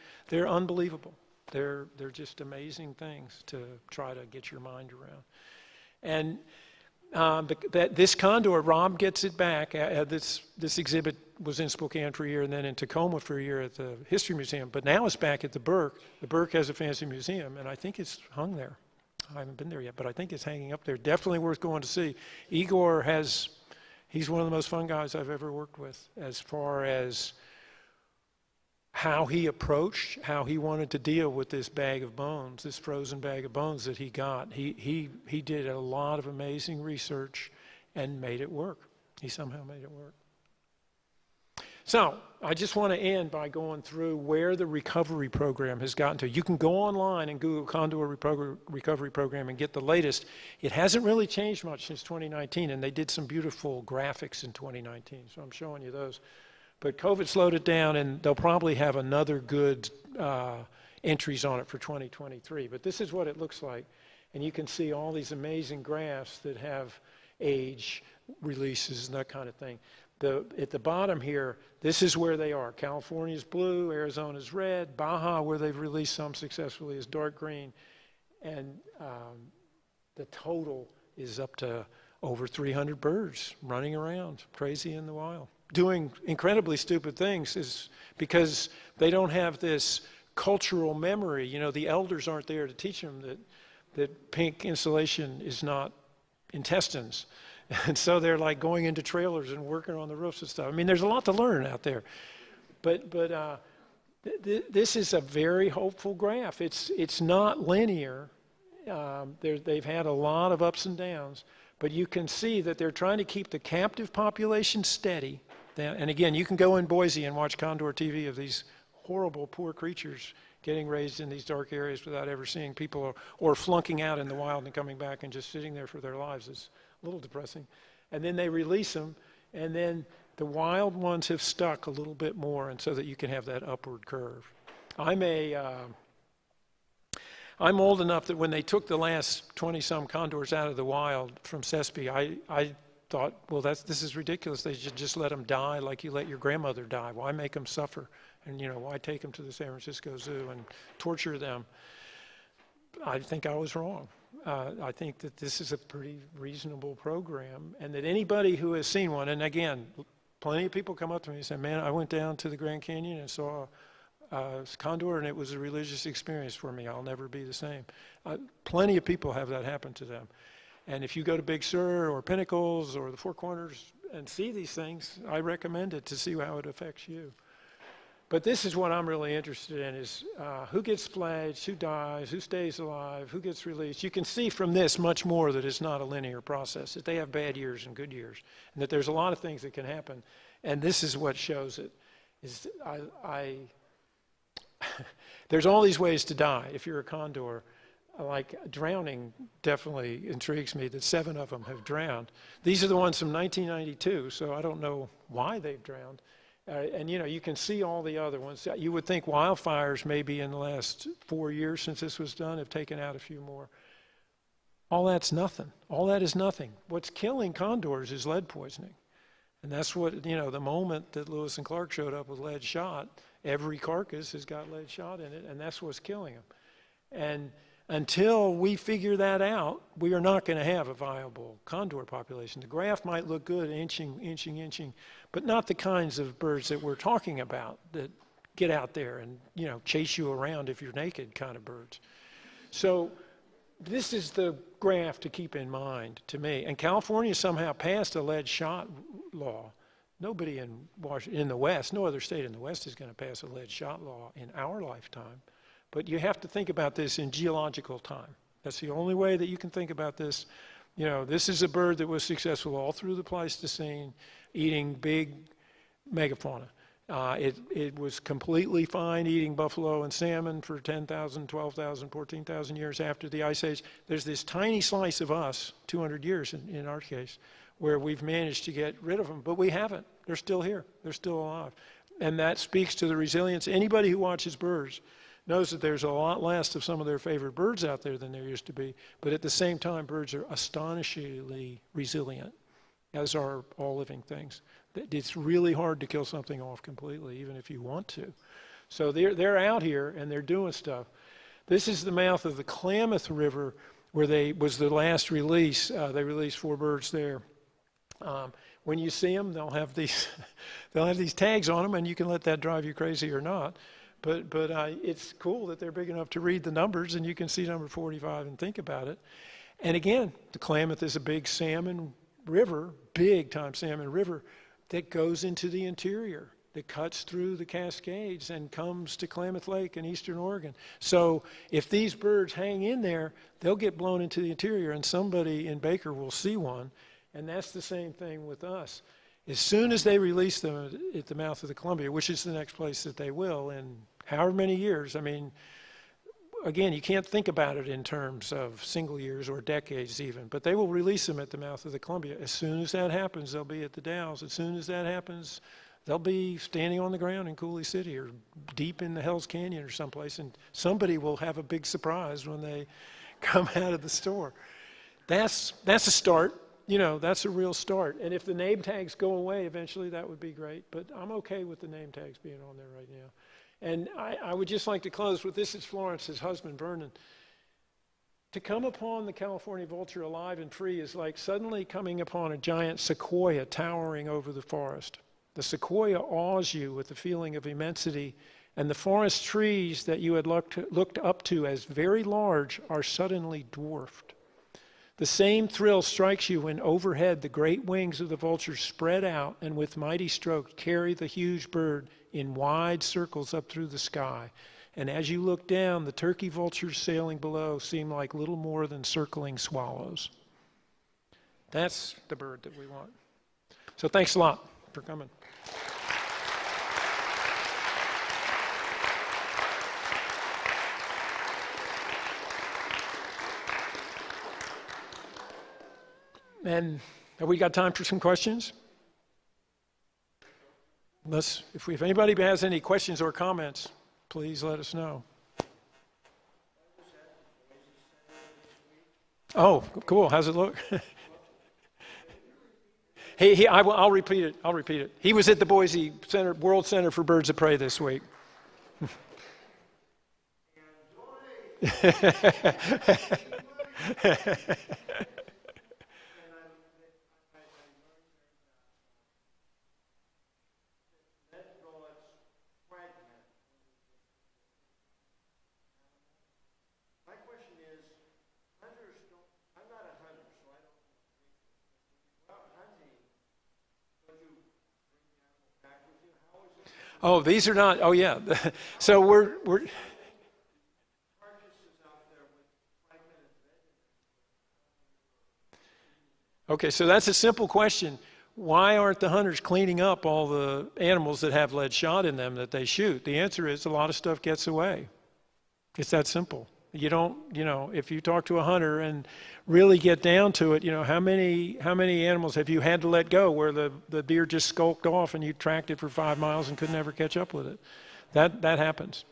unbelievable. They're just amazing things to try to get your mind around. And this condor, Rob gets it back. This exhibit was in Spokane for a year and then in Tacoma for a year at the History Museum. But now it's back at the Burke. The Burke has a fancy museum, and I think it's hung there. I haven't been there yet, but I think it's hanging up there. Definitely worth going to see. Igor he's one of the most fun guys I've ever worked with as far as how he approached, how he wanted to deal with this bag of bones, this frozen bag of bones that he got. He did a lot of amazing research and made it work. He somehow made it work. So I just want to end by going through where the recovery program has gotten to. You can go online and Google Condor Recovery Program and get the latest. It hasn't really changed much since 2019, and they did some beautiful graphics in 2019, so I'm showing you those. But COVID slowed it down, and they'll probably have another good entries on it for 2023. But this is what it looks like. And you can see all these amazing graphs that have age releases and that kind of thing. At the bottom here, this is where they are. California's blue, Arizona's red, Baja, where they've released some successfully, is dark green. And the total is up to over 300 birds running around, crazy in the wild, doing incredibly stupid things, is because they don't have this cultural memory. The elders aren't there to teach them that pink insulation is not intestines. And so they're like going into trailers and working on the roofs and stuff. There's a lot to learn out there. But this is a very hopeful graph. It's not linear. They've had a lot of ups and downs. But you can see that they're trying to keep the captive population steady. And again, you can go in Boise and watch Condor TV of these horrible, poor creatures getting raised in these dark areas without ever seeing people, or flunking out in the wild and coming back and just sitting there for their lives. It's a little depressing. And then they release them, and then the wild ones have stuck a little bit more, and so that you can have that upward curve. I'm old enough that when they took the last 20-some condors out of the wild from Sespe, I thought, well, this is ridiculous. They should just let them die like you let your grandmother die. Why make them suffer? And, why take them to the San Francisco Zoo and torture them? I think I was wrong. I think that this is a pretty reasonable program, and that anybody who has seen one, and again, plenty of people come up to me and say, man, I went down to the Grand Canyon and saw condor, and it was a religious experience for me. I'll never be the same. Plenty of people have that happen to them. And if you go to Big Sur or Pinnacles or the Four Corners and see these things, I recommend it to see how it affects you. But this is what I'm really interested in is who gets fledged, who dies, who stays alive, who gets released. You can see from this much more that it's not a linear process, that they have bad years and good years, and that there's a lot of things that can happen. And this is what shows it. Is there's all these ways to die if you're a condor. Like drowning definitely intrigues me that 7 of them have drowned. These are the ones from 1992, so I don't know why they've drowned. And you can see all the other ones. You would think wildfires maybe in the last 4 years since this was done have taken out a few more. All that's nothing. All that is nothing. What's killing condors is lead poisoning. And that's what, the moment that Lewis and Clark showed up with lead shot, every carcass has got lead shot in it, and that's what's killing them. And until we figure that out, we are not going to have a viable condor population. The graph might look good, inching, but not the kinds of birds that we're talking about that get out there and, chase you around if you're naked kind of birds. So this is the graph to keep in mind to me. And California somehow passed a lead shot law. Nobody in the West, no other state in the West is going to pass a lead shot law in our lifetime. But you have to think about this in geological time. That's the only way that you can think about this. This is a bird that was successful all through the Pleistocene, eating big megafauna. It was completely fine eating buffalo and salmon for 10,000, 12,000, 14,000 years after the Ice Age. There's this tiny slice of us, 200 years in our case, where we've managed to get rid of them, but we haven't. They're still here. They're still alive. And that speaks to the resilience. Anybody who watches birds knows that there's a lot less of some of their favorite birds out there than there used to be, but at the same time, birds are astonishingly resilient, as are all living things. It's really hard to kill something off completely, even if you want to. So they're out here, and they're doing stuff. This is the mouth of the Klamath River, where was the last release. They released 4 birds there. When you see them, they'll have these tags on them, and you can let that drive you crazy or not. But it's cool that they're big enough to read the numbers, and you can see number 45 and think about it. And again, the Klamath is a big salmon river, big-time salmon river, that goes into the interior, that cuts through the Cascades and comes to Klamath Lake in eastern Oregon. So if these birds hang in there, they'll get blown into the interior, and somebody in Baker will see one. And that's the same thing with us. As soon as they release them at the mouth of the Columbia, which is the next place that they will in however many years, again, you can't think about it in terms of single years or decades even, but they will release them at the mouth of the Columbia. As soon as that happens, they'll be at the Dalles. As soon as that happens, they'll be standing on the ground in Cooley City or deep in the Hell's Canyon or someplace, and somebody will have a big surprise when they come out of the store. That's a start. That's a real start. And if the name tags go away eventually, that would be great. But I'm okay with the name tags being on there right now. And I would just like to close with this. Is Florence's husband, Vernon. To come upon the California vulture alive and free is like suddenly coming upon a giant sequoia towering over the forest. The sequoia awes you with the feeling of immensity, and the forest trees that you had looked up to as very large are suddenly dwarfed. The same thrill strikes you when overhead the great wings of the vulture spread out and with mighty strokes carry the huge bird in wide circles up through the sky. And as you look down, the turkey vultures sailing below seem like little more than circling swallows. That's the bird that we want. So thanks a lot for coming. And have we got time for some questions? If anybody has any questions or comments, please let us know. Oh, cool. How's it look? I'll repeat it. He was at the Boise World Center for Birds of Prey this week. Oh, these are not, oh yeah. So we're okay, so that's a simple question. Why aren't the hunters cleaning up all the animals that have lead shot in them that they shoot? The answer is a lot of stuff gets away. It's that simple. You don't, if you talk to a hunter and really get down to it, how many animals have you had to let go where the deer just skulked off and you tracked it for 5 miles and could never catch up with it? That happens.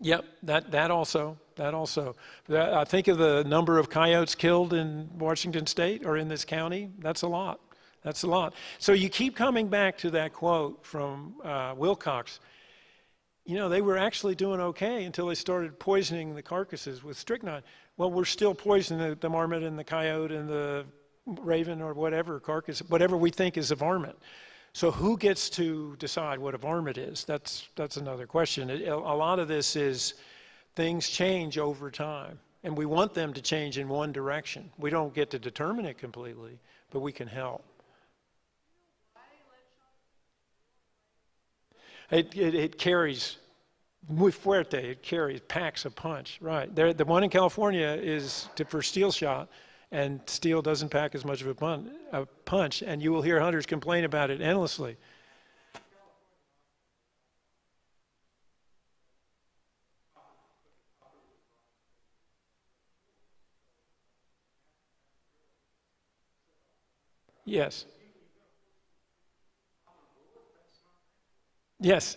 Yep, that also. I think of the number of coyotes killed in Washington State or in this county. That's a lot. That's a lot. So you keep coming back to that quote from Wilcox. They were actually doing okay until they started poisoning the carcasses with strychnine. Well, we're still poisoning the marmot and the coyote and the raven or whatever carcass, whatever we think is a varmint. So who gets to decide what a varmint is? That's another question. A lot of this is things change over time, and we want them to change in one direction. We don't get to determine it completely, but we can help. It carries muy fuerte. It packs a punch. Right. The one in California is for steel shot, and steel doesn't pack as much of a punch, and you will hear hunters complain about it endlessly. Yes. Yes.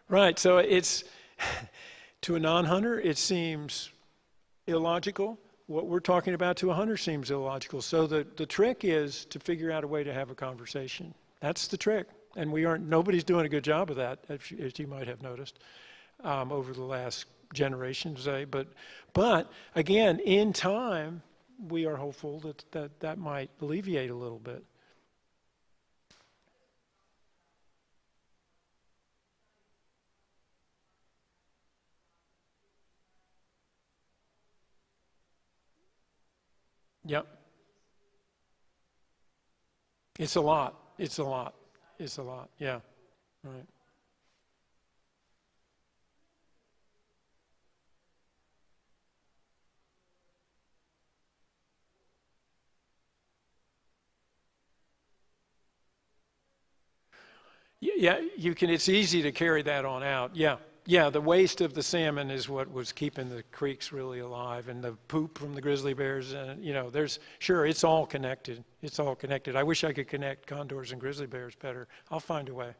Right. So it's to a non-hunter, it seems illogical. What we're talking about to a hunter seems illogical. So the trick is to figure out a way to have a conversation. That's the trick. And nobody's doing a good job of that, as you might have noticed, over the last generation, say. But again, in time, we are hopeful that might alleviate a little bit. Yep. It's a lot. Yeah. Right. Yeah, you can. It's easy to carry that on out. Yeah. Yeah, the waste of the salmon is what was keeping the creeks really alive, and the poop from the grizzly bears, and it's all connected. It's all connected. I wish I could connect condors and grizzly bears better. I'll find a way.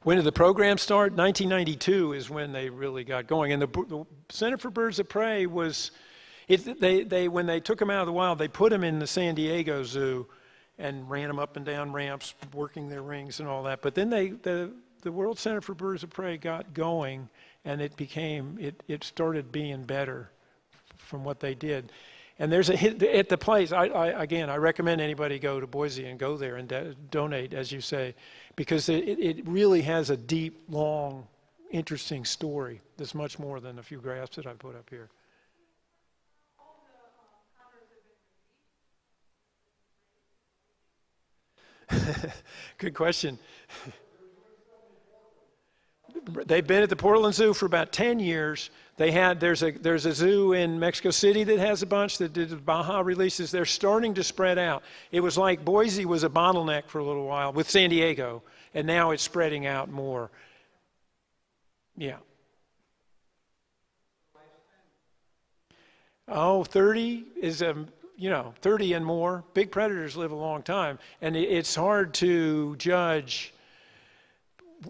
When did the program start? 1992 is when they really got going, and the Center for Birds of Prey was. When they took them out of the wild, they put them in the San Diego Zoo and ran them up and down ramps, working their rings and all that. But then the World Center for Birds of Prey got going, and it started being better from what they did. And there's a hit at the place. I recommend anybody go to Boise and go there and donate, as you say, because it really has a deep, long, interesting story. There's much more than a few graphs that I put up here. Good question. They've been at the Portland Zoo for about 10 years. There's a zoo in Mexico City that has a bunch that did Baja releases. They're starting to spread out. It was like Boise was a bottleneck for a little while with San Diego, and now it's spreading out more. Yeah. 30 is 30 and more. Big predators live a long time, and it's hard to judge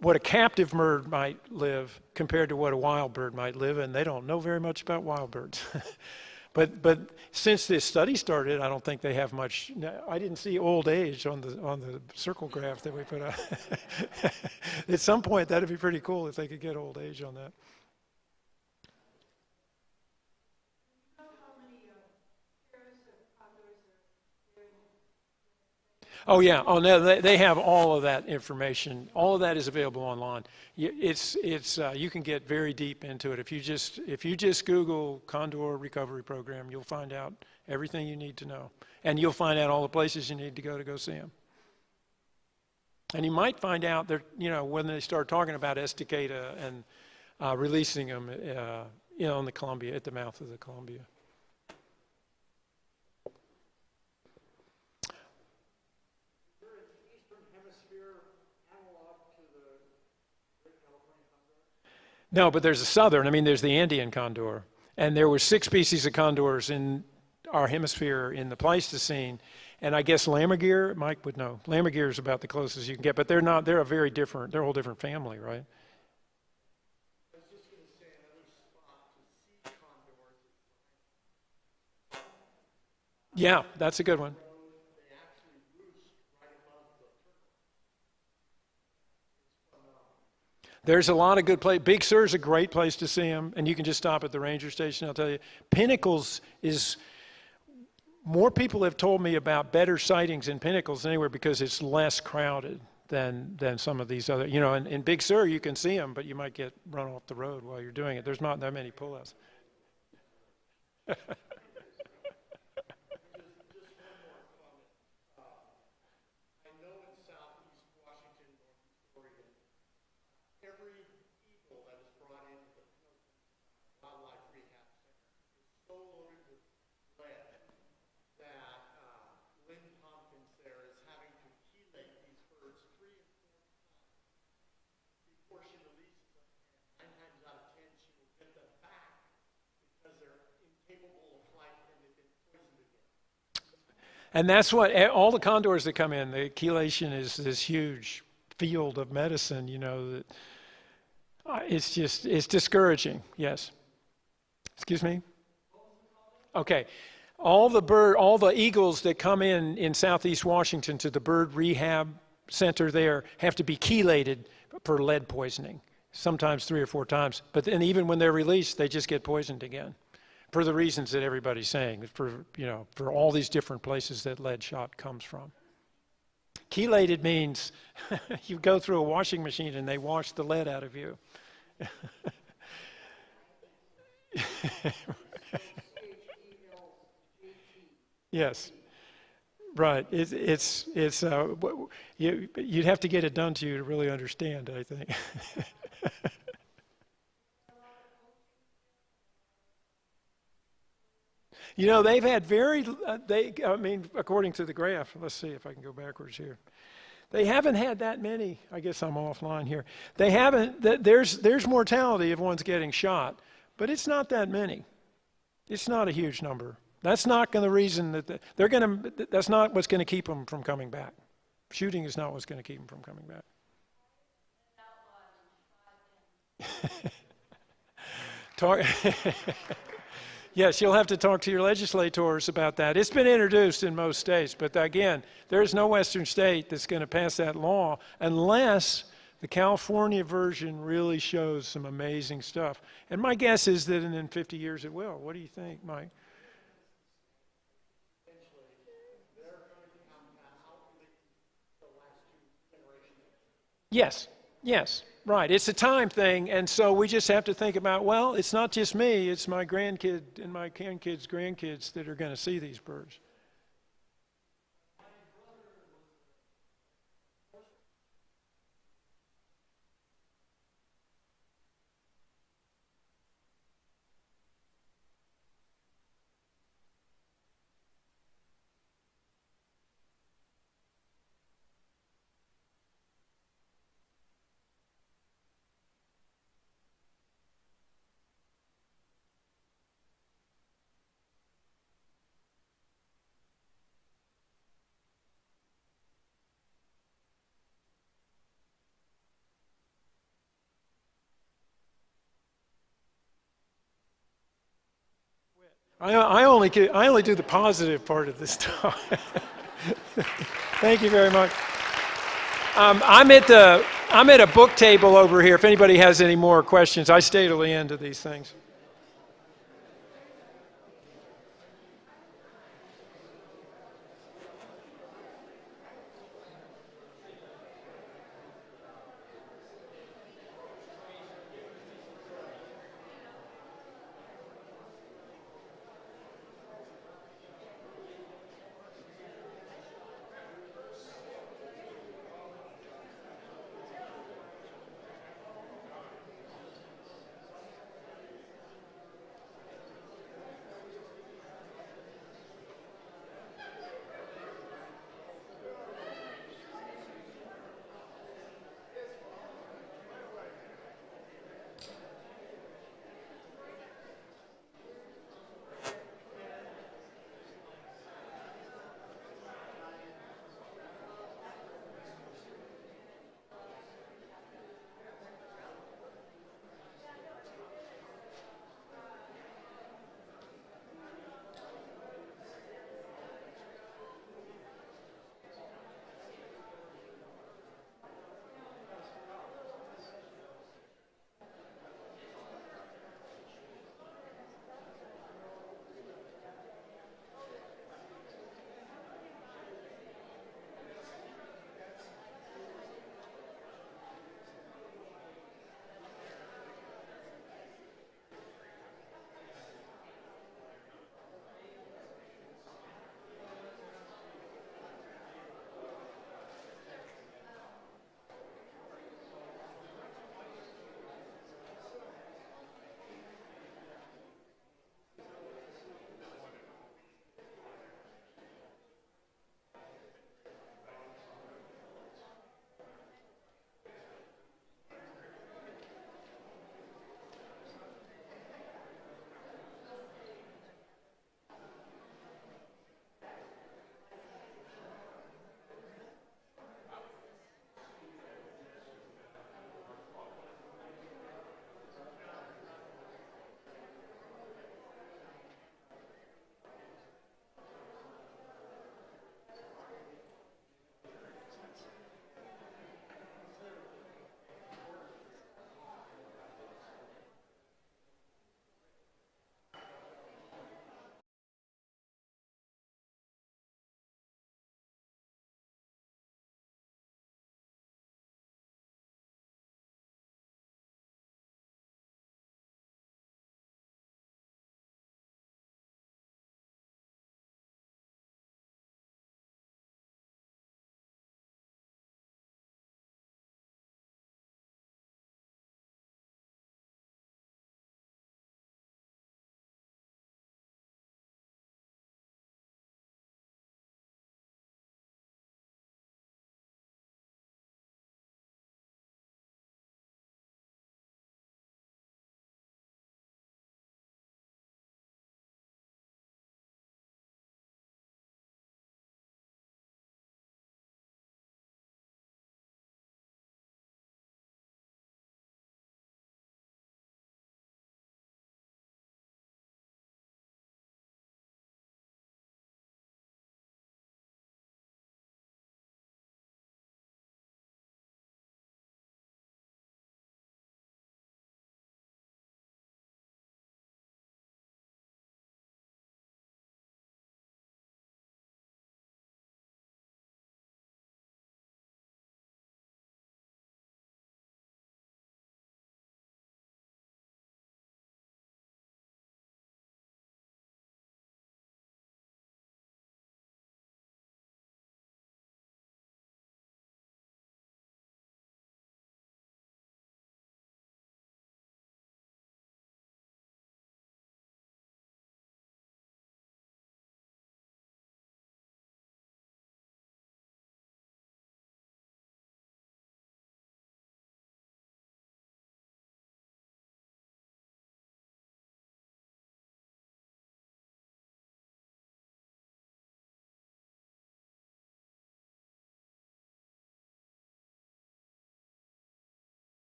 what a captive bird might live compared to what a wild bird might live, and they don't know very much about wild birds. but since this study started, I don't think they have much. I didn't see old age on the circle graph that we put out. At some point, that'd be pretty cool if they could get old age on that. Oh yeah. Oh no, they have all of that information. All of that is available online. You can get very deep into it. If you just Google Condor Recovery Program, you'll find out everything you need to know, and you'll find out all the places you need to go see them. And you might find out that when they start talking about Estacada and releasing them, in the Columbia, at the mouth of the Columbia. No, but there's a southern. I mean, there's the Andean condor. And there were 6 species of condors in our hemisphere in the Pleistocene. And I guess Lammergeier, Mike would know. Lammergeier is about the closest you can get, but they're not, they're a very different, they're a whole different family, right? I was just going to say another spot to see condors. Yeah, that's a good one. They actually roost right above the turtle. It's phenomenal. There's a lot of good places. Big Sur is a great place to see them, and you can just stop at the ranger station, I'll tell you. Pinnacles is, more people have told me about better sightings in Pinnacles than anywhere because it's less crowded than some of these other, in Big Sur you can see them, but you might get run off the road while you're doing it. There's not that many pullouts. And that's what, all the condors that come in, the chelation is this huge field of medicine, that it's discouraging, yes. Excuse me? Okay. All the eagles that come in Southeast Washington to the bird rehab center there have to be chelated for lead poisoning, sometimes 3 or 4 times. But then even when they're released, they just get poisoned again. For the reasons that everybody's saying, for all these different places that lead shot comes from. Chelated means you go through a washing machine and they wash the lead out of you. Yes, right. You'd have to get it done to you to really understand, I think. They've had according to the graph, let's see if I can go backwards here. They haven't had that many. I guess I'm offline here. They haven't, there's mortality if one's getting shot, but it's not that many. It's not a huge number. That's not the reason that that's not what's going to keep them from coming back. Shooting is not what's going to keep them from coming back. Yes, you'll have to talk to your legislators about that. It's been introduced in most states, but again, there's no Western state that's going to pass that law unless the California version really shows some amazing stuff. And my guess is that in 50 years it will. What do you think, Mike? Yes, right. It's a time thing, and so we just have to think about, well, it's not just me, it's my grandkid and my grandkids' grandkids that are going to see these birds. I only do the positive part of this talk. Thank you very much. I'm at a book table over here. If anybody has any more questions, I stay till the end of these things.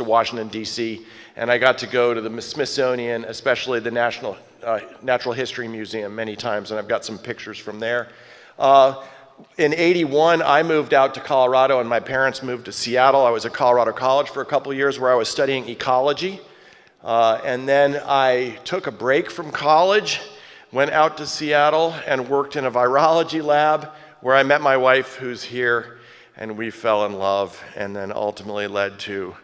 Washington, D.C., and I got to go to the Smithsonian, especially the Natural History Museum many times, and I've got some pictures from there. In '81, I moved out to Colorado, and my parents moved to Seattle. I was at Colorado College for a couple of years where I was studying ecology. And then I took a break from college, went out to Seattle, and worked in a virology lab where I met my wife, who's here, and we fell in love, and then ultimately led to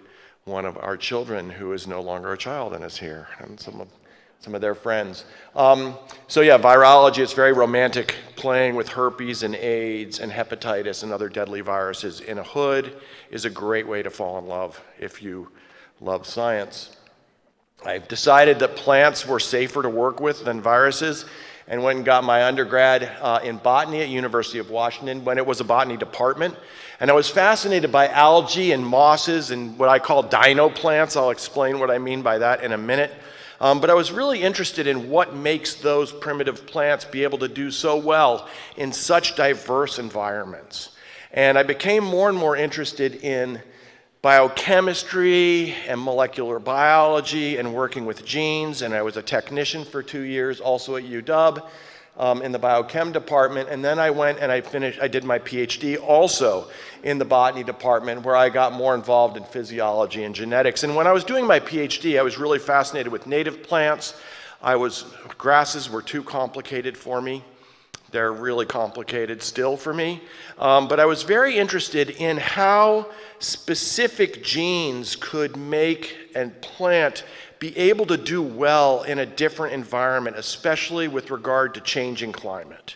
one of our children who is no longer a child and is here, and some of their friends. So yeah, virology, it's very romantic, playing with herpes and AIDS and hepatitis and other deadly viruses in a hood is a great way to fall in love if you love science. I've decided that plants were safer to work with than viruses, and went and got my undergrad in botany at University of Washington when it was a botany department. And I was fascinated by algae and mosses and what I call dino plants. I'll explain what I mean by that in a minute. But I was really interested in what makes those primitive plants be able to do so well in such diverse environments. And I became more and more interested in biochemistry and molecular biology and working with genes, and I was a technician for 2 years also at UW in the biochem department, and then I went and I did my PhD also in the botany department where I got more involved in physiology and genetics. And when I was doing my PhD, I was really fascinated with native plants. Grasses were too complicated for me. They're really complicated still for me. But I was very interested in how specific genes could make a plant be able to do well in a different environment, especially with regard to changing climate.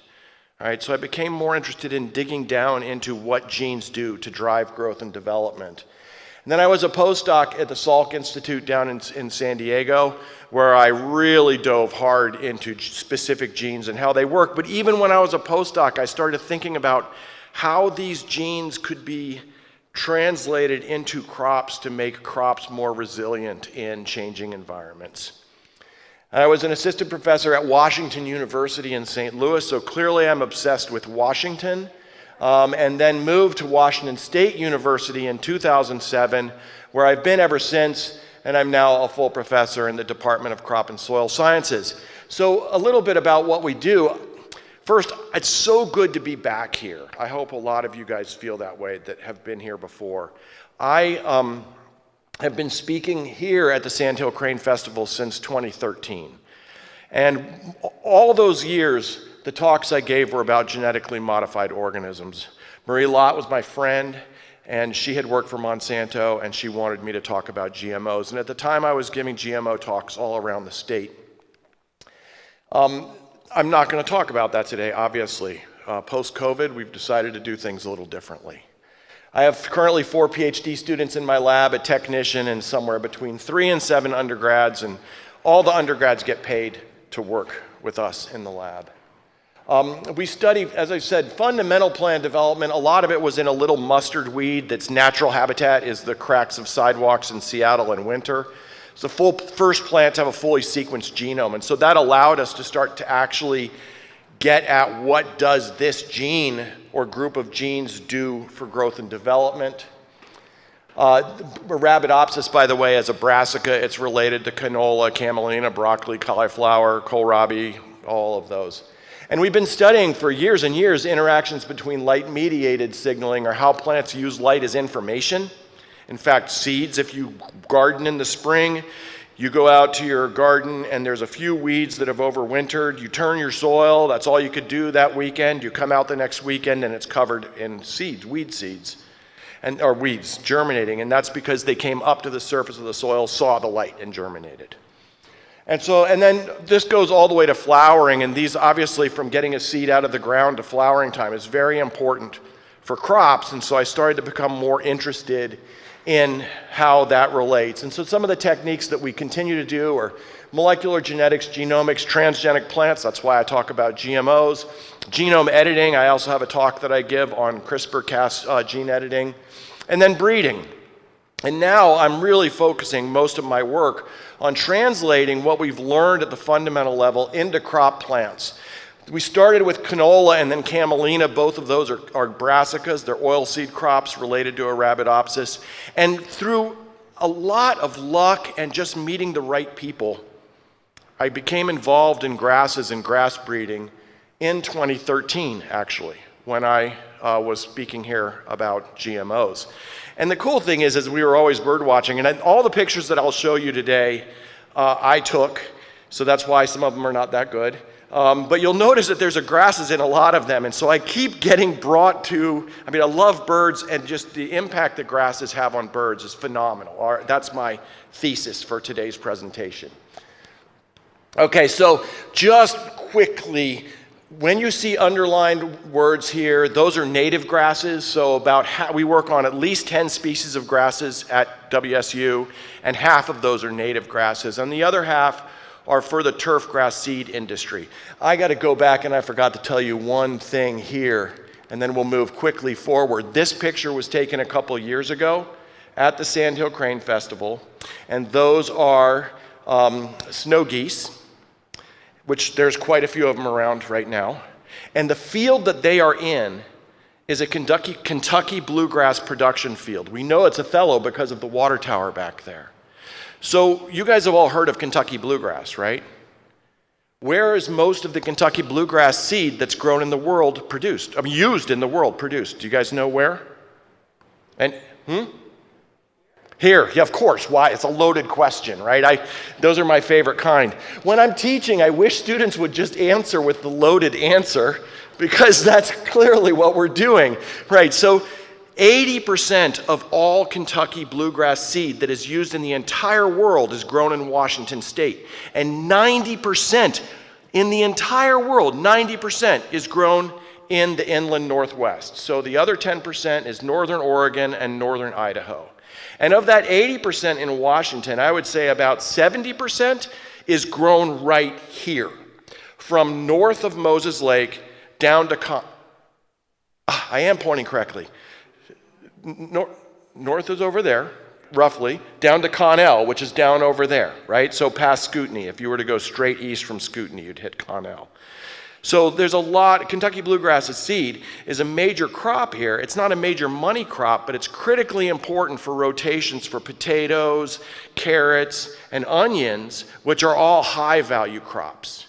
All right, so I became more interested in digging down into what genes do to drive growth and development. And then I was a postdoc at the Salk Institute down in San Diego, where I really dove hard into specific genes and how they work. But even when I was a postdoc, I started thinking about how these genes could be translated into crops to make crops more resilient in changing environments. I was an assistant professor at Washington University in St. Louis, so clearly I'm obsessed with Washington. And then moved to Washington State University in 2007, where I've been ever since, and I'm now a full professor in the Department of Crop and Soil Sciences. So a little bit about what we do. First, it's so good to be back here. I hope a lot of you guys feel that way that have been here before. I have been speaking here at the Sandhill Crane Festival since 2013. And all those years, the talks I gave were about genetically modified organisms. Marie Lott was my friend, and she had worked for Monsanto, and she wanted me to talk about GMOs. And at the time, I was giving GMO talks all around the state. I'm not going to talk about that today, obviously. Post-COVID, we've decided to do things a little differently. I have currently 4 PhD students in my lab, a technician, and somewhere between 3 and 7 undergrads, and all the undergrads get paid to work with us in the lab. We study, as I said, fundamental plant development. A lot of it was in a little mustard weed that's natural habitat is the cracks of sidewalks in Seattle in winter. It's the first plant to have a fully sequenced genome, and so that allowed us to start to actually get at what does this gene or group of genes do for growth and development. Arabidopsis, by the way, is a brassica. It's related to canola, camelina, broccoli, cauliflower, kohlrabi, all of those. And we've been studying for years and years interactions between light-mediated signaling, or how plants use light as information. In fact, seeds, if you garden in the spring, you go out to your garden and there's a few weeds that have overwintered. You turn your soil, that's all you could do that weekend. You come out the next weekend and it's covered in seeds, weed seeds, or weeds germinating. And that's because they came up to the surface of the soil, saw the light, and germinated. And then this goes all the way to flowering, and these obviously from getting a seed out of the ground to flowering time is very important for crops, and so I started to become more interested in how that relates. And so some of the techniques that we continue to do are molecular genetics, genomics, transgenic plants, that's why I talk about GMOs, genome editing, I also have a talk that I give on CRISPR-Cas gene editing, and then breeding. And now I'm really focusing most of my work on translating what we've learned at the fundamental level into crop plants. We started with canola and then camelina. Both of those are brassicas. They're oilseed crops related to Arabidopsis. And through a lot of luck and just meeting the right people, I became involved in grasses and grass breeding in 2013, actually, when I was speaking here about GMOs. And the cool thing is we were always bird watching, and all the pictures that I'll show you today, I took, so that's why some of them are not that good. But you'll notice that there's grasses in a lot of them, and so I keep getting brought to, I love birds, and just the impact that grasses have on birds is phenomenal. All right, that's my thesis for today's presentation. Okay, so just quickly, when you see underlined words here, those are native grasses. So we work on at least 10 species of grasses at WSU, and half of those are native grasses. And the other half are for the turf grass seed industry. I got to go back, and I forgot to tell you one thing here, and then we'll move quickly forward. This picture was taken a couple years ago at the Sandhill Crane Festival, and those are snow geese, which there's quite a few of them around right now. And the field that they are in is a Kentucky bluegrass production field. We know it's Othello because of the water tower back there. So you guys have all heard of Kentucky bluegrass, right? Where is most of the Kentucky bluegrass seed that's grown in the world produced? Used in the world produced. Do you guys know where? And Here, yeah, of course. Why? It's a loaded question, right? Those are my favorite kind. When I'm teaching, I wish students would just answer with the loaded answer, because that's clearly what we're doing, right? So 80% of all Kentucky bluegrass seed that is used in the entire world is grown in Washington State. And 90% in the entire world, 90% is grown in the inland Northwest. So the other 10% is northern Oregon and northern Idaho. And of that 80% in Washington, I would say about 70% is grown right here, from north of Moses Lake down to I am pointing correctly. North is over there, roughly, down to Connell, which is down over there, right? So past Scootney. If you were to go straight east from Scootney, you'd hit Connell. So there's a lot. Kentucky bluegrass seed is a major crop here. It's not a major money crop, but it's critically important for rotations for potatoes, carrots, and onions, which are all high value crops.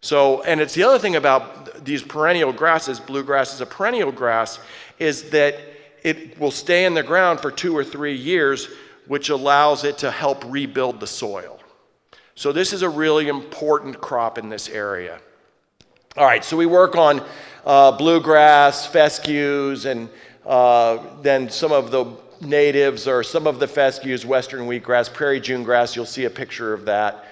So, and it's the other thing about these perennial grasses, bluegrass is a perennial grass, is that it will stay in the ground for 2 or 3 years, which allows it to help rebuild the soil. So this is a really important crop in this area. All right, so we work on bluegrass, fescues, and then some of the natives, or some of the fescues, western wheatgrass, prairie June grass, you'll see a picture of that,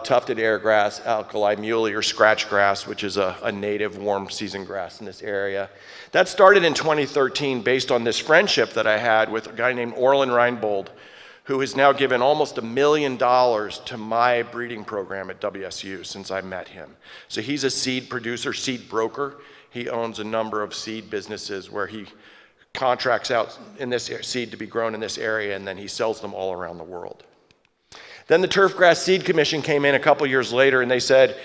tufted airgrass, alkali muley, or scratch grass, which is a native warm season grass in this area. That started in 2013 based on this friendship that I had with a guy named Orlin Reinbold, who has now given almost $1 million to my breeding program at WSU since I met him. So he's a seed producer, seed broker. He owns a number of seed businesses where he contracts out in this seed to be grown in this area, and then he sells them all around the world. Then the Turfgrass Seed Commission came in a couple years later, and they said,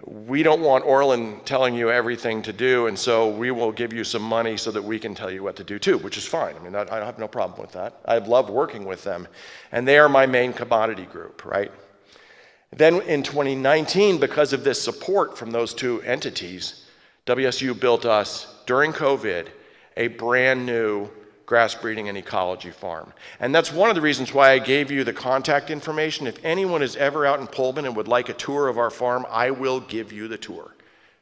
we don't want Orlin telling you everything to do, and so we will give you some money so that we can tell you what to do too, which is fine. I mean, I have no problem with that. I love working with them, and they are my main commodity group, right? Then in 2019, because of this support from those two entities, WSU built us, during COVID, a brand new grass breeding and ecology farm. And that's one of the reasons why I gave you the contact information. If anyone is ever out in Pullman and would like a tour of our farm, I will give you the tour.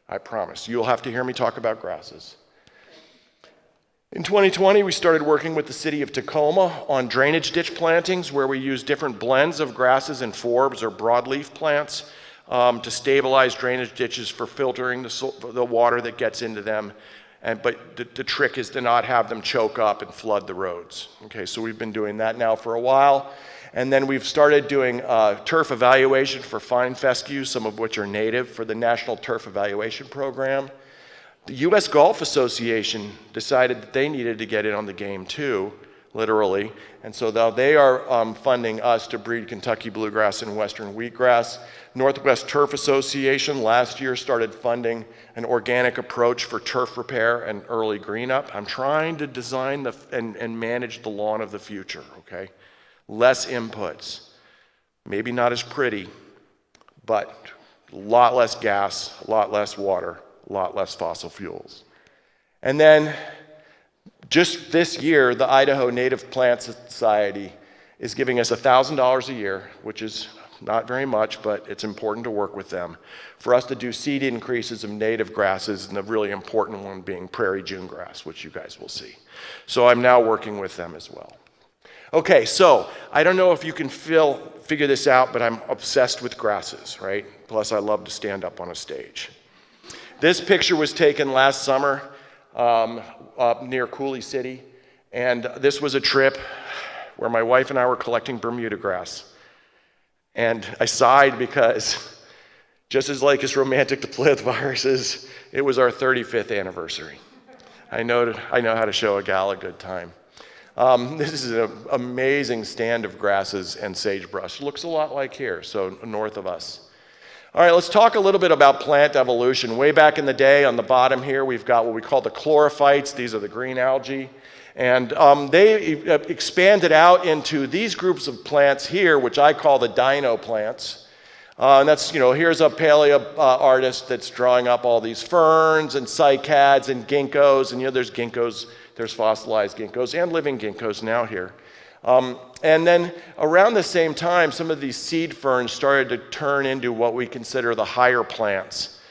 I promise. You'll have to hear me talk about grasses. In 2020, we started working with the city of Tacoma on drainage ditch plantings, where we use different blends of grasses and forbs or broadleaf plants to stabilize drainage ditches for filtering the water that gets into them. But the trick is to not have them choke up and flood the roads. Okay, so we've been doing that now for a while. And then we've started doing turf evaluation for fine fescues, some of which are native, for the National Turf Evaluation Program. The U.S. Golf Association decided that they needed to get in on the game too, literally. And so now they are funding us to breed Kentucky bluegrass and western wheatgrass. Northwest Turf Association last year started funding an organic approach for turf repair and early green up. I'm trying to design and manage the lawn of the future, okay? less inputs, maybe not as pretty, but a lot less gas, a lot less water, a lot less fossil fuels. And then just this year, the Idaho Native Plant Society is giving us $1,000 a year, which is not very much, but it's important to work with them, for us to do seed increases of native grasses, and the really important one being prairie June grass, which you guys will see. So I'm now working with them as well. Okay, so I don't know if you can figure this out, but I'm obsessed with grasses, right? Plus I love to stand up on a stage. This picture was taken last summer up near Cooley City, and this was a trip where my wife and I were collecting Bermuda grass. And I sighed because just as like it's romantic to play with viruses, it was our 35th anniversary. I know how to show a gal a good time. This is an amazing stand of grasses and sagebrush. Looks a lot like here, so north of us. All right, let's talk a little bit about plant evolution. Way back in the day, on the bottom here, we've got what we call the chlorophytes. These are the green algae. And they expanded out into these groups of plants here, which I call the dino plants. And that's, here's a paleo artist that's drawing up all these ferns and cycads and ginkgos. And, there's ginkgos, there's fossilized ginkgos and living ginkgos now here. And then around the same time, some of these seed ferns started to turn into what we consider the higher plants,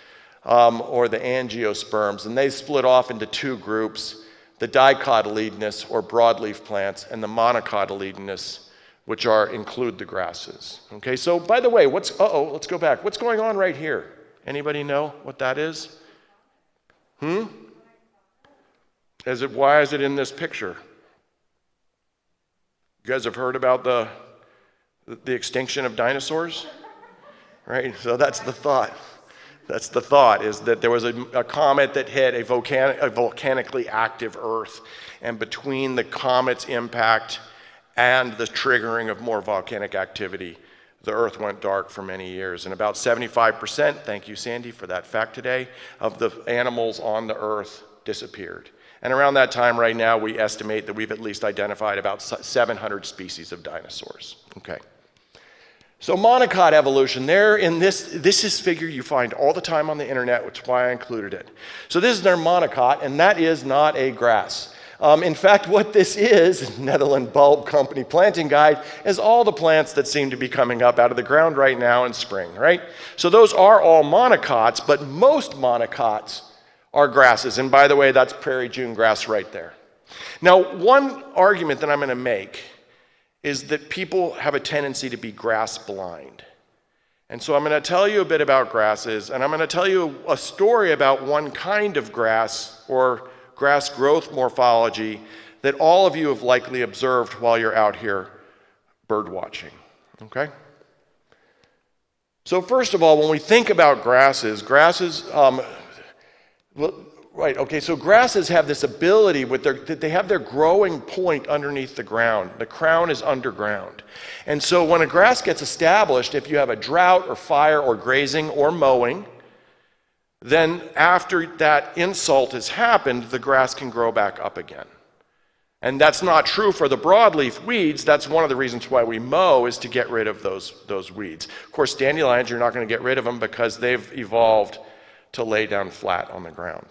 or the angiosperms. And they split off into two groups: the dicotyledonous, or broadleaf plants, and the monocotyledonous, which include the grasses. Okay, so by the way, let's go back. What's going on right here? Anybody know what that is? Why is it in this picture? You guys have heard about the extinction of dinosaurs? Right, so that's the thought. That's the thought, is that there was a comet that hit a volcanically active Earth, and between the comet's impact and the triggering of more volcanic activity, the Earth went dark for many years. And about 75%, thank you Sandy for that fact today, of the animals on the Earth disappeared. And around that time right now, we estimate that we've at least identified about 700 species of dinosaurs. Okay. So monocot evolution, there in this is figure you find all the time on the internet, which is why I included it. So this is their monocot, and that is not a grass. In fact, what this is, Netherlands Bulb Company Planting Guide, is all the plants that seem to be coming up out of the ground right now in spring, right? So those are all monocots, but most monocots are grasses. And by the way, that's prairie June grass right there. Now, one argument that I'm going to make is that people have a tendency to be grass blind. And so I'm going to tell you a bit about grasses, and I'm going to tell you a story about one kind of grass, or grass growth morphology, that all of you have likely observed while you're out here bird watching. Okay? So first of all, when we think about grasses, right, okay, so grasses have this ability they have their growing point underneath the ground. The crown is underground. And so when a grass gets established, if you have a drought or fire or grazing or mowing, then after that insult has happened, the grass can grow back up again. And that's not true for the broadleaf weeds. That's one of the reasons why we mow, is to get rid of those weeds. Of course, dandelions, you're not going to get rid of them because they've evolved to lay down flat on the ground.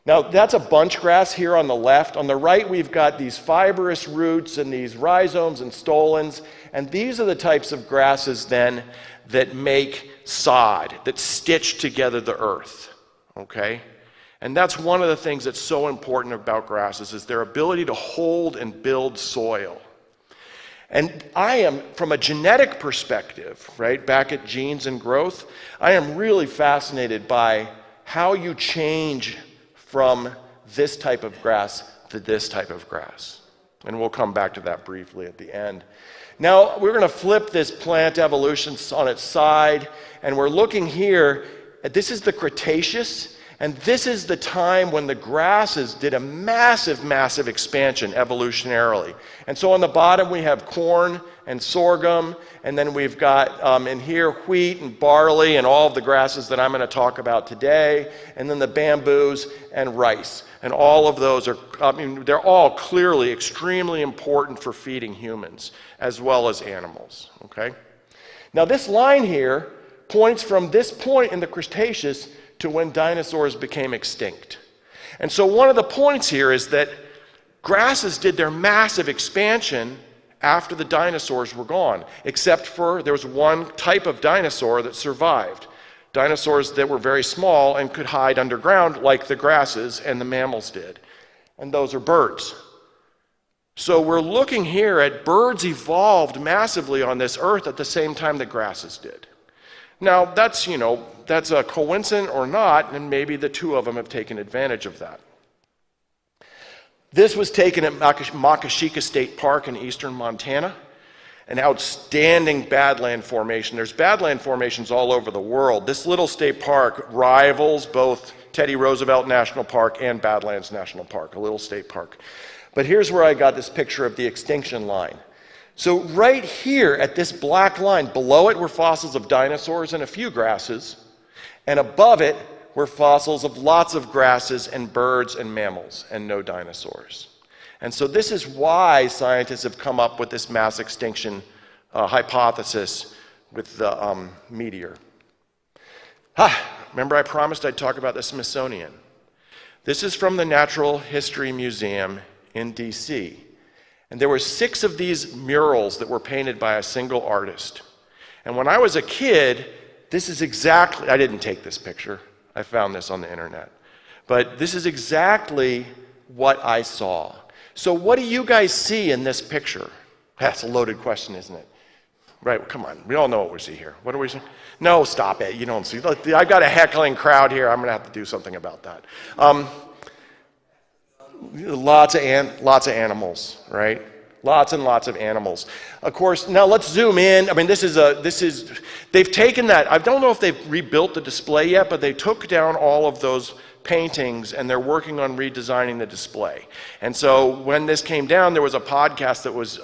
Now, that's a bunch grass here on the left. On the right, we've got these fibrous roots and these rhizomes and stolons. And these are the types of grasses then that make sod, that stitch together the earth, okay? And that's one of the things that's so important about grasses, is their ability to hold and build soil. And I am, from a genetic perspective, right, back at genes and growth, I am really fascinated by how you change from this type of grass to this type of grass. And we'll come back to that briefly at the end. Now, we're going to flip this plant evolution on its side, and we're looking here, this is the Cretaceous, And this is the time when the grasses did a massive, massive expansion evolutionarily. And so on the bottom we have corn and sorghum, and then we've got in here wheat and barley and all of the grasses that I'm going to talk about today, and then the bamboos and rice. And all of those are, they're all clearly extremely important for feeding humans as well as animals, okay? Now this line here points from this point in the Cretaceous to when dinosaurs became extinct. And so one of the points here is that grasses did their massive expansion after the dinosaurs were gone, except for there was one type of dinosaur that survived. Dinosaurs that were very small and could hide underground like the grasses and the mammals did. And those are birds. So we're looking here at birds evolved massively on this earth at the same time that grasses did. Now, that's, that's a coincidence or not, and maybe the two of them have taken advantage of that. This was taken at Makashika State Park in eastern Montana, an outstanding badland formation. There's badland formations all over the world. This little state park rivals both Teddy Roosevelt National Park and Badlands National Park, a little state park. But here's where I got this picture of the extinction line. So right here at this black line, below it were fossils of dinosaurs and a few grasses, and above it were fossils of lots of grasses and birds and mammals and no dinosaurs. And so this is why scientists have come up with this mass extinction hypothesis with the meteor. Remember I promised I'd talk about the Smithsonian. This is from the Natural History Museum in DC. And there were 6 of these murals that were painted by a single artist. And when I was a kid, this is exactly, I didn't take this picture. I found this on the internet. But this is exactly what I saw. So what do you guys see in this picture? That's a loaded question, isn't it? Right, well, come on. We all know what we see here. What do we see? No, stop it. You don't see. I've got a heckling crowd here. I'm going to have to do something about that. Lots of animals, right? Lots and lots of animals. Of course, now let's zoom in. I mean, they've taken that. I don't know if they've rebuilt the display yet, but they took down all of those paintings and they're working on redesigning the display. And so when this came down, there was a podcast that was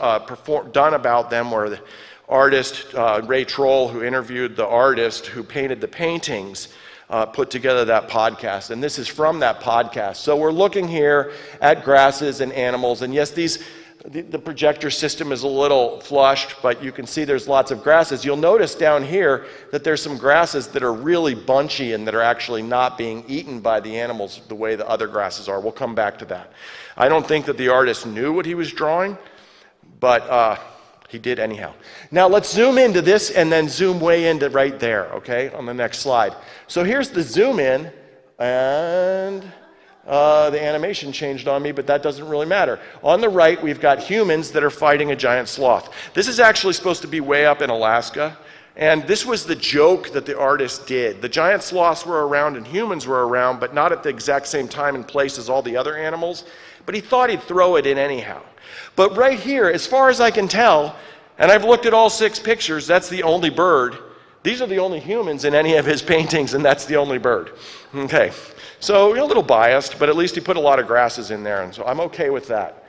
done about them where the artist, Ray Troll, who interviewed the artist who painted the paintings, put together that podcast, and this is from that podcast. So we're looking here at grasses and animals, and yes, the projector system is a little flushed, but you can see there's lots of grasses. You'll notice down here that there's some grasses that are really bunchy and that are actually not being eaten by the animals the way the other grasses are. We'll come back to that. I don't think that the artist knew what he was drawing, but he did anyhow. Now let's zoom into this and then zoom way into right there, okay, on the next slide. So here's the zoom in, and the animation changed on me, but that doesn't really matter. On the right, we've got humans that are fighting a giant sloth. This is actually supposed to be way up in Alaska, and this was the joke that the artist did. The giant sloths were around and humans were around, but not at the exact same time and place as all the other animals, but he thought he'd throw it in anyhow. But right here, as far as I can tell, and I've looked at all 6 pictures, that's the only bird. These are the only humans in any of his paintings, and that's the only bird. Okay, so a little biased, but at least he put a lot of grasses in there, and so I'm okay with that.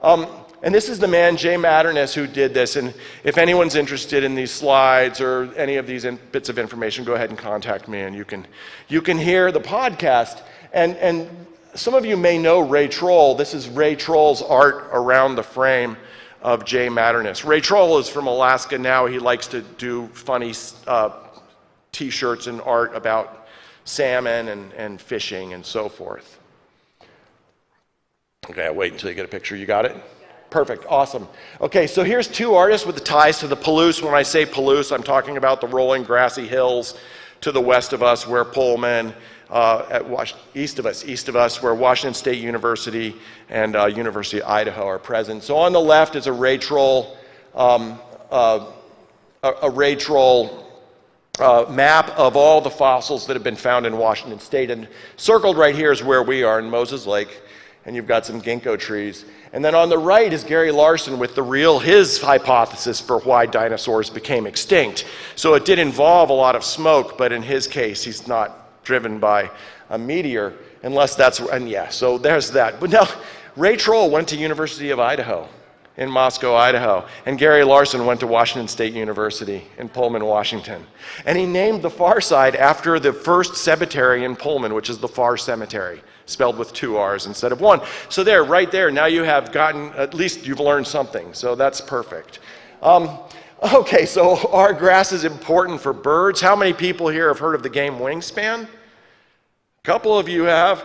And this is the man, Jay Matterness, who did this, and if anyone's interested in these slides or any of these bits of information, go ahead and contact me, and you can hear the podcast. And some of you may know Ray Troll. This is Ray Troll's art around the frame of Jay Matterness. Ray Troll is from Alaska now. He likes to do funny t-shirts and art about salmon and fishing and so forth. Okay, I'll wait until you get a picture. You got it? Perfect, awesome. Okay, so here's 2 artists with the ties to the Palouse. When I say Palouse, I'm talking about the rolling grassy hills to the west of us where Pullman, east of us, where Washington State University and University of Idaho are present. So on the left is a Ray Troll, map of all the fossils that have been found in Washington State, and circled right here is where we are in Moses Lake, and you've got some ginkgo trees. And then on the right is Gary Larson with his hypothesis for why dinosaurs became extinct. So it did involve a lot of smoke, but in his case, he's not driven by a meteor, unless that's, and yeah, so there's that. But now, Ray Troll went to University of Idaho in Moscow, Idaho, and Gary Larson went to Washington State University in Pullman, Washington. And he named the far side after the first cemetery in Pullman, which is the Far Cemetery, spelled with 2 R's instead of 1. So there, right there, now you have gotten, at least you've learned something, so that's perfect. Okay, so are grasses important for birds? How many people here have heard of the game Wingspan? A couple of you have.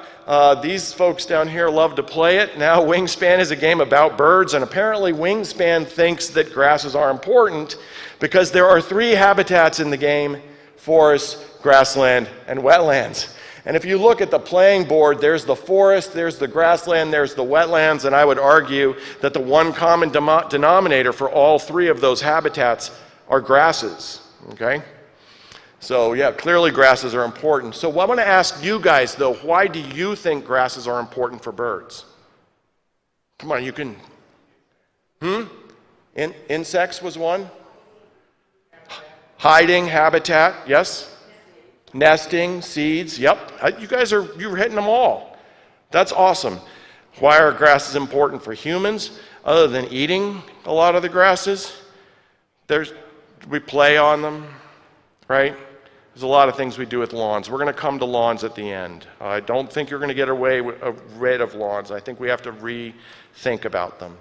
These folks down here love to play it. Now, Wingspan is a game about birds, and apparently Wingspan thinks that grasses are important because there are 3 habitats in the game: forest, grassland, and wetlands. And if you look at the playing board, there's the forest, there's the grassland, there's the wetlands, and I would argue that the one common denominator for all 3 of those habitats are grasses, okay? So yeah, clearly grasses are important. So what I want to ask you guys, though, why do you think grasses are important for birds? Come on, you can. Insects was one? Hiding, habitat, yes? Nesting, seeds, yep. You're hitting them all. That's awesome. Why are grasses important for humans? Other than eating a lot of the grasses, we play on them, right? There's a lot of things we do with lawns. We're going to come to lawns at the end. I don't think you're going to get away rid of lawns. I think we have to rethink about them.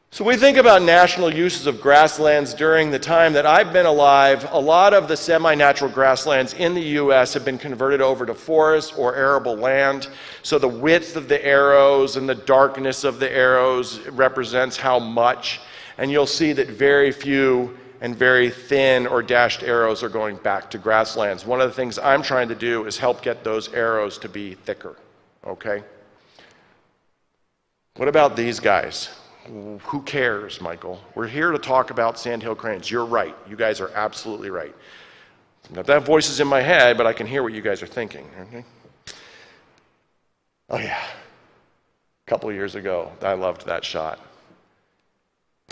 So we think about national uses of grasslands during the time that I've been alive. A lot of the semi-natural grasslands in the U.S. have been converted over to forest or arable land. So the width of the arrows and the darkness of the arrows represents how much. And you'll see that very few and very thin or dashed arrows are going back to grasslands. One of the things I'm trying to do is help get those arrows to be thicker, okay? What about these guys? Who cares, Michael? We're here to talk about Sandhill Cranes. You're right. You guys are absolutely right. Now, that voice is in my head, but I can hear what you guys are thinking. Okay? Oh, yeah. A couple of years ago, I loved that shot.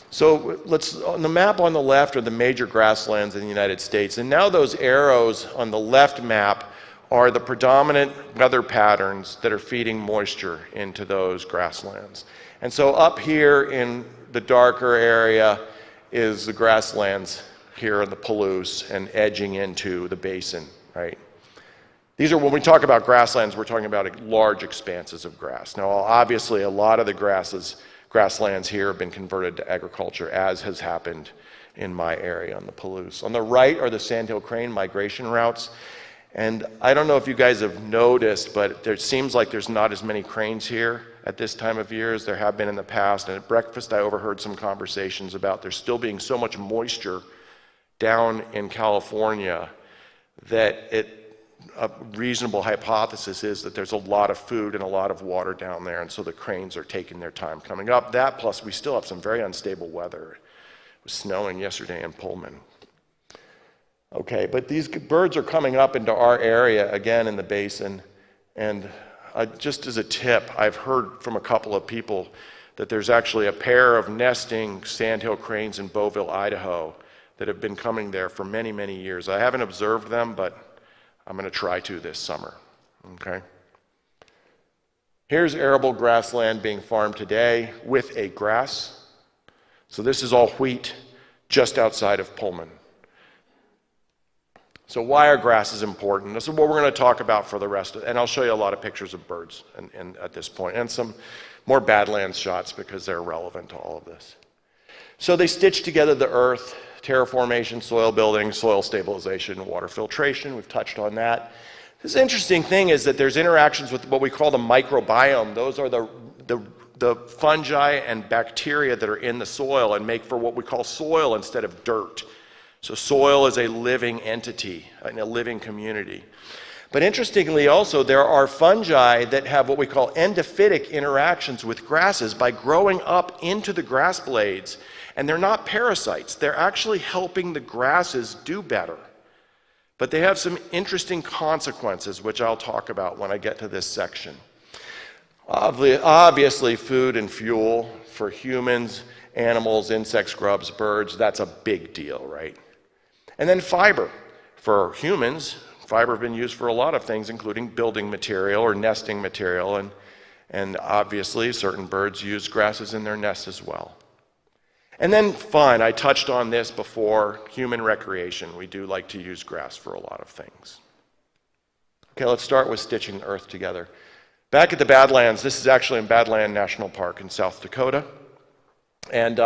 So on the map on the left are the major grasslands in the United States. And now those arrows on the left map are the predominant weather patterns that are feeding moisture into those grasslands. And so up here in the darker area is the grasslands here in the Palouse and edging into the basin, right? These are, when we talk about grasslands, we're talking about large expanses of grass. Now, obviously, a lot of the grasslands here have been converted to agriculture, as has happened in my area on the Palouse. On the right are the Sandhill Crane migration routes. And I don't know if you guys have noticed, but it seems like there's not as many cranes here at this time of year as there have been in the past. And at breakfast, I overheard some conversations about there still being so much moisture down in California that a reasonable hypothesis is that there's a lot of food and a lot of water down there, and so the cranes are taking their time coming up. That plus we still have some very unstable weather. It was snowing yesterday in Pullman. Okay, but these birds are coming up into our area again in the basin, and just as a tip, I've heard from a couple of people that there's actually a pair of nesting sandhill cranes in Beauville, Idaho, that have been coming there for many, many years. I haven't observed them, but I'm going to try to this summer, okay? Here's arable grassland being farmed today with a grass. So this is all wheat just outside of Pullman. So why are grasses important? This is what we're going to talk about for the rest of it. And I'll show you a lot of pictures of birds at this point, and some more Badlands shots because they're relevant to all of this. So they stitch together the earth, terraformation, soil building, soil stabilization, water filtration. We've touched on that. This interesting thing is that there's interactions with what we call the microbiome. Those are the fungi and bacteria that are in the soil and make for what we call soil instead of dirt. So soil is a living entity, in a living community. But interestingly also, there are fungi that have what we call endophytic interactions with grasses by growing up into the grass blades. And they're not parasites. They're actually helping the grasses do better. But they have some interesting consequences, which I'll talk about when I get to this section. Obviously, food and fuel for humans, animals, insects, grubs, birds, that's a big deal, right? And then fiber for humans, Fiber have been used for a lot of things, including building material or nesting material, and obviously certain birds use grasses in their nests as well. And then, fine, I touched on this before, human recreation. We do like to use grass for a lot of things. Okay, let's start with stitching the earth together. Back at the Badlands, this is actually in Badland National Park in South Dakota. And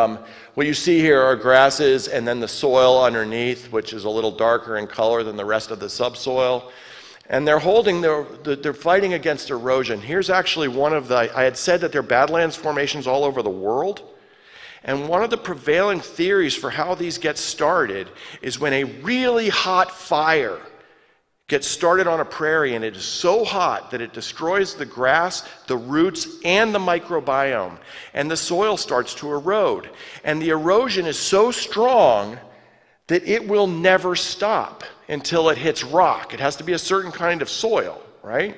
what you see here are grasses and then the soil underneath, which is a little darker in color than the rest of the subsoil. And they're fighting against erosion. Here's actually one of the, I had said that there are Badlands formations all over the world. And one of the prevailing theories for how these get started is when a really hot fire gets started on a prairie and it is so hot that it destroys the grass, the roots, and the microbiome. And the soil starts to erode. And the erosion is so strong that it will never stop until it hits rock. It has to be a certain kind of soil, right?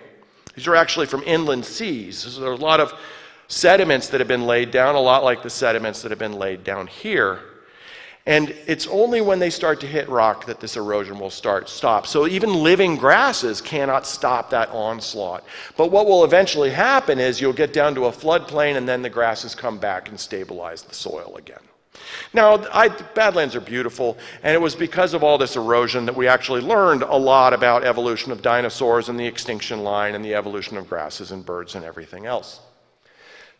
These are actually from inland seas. So there are a lot of sediments that have been laid down, a lot like the sediments that have been laid down here. And it's only when they start to hit rock that this erosion will stop. So even living grasses cannot stop that onslaught. But what will eventually happen is you'll get down to a floodplain and then the grasses come back and stabilize the soil again. Now, Badlands are beautiful, and it was because of all this erosion that we actually learned a lot about evolution of dinosaurs and the extinction line and the evolution of grasses and birds and everything else.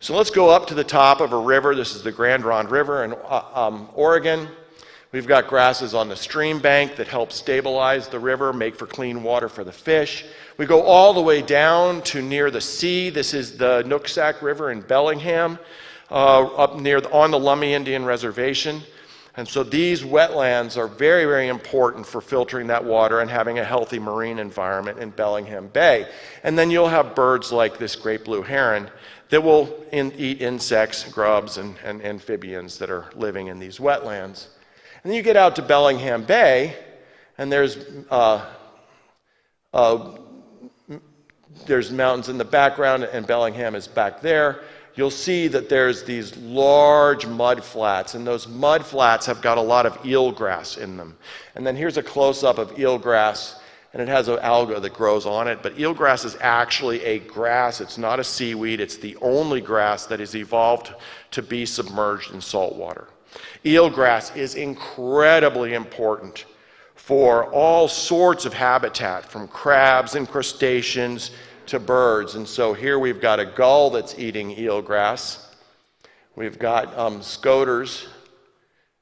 So let's go up to the top of a river. This is the Grand Ronde River in Oregon. We've got grasses on the stream bank that help stabilize the river, make for clean water for the fish. We go all the way down to near the sea. This is the Nooksack River in Bellingham, up near on the Lummi Indian Reservation. And so these wetlands are very, very important for filtering that water and having a healthy marine environment in Bellingham Bay. And then you'll have birds like this great blue heron that will eat insects, grubs, and amphibians that are living in these wetlands. And then you get out to Bellingham Bay, and there's mountains in the background, and Bellingham is back there. You'll see that there's these large mud flats, and those mud flats have got a lot of eelgrass in them. And then here's a close-up of eelgrass, and it has an alga that grows on it, but eelgrass is actually a grass. It's not a seaweed. It's the only grass that has evolved to be submerged in salt water. Eelgrass is incredibly important for all sorts of habitat, from crabs and crustaceans to birds. And so here we've got a gull that's eating eelgrass. We've got scoters.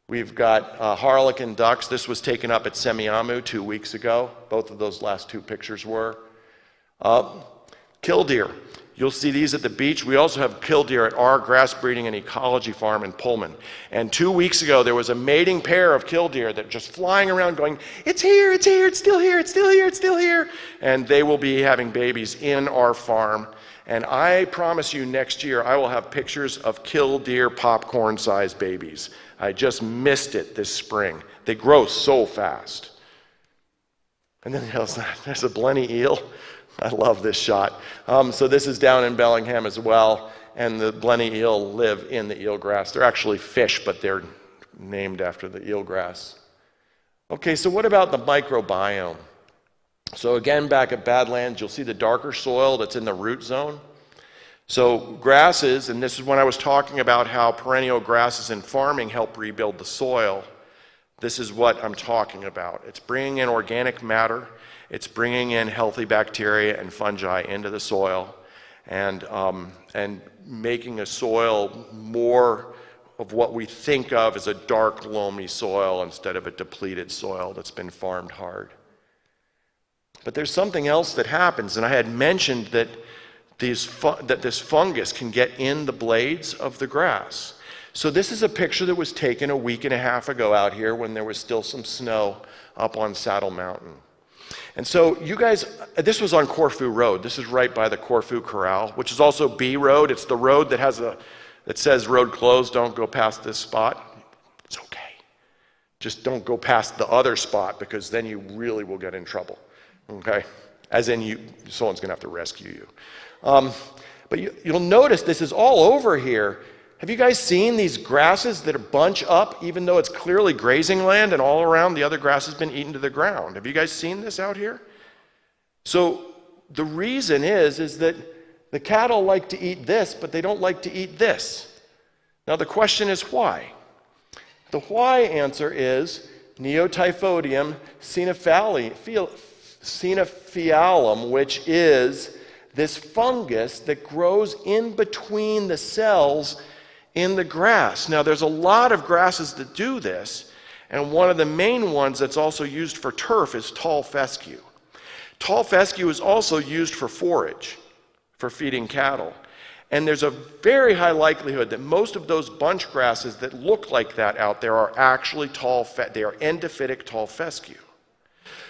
We've got harlequin ducks. This was taken up at Semiahmoo 2 weeks ago. Both of those last two pictures were. Killdeer. You'll see these at the beach. We also have killdeer at our grass breeding and ecology farm in Pullman. And 2 weeks ago, there was a mating pair of killdeer that just flying around going, it's here, it's here, it's still here, it's still here, it's still here. And they will be having babies in our farm. And I promise you next year, I will have pictures of killdeer popcorn-sized babies. I just missed it this spring. They grow so fast. And then there's a blenny eel. I love this shot. So this is down in Bellingham as well, and the blenny eel live in the eelgrass. They're actually fish, but they're named after the eelgrass. Okay, so what about the microbiome? So again, back at Badlands, you'll see the darker soil that's in the root zone. So grasses, and this is when I was talking about how perennial grasses in farming help rebuild the soil. This is what I'm talking about. It's bringing in organic matter. It's bringing in healthy bacteria and fungi into the soil and making a soil more of what we think of as a dark, loamy soil instead of a depleted soil that's been farmed hard. But there's something else that happens, and I had mentioned that this fungus can get in the blades of the grass. So this is a picture that was taken a week and a half ago out here when there was still some snow up on Saddle Mountain. And so you guys, this was on Corfu Road. This is right by the Corfu Corral, which is also B Road. It's the road that says road closed, don't go past this spot. It's okay. Just don't go past the other spot because then you really will get in trouble. Okay? As in someone's gonna have to rescue you. But you'll notice this is all over here. Have you guys seen these grasses that bunch up even though it's clearly grazing land and all around the other grass has been eaten to the ground? Have you guys seen this out here? So the reason is that the cattle like to eat this, but they don't like to eat this. Now the question is why? The why answer is Neotyphodium sinofialum, which is this fungus that grows in between the cells in the grass. Now there's a lot of grasses that do this, and one of the main ones that's also used for turf is tall fescue. Tall fescue is also used for forage, for feeding cattle. And there's a very high likelihood that most of those bunch grasses that look like that out there are actually they are endophytic tall fescue.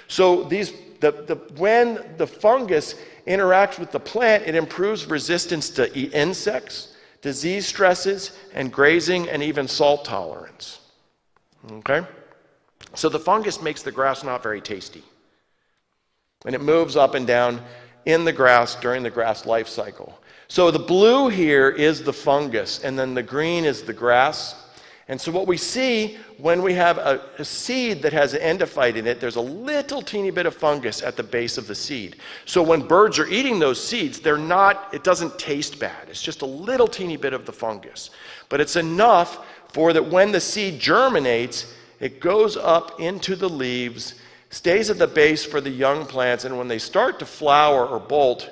So when the fungus interacts with the plant, it improves resistance to insects, disease stresses, and grazing, and even salt tolerance. Okay? So the fungus makes the grass not very tasty. And it moves up and down in the grass during the grass life cycle. So the blue here is the fungus, and then the green is the grass. And so what we see when we have a seed that has an endophyte in it, there's a little teeny bit of fungus at the base of the seed. So when birds are eating those seeds, it doesn't taste bad. It's just a little teeny bit of the fungus. But it's enough for that when the seed germinates, it goes up into the leaves, stays at the base for the young plants, and when they start to flower or bolt,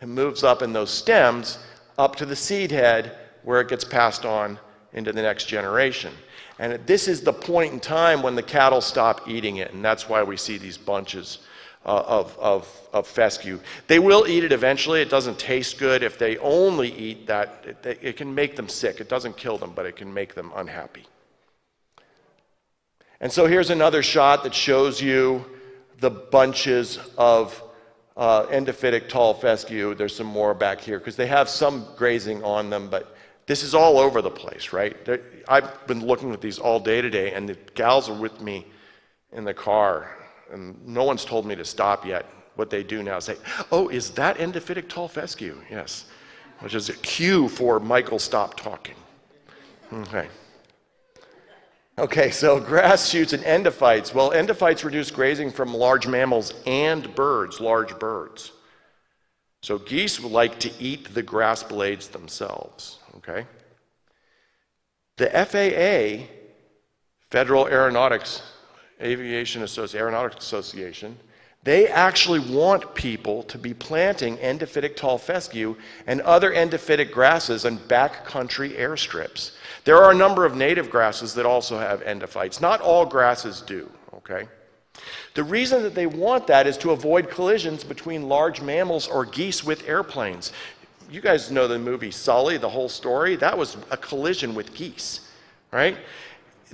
it moves up in those stems up to the seed head where it gets passed on into the next generation. And this is the point in time when the cattle stop eating it, and that's why we see these bunches of fescue. They will eat it eventually. It doesn't taste good. If they only eat that, it can make them sick. It doesn't kill them, but it can make them unhappy. And so here's another shot that shows you the bunches of endophytic tall fescue. There's some more back here because they have some grazing on them, but this is all over the place, right? I've been looking at these all day today, and the gals are with me in the car, and no one's told me to stop yet. What they do now is say, "Oh, is that endophytic tall fescue?" Yes, which is a cue for Michael stop talking. Okay, so grass shoots and endophytes. Well, endophytes reduce grazing from large mammals and birds, large birds. So geese would like to eat the grass blades themselves, okay? The FAA, Federal Aeronautics Association, they actually want people to be planting endophytic tall fescue and other endophytic grasses on backcountry airstrips. There are a number of native grasses that also have endophytes. Not all grasses do, okay? The reason that they want that is to avoid collisions between large mammals or geese with airplanes. You guys know the movie Sully, the whole story? That was a collision with geese, right?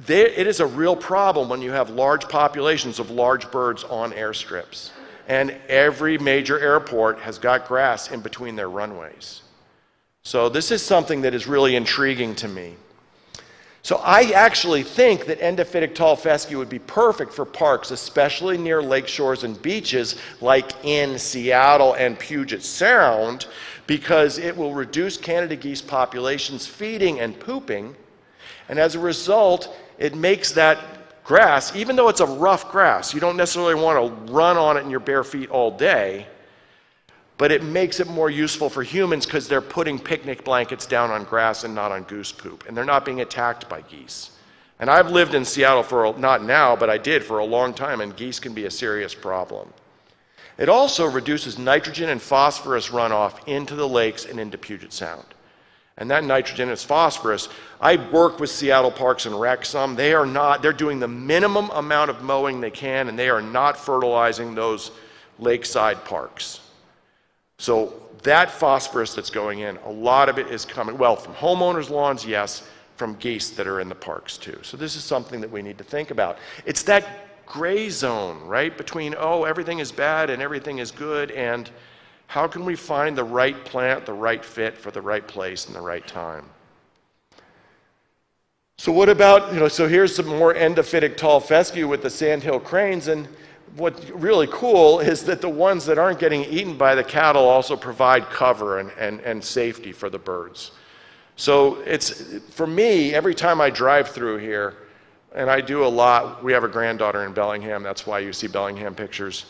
It is a real problem when you have large populations of large birds on airstrips. And every major airport has got grass in between their runways. So this is something that is really intriguing to me. So I actually think that endophytic tall fescue would be perfect for parks, especially near lake shores and beaches like in Seattle and Puget Sound, because it will reduce Canada geese populations feeding and pooping. And as a result, it makes that grass, even though it's a rough grass, you don't necessarily want to run on it in your bare feet all day, but it makes it more useful for humans because they're putting picnic blankets down on grass and not on goose poop, and they're not being attacked by geese. And I've lived in Seattle not now, but I did for a long time, and geese can be a serious problem. It also reduces nitrogen and phosphorus runoff into the lakes and into Puget Sound. And that nitrogen is phosphorus. I work with Seattle Parks and Rec some. They're doing the minimum amount of mowing they can, and they are not fertilizing those lakeside parks. So that phosphorus that's going in, a lot of it is coming, well, from homeowners' lawns, yes, from geese that are in the parks too. So this is something that we need to think about. It's that gray zone, right, between, oh, everything is bad and everything is good, and how can we find the right plant, the right fit for the right place and the right time? So what about, so here's some more endophytic tall fescue with the Sandhill Cranes, and what's really cool is that the ones that aren't getting eaten by the cattle also provide cover and safety for the birds. So it's, for me, every time I drive through here, and I do a lot, we have a granddaughter in Bellingham, that's why you see Bellingham pictures.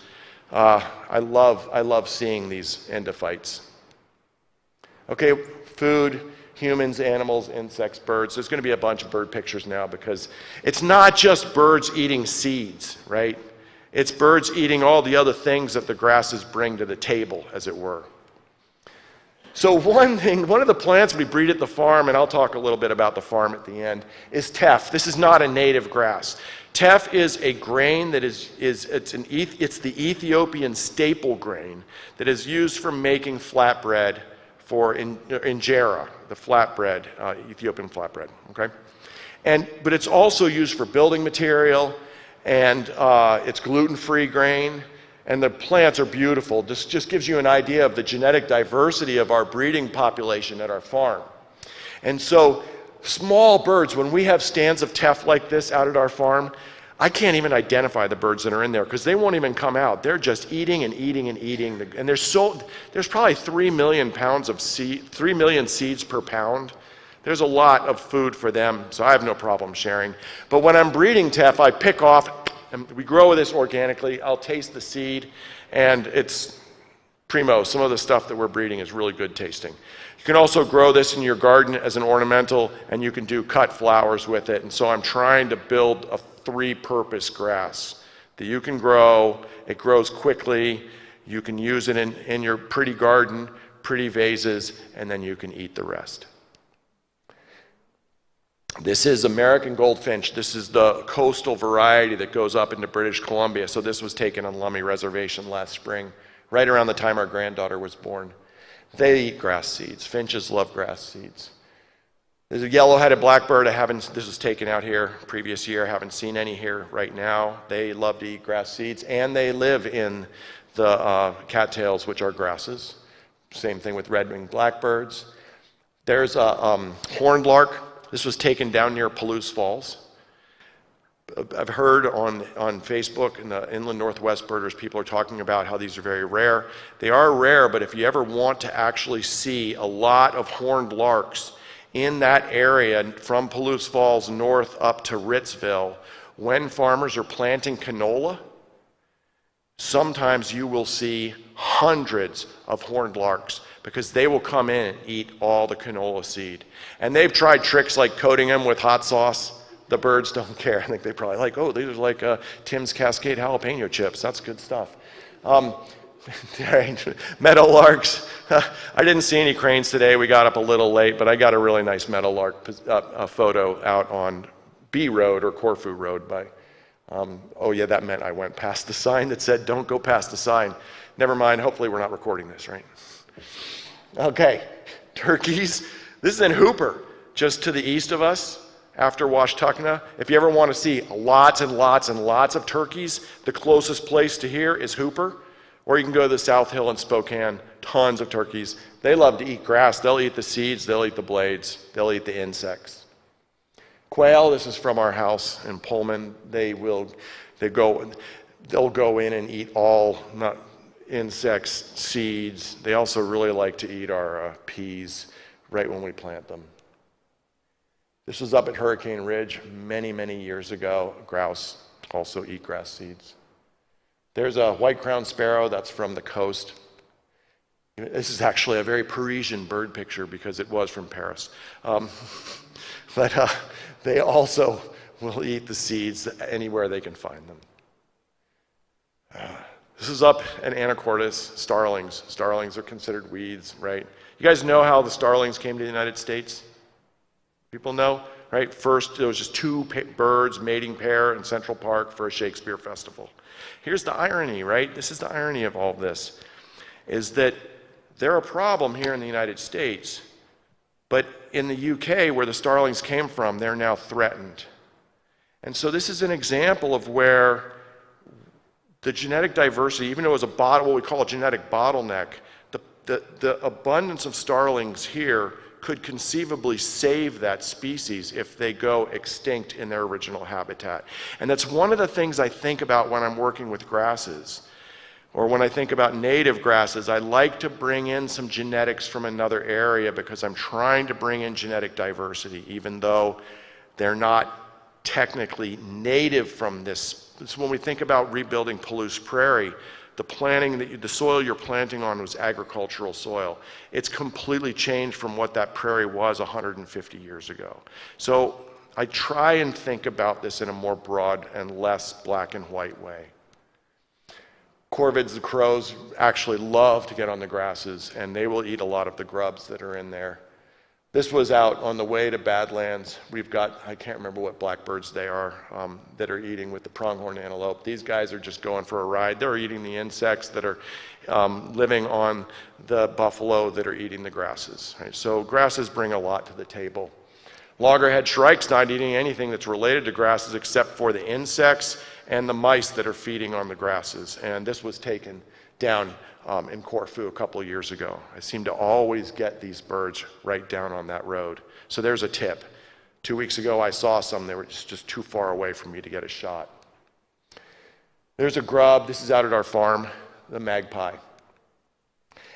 I love seeing these endophytes. Okay, food, humans, animals, insects, birds. There's going to be a bunch of bird pictures now because it's not just birds eating seeds, right? It's birds eating all the other things that the grasses bring to the table, as it were. So one of the plants we breed at the farm, and I'll talk a little bit about the farm at the end, is teff. This is not a native grass. Teff is a grain that it's the Ethiopian staple grain that is used for making flatbread for injera, the flatbread, Ethiopian flatbread, okay? But it's also used for building material, and it's gluten-free grain, and the plants are beautiful. This just gives you an idea of the genetic diversity of our breeding population at our farm. And so small birds, when we have stands of teff like this out at our farm, I can't even identify the birds that are in there because they won't even come out. They're just eating and eating and eating. And there's probably 3 million pounds of 3 million seeds per pound. There's a lot of food for them, so I have no problem sharing. But when I'm breeding teff, I pick off, and we grow this organically. I'll taste the seed, and it's primo. Some of the stuff that we're breeding is really good tasting. You can also grow this in your garden as an ornamental, and you can do cut flowers with it. And so I'm trying to build a three-purpose grass that you can grow. It grows quickly. You can use it in your pretty garden, pretty vases, and then you can eat the rest. This is American goldfinch. This is the coastal variety that goes up into British Columbia. So this was taken on Lummi Reservation last spring, right around the time our granddaughter was born. They eat grass seeds. Finches love grass seeds. There's a yellow-headed blackbird. This was taken out here previous year. I haven't seen any here right now. They love to eat grass seeds, and they live in the cattails, which are grasses. Same thing with red-winged blackbirds. There's a horned lark. This was taken down near Palouse Falls. I've heard on Facebook in the inland northwest birders, people are talking about how these are very rare. They are rare, but if you ever want to actually see a lot of horned larks in that area from Palouse Falls north up to Ritzville, when farmers are planting canola, sometimes you will see hundreds of horned larks because they will come in and eat all the canola seed. And they've tried tricks like coating them with hot sauce. The birds don't care. I think they probably like, oh, these are like Tim's Cascade jalapeno chips. That's good stuff. Meadowlarks. I didn't see any cranes today. We got up a little late, but I got a really nice meadowlark photo out on B Road or Corfu Road by, oh yeah, that meant I went past the sign that said, don't go past the sign. Never mind, hopefully we're not recording this, right? Okay, turkeys. This is in Hooper, just to the east of us, after Washtuckna. If you ever want to see lots and lots and lots of turkeys, the closest place to here is Hooper. Or you can go to the South Hill in Spokane, tons of turkeys. They love to eat grass. They'll eat the seeds, they'll eat the blades, they'll eat the insects. Quail, this is from our house in Pullman. They'll go in and eat all insects, seeds. They also really like to eat our peas right when we plant them. This was up at Hurricane Ridge many, many years ago. Grouse also eat grass seeds. There's a white-crowned sparrow that's from the coast. This is actually a very Parisian bird picture because it was from Paris. But they also will eat the seeds anywhere they can find them. This is up at Anacortes, starlings. Starlings are considered weeds, right? You guys know how the starlings came to the United States? People know, right? First, there was just two birds, mating pair in Central Park for a Shakespeare festival. Here's the irony, right? This is the irony of all this, is that they're a problem here in the United States, but in the UK, where the starlings came from, they're now threatened. And so this is an example of where the genetic diversity, even though it was what we call a genetic bottleneck, the abundance of starlings here could conceivably save that species if they go extinct in their original habitat. And that's one of the things I think about when I'm working with grasses, or when I think about native grasses. I like to bring in some genetics from another area because I'm trying to bring in genetic diversity, even though they're not technically native from this. So when we think about rebuilding Palouse Prairie, the planting, the soil you're planting on was agricultural soil. It's completely changed from what that prairie was 150 years ago. So I try and think about this in a more broad and less black and white way. Corvids, the crows, actually love to get on the grasses, and they will eat a lot of the grubs that are in there. This was out on the way to Badlands. We've got, I can't remember what blackbirds they are, that are eating with the pronghorn antelope. These guys are just going for a ride. They're eating the insects that are living on the buffalo that are eating the grasses. Right? So grasses bring a lot to the table. Loggerhead shrike's not eating anything that's related to grasses except for the insects and the mice that are feeding on the grasses. And this was taken down in Corfu a couple of years ago. I seem to always get these birds right down on that road. So there's a tip. 2 weeks ago I saw some. They were just too far away for me to get a shot. There's a grub. This is out at our farm, the magpie.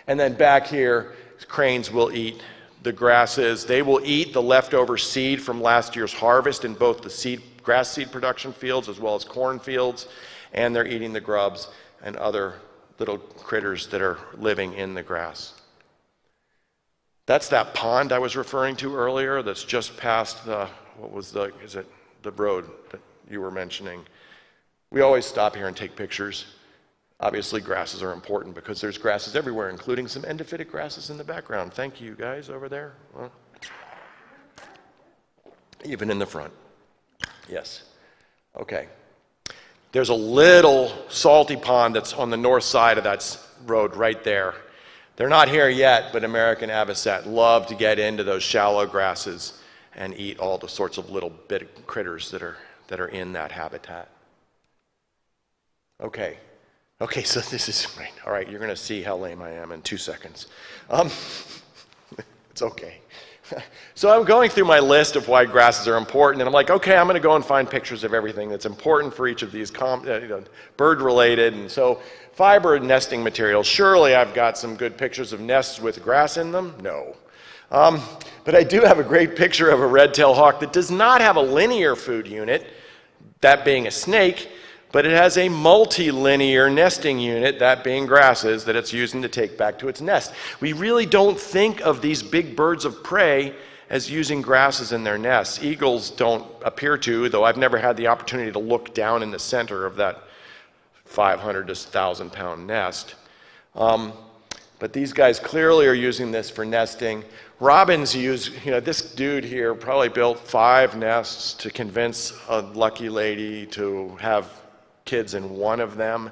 And then back here, cranes will eat the grasses. They will eat the leftover seed from last year's harvest in both the grass seed production fields as well as corn fields, and they're eating the grubs and other little critters that are living in the grass. That's that pond I was referring to earlier that's just past the road that you were mentioning. We always stop here and take pictures. Obviously grasses are important because there's grasses everywhere, including some endophytic grasses in the background. Thank you guys over there. Well, even in the front. Yes. Okay. There's a little salty pond that's on the north side of that road right there. They're not here yet, but American avocet love to get into those shallow grasses and eat all the sorts of little bit critters that are in that habitat. Okay. Okay, so this is right. All right, you're going to see how lame I am in 2 seconds. It's okay. So I'm going through my list of why grasses are important, and I'm like, okay, I'm going to go and find pictures of everything that's important for each of these bird-related. And so fiber and nesting materials. Surely I've got some good pictures of nests with grass in them? No. But I do have a great picture of a red-tailed hawk that does not have a linear food unit, that being a snake, but it has a multilinear nesting unit, that being grasses, that it's using to take back to its nest. We really don't think of these big birds of prey as using grasses in their nests. Eagles don't appear to, though I've never had the opportunity to look down in the center of that 500 to 1,000 pound nest. But these guys clearly are using this for nesting. Robins use, this dude here probably built 5 nests to convince a lucky lady to have kids in one of them.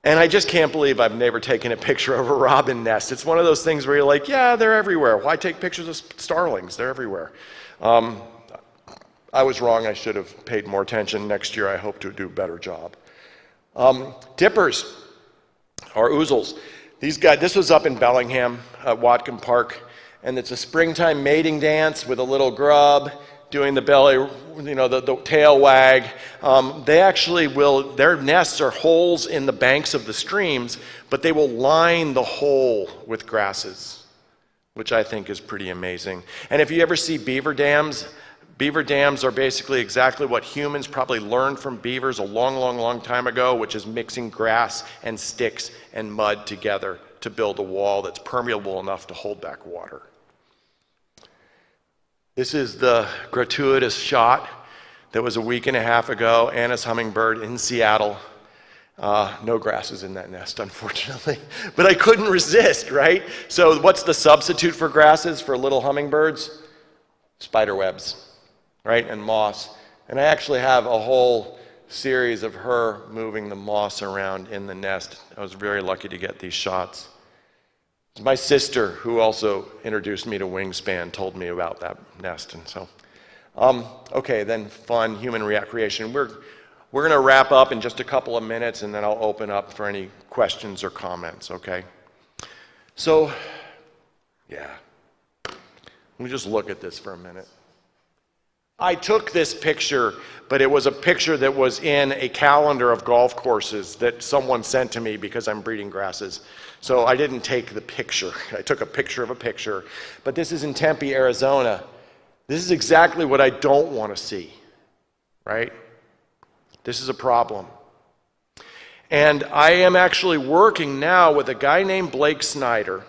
And I just can't believe I've never taken a picture of a robin nest. It's one of those things where you're like, yeah, they're everywhere. Why take pictures of starlings? They're everywhere. I was wrong. I should have paid more attention. Next year I hope to do a better job. Dippers, or ouzels. These guys, this was up in Bellingham at Watcom Park, and it's a springtime mating dance with a little grub doing the belly, the tail wag. They actually will, their nests are holes in the banks of the streams, but they will line the hole with grasses, which I think is pretty amazing. And if you ever see beaver dams are basically exactly what humans probably learned from beavers a long, long, long time ago, which is mixing grass and sticks and mud together to build a wall that's permeable enough to hold back water. This is the gratuitous shot that was a week and a half ago, Anna's hummingbird in Seattle. No grasses in that nest, unfortunately, but I couldn't resist, right? So what's the substitute for grasses for little hummingbirds? Spider webs, right, and moss. And I actually have a whole series of her moving the moss around in the nest. I was very lucky to get these shots. My sister, who also introduced me to Wingspan, told me about that nest. And so, okay, then fun, human recreation. We're going to wrap up in just a couple of minutes, and then I'll open up for any questions or comments, okay? So, yeah. Let me just look at this for a minute. I took this picture, but it was a picture that was in a calendar of golf courses that someone sent to me because I'm breeding grasses. So I didn't take the picture. I took a picture of a picture. But this is in Tempe, Arizona. This is exactly what I don't want to see, right? This is a problem. And I am actually working now with a guy named Blake Snyder,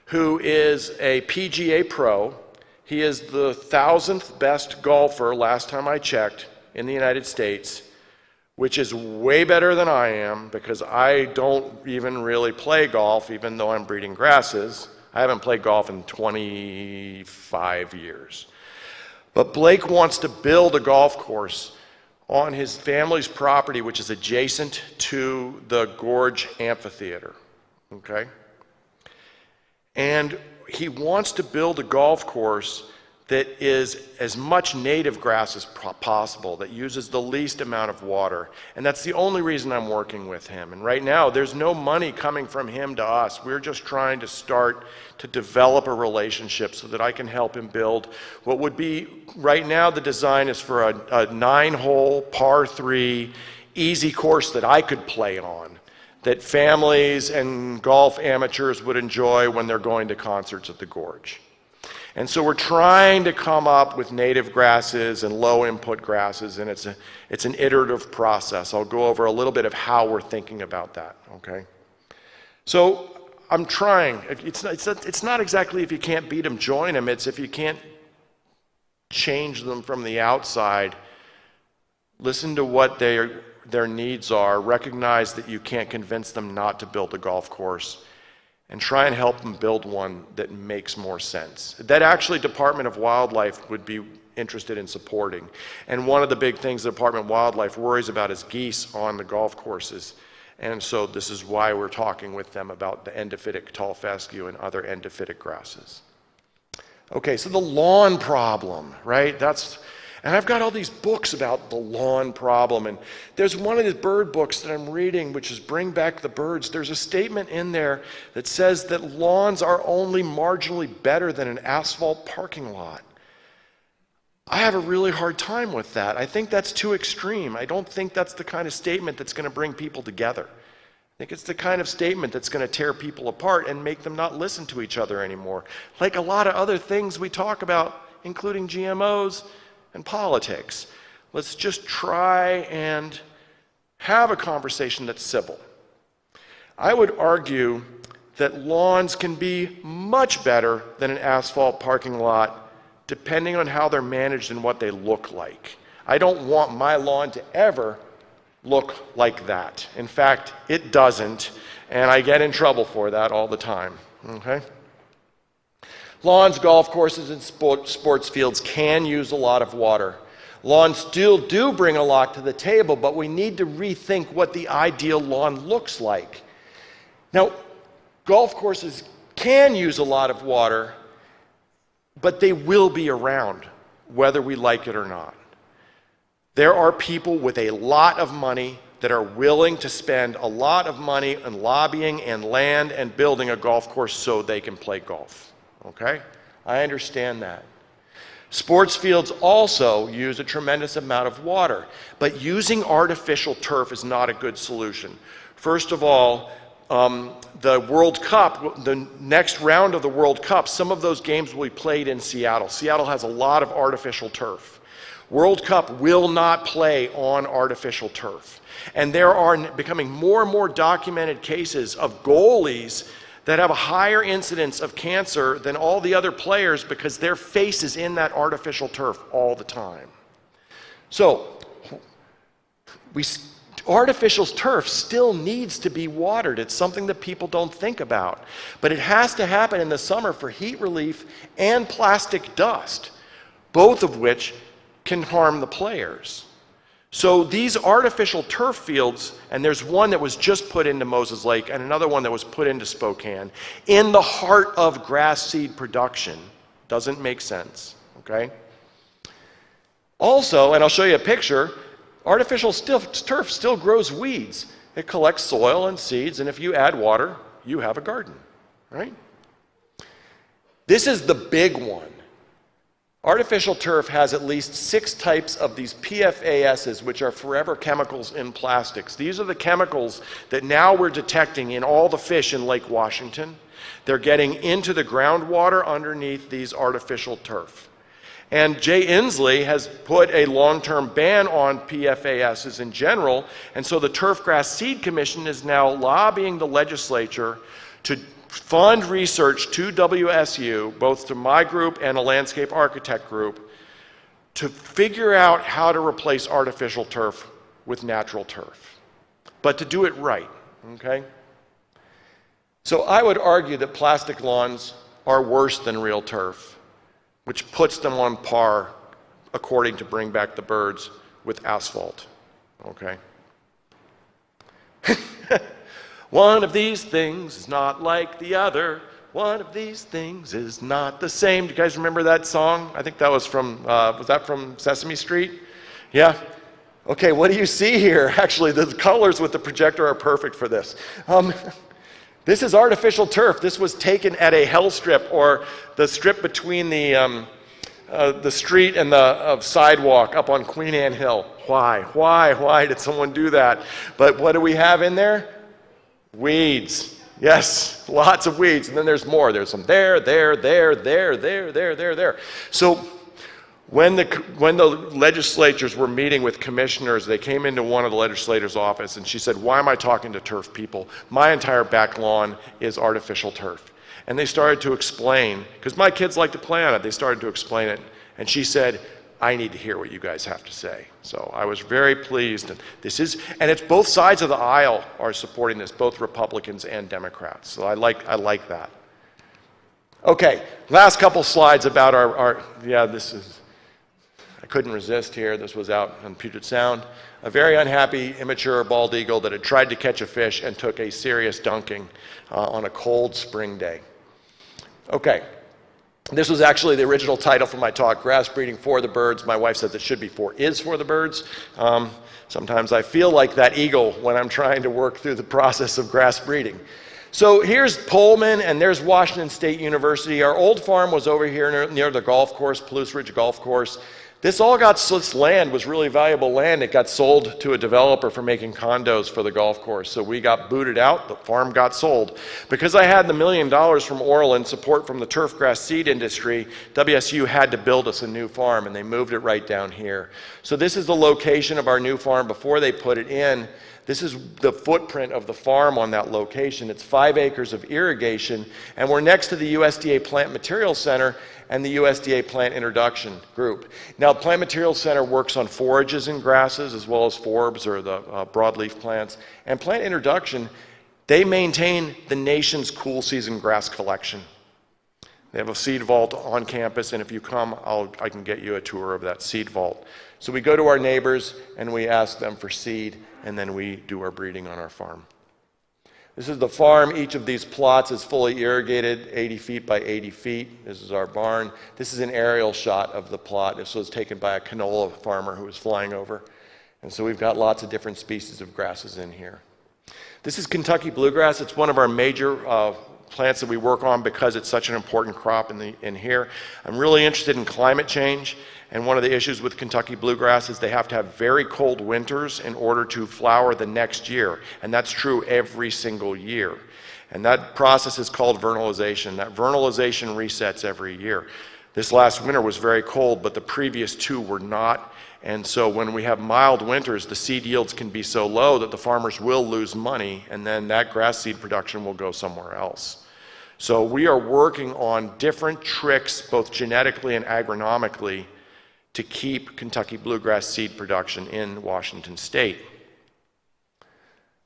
who is a PGA pro. He is the 1,000th best golfer, last time I checked, in the United States, which is way better than I am because I don't even really play golf, even though I'm breeding grasses. I haven't played golf in 25 years. But Blake wants to build a golf course on his family's property, which is adjacent to the Gorge Amphitheater, okay? And he wants to build a golf course that is as much native grass as possible, that uses the least amount of water. And that's the only reason I'm working with him. And right now, there's no money coming from him to us. We're just trying to start to develop a relationship so that I can help him build what would be, right now the design is for a 9-hole, par 3, easy course that I could play on, that families and golf amateurs would enjoy when they're going to concerts at the Gorge. And so we're trying to come up with native grasses and low input grasses, and it's an iterative process. I'll go over a little bit of how we're thinking about that, okay? So I'm trying. It's not exactly if you can't beat them, join them. It's if you can't change them from the outside, listen to what their needs are, recognize that you can't convince them not to build a golf course, and try and help them build one that makes more sense. That actually Department of Wildlife would be interested in supporting. And one of the big things the Department of Wildlife worries about is geese on the golf courses. And so this is why we're talking with them about the endophytic tall fescue and other endophytic grasses. Okay, so the lawn problem, right? And I've got all these books about the lawn problem, and there's one of the bird books that I'm reading, which is Bring Back the Birds. There's a statement in there that says that lawns are only marginally better than an asphalt parking lot. I have a really hard time with that. I think that's too extreme. I don't think that's the kind of statement that's going to bring people together. I think it's the kind of statement that's going to tear people apart and make them not listen to each other anymore. Like a lot of other things we talk about, including GMOs, and politics. Let's just try and have a conversation that's civil. I would argue that lawns can be much better than an asphalt parking lot, depending on how they're managed and what they look like. I don't want my lawn to ever look like that. In fact, it doesn't, and I get in trouble for that all the time, okay? Lawns, golf courses, and sports fields can use a lot of water. Lawns still do bring a lot to the table, but we need to rethink what the ideal lawn looks like. Now, golf courses can use a lot of water, but they will be around, whether we like it or not. There are people with a lot of money that are willing to spend a lot of money on lobbying and land and building a golf course so they can play golf. Okay? I understand that. Sports fields also use a tremendous amount of water, but using artificial turf is not a good solution. First of all, the World Cup, the next round of the World Cup, some of those games will be played in Seattle. Seattle has a lot of artificial turf. World Cup will not play on artificial turf. And there are becoming more and more documented cases of goalies that have a higher incidence of cancer than all the other players because their face is in that artificial turf all the time. So, artificial turf still needs to be watered. It's something that people don't think about. But it has to happen in the summer for heat relief and plastic dust, both of which can harm the players. So these artificial turf fields, and there's one that was just put into Moses Lake and another one that was put into Spokane, in the heart of grass seed production. Doesn't make sense, okay? Also, and I'll show you a picture, artificial turf still grows weeds. It collects soil and seeds, and if you add water, you have a garden, right? This is the big one. Artificial turf has at least 6 types of these PFASs, which are forever chemicals in plastics. These are the chemicals that now we're detecting in all the fish in Lake Washington. They're getting into the groundwater underneath these artificial turf. And Jay Inslee has put a long-term ban on PFASs in general, and so the Turfgrass Seed Commission is now lobbying the legislature to fund research to WSU, both to my group and a landscape architect group, to figure out how to replace artificial turf with natural turf, but to do it right, okay? So I would argue that plastic lawns are worse than real turf, which puts them on par, according to Bring Back the Birds, with asphalt, okay? One of these things is not like the other. One of these things is not the same. Do you guys remember that song? I think that was from Sesame Street? Yeah? Okay, what do you see here? Actually, the colors with the projector are perfect for this. This is artificial turf. This was taken at a hell strip, or the strip between the street and the sidewalk up on Queen Anne Hill. Why did someone do that? But what do we have in there? Weeds. Yes, lots of weeds. And then there's more. There's some there. So when the legislatures were meeting with commissioners, they came into one of the legislators' office, and she said, "Why am I talking to turf people? My entire back lawn is artificial turf." And they started to explain, because my kids like to play on it, they started to explain it. And she said, "I need to hear what you guys have to say." So I was very pleased. And it's both sides of the aisle are supporting this, both Republicans and Democrats. So I like that. Okay, last couple slides about I couldn't resist here. This was out on Puget Sound. A very unhappy, immature bald eagle that had tried to catch a fish and took a serious dunking on a cold spring day. Okay. This was actually the original title for my talk, Grass Breeding for the Birds. My wife says it should be is for the birds. Sometimes I feel like that eagle when I'm trying to work through the process of grass breeding. So here's Pullman, and there's Washington State University. Our old farm was over here near the golf course, Palouse Ridge Golf Course. This land was really valuable land. It got sold to a developer for making condos for the golf course. So we got booted out, the farm got sold. Because I had the $1 million from Orland, support from the turfgrass seed industry, WSU had to build us a new farm, and they moved it right down here. So this is the location of our new farm before they put it in. This is the footprint of the farm on that location. It's 5 acres of irrigation, and we're next to the USDA Plant Materials Center and the USDA Plant Introduction Group. Now, Plant Materials Center works on forages and grasses as well as forbs, or the broadleaf plants. And Plant Introduction, they maintain the nation's cool season grass collection. They have a seed vault on campus, and if you come, I can get you a tour of that seed vault. So we go to our neighbors and we ask them for seed, and then we do our breeding on our farm. This is the farm. Each of these plots is fully irrigated, 80 feet by 80 feet. This is our barn. This is an aerial shot of the plot. This was taken by a canola farmer who was flying over. And so we've got lots of different species of grasses in here. This is Kentucky bluegrass. It's one of our major plants that we work on because it's such an important crop in here. I'm really interested in climate change, and one of the issues with Kentucky bluegrass is they have to have very cold winters in order to flower the next year, and that's true every single year. And that process is called vernalization. That vernalization resets every year. This last winter was very cold, but the previous 2 were not. And so when we have mild winters, the seed yields can be so low that the farmers will lose money, and then that grass seed production will go somewhere else. So we are working on different tricks, both genetically and agronomically, to keep Kentucky bluegrass seed production in Washington State.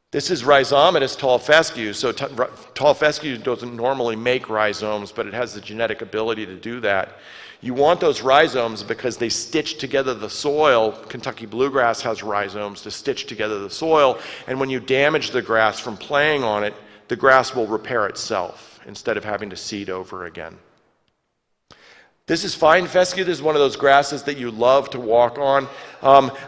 This is Rhizomatous tall fescue. So tall fescue doesn't normally make rhizomes, but it has the genetic ability to do that. You want those rhizomes because they stitch together the soil. Kentucky bluegrass has rhizomes to stitch together the soil, and when you damage the grass from playing on it, the grass will repair itself instead of having to seed over again. This is fine fescue. This is one of those grasses that you love to walk on.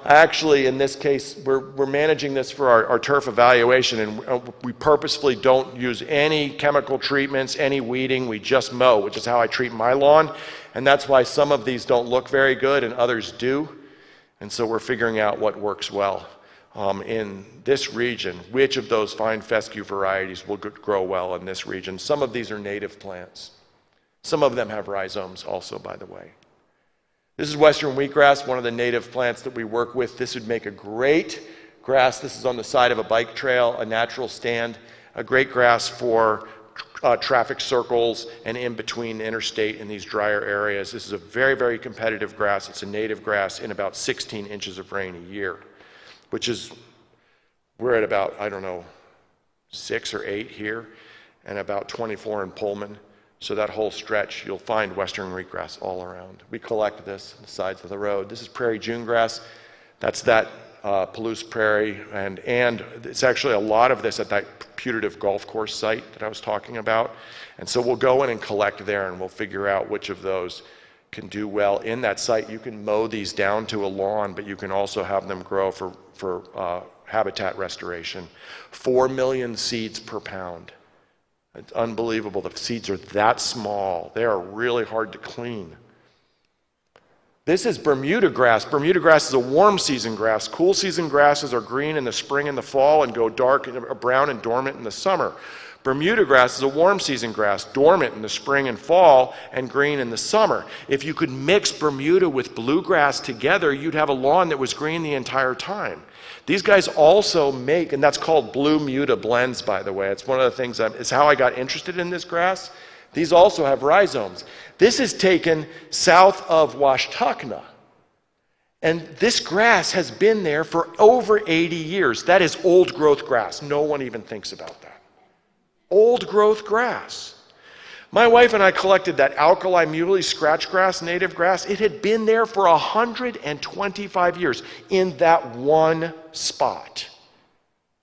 Actually, in this case, we're managing this for our turf evaluation, and we purposefully don't use any chemical treatments, any weeding. We just mow, which is how I treat my lawn, and that's why some of these don't look very good and others do. And so we're figuring out what works well in this region. Which of those fine fescue varieties will grow well in this region? Some of these are native plants. Some of them have rhizomes also, by the way. This is western wheatgrass, one of the native plants that we work with. This would make a great grass. This is on the side of a bike trail, a natural stand, a great grass for traffic circles and in between interstate in these drier areas. This is a very, very competitive grass. It's a native grass in about 16 inches of rain a year, which is, we're at about, I don't know, 6 or 8 here and about 24 in Pullman. So that whole stretch, you'll find western wheatgrass all around. We collect this on the sides of the road. This is prairie June grass. That's that Palouse Prairie, and it's actually a lot of this at that putative golf course site that I was talking about. And so we'll go in and collect there, and we'll figure out which of those can do well in that site. You can mow these down to a lawn, but you can also have them grow for habitat restoration. 4 million seeds per pound. It's unbelievable. The seeds are that small. They are really hard to clean. This is Bermuda grass. Bermuda grass is a warm season grass. Cool season grasses are green in the spring and the fall and go dark and brown and dormant in the summer. Bermuda grass is a warm season grass, dormant in the spring and fall and green in the summer. If you could mix Bermuda with bluegrass together, you'd have a lawn that was green the entire time. These guys also make, and that's called Blue Muta blends, by the way. It's one of the things, it's how I got interested in this grass. These also have rhizomes. This is taken south of Washtenaw. And this grass has been there for over 80 years. That is old growth grass. No one even thinks about that. Old growth grass. My wife and I collected that alkali muley scratchgrass, native grass. It had been there for 125 years in that one spot,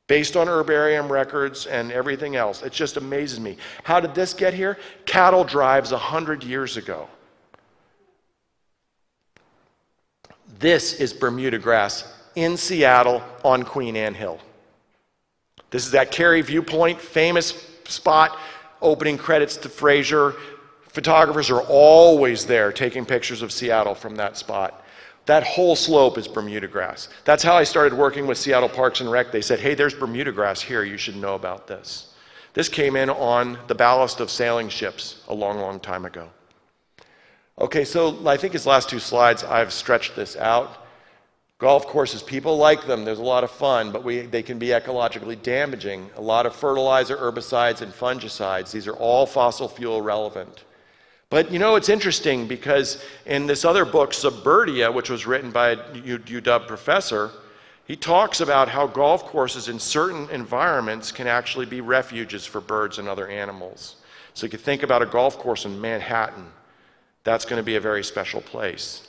based on herbarium records and everything else. It just amazes me. How did this get here? Cattle drives 100 years ago. This is Bermuda grass in Seattle on Queen Anne Hill. This is that Cary Viewpoint, famous spot. Opening credits to Fraser. Photographers are always there taking pictures of Seattle from that spot. That whole slope is Bermuda grass. That's how I started working with Seattle Parks and Rec. They said, hey, there's Bermuda grass here. You should know about this. This came in on the ballast of sailing ships a long, long time ago. Okay, so I think his last 2 slides, I've stretched this out. Golf courses, people like them. There's a lot of fun, but they can be ecologically damaging. A lot of fertilizer, herbicides, and fungicides. These are all fossil fuel relevant. But you know, it's interesting because in this other book, Suburdia, which was written by a UW professor, he talks about how golf courses in certain environments can actually be refuges for birds and other animals. So you can think about a golf course in Manhattan. That's going to be a very special place.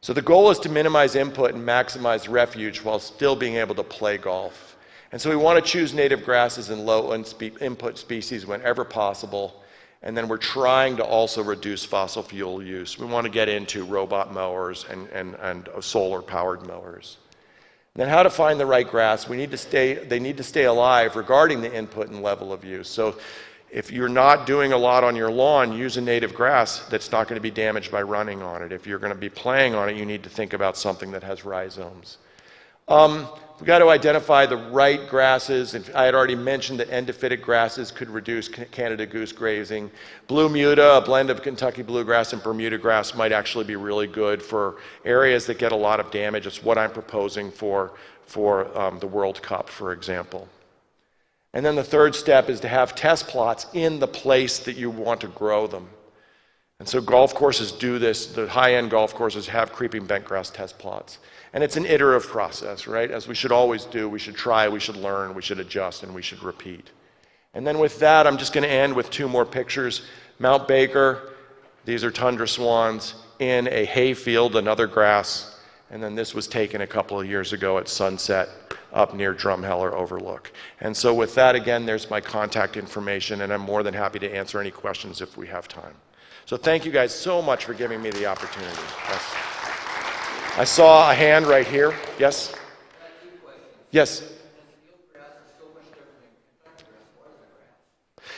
So the goal is to minimize input and maximize refuge while still being able to play golf. And so we want to choose native grasses and low input species whenever possible. And then we're trying to also reduce fossil fuel use. We want to get into robot mowers and solar powered mowers. Then how to find the right grass. They need to stay alive regarding the input and level of use. So if you're not doing a lot on your lawn, use a native grass that's not going to be damaged by running on it. If you're going to be playing on it, you need to think about something that has rhizomes. We've got to identify the right grasses. And I had already mentioned that endophytic grasses could reduce Canada goose grazing. Blue Muta, a blend of Kentucky bluegrass and Bermuda grass, might actually be really good for areas that get a lot of damage. It's what I'm proposing for the World Cup, for example. And then the third step is to have test plots in the place that you want to grow them. And so golf courses do this. The high-end golf courses have creeping bentgrass test plots. And it's an iterative process, right? As we should always do, we should try, we should learn, we should adjust, and we should repeat. And then with that, I'm just going to end with 2 more pictures. Mount Baker, these are tundra swans in a hay field, another grass. And then this was taken a couple of years ago at sunset up near Drumheller Overlook. And so with that, again, there's my contact information, and I'm more than happy to answer any questions if we have time. So thank you guys so much for giving me the opportunity. Yes. I saw a hand right here. Yes? Yes?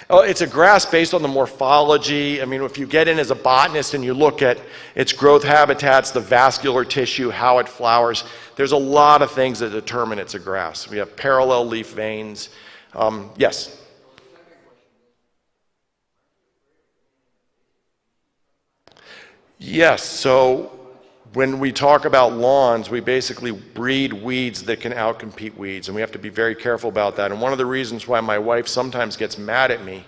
Oh, it's a grass based on the morphology. I mean, if you get in as a botanist and you look at its growth habitats, the vascular tissue, how it flowers, there's a lot of things that determine it's a grass. We have parallel leaf veins. Yes? Yes, so when we talk about lawns, we basically breed weeds that can outcompete weeds, and we have to be very careful about that. And one of the reasons why my wife sometimes gets mad at me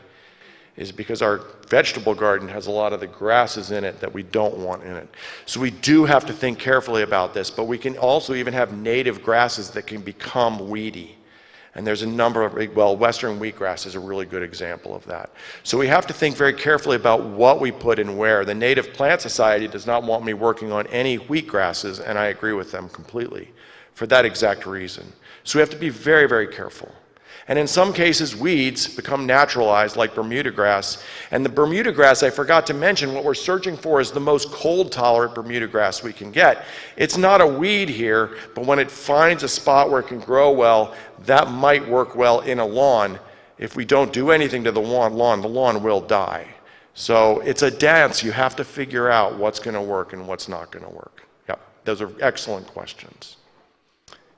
is because our vegetable garden has a lot of the grasses in it that we don't want in it. So we do have to think carefully about this, but we can also even have native grasses that can become weedy. And there's a number of, well, western wheatgrass is a really good example of that. So we have to think very carefully about what we put in where. The Native Plant Society does not want me working on any wheatgrasses, and I agree with them completely for that exact reason. So we have to be very, very careful. And in some cases, weeds become naturalized like Bermuda grass. And the Bermuda grass, I forgot to mention, what we're searching for is the most cold-tolerant Bermuda grass we can get. It's not a weed here, but when it finds a spot where it can grow well, that might work well in a lawn. If we don't do anything to the lawn will die. So it's a dance. You have to figure out what's going to work and what's not going to work. Yep, those are excellent questions.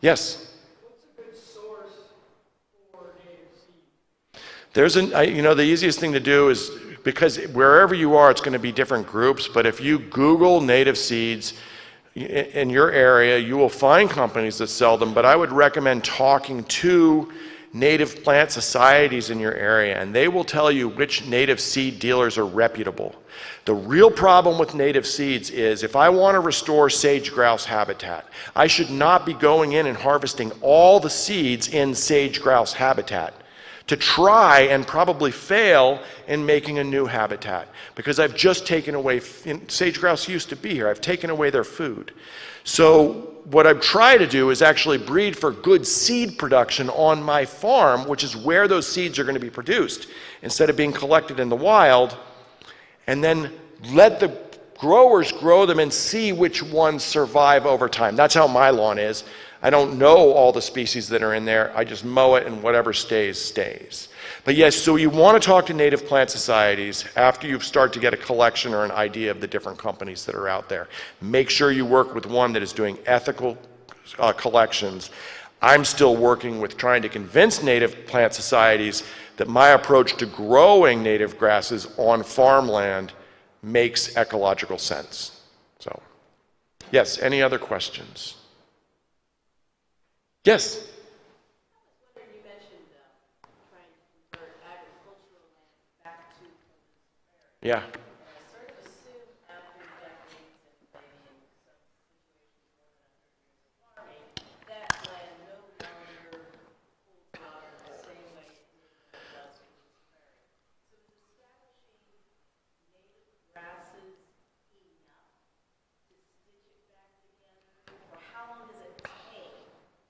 Yes? There's the easiest thing to do is, because wherever you are, it's going to be different groups, but if you Google native seeds in your area, you will find companies that sell them, but I would recommend talking to native plant societies in your area, and they will tell you which native seed dealers are reputable. The real problem with native seeds is, if I want to restore sage grouse habitat, I should not be going in and harvesting all the seeds in sage grouse habitat to try and probably fail in making a new habitat, because I've just taken away, sage grouse used to be here, I've taken away their food. So what I've tried to do is actually breed for good seed production on my farm, which is where those seeds are going to be produced, instead of being collected in the wild, and then let the growers grow them and see which ones survive over time. That's how my lawn is. I don't know all the species that are in there. I just mow it, and whatever stays, stays. But yes, so you want to talk to native plant societies after you start to get a collection or an idea of the different companies that are out there. Make sure you work with one that is doing ethical collections. I'm still working with trying to convince native plant societies that my approach to growing native grasses on farmland makes ecological sense. So, yes, any other questions? Yes? You mentioned trying to convert agricultural land back to prairie. Yeah. I sort of assume after decades and maybe in some situations more than 100 years of farming, that land no longer holds water the same way it did when it does for this prairie. So is establishing native grasses enough to stitch it back together? Or how long does it take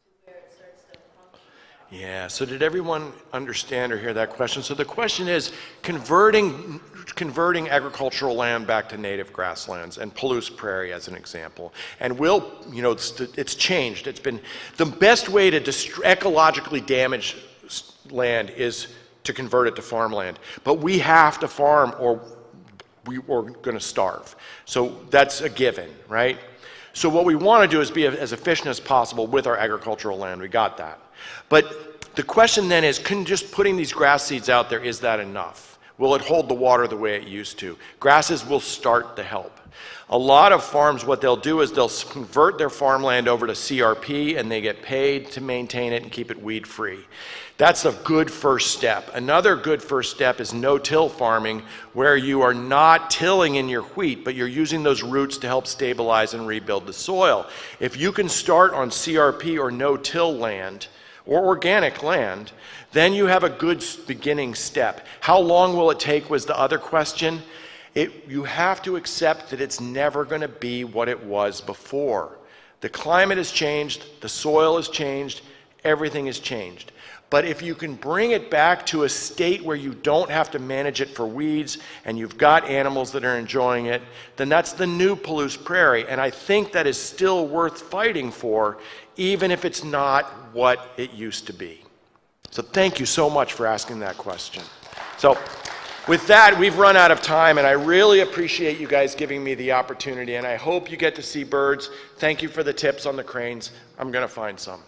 to where it starts to function? Yeah, so did everyone understand or hear that question? So the question is converting agricultural land back to native grasslands, and Palouse Prairie as an example. And it's changed. It's been, the best way to ecologically damage land is to convert it to farmland. But we have to farm or we're going to starve. So that's a given, right? So what we want to do is be as efficient as possible with our agricultural land. We got that. But the question then is, can just putting these grass seeds out there, is that enough? Will it hold the water the way it used to? Grasses will start to help. A lot of farms, what they'll do is they'll convert their farmland over to CRP, and they get paid to maintain it and keep it weed free. That's a good first step. Another good first step is no-till farming, where you are not tilling in your wheat, but you're using those roots to help stabilize and rebuild the soil. If you can start on CRP or no-till land, or organic land, then you have a good beginning step. How long will it take was the other question. You have to accept that it's never going to be what it was before. The climate has changed, the soil has changed, everything has changed. But if you can bring it back to a state where you don't have to manage it for weeds and you've got animals that are enjoying it, then that's the new Palouse Prairie. And I think that is still worth fighting for, even if it's not what it used to be. So thank you so much for asking that question. So with that, we've run out of time, and I really appreciate you guys giving me the opportunity, and I hope you get to see birds. Thank you for the tips on the cranes. I'm going to find some.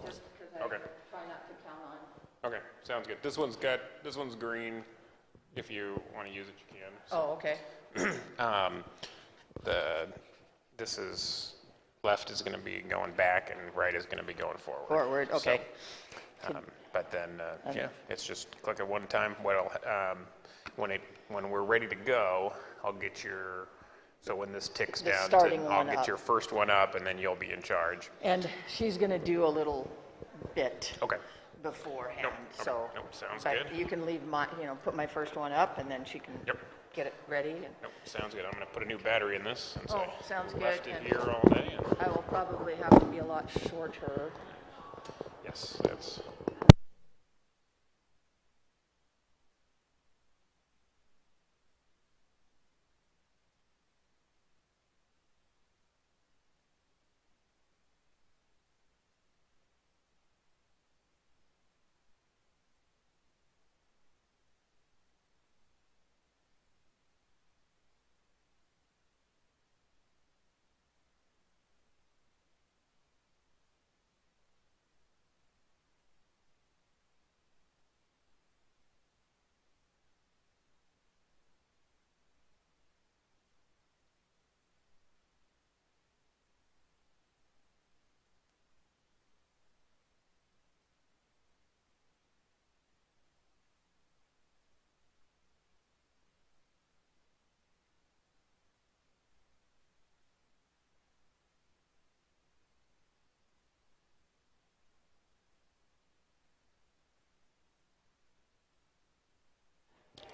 just because I Okay. try not to count on. Okay, sounds good. This one's green. If you want to use it, you can. Oh, okay. This is, left is going to be going back and right is going to be going forward. Forward, okay. But then, yeah, it's just click it one time. When we're ready to go, I'll get your, so when this ticks The down, starting I'll one get up. your first one up and then you'll be in charge. And she's going to do a little bit Okay. beforehand, Nope, okay, so. nope, sounds but good. you can leave my, put my first one up and then she can Yep. get it ready. And Nope, sounds good. I'm going to put a new battery in this since Oh, I sounds left good, it and- here all day. And I will probably have to be a lot shorter. yes, that's.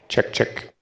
Check, check.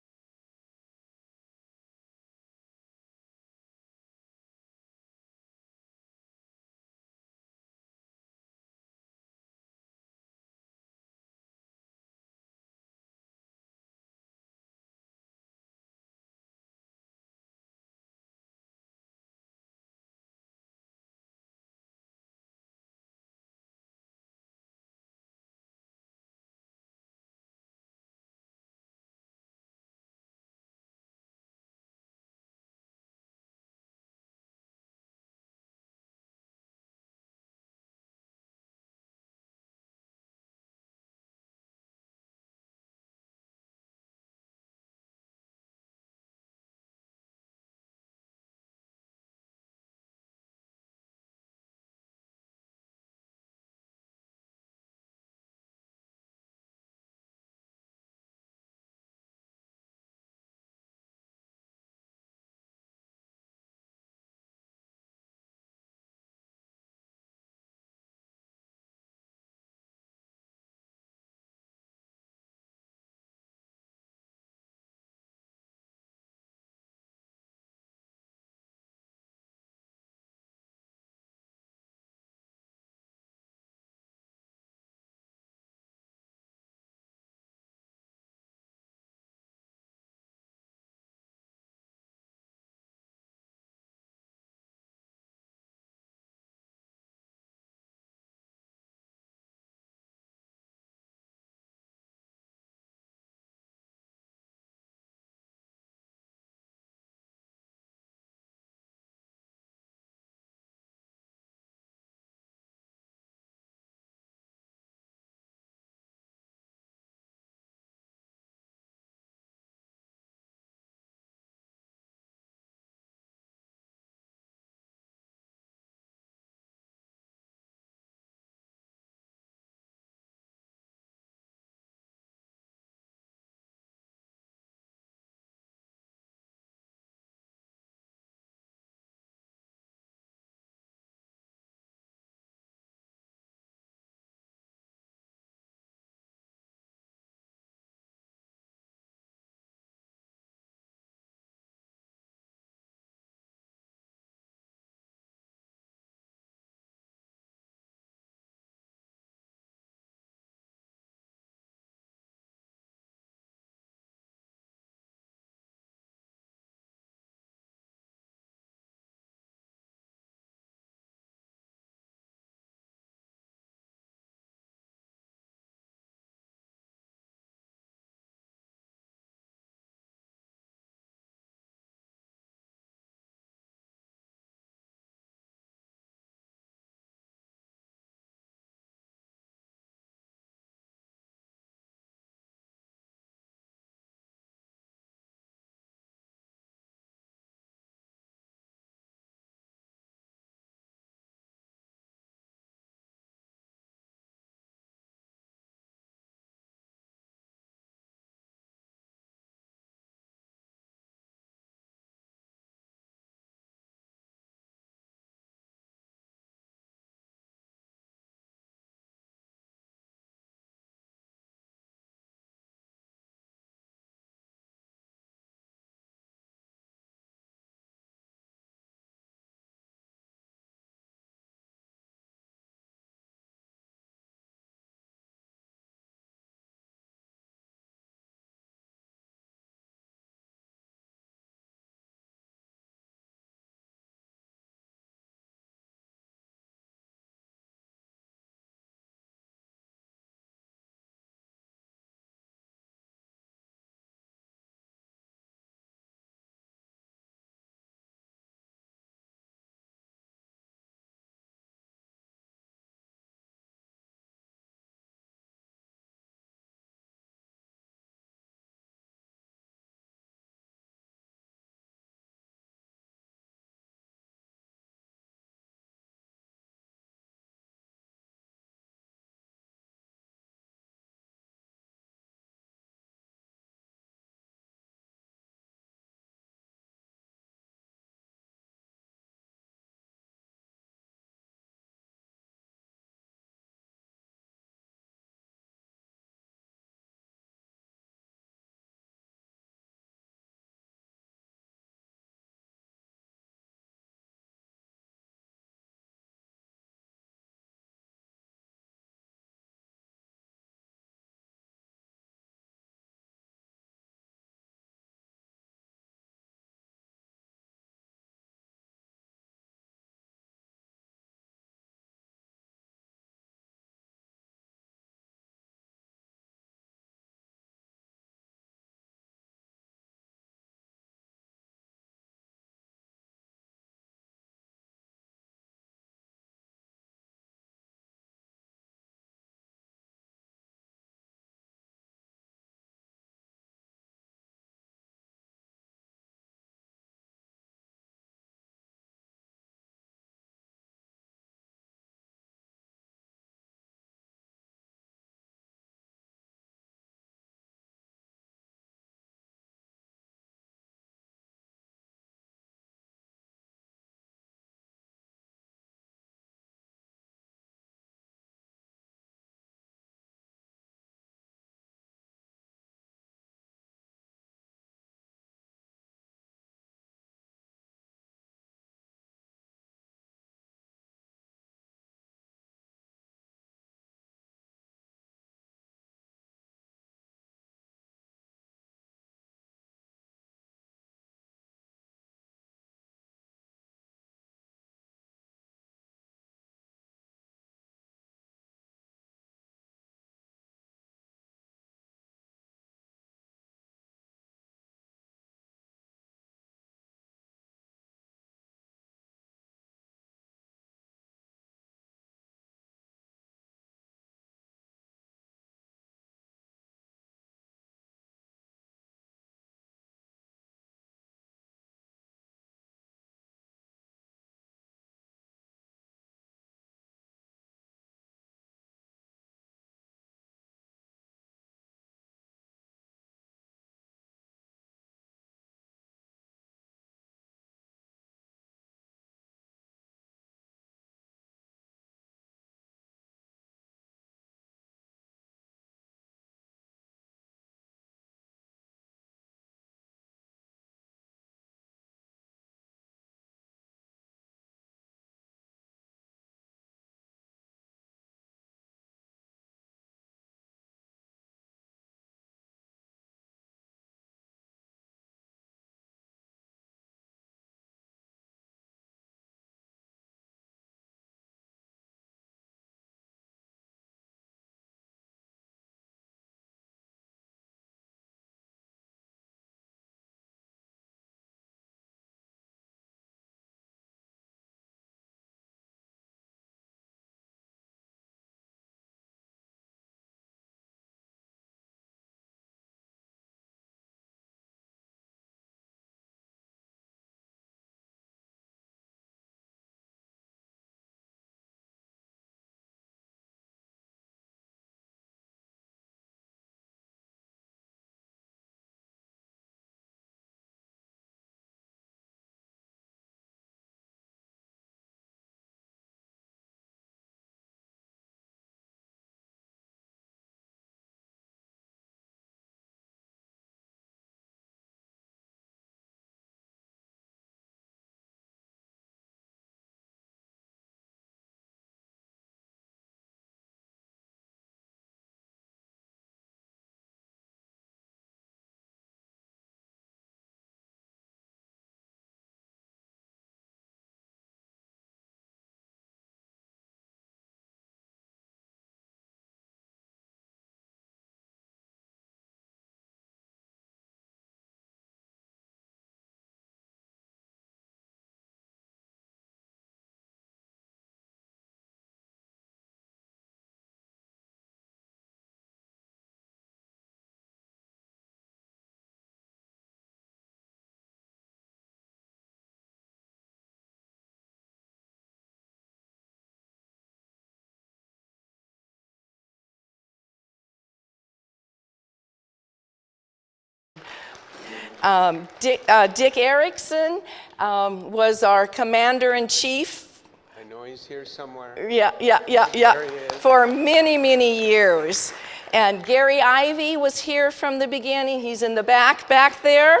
Dick Erickson was our commander-in-chief. I know he's here somewhere. Yeah, There he is. for many, many years. And Gary Ivey was here from the beginning. He's in the back there.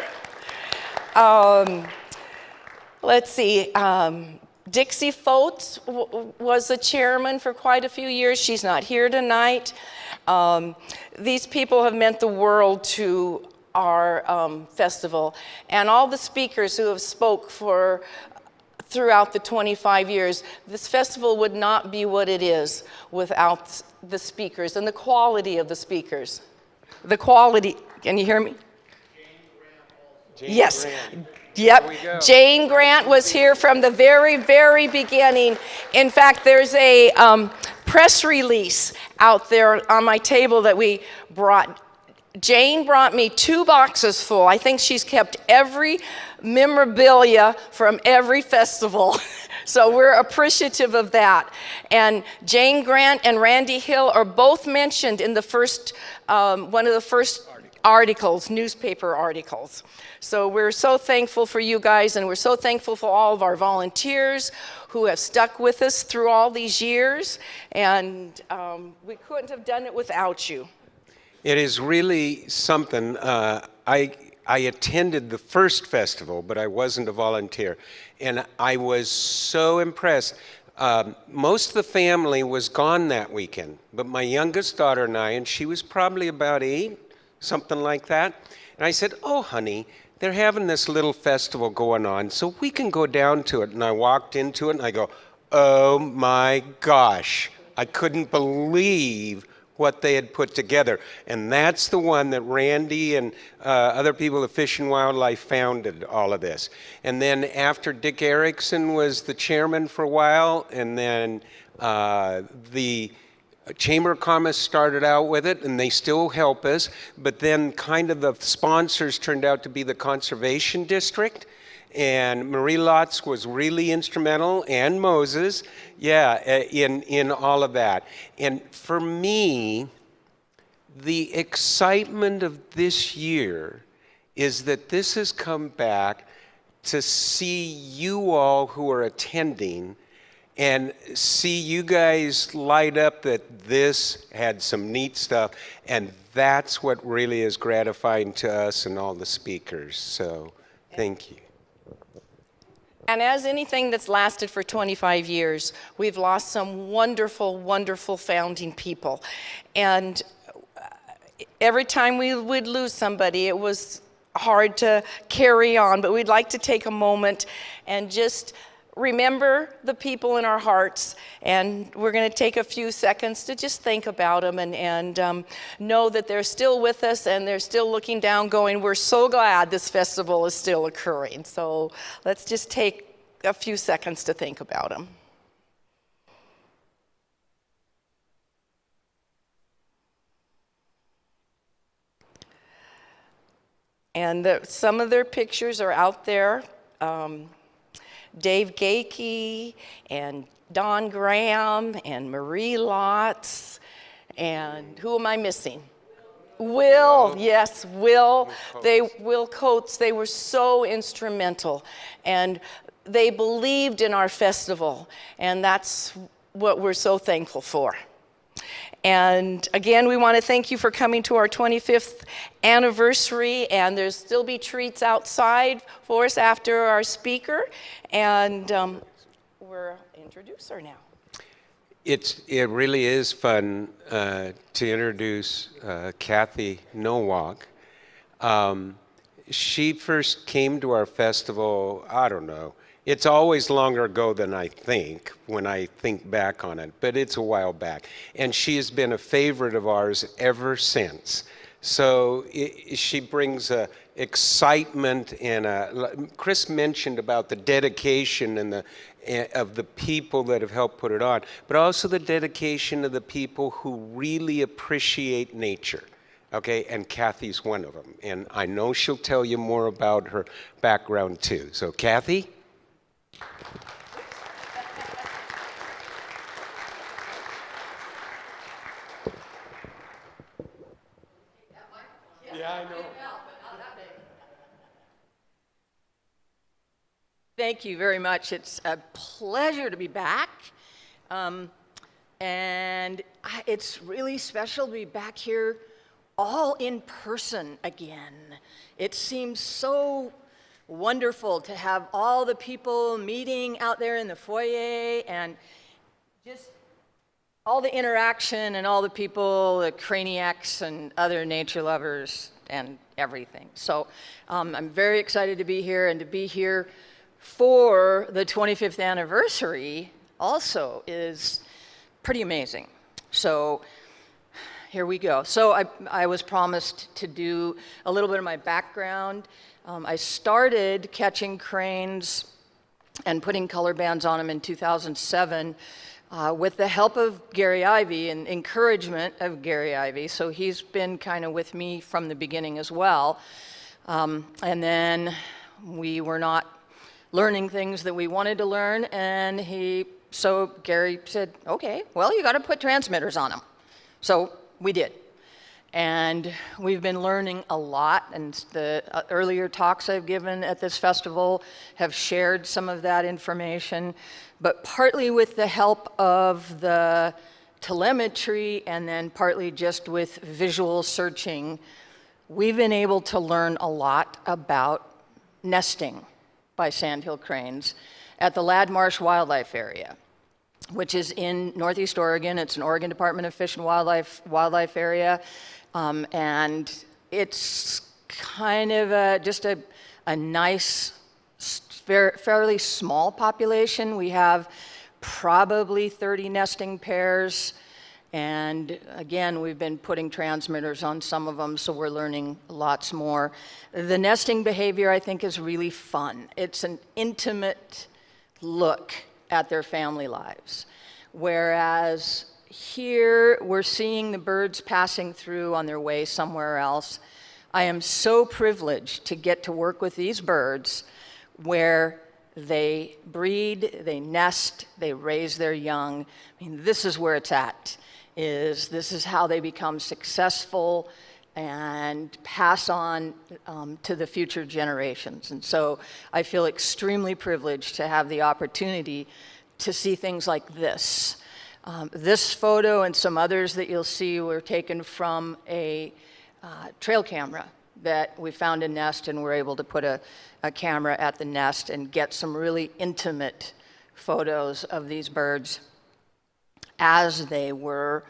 Let's see. Dixie Fotes was the chairman for quite a few years. She's not here tonight. These people have meant the world to our festival. And all the speakers who have spoke throughout the 25 years, this festival would not be what it is without the speakers and the quality of the speakers. The quality, can you hear me? Yes. Yep. Jane Grant was here from the very, very beginning. In fact, there's a press release out there on my table that we brought. Jane brought me 2 boxes full. I think she's kept every memorabilia from every festival. So we're appreciative of that. And Jane Grant and Randy Hill are both mentioned in the first, one of the first articles, newspaper articles. So we're so thankful for you guys, and we're so thankful for all of our volunteers who have stuck with us through all these years. And we couldn't have done it without you. It is really something. I attended the first festival, but I wasn't a volunteer. And I was so impressed. Most of the family was gone that weekend, but my youngest daughter and I, and she was probably about 8, something like that. And I said, oh, honey, they're having this little festival going on, so we can go down to it. And I walked into it, and I go, oh, my gosh. I couldn't believe what they had put together. And that's the one that Randy and other people at Fish and Wildlife founded all of this. And then after Dick Erickson was the chairman for a while, and then the Chamber of Commerce started out with it, and they still help us, but then kind of the sponsors turned out to be the Conservation District, and Marie Lotz was really instrumental, and Moses, in all of that. And for me, the excitement of this year is that this has come back to see you all who are attending and see you guys light up that this had some neat stuff, and that's what really is gratifying to us and all the speakers. So thank you. And as anything that's lasted for 25 years, we've lost some wonderful, wonderful founding people. And every time we would lose somebody, it was hard to carry on. But we'd like to take a moment and just remember the people in our hearts. And we're going to take a few seconds to just think about them and know that they're still with us and they're still looking down going, we're so glad this festival is still occurring. So let's just take a few seconds to think about them. And some of their pictures are out there. Dave Gakey and Don Graham and Marie Lotz, and who am I missing? Will, yes, Will. Will Coates, they were so instrumental, and they believed in our festival, and that's what we're so thankful for. And again, we want to thank you for coming to our 25th anniversary, and there'll still be treats outside for us after our speaker, and we'll introduce her now. It really is fun to introduce Cathy Nowak. She first came to our festival, I don't know, it's always longer ago than I think, when I think back on it, but it's a while back. And she has been a favorite of ours ever since. So she brings a excitement and Chris mentioned about the dedication and of the people that have helped put it on, but also the dedication of the people who really appreciate nature. Okay, and Cathy's one of them. And I know she'll tell you more about her background too. So Cathy? Yeah, I know. Thank you very much. It's a pleasure to be back. It's really special to be back here all in person again. It seems so wonderful to have all the people meeting out there in the foyer and just all the interaction and all the people, the craniacs and other nature lovers and everything. So I'm very excited to be here, and to be here for the 25th anniversary also is pretty amazing. So here we go. So I was promised to do a little bit of my background. I started catching cranes and putting color bands on them in 2007 with the help of Gary Ivey and encouragement of Gary Ivey. So he's been kind of with me from the beginning as well. And then we were not learning things that we wanted to learn, and so Gary said, okay, well, you got to put transmitters on them. So we did. And we've been learning a lot, and the earlier talks I've given at this festival have shared some of that information, but partly with the help of the telemetry and then partly just with visual searching, we've been able to learn a lot about nesting by Sandhill Cranes at the Ladd Marsh Wildlife Area, which is in Northeast Oregon. It's an Oregon Department of Fish and Wildlife area. And it's kind of just a nice, fairly small population. We have probably 30 nesting pairs. And again, we've been putting transmitters on some of them, so we're learning lots more. The nesting behavior, I think, is really fun. It's an intimate look at their family lives. Whereas here, we're seeing the birds passing through on their way somewhere else. I am so privileged to get to work with these birds where they breed, they nest, they raise their young. I mean, this is where it's at. This is how they become successful and pass on to the future generations. And so I feel extremely privileged to have the opportunity to see things like this. This photo and some others that you'll see were taken from a trail camera that we found a nest, and we're able to put a camera at the nest and get some really intimate photos of these birds as they were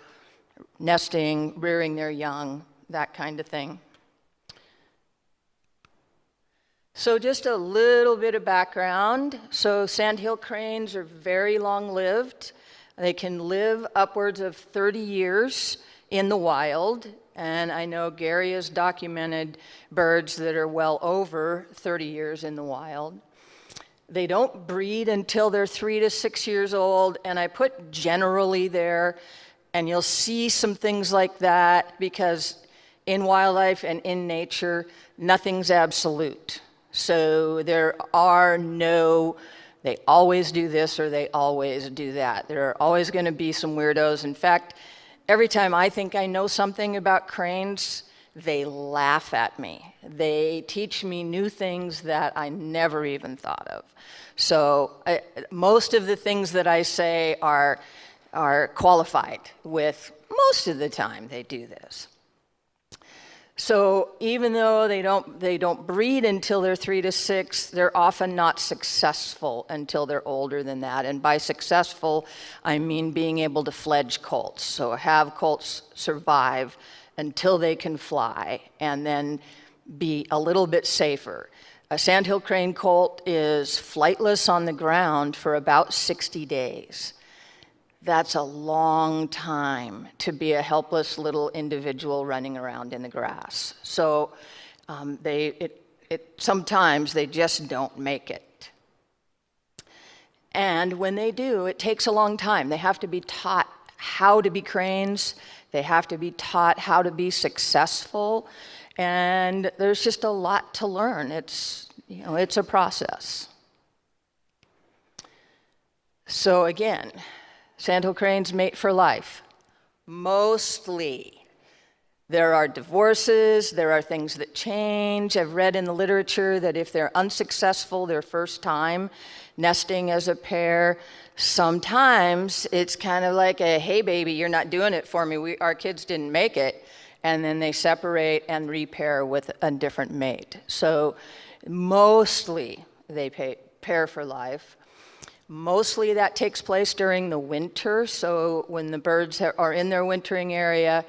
nesting, rearing their young, that kind of thing. So just a little bit of background. So Sandhill cranes are very long-lived. They can live upwards of 30 years in the wild. And I know Gary has documented birds that are well over 30 years in the wild. They don't breed until they're 3 to 6 years old, and I put generally there, and you'll see some things like that because in wildlife and in nature, nothing's absolute. So there are no, they always do this or they always do that. There are always going to be some weirdos. In fact, every time I think I know something about cranes, they laugh at me. They teach me new things that I never even thought of. So most of the things that I say are qualified with. Most of the time they do this. So even though they don't breed until they're 3 to 6, they're often not successful until they're older than that. And by successful, I mean being able to fledge colts. So have colts survive until they can fly and then be a little bit safer. A Sandhill crane colt is flightless on the ground for about 60 days. That's a long time to be a helpless little individual running around in the grass. So sometimes they just don't make it. And when they do, it takes a long time. They have to be taught how to be cranes. They have to be taught how to be successful. And there's just a lot to learn. It's a process. So again, Sandhill cranes mate for life, mostly. There are divorces, there are things that change. I've read in the literature that if they're unsuccessful their first time nesting as a pair, sometimes it's kind of like a, hey baby, you're not doing it for me, our kids didn't make it, and then they separate and repair with a different mate. So mostly they pair for life. Mostly that takes place during the winter, so when the birds are in their wintering area,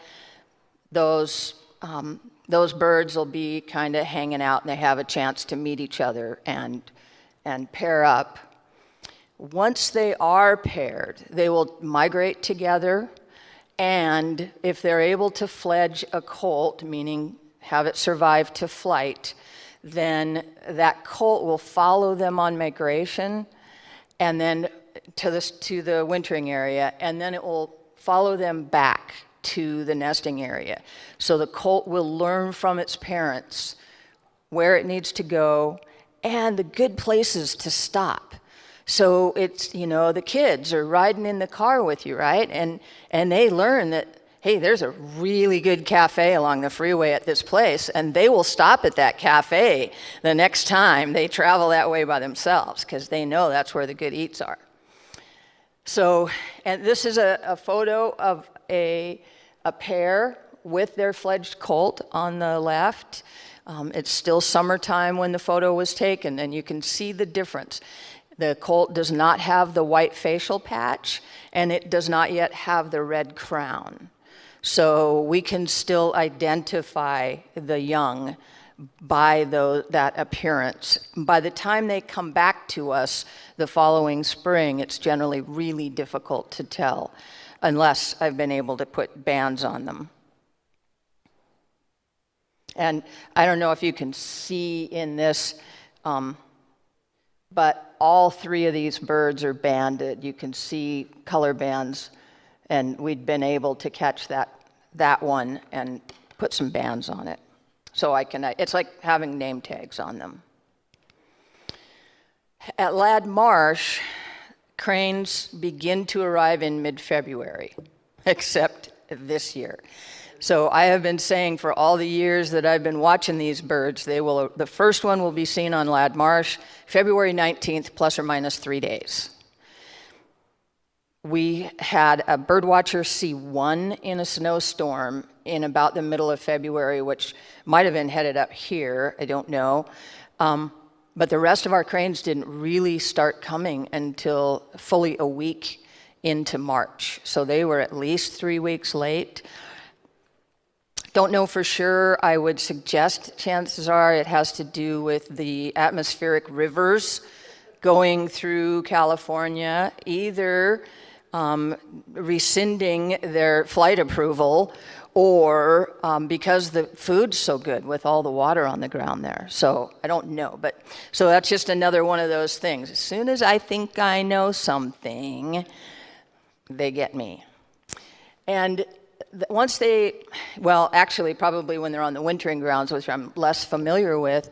those birds will be kind of hanging out and they have a chance to meet each other and pair up. Once they are paired, they will migrate together, and if they're able to fledge a colt, meaning have it survive to flight, then that colt will follow them on migration and then to the wintering area, and then it will follow them back to the nesting area. So the colt will learn from its parents where it needs to go and the good places to stop. So it's, you know, the kids are riding in the car with you, right? And they learn that, hey, there's a really good cafe along the freeway at this place, and they will stop at that cafe the next time they travel that way by themselves because they know that's where the good eats are. So, and this is a photo of a pair with their fledged colt on the left. It's still summertime when the photo was taken, and you can see the difference. The colt does not have the white facial patch, and it does not yet have the red crown. So we can still identify the young by that appearance. By the time they come back to us the following spring, it's generally really difficult to tell, unless I've been able to put bands on them. And I don't know if you can see in this, but all three of these birds are banded. You can see color bands, and we'd been able to catch that one and put some bands on it. So it's like having name tags on them. At Lad Marsh, cranes begin to arrive in mid-February, except this year. So I have been saying for all the years that I've been watching these birds, the first one will be seen on Lad Marsh, February 19th, plus or minus 3 days. We had a birdwatcher see one in a snowstorm in about the middle of February, which might have been headed up here, I don't know. But the rest of our cranes didn't really start coming until fully a week into March. So they were at least 3 weeks late. Don't know for sure. I would suggest chances are it has to do with the atmospheric rivers going through California, either rescinding their flight approval or because the food's so good with all the water on the ground there. So I don't know, but so that's just another one of those things. As soon as I think I know something, they get me. And once actually probably when they're on the wintering grounds, which I'm less familiar with,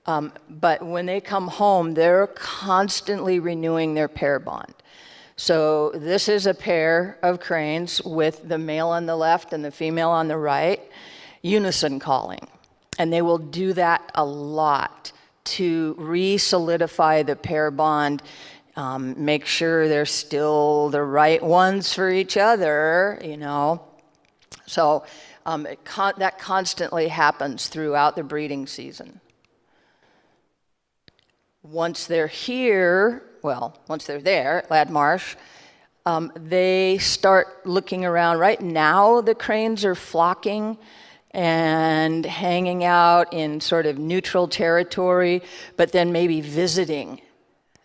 but when they come home, they're constantly renewing their pair bond. So this is a pair of cranes with the male on the left and the female on the right, unison calling. And they will do that a lot to re-solidify the pair bond, make sure they're still the right ones for each other, you know. So that constantly happens throughout the breeding season. Once they're here, once they're there at Lad Marsh, they start looking around. Right now, the cranes are flocking and hanging out in sort of neutral territory, but then maybe visiting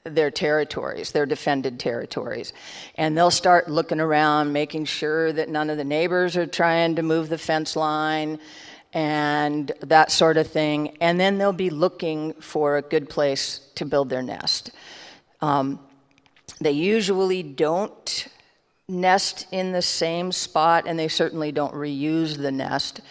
their territories, their defended territories. And they'll start looking around, making sure that none of the neighbors are trying to move the fence line and that sort of thing. And then they'll be looking for a good place to build their nest. They usually don't nest in the same spot, and they certainly don't reuse the nest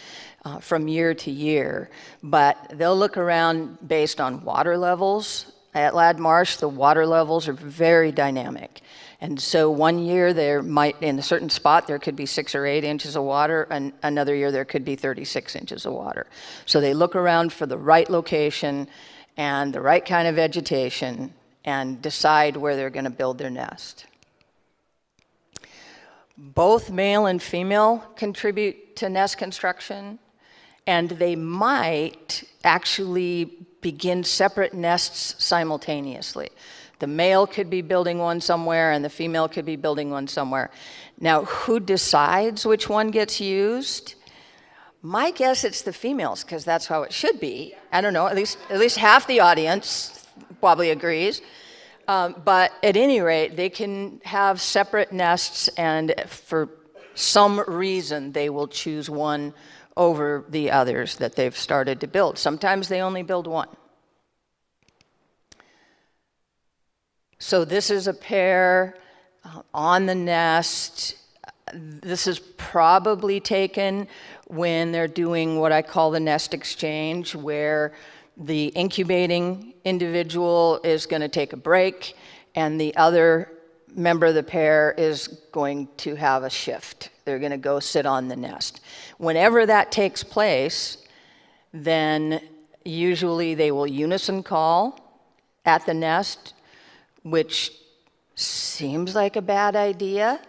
from year to year. But they'll look around based on water levels at Ladd Marsh, the water levels are very dynamic. And so one year there might, in a certain spot, there could be 6 or 8 inches of water, and another year there could be 36 inches of water. So they look around for the right location and the right kind of vegetation and decide where they're going to build their nest. Both male and female contribute to nest construction, and they might actually begin separate nests simultaneously. The male could be building one somewhere and the female could be building one somewhere. Now, who decides which one gets used? My guess it's the females, because that's how it should be. I don't know, at least half the audience probably agrees. But at any rate, they can have separate nests, and for some reason they will choose one over the others that they've started to build. Sometimes they only build one. So this is a pair on the nest. This is probably taken when they're doing what I call the nest exchange, where the incubating individual is going to take a break and the other member of the pair is going to have a shift. They're going to go sit on the nest. Whenever that takes place, then usually they will unison call at the nest, which seems like a bad idea.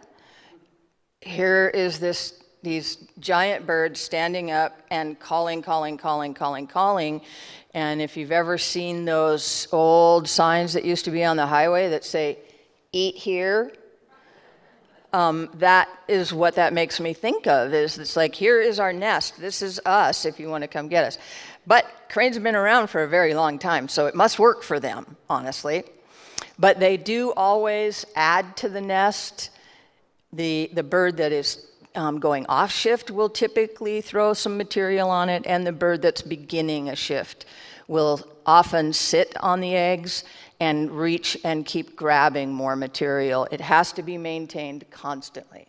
Here is these giant birds standing up and calling. And if you've ever seen those old signs that used to be on the highway that say, "Eat here," that is what that makes me think of. It's like, here is our nest. This is us if you want to come get us. But cranes have been around for a very long time, so it must work for them, honestly. But they do always add to the nest. The bird that is going off shift will typically throw some material on it, and the bird that's beginning a shift will often sit on the eggs and reach and keep grabbing more material. It has to be maintained constantly.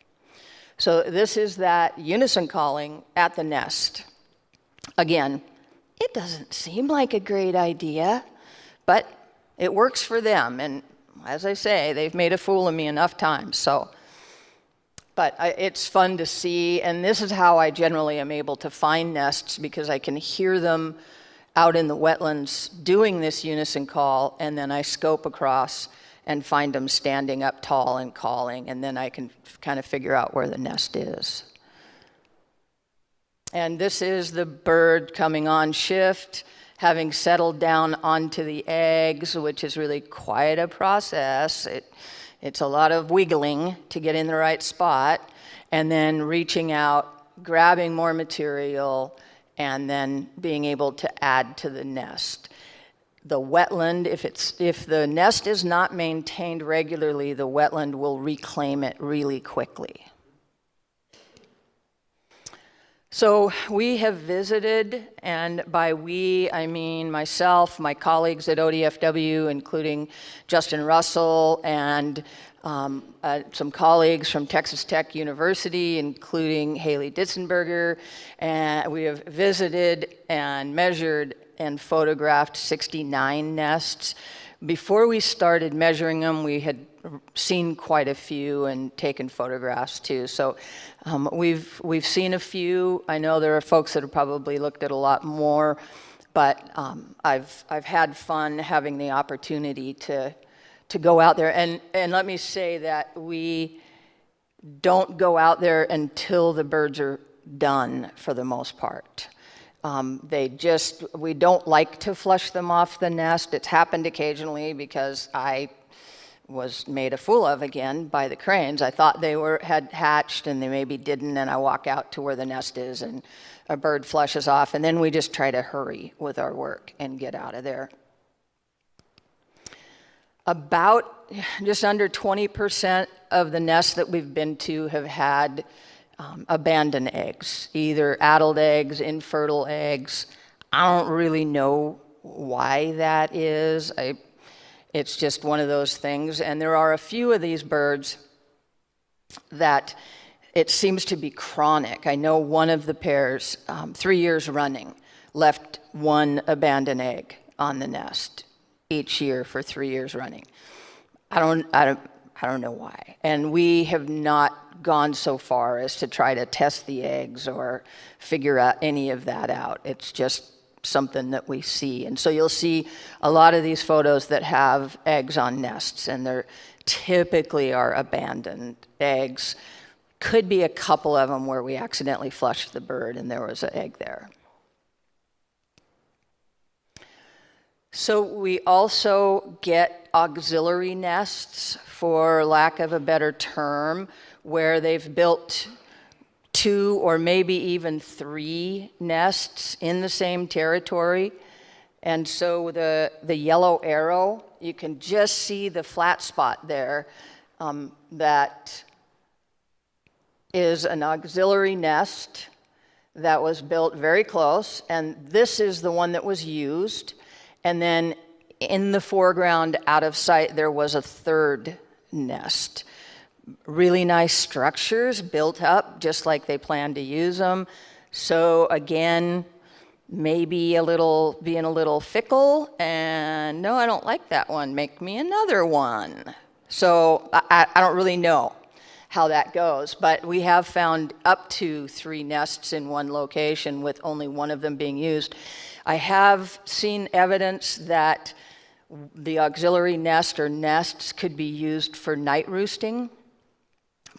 So this is that unison calling at the nest. Again, it doesn't seem like a great idea, but it works for them, and as I say, they've made a fool of me enough times, so. But it's fun to see, and this is how I generally am able to find nests, because I can hear them out in the wetlands doing this unison call, and then I scope across and find them standing up tall and calling, and then I can kind of figure out where the nest is. And this is the bird coming on shift, having settled down onto the eggs, which is really quite a process. It's a lot of wiggling to get in the right spot, and then reaching out, grabbing more material, and then being able to add to the nest. The wetland, if the nest is not maintained regularly, the wetland will reclaim it really quickly. So we have visited, and by we, I mean myself, my colleagues at ODFW, including Justin Russell, and some colleagues from Texas Tech University, including Haley Ditzenberger, and we have visited and measured and photographed 69 nests. Before we started measuring them, we had seen quite a few and taken photographs too. So we've seen a few. I know there are folks that have probably looked at a lot more, but I've had fun having the opportunity to go out there. And let me say that we don't go out there until the birds are done for the most part. We don't like to flush them off the nest. It's happened occasionally because I was made a fool of again by the cranes. I thought they had hatched and they maybe didn't, and I walk out to where the nest is and a bird flushes off, and then we just try to hurry with our work and get out of there. About just under 20% of the nests that we've been to have had abandoned eggs, either addled eggs, infertile eggs. I don't really know why that is. It's just one of those things. And there are a few of these birds that it seems to be chronic. I know one of the pairs, 3 years running, left one abandoned egg on the nest. each year for 3 years running. I don't know why. And we have not gone so far as to try to test the eggs or figure out any of that out. It's just something that we see. And so you'll see a lot of these photos that have eggs on nests, and they're typically are abandoned eggs. Could be a couple of them where we accidentally flushed the bird and there was an egg there. So we also get auxiliary nests, for lack of a better term, where they've built 2 or maybe even 3 nests in the same territory. And so the yellow arrow, you can just see the flat spot there that is an auxiliary nest that was built very close, and this is the one that was used. And then in the foreground, out of sight, there was a 3rd nest. Really nice structures built up just like they planned to use them. So again, maybe being a little fickle, and no, I don't like that one, make me another one. So I don't really know how that goes, but we have found up to 3 nests in one location with only one of them being used. I have seen evidence that the auxiliary nest or nests could be used for night roosting.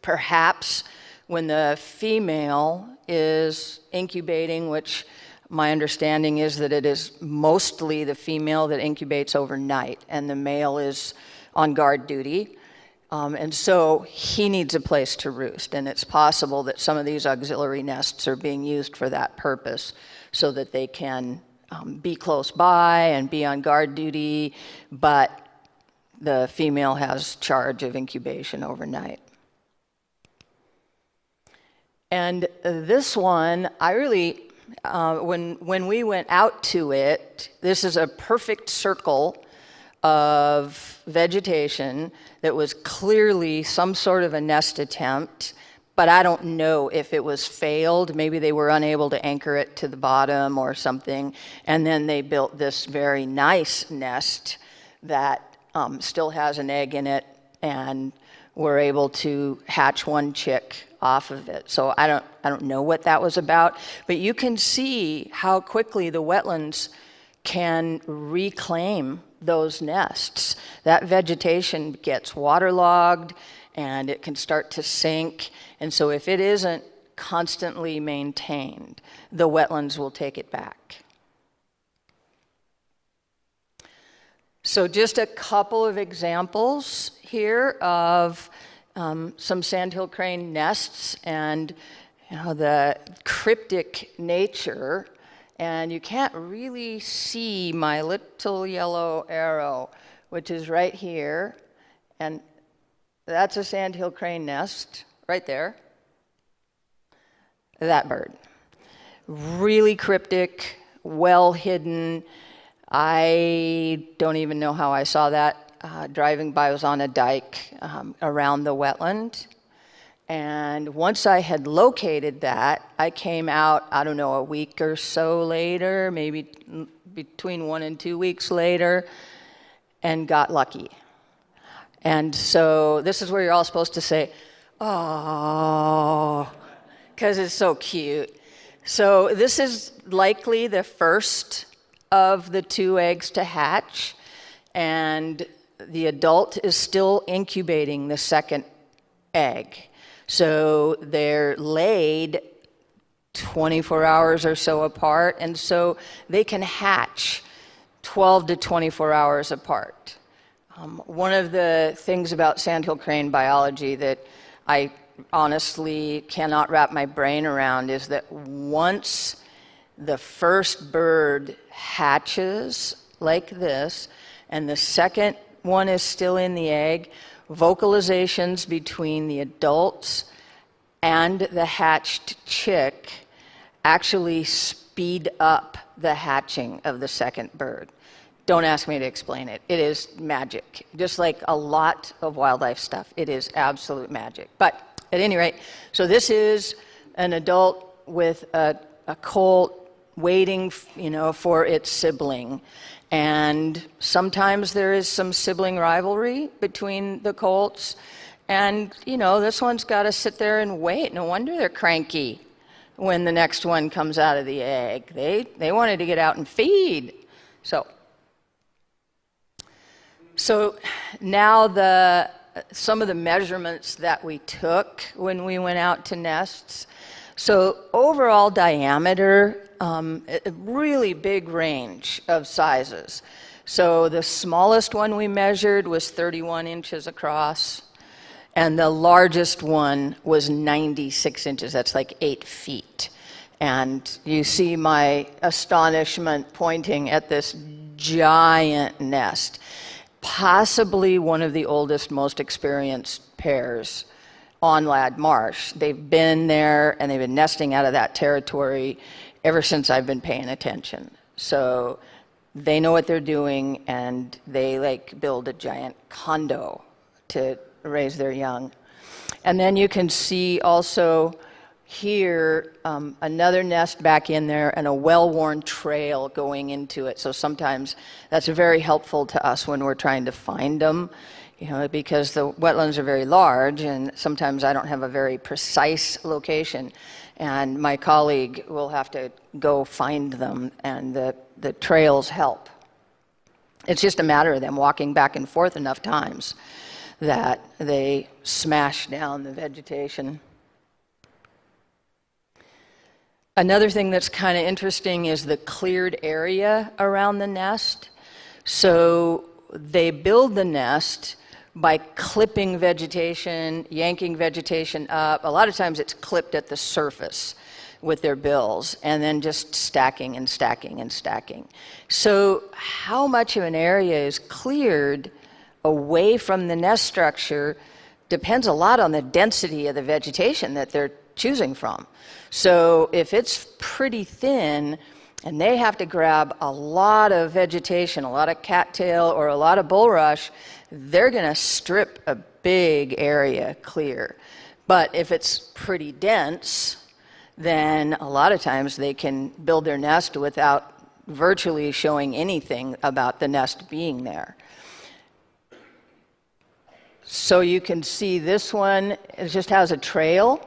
Perhaps when the female is incubating, which my understanding is that it is mostly the female that incubates overnight, and the male is on guard duty. And so he needs a place to roost, and it's possible that some of these auxiliary nests are being used for that purpose so that they can be close by and be on guard duty, but the female has charge of incubation overnight. And this one, I really, when we went out to it, this is a perfect circle of vegetation that was clearly some sort of a nest attempt, but I don't know if it was failed. Maybe they were unable to anchor it to the bottom or something, and then they built this very nice nest that still has an egg in it, and were able to hatch 1 chick off of it. So I don't know what that was about, but you can see how quickly the wetlands can reclaim those nests. That vegetation gets waterlogged and it can start to sink. And so if it isn't constantly maintained, the wetlands will take it back. So just a couple of examples here of some Sandhill Crane nests and the cryptic nature. And you can't really see my little yellow arrow, which is right here. And that's a Sandhill Crane nest right there. That bird. Really cryptic, well hidden. I don't even know how I saw that. Driving by, I was on a dike around the wetland. And once I had located that, I came out, I don't know, a week or so later, maybe between 1 and 2 weeks later, and got lucky. And so this is where you're all supposed to say, oh, because it's so cute. So this is likely the first of the 2 eggs to hatch, and the adult is still incubating the 2nd egg. So they're laid 24 hours or so apart, and so they can hatch 12 to 24 hours apart. One of the things about Sandhill crane biology that I honestly cannot wrap my brain around is that once the first bird hatches like this, and the 2nd one is still in the egg, vocalizations between the adults and the hatched chick actually speed up the hatching of the 2nd bird. Don't ask me to explain it. It is magic. Just like a lot of wildlife stuff, it is absolute magic. But at any rate, so this is an adult with a colt waiting, for its sibling. And sometimes there is some sibling rivalry between the colts. And, this one's got to sit there and wait. No wonder they're cranky when the next one comes out of the egg. They wanted to get out and feed. So now some of the measurements that we took when we went out to nests. So overall diameter, a really big range of sizes. So the smallest one we measured was 31 inches across, and the largest one was 96 inches. That's like 8 feet. And you see my astonishment pointing at this giant nest, possibly one of the oldest, most experienced pairs on Ladd Marsh. They've been there and they've been nesting out of that territory ever since I've been paying attention. So they know what they're doing, and they build a giant condo to raise their young. And then you can see also here another nest back in there and a well-worn trail going into it. So sometimes that's very helpful to us when we're trying to find them, because the wetlands are very large, and sometimes I don't have a very precise location, and my colleague will have to go find them, and the trails help. It's just a matter of them walking back and forth enough times that they smash down the vegetation. Another thing that's kind of interesting is the cleared area around the nest. So they build the nest by clipping vegetation, yanking vegetation up. A lot of times it's clipped at the surface with their bills, and then just stacking and stacking and stacking. So how much of an area is cleared away from the nest structure depends a lot on the density of the vegetation that they're choosing from. So if it's pretty thin and they have to grab a lot of vegetation, a lot of cattail or a lot of bulrush, they're going to strip a big area clear. But if it's pretty dense, then a lot of times they can build their nest without virtually showing anything about the nest being there. So you can see this one, it just has a trail,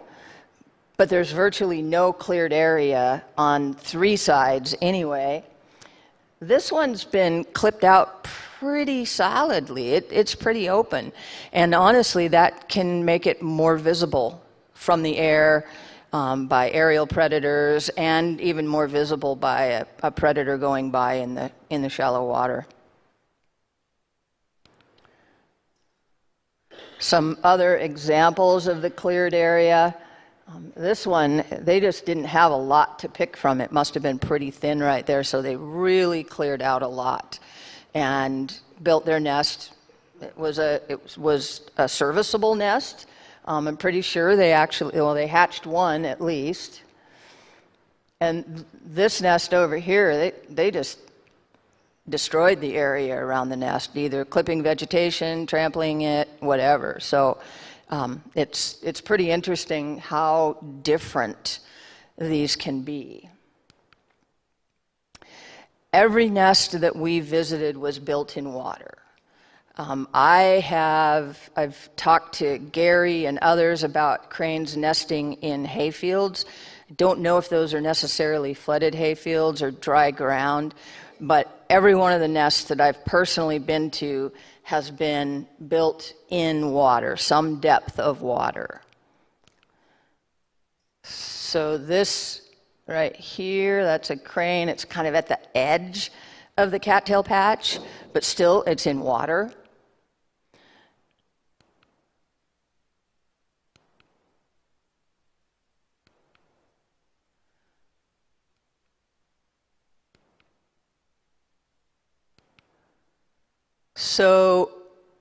but there's virtually no cleared area on 3 sides anyway. This one's been clipped out pretty solidly. It's pretty open. And honestly, that can make it more visible from the air by aerial predators, and even more visible by a predator going by in the shallow water. Some other examples of the cleared area. This one, they just didn't have a lot to pick from. It must have been pretty thin right there, so they really cleared out a lot and built their nest. It was a serviceable nest. I'm pretty sure they hatched one at least. And this nest over here, they just destroyed the area around the nest, either clipping vegetation, trampling it, whatever. So it's pretty interesting how different these can be. Every nest that we visited was built in water. I've talked to Gary and others about cranes nesting in hayfields. I don't know if those are necessarily flooded hayfields or dry ground, but every one of the nests that I've personally been to has been built in water, some depth of water. So this right here, that's a crane. It's kind of at the edge of the cattail patch, but still it's in water. So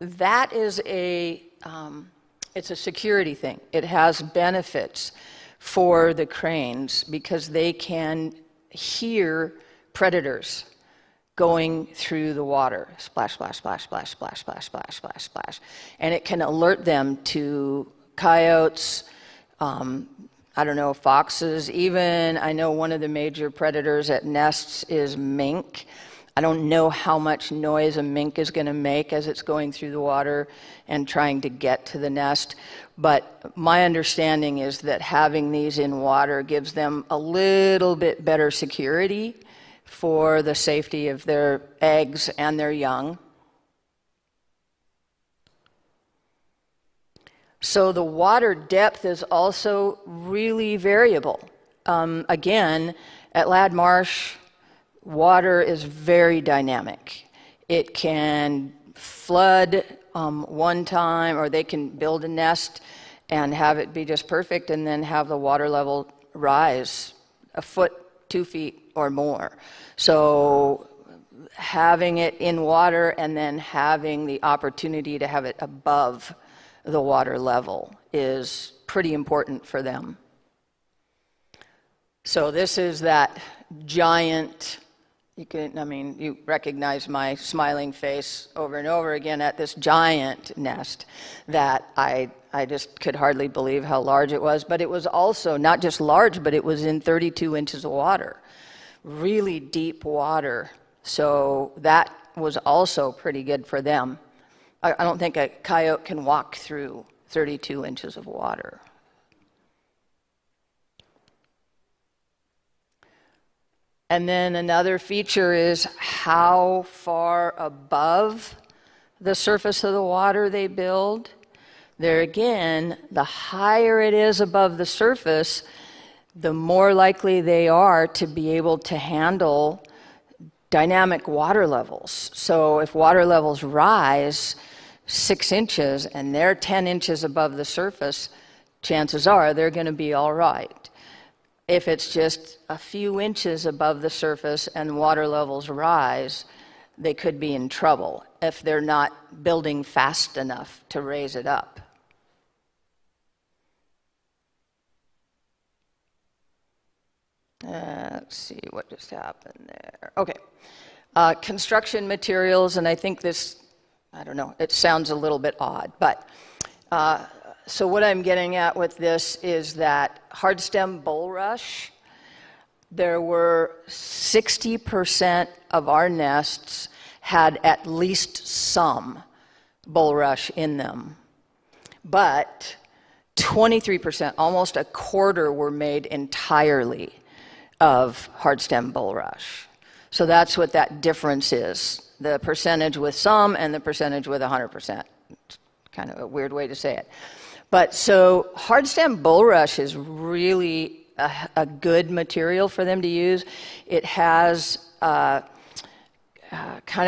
that is it's a security thing. It has benefits for the cranes because they can hear predators going through the water. Splash, splash, splash, splash, splash, splash, splash, splash, splash. And it can alert them to coyotes, I don't know, foxes, even I know one of the major predators at nests is mink. I don't know how much noise a mink is going to make as it's going through the water and trying to get to the nest, but my understanding is that having these in water gives them a little bit better security for the safety of their eggs and their young. So the water depth is also really variable. Again, at Ladd Marsh, water is very dynamic. It can flood one time, or they can build a nest and have it be just perfect and then have the water level rise a foot, 2 feet or more. So having it in water and then having the opportunity to have it above the water level is pretty important for them. So this is that giant, you recognize my smiling face over and over again at this giant nest that I just could hardly believe how large it was. But it was also not just large, but it was in 32 inches of water, really deep water. So that was also pretty good for them. I don't think a coyote can walk through 32 inches of water. And then another feature is how far above the surface of the water they build. There again, the higher it is above the surface, the more likely they are to be able to handle dynamic water levels. So if water levels rise 6 inches and they're 10 inches above the surface, chances are they're going to be all right. If it's just a few inches above the surface and water levels rise, they could be in trouble if they're not building fast enough to raise it up. Let's see what just happened there. Okay. Construction materials, and I think this, I don't know, it sounds a little bit odd, but so what I'm getting at with this is that hard stem bulrush, there were 60% of our nests had at least some bulrush in them, but 23%, almost a quarter, were made entirely of hard stem bulrush. So that's what that difference is, the percentage with some and the percentage with 100%. It's kind of a weird way to say it. But so hard stem bulrush is really a good material for them to use. It has kind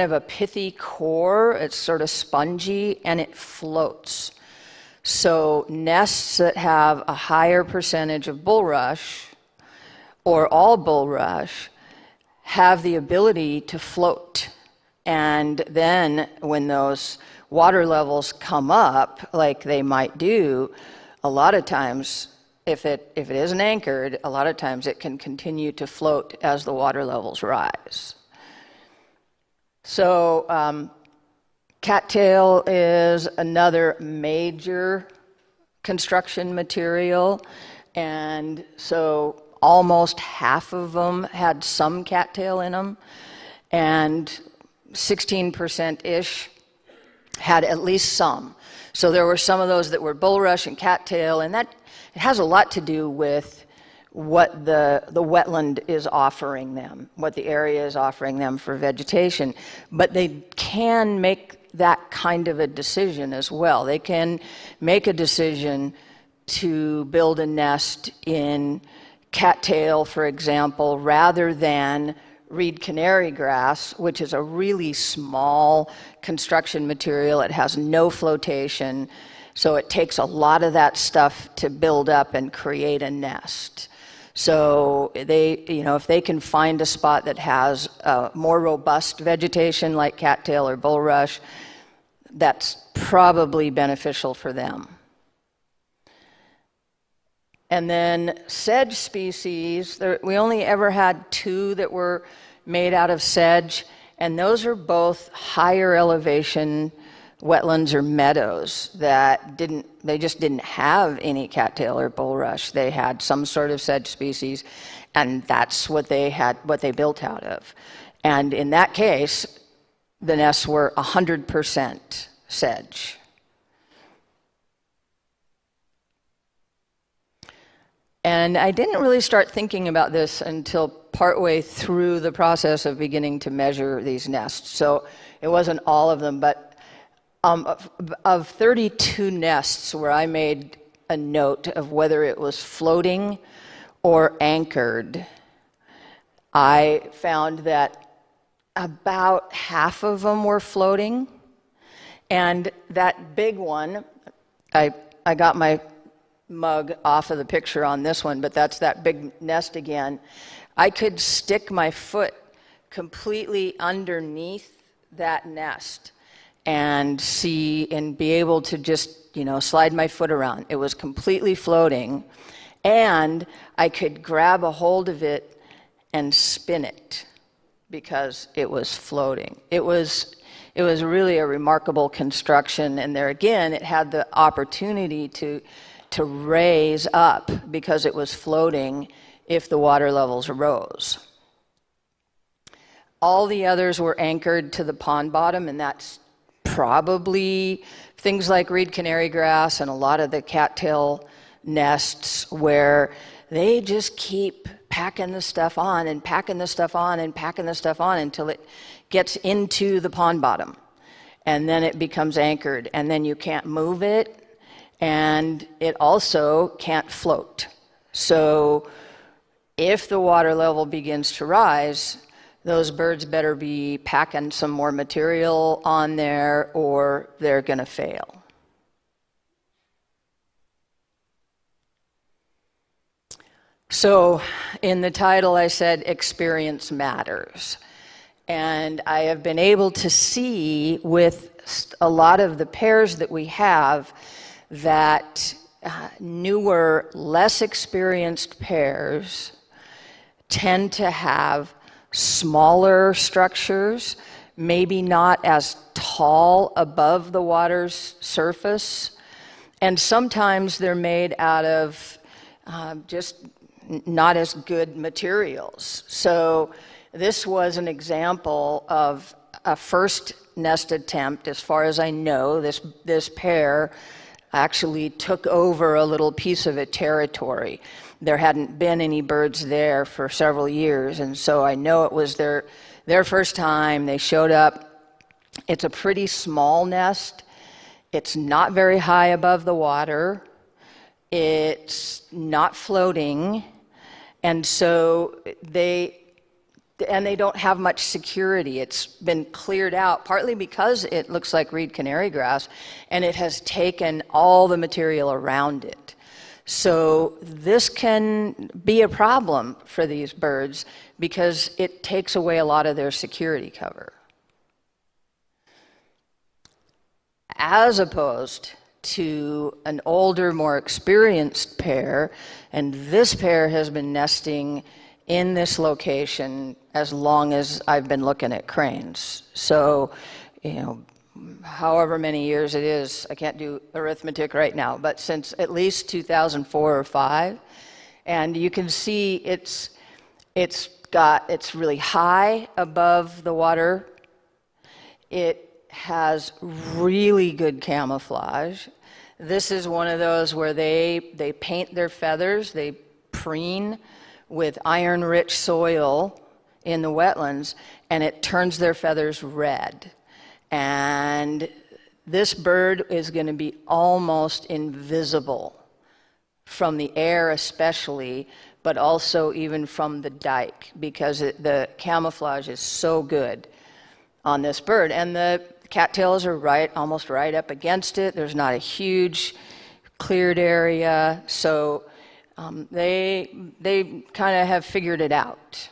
of a pithy core. It's sort of spongy and it floats. So nests that have a higher percentage of bulrush or all bulrush have the ability to float. And then when those water levels come up, like they might do, a lot of times, if it isn't anchored, a lot of times it can continue to float as the water levels rise. So cattail is another major construction material, and so almost half of them had some cattail in them, and 16%-ish had at least some. So there were some of those that were bulrush and cattail, and that it has a lot to do with what the wetland is offering them, what the area is offering them for vegetation. But they can make that kind of a decision as well. They can make a decision to build a nest in cattail, for example, rather than reed canary grass, which is a really small construction material. It has no flotation, so it takes a lot of that stuff to build up and create a nest. So they, if they can find a spot that has more robust vegetation like cattail or bulrush, that's probably beneficial for them. And then sedge species, we only ever had 2 that were made out of sedge, and those are both higher elevation wetlands or meadows that they just didn't have any cattail or bulrush. They had some sort of sedge species, and that's what they built out of. And in that case, the nests were 100% sedge. And I didn't really start thinking about this until partway through the process of beginning to measure these nests. So it wasn't all of them, but of 32 nests where I made a note of whether it was floating or anchored, I found that about half of them were floating. And that big one, I got my mug off of the picture on this one, but that's that big nest again. I could stick my foot completely underneath that nest and see and be able to just, slide my foot around. It was completely floating, and I could grab a hold of it and spin it because it was floating. It was really a remarkable construction, and there again, it had the opportunity to raise up because it was floating if the water levels rose. All the others were anchored to the pond bottom, and that's probably things like reed canary grass and a lot of the cattail nests where they just keep packing the stuff on and packing the stuff on and packing the stuff on until it gets into the pond bottom. And then it becomes anchored, and then you can't move it, and it also can't float. So if the water level begins to rise, those birds better be packing some more material on there or they're going to fail. So in the title I said experience matters. And I have been able to see with a lot of the pairs that we have that newer, less experienced pairs tend to have smaller structures, maybe not as tall above the water's surface, and sometimes they're made out of just not as good materials. So this was an example of a first nest attempt. As far as I know, this pair actually took over a little piece of a territory. There hadn't been any birds there for several years, and so I know it was their first time. They showed up. It's a pretty small nest. It's not very high above the water. It's not floating, and so they don't have much security. It's been cleared out, partly because it looks like reed canary grass, and it has taken all the material around it. So this can be a problem for these birds because it takes away a lot of their security cover. As opposed to an older, more experienced pair, and this pair has been nesting in this location as long as I've been looking at cranes. So, however many years it is, I can't do arithmetic right now, but since at least 2004 or 5, and you can see it's really high above the water. It has really good camouflage. This is one of those where they paint their feathers, they preen with iron-rich soil in the wetlands, and it turns their feathers red. And this bird is going to be almost invisible from the air especially, but also even from the dike, because the camouflage is so good on this bird. And the cattails are almost right up against it. There's not a huge cleared area, so they kind of have figured it out.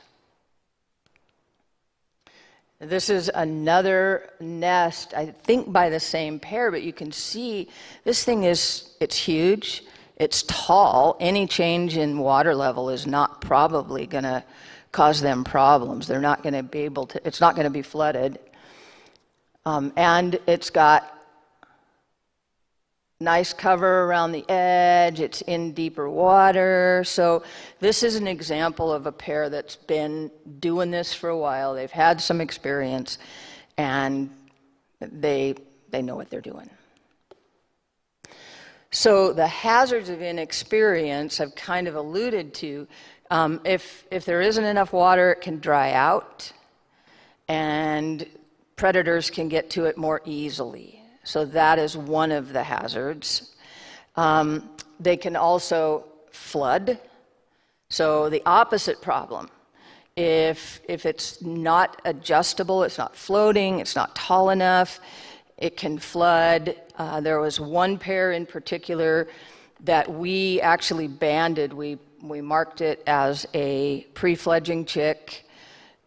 This is another nest, I think by the same pair, but you can see this thing it's huge, it's tall. Any change in water level is not probably going to cause them problems. They're not going to be able to, it's not going to be flooded. And it's got nice cover around the edge, it's in deeper water. So this is an example of a pair that's been doing this for a while. They've had some experience, and they know what they're doing. So the hazards of inexperience I've kind of alluded to. If there isn't enough water, it can dry out, and predators can get to it more easily. So that is one of the hazards. They can also flood. So the opposite problem, if it's not adjustable, it's not floating, it's not tall enough, it can flood. There was one pair in particular that we actually banded. We marked it as a pre-fledging chick,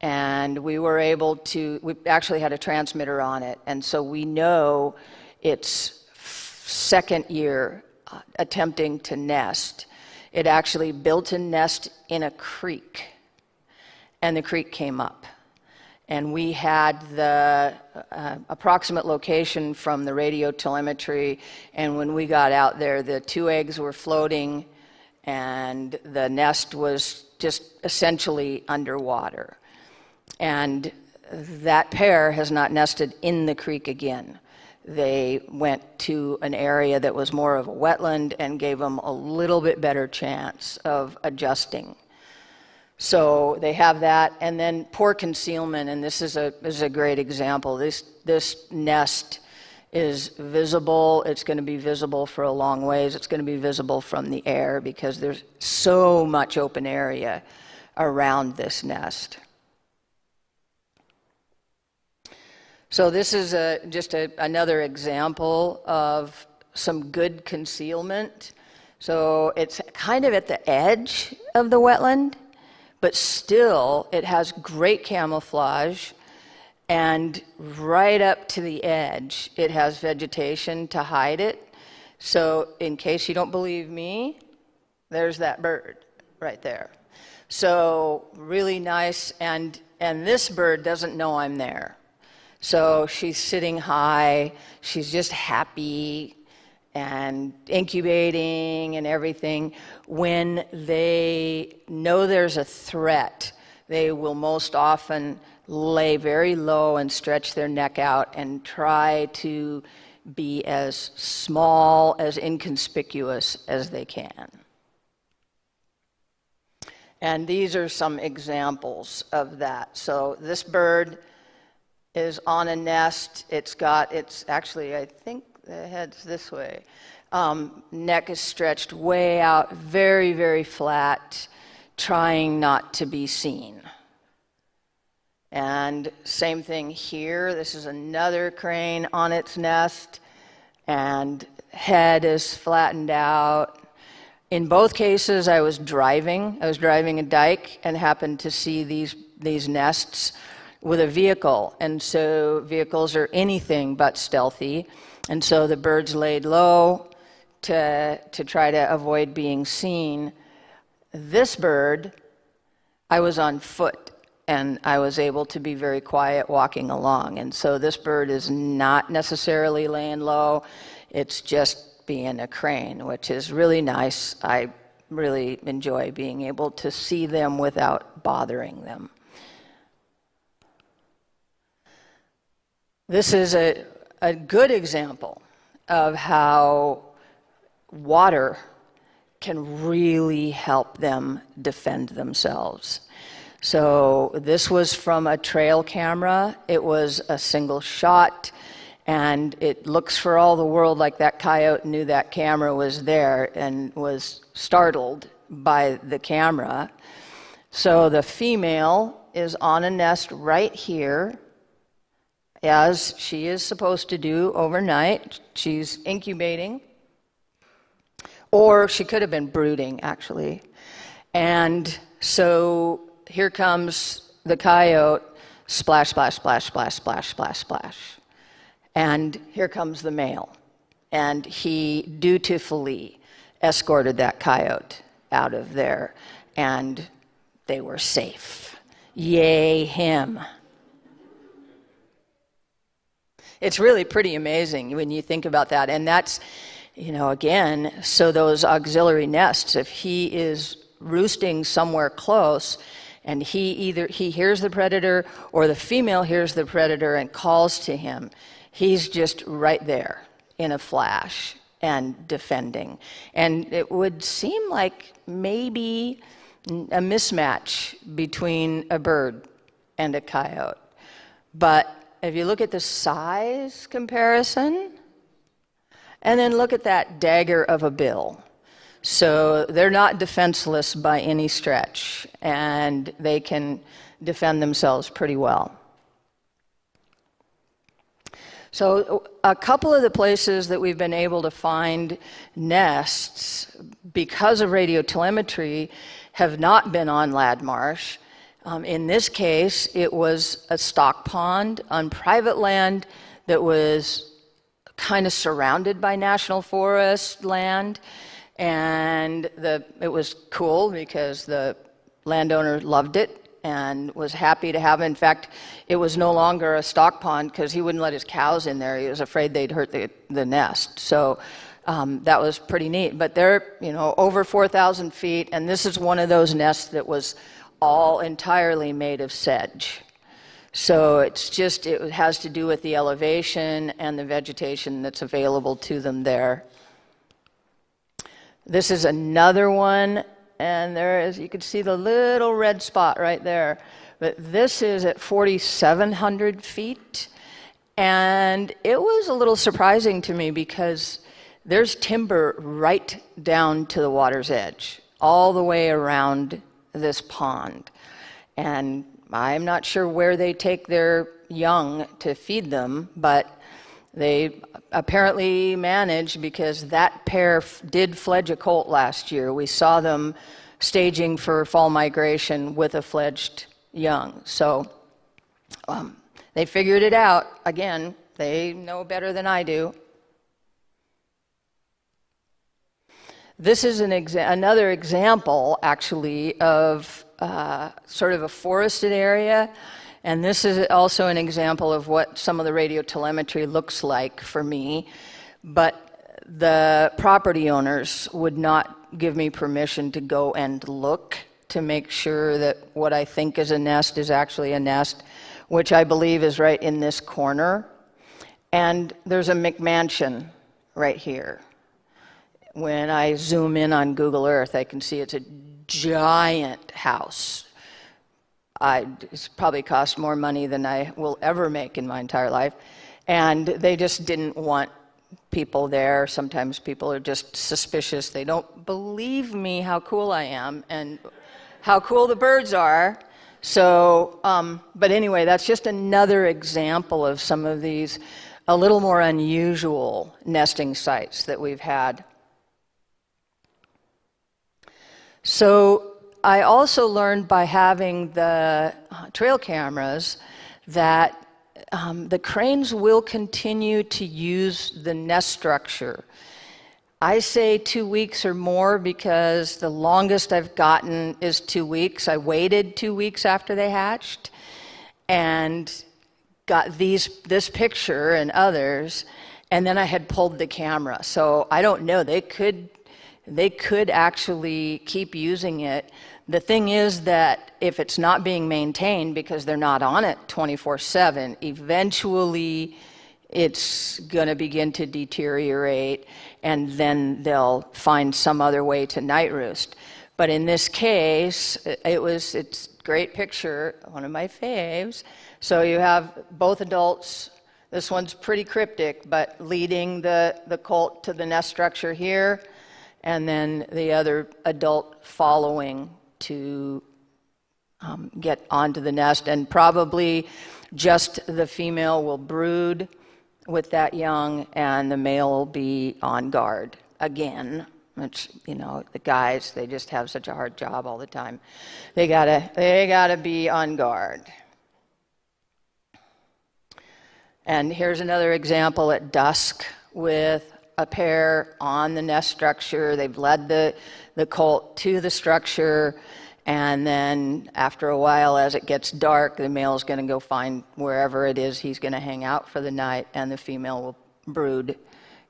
and we were able to, we actually had a transmitter on it, and so we know its second year attempting to nest. It actually built a nest in a creek, and the creek came up. And we had the approximate location from the radio telemetry, and when we got out there, the 2 eggs were floating, and the nest was just essentially underwater. And that pair has not nested in the creek again. They went to an area that was more of a wetland and gave them a little bit better chance of adjusting. So they have that, and then poor concealment, and this is a great example. This nest is visible. It's going to be visible for a long ways. It's going to be visible from the air because there's so much open area around this nest. So this is another example of some good concealment. So it's kind of at the edge of the wetland, but still it has great camouflage, and right up to the edge it has vegetation to hide it. So in case you don't believe me, there's that bird right there. So really nice, and this bird doesn't know I'm there. So she's sitting high, she's just happy and incubating and everything. When they know there's a threat, they will most often lay very low and stretch their neck out and try to be as small, as inconspicuous as they can. And these are some examples of that. So this bird is on a nest. It's actually, I think the head's this way. Neck is stretched way out, very, very flat, trying not to be seen. And same thing here. This is another crane on its nest, and head is flattened out. In both cases, I was driving a dike and happened to see these nests with a vehicle, and so vehicles are anything but stealthy, and so the birds laid low to try to avoid being seen. This bird, I was on foot, and I was able to be very quiet walking along, and so this bird is not necessarily laying low, it's just being a crane, which is really nice. I really enjoy being able to see them without bothering them. This is a good example of how water can really help them defend themselves. So this was from a trail camera. It was a single shot, and it looks for all the world like that coyote knew that camera was there and was startled by the camera. So the female is on a nest right here, as she is supposed to do overnight. She's incubating, or she could have been brooding, actually. And so here comes the coyote, splash, splash, splash, splash, splash, splash, splash. And here comes the male. And he dutifully escorted that coyote out of there, and they were safe. Yay, him. It's really pretty amazing when you think about that. And that's again, so those auxiliary nests, if he is roosting somewhere close and he hears the predator or the female hears the predator and calls to him, he's just right there in a flash and defending. And it would seem like maybe a mismatch between a bird and a coyote. But if you look at the size comparison, and then look at that dagger of a bill. So they're not defenseless by any stretch, and they can defend themselves pretty well. So a couple of the places that we've been able to find nests because of radio telemetry have not been on Lad Marsh. In this case, it was a stock pond on private land that was kind of surrounded by national forest land, and it was cool because the landowner loved it and was happy to have it. In fact, it was no longer a stock pond because he wouldn't let his cows in there. He was afraid they'd hurt the nest. So that was pretty neat. But they're over 4,000 feet, and this is one of those nests that was all entirely made of sedge. So it has to do with the elevation and the vegetation that's available to them there. This is another one, and there is, you can see the little red spot right there. But this is at 4,700 feet, and it was a little surprising to me because there's timber right down to the water's edge, all the way around this pond. And I'm not sure where they take their young to feed them, but they apparently manage because that pair did fledge a colt last year. We saw them staging for fall migration with a fledged young. So they figured it out. Again, they know better than I do. This is another example, actually, of sort of a forested area, and this is also an example of what some of the radio telemetry looks like for me, but the property owners would not give me permission to go and look to make sure that what I think is a nest is actually a nest, which I believe is right in this corner. And there's a McMansion right here. When I zoom in on Google Earth, I can see it's a giant house. It's probably cost more money than I will ever make in my entire life. And they just didn't want people there. Sometimes people are just suspicious. They don't believe me how cool I am and how cool the birds are. So, but anyway, that's just another example of some of these a little more unusual nesting sites that we've had. So I also learned by having the trail cameras that the cranes will continue to use the nest structure. I say 2 weeks or more because the longest I've gotten is 2 weeks. I waited 2 weeks after they hatched and got this picture and others, and then I had pulled the camera. So I don't know, they could actually keep using it. The thing is that if it's not being maintained because they're not on it 24/7, eventually it's going to begin to deteriorate, and then they'll find some other way to night roost. But in this case, it's a great picture, one of my faves. So you have both adults. This one's pretty cryptic, but leading the colt to the nest structure here, and then the other adult following to get onto the nest. And probably just the female will brood with that young, and the male will be on guard again. Which, the guys, they just have such a hard job all the time. They gotta be on guard. And here's another example at dusk with a pair on the nest structure. They've led the colt to the structure, and then after a while, as it gets dark, the male's going to go find wherever it is he's going to hang out for the night, and the female will brood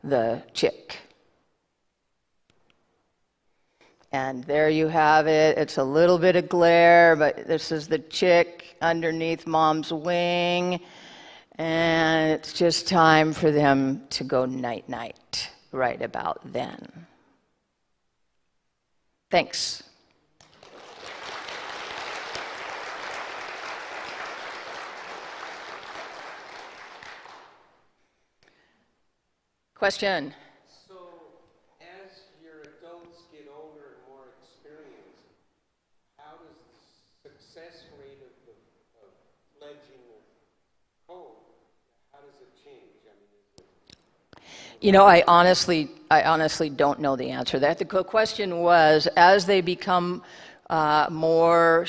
the chick And there you have it. It's a little bit of glare, but this is the chick underneath mom's wing. And it's just time for them to go night-night right about then. Thanks. Question? So, as your adults get older and more experienced, how does the success rate of fledging of comb, how does it change? I mean, You know, I honestly don't know the answer to that. The question was, as they become more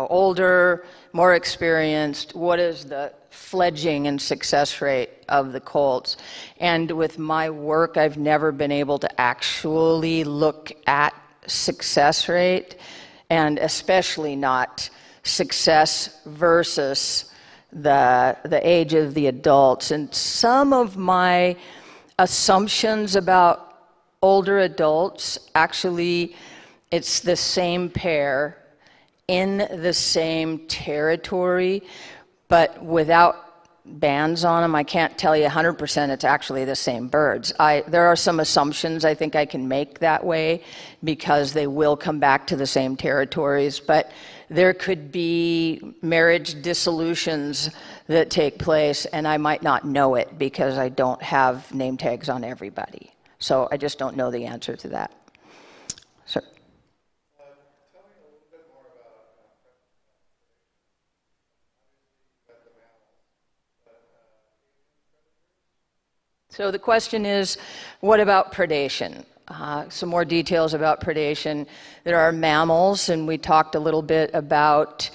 older, more experienced, what is the fledging and success rate of the colts? And with my work, I've never been able to actually look at success rate, and especially not success versus the age of the adults. And some of my assumptions about older adults, actually, it's the same pair in the same territory, but without bands on them. I can't tell you 100% it's actually the same birds. There are some assumptions I think I can make that way because they will come back to the same territories, but there could be marriage dissolutions that take place, and I might not know it because I don't have name tags on everybody. So I just don't know the answer to that. Sir. Tell me a little bit more about the mammals. So the question is, what about predation? Some more details about predation. There are mammals, and we talked a little bit about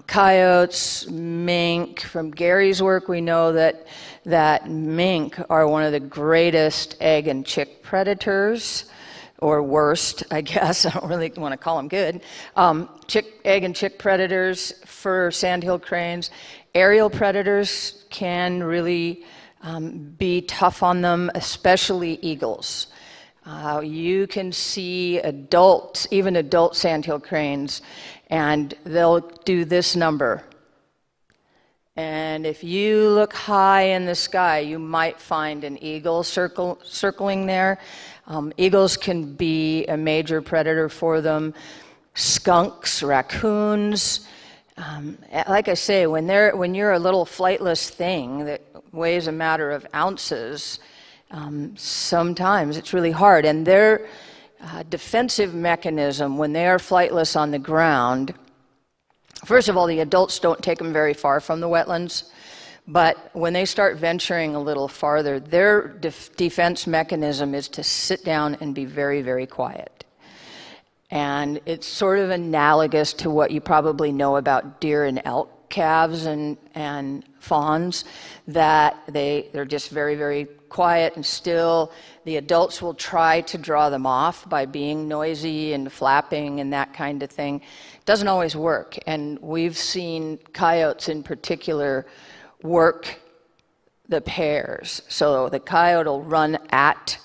coyotes, mink. From Gary's work, we know that mink are one of the greatest egg and chick predators, or worst, I guess. I don't really want to call them good. Egg and chick predators for sandhill cranes. Aerial predators can really be tough on them, especially eagles. You can see even adult sandhill cranes, and they'll do this number. And if you look high in the sky, you might find an eagle circling there. Eagles can be a major predator for them. Skunks, raccoons. Like I say, when you're a little flightless thing that weighs a matter of ounces, sometimes it's really hard. And their defensive mechanism when they are flightless on the ground, first of all, the adults don't take them very far from the wetlands, but when they start venturing a little farther, their defense mechanism is to sit down and be very, very quiet. And it's sort of analogous to what you probably know about deer and elk calves and fawns, that they're just very, very quiet and still. The adults will try to draw them off by being noisy and flapping and that kind of thing. It doesn't always work, and we've seen coyotes in particular work the pairs. So the coyote will run at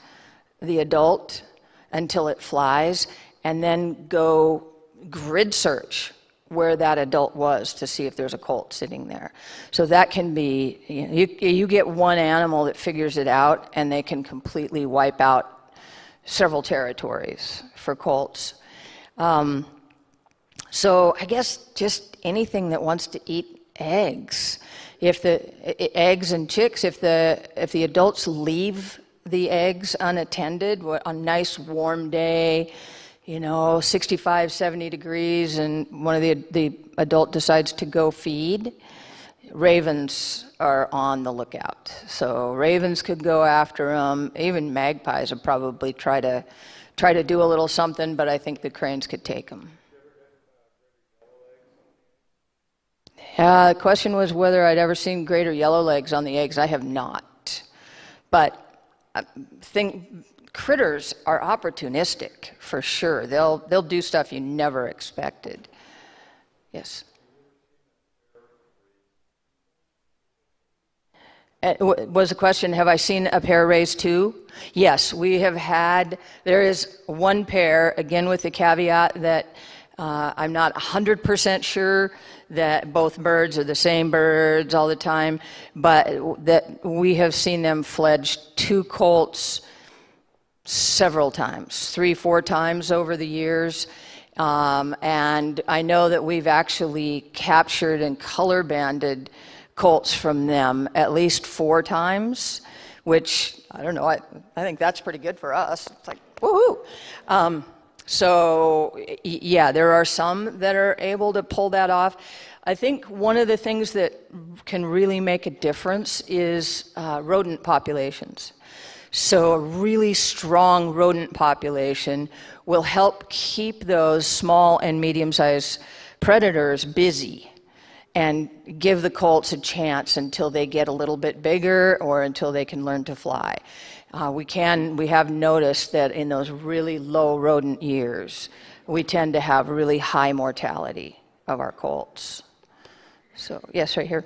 the adult until it flies, and then go grid search where that adult was to see if there's a colt sitting there. So that can be, you get one animal that figures it out, and they can completely wipe out several territories for colts. So I guess just anything that wants to eat eggs. If the eggs and chicks, if the adults leave the eggs unattended on a nice warm day, 65, 70 degrees, and one of the adult decides to go feed, ravens are on the lookout. So ravens could go after them. Even magpies would probably try to do a little something, but I think the cranes could take them. The question was whether I'd ever seen greater yellow legs on the eggs. I have not. But critters are opportunistic, for sure. They'll do stuff you never expected. Yes? Was the question, have I seen a pair raise two? Yes, we have had, there is one pair, again with the caveat that I'm not 100% sure that both birds are the same birds all the time, but that we have seen them fledge two colts several times, 3-4 times over the years. And I know that we've actually captured and color banded colts from them at least 4 times, which, I don't know, I think that's pretty good for us. It's like, woohoo! So, yeah, there are some that are able to pull that off. I think one of the things that can really make a difference is rodent populations. So a really strong rodent population will help keep those small and medium-sized predators busy and give the colts a chance until they get a little bit bigger or until they can learn to fly. We have noticed that in those really low rodent years, we tend to have really high mortality of our colts. So, yes, right here.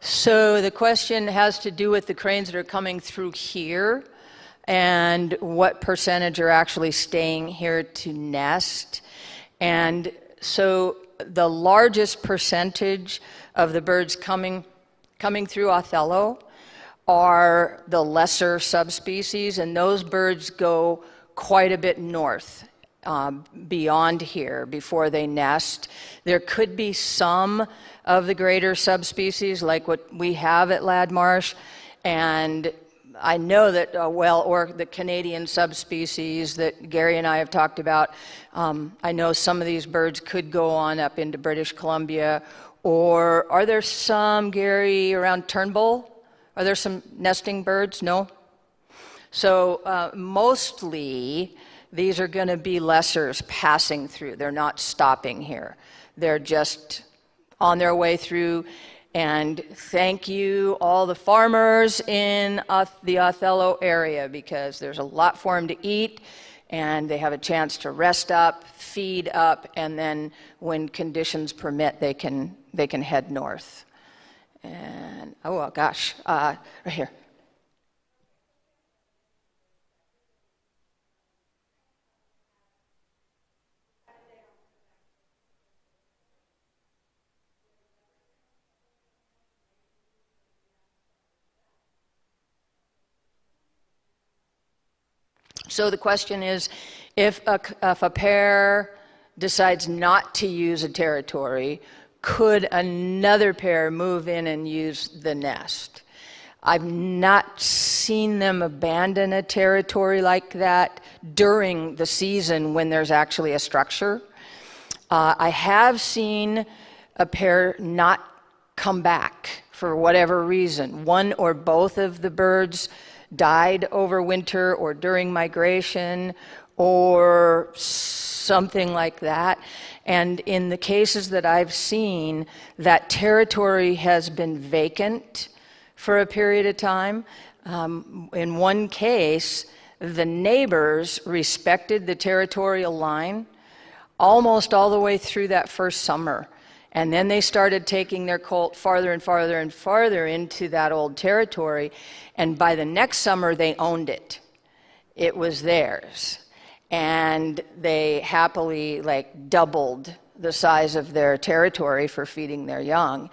So the question has to do with the cranes that are coming through here and what percentage are actually staying here to nest. And so the largest percentage of the birds coming through Othello are the lesser subspecies, and those birds go quite a bit north. Beyond here before they nest. There could be some of the greater subspecies like what we have at Ladmarsh, and I know that, or the Canadian subspecies that Gary and I have talked about, I know some of these birds could go on up into British Columbia, or are there some, Gary, around Turnbull? Are there some nesting birds? No? So mostly, these are going to be lessers passing through. They're not stopping here. They're just on their way through. And thank you, all the farmers in the Othello area, because there's a lot for them to eat, and they have a chance to rest up, feed up, and then when conditions permit, they can head north. And, oh gosh, right here. So the question is, if a pair decides not to use a territory, could another pair move in and use the nest? I've not seen them abandon a territory like that during the season when there's actually a structure. I have seen a pair not come back for whatever reason. One or both of the birds died over winter or during migration or something like that. And in the cases that I've seen, that territory has been vacant for a period of time. In one case, the neighbors respected the territorial line almost all the way through that first summer. And then they started taking their colt farther and farther and farther into that old territory. And by the next summer, they owned it. It was theirs. And they happily doubled the size of their territory for feeding their young.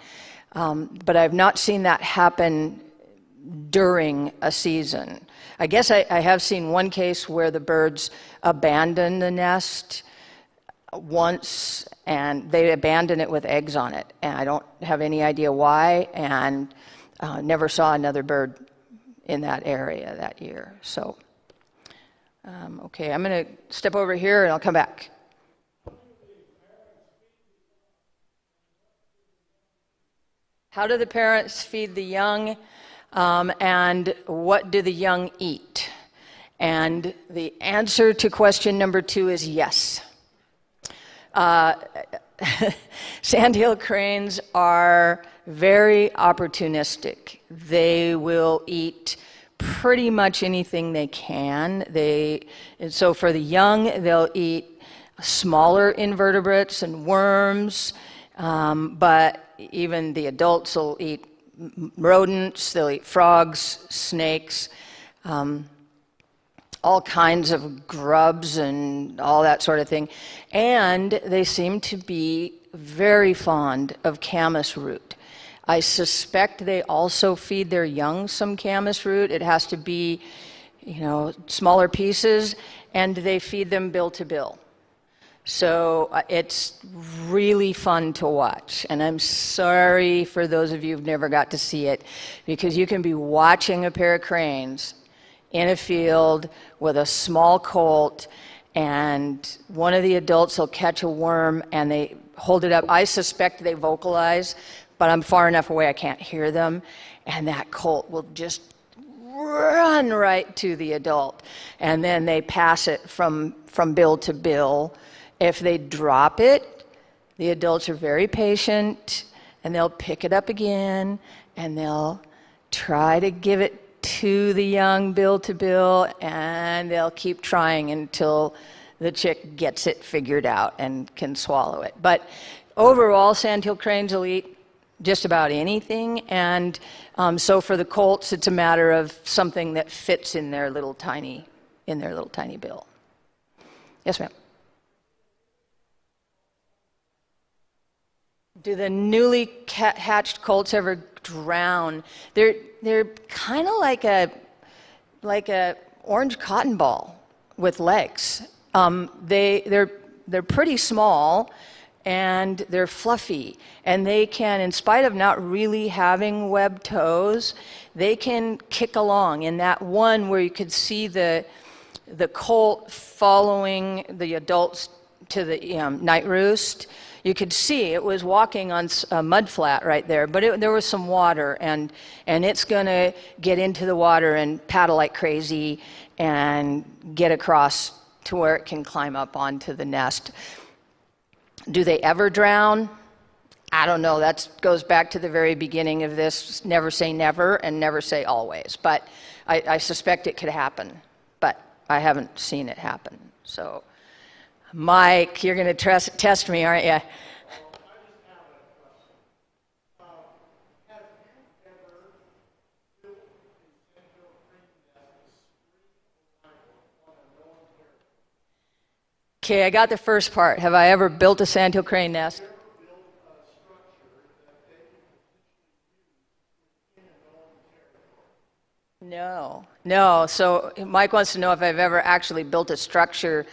But I've not seen that happen during a season. I guess I have seen one case where the birds abandoned the nest once, and they abandoned it with eggs on it. And I don't have any idea why, and never saw another bird in that area that year. So, okay, I'm going to step over here and I'll come back. How do the parents feed the young, and what do the young eat? And the answer to question number 2 is yes. Sandhill cranes are very opportunistic. They will eat pretty much anything they can. And so for the young, they'll eat smaller invertebrates and worms, but even the adults will eat rodents, they'll eat frogs, snakes, all kinds of grubs and all that sort of thing. And they seem to be very fond of camas root. I suspect they also feed their young some camas root. It has to be, smaller pieces, and they feed them bill to bill. So it's really fun to watch. And I'm sorry for those of you who've never got to see it, because you can be watching a pair of cranes in a field with a small colt, and one of the adults will catch a worm and they hold it up. I suspect they vocalize, but I'm far enough away I can't hear them, and that colt will just run right to the adult, and then they pass it from bill to bill. If they drop it, the adults are very patient, and they'll pick it up again, and they'll try to give it to the young bill to bill, and they'll keep trying until the chick gets it figured out and can swallow it. But overall, Sandhill cranes will eat just about anything, and so for the colts, it's a matter of something that fits in their little tiny bill. Yes, ma'am. Do the newly hatched colts ever drown? They're kind of like a orange cotton ball with legs. They're pretty small, and they're fluffy, and they can, in spite of not really having webbed toes, they can kick along. In that one where you could see the colt following the adults to the night roost, you could see it was walking on a mud flat right there, but there was some water, and it's going to get into the water and paddle like crazy and get across to where it can climb up onto the nest. Do they ever drown? I don't know. That goes back to the very beginning of this. Never say never and never say always. But I suspect it could happen, but I haven't seen it happen. So, Mike, you're going to test me, aren't you? Okay, I got the first part. Have I ever built a Sandhill crane nest? No. So Mike wants to know if I've ever actually built a structure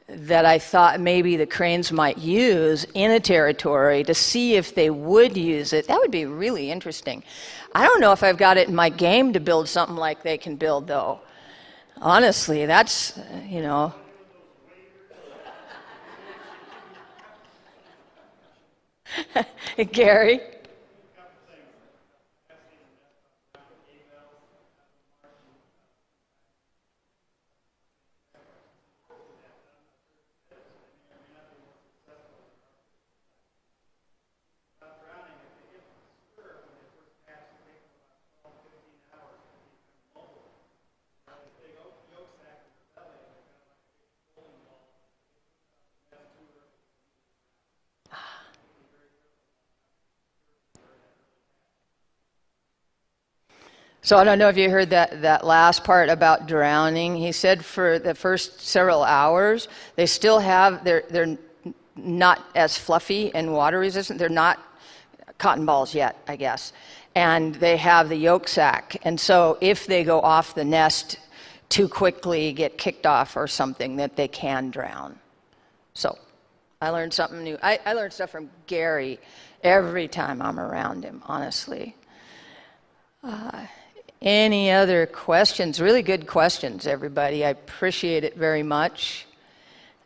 that I thought maybe the cranes might use in a territory to see if they would use it. That would be really interesting. I don't know if I've got it in my game to build something like they can build, though. Honestly, that's, Gary? So I don't know if you heard that last part about drowning. He said for the first several hours, they still have, they're not as fluffy and water resistant. They're not cotton balls yet, I guess. And they have the yolk sac. And so if they go off the nest too quickly, get kicked off or something, that they can drown. So I learned something new. I learned stuff from Gary every time I'm around him, honestly. Any other questions? Really good questions, everybody. I appreciate it very much.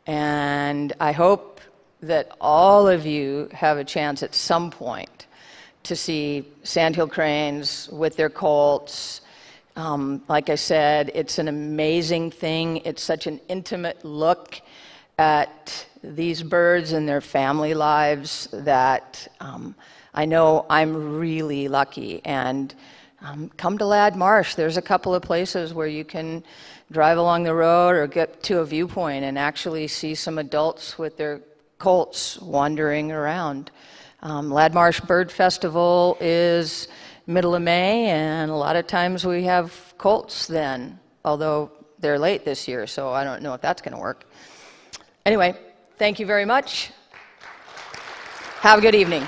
And I hope that all of you have a chance at some point to see Sandhill cranes with their colts. Like I said, it's an amazing thing. It's such an intimate look at these birds and their family lives that I know I'm really lucky. And come to Ladd Marsh. There's a couple of places where you can drive along the road or get to a viewpoint and actually see some adults with their colts wandering around. Ladd Marsh Bird Festival is middle of May, and a lot of times we have colts then, although they're late this year, so I don't know if that's going to work. Anyway, thank you very much. Have a good evening.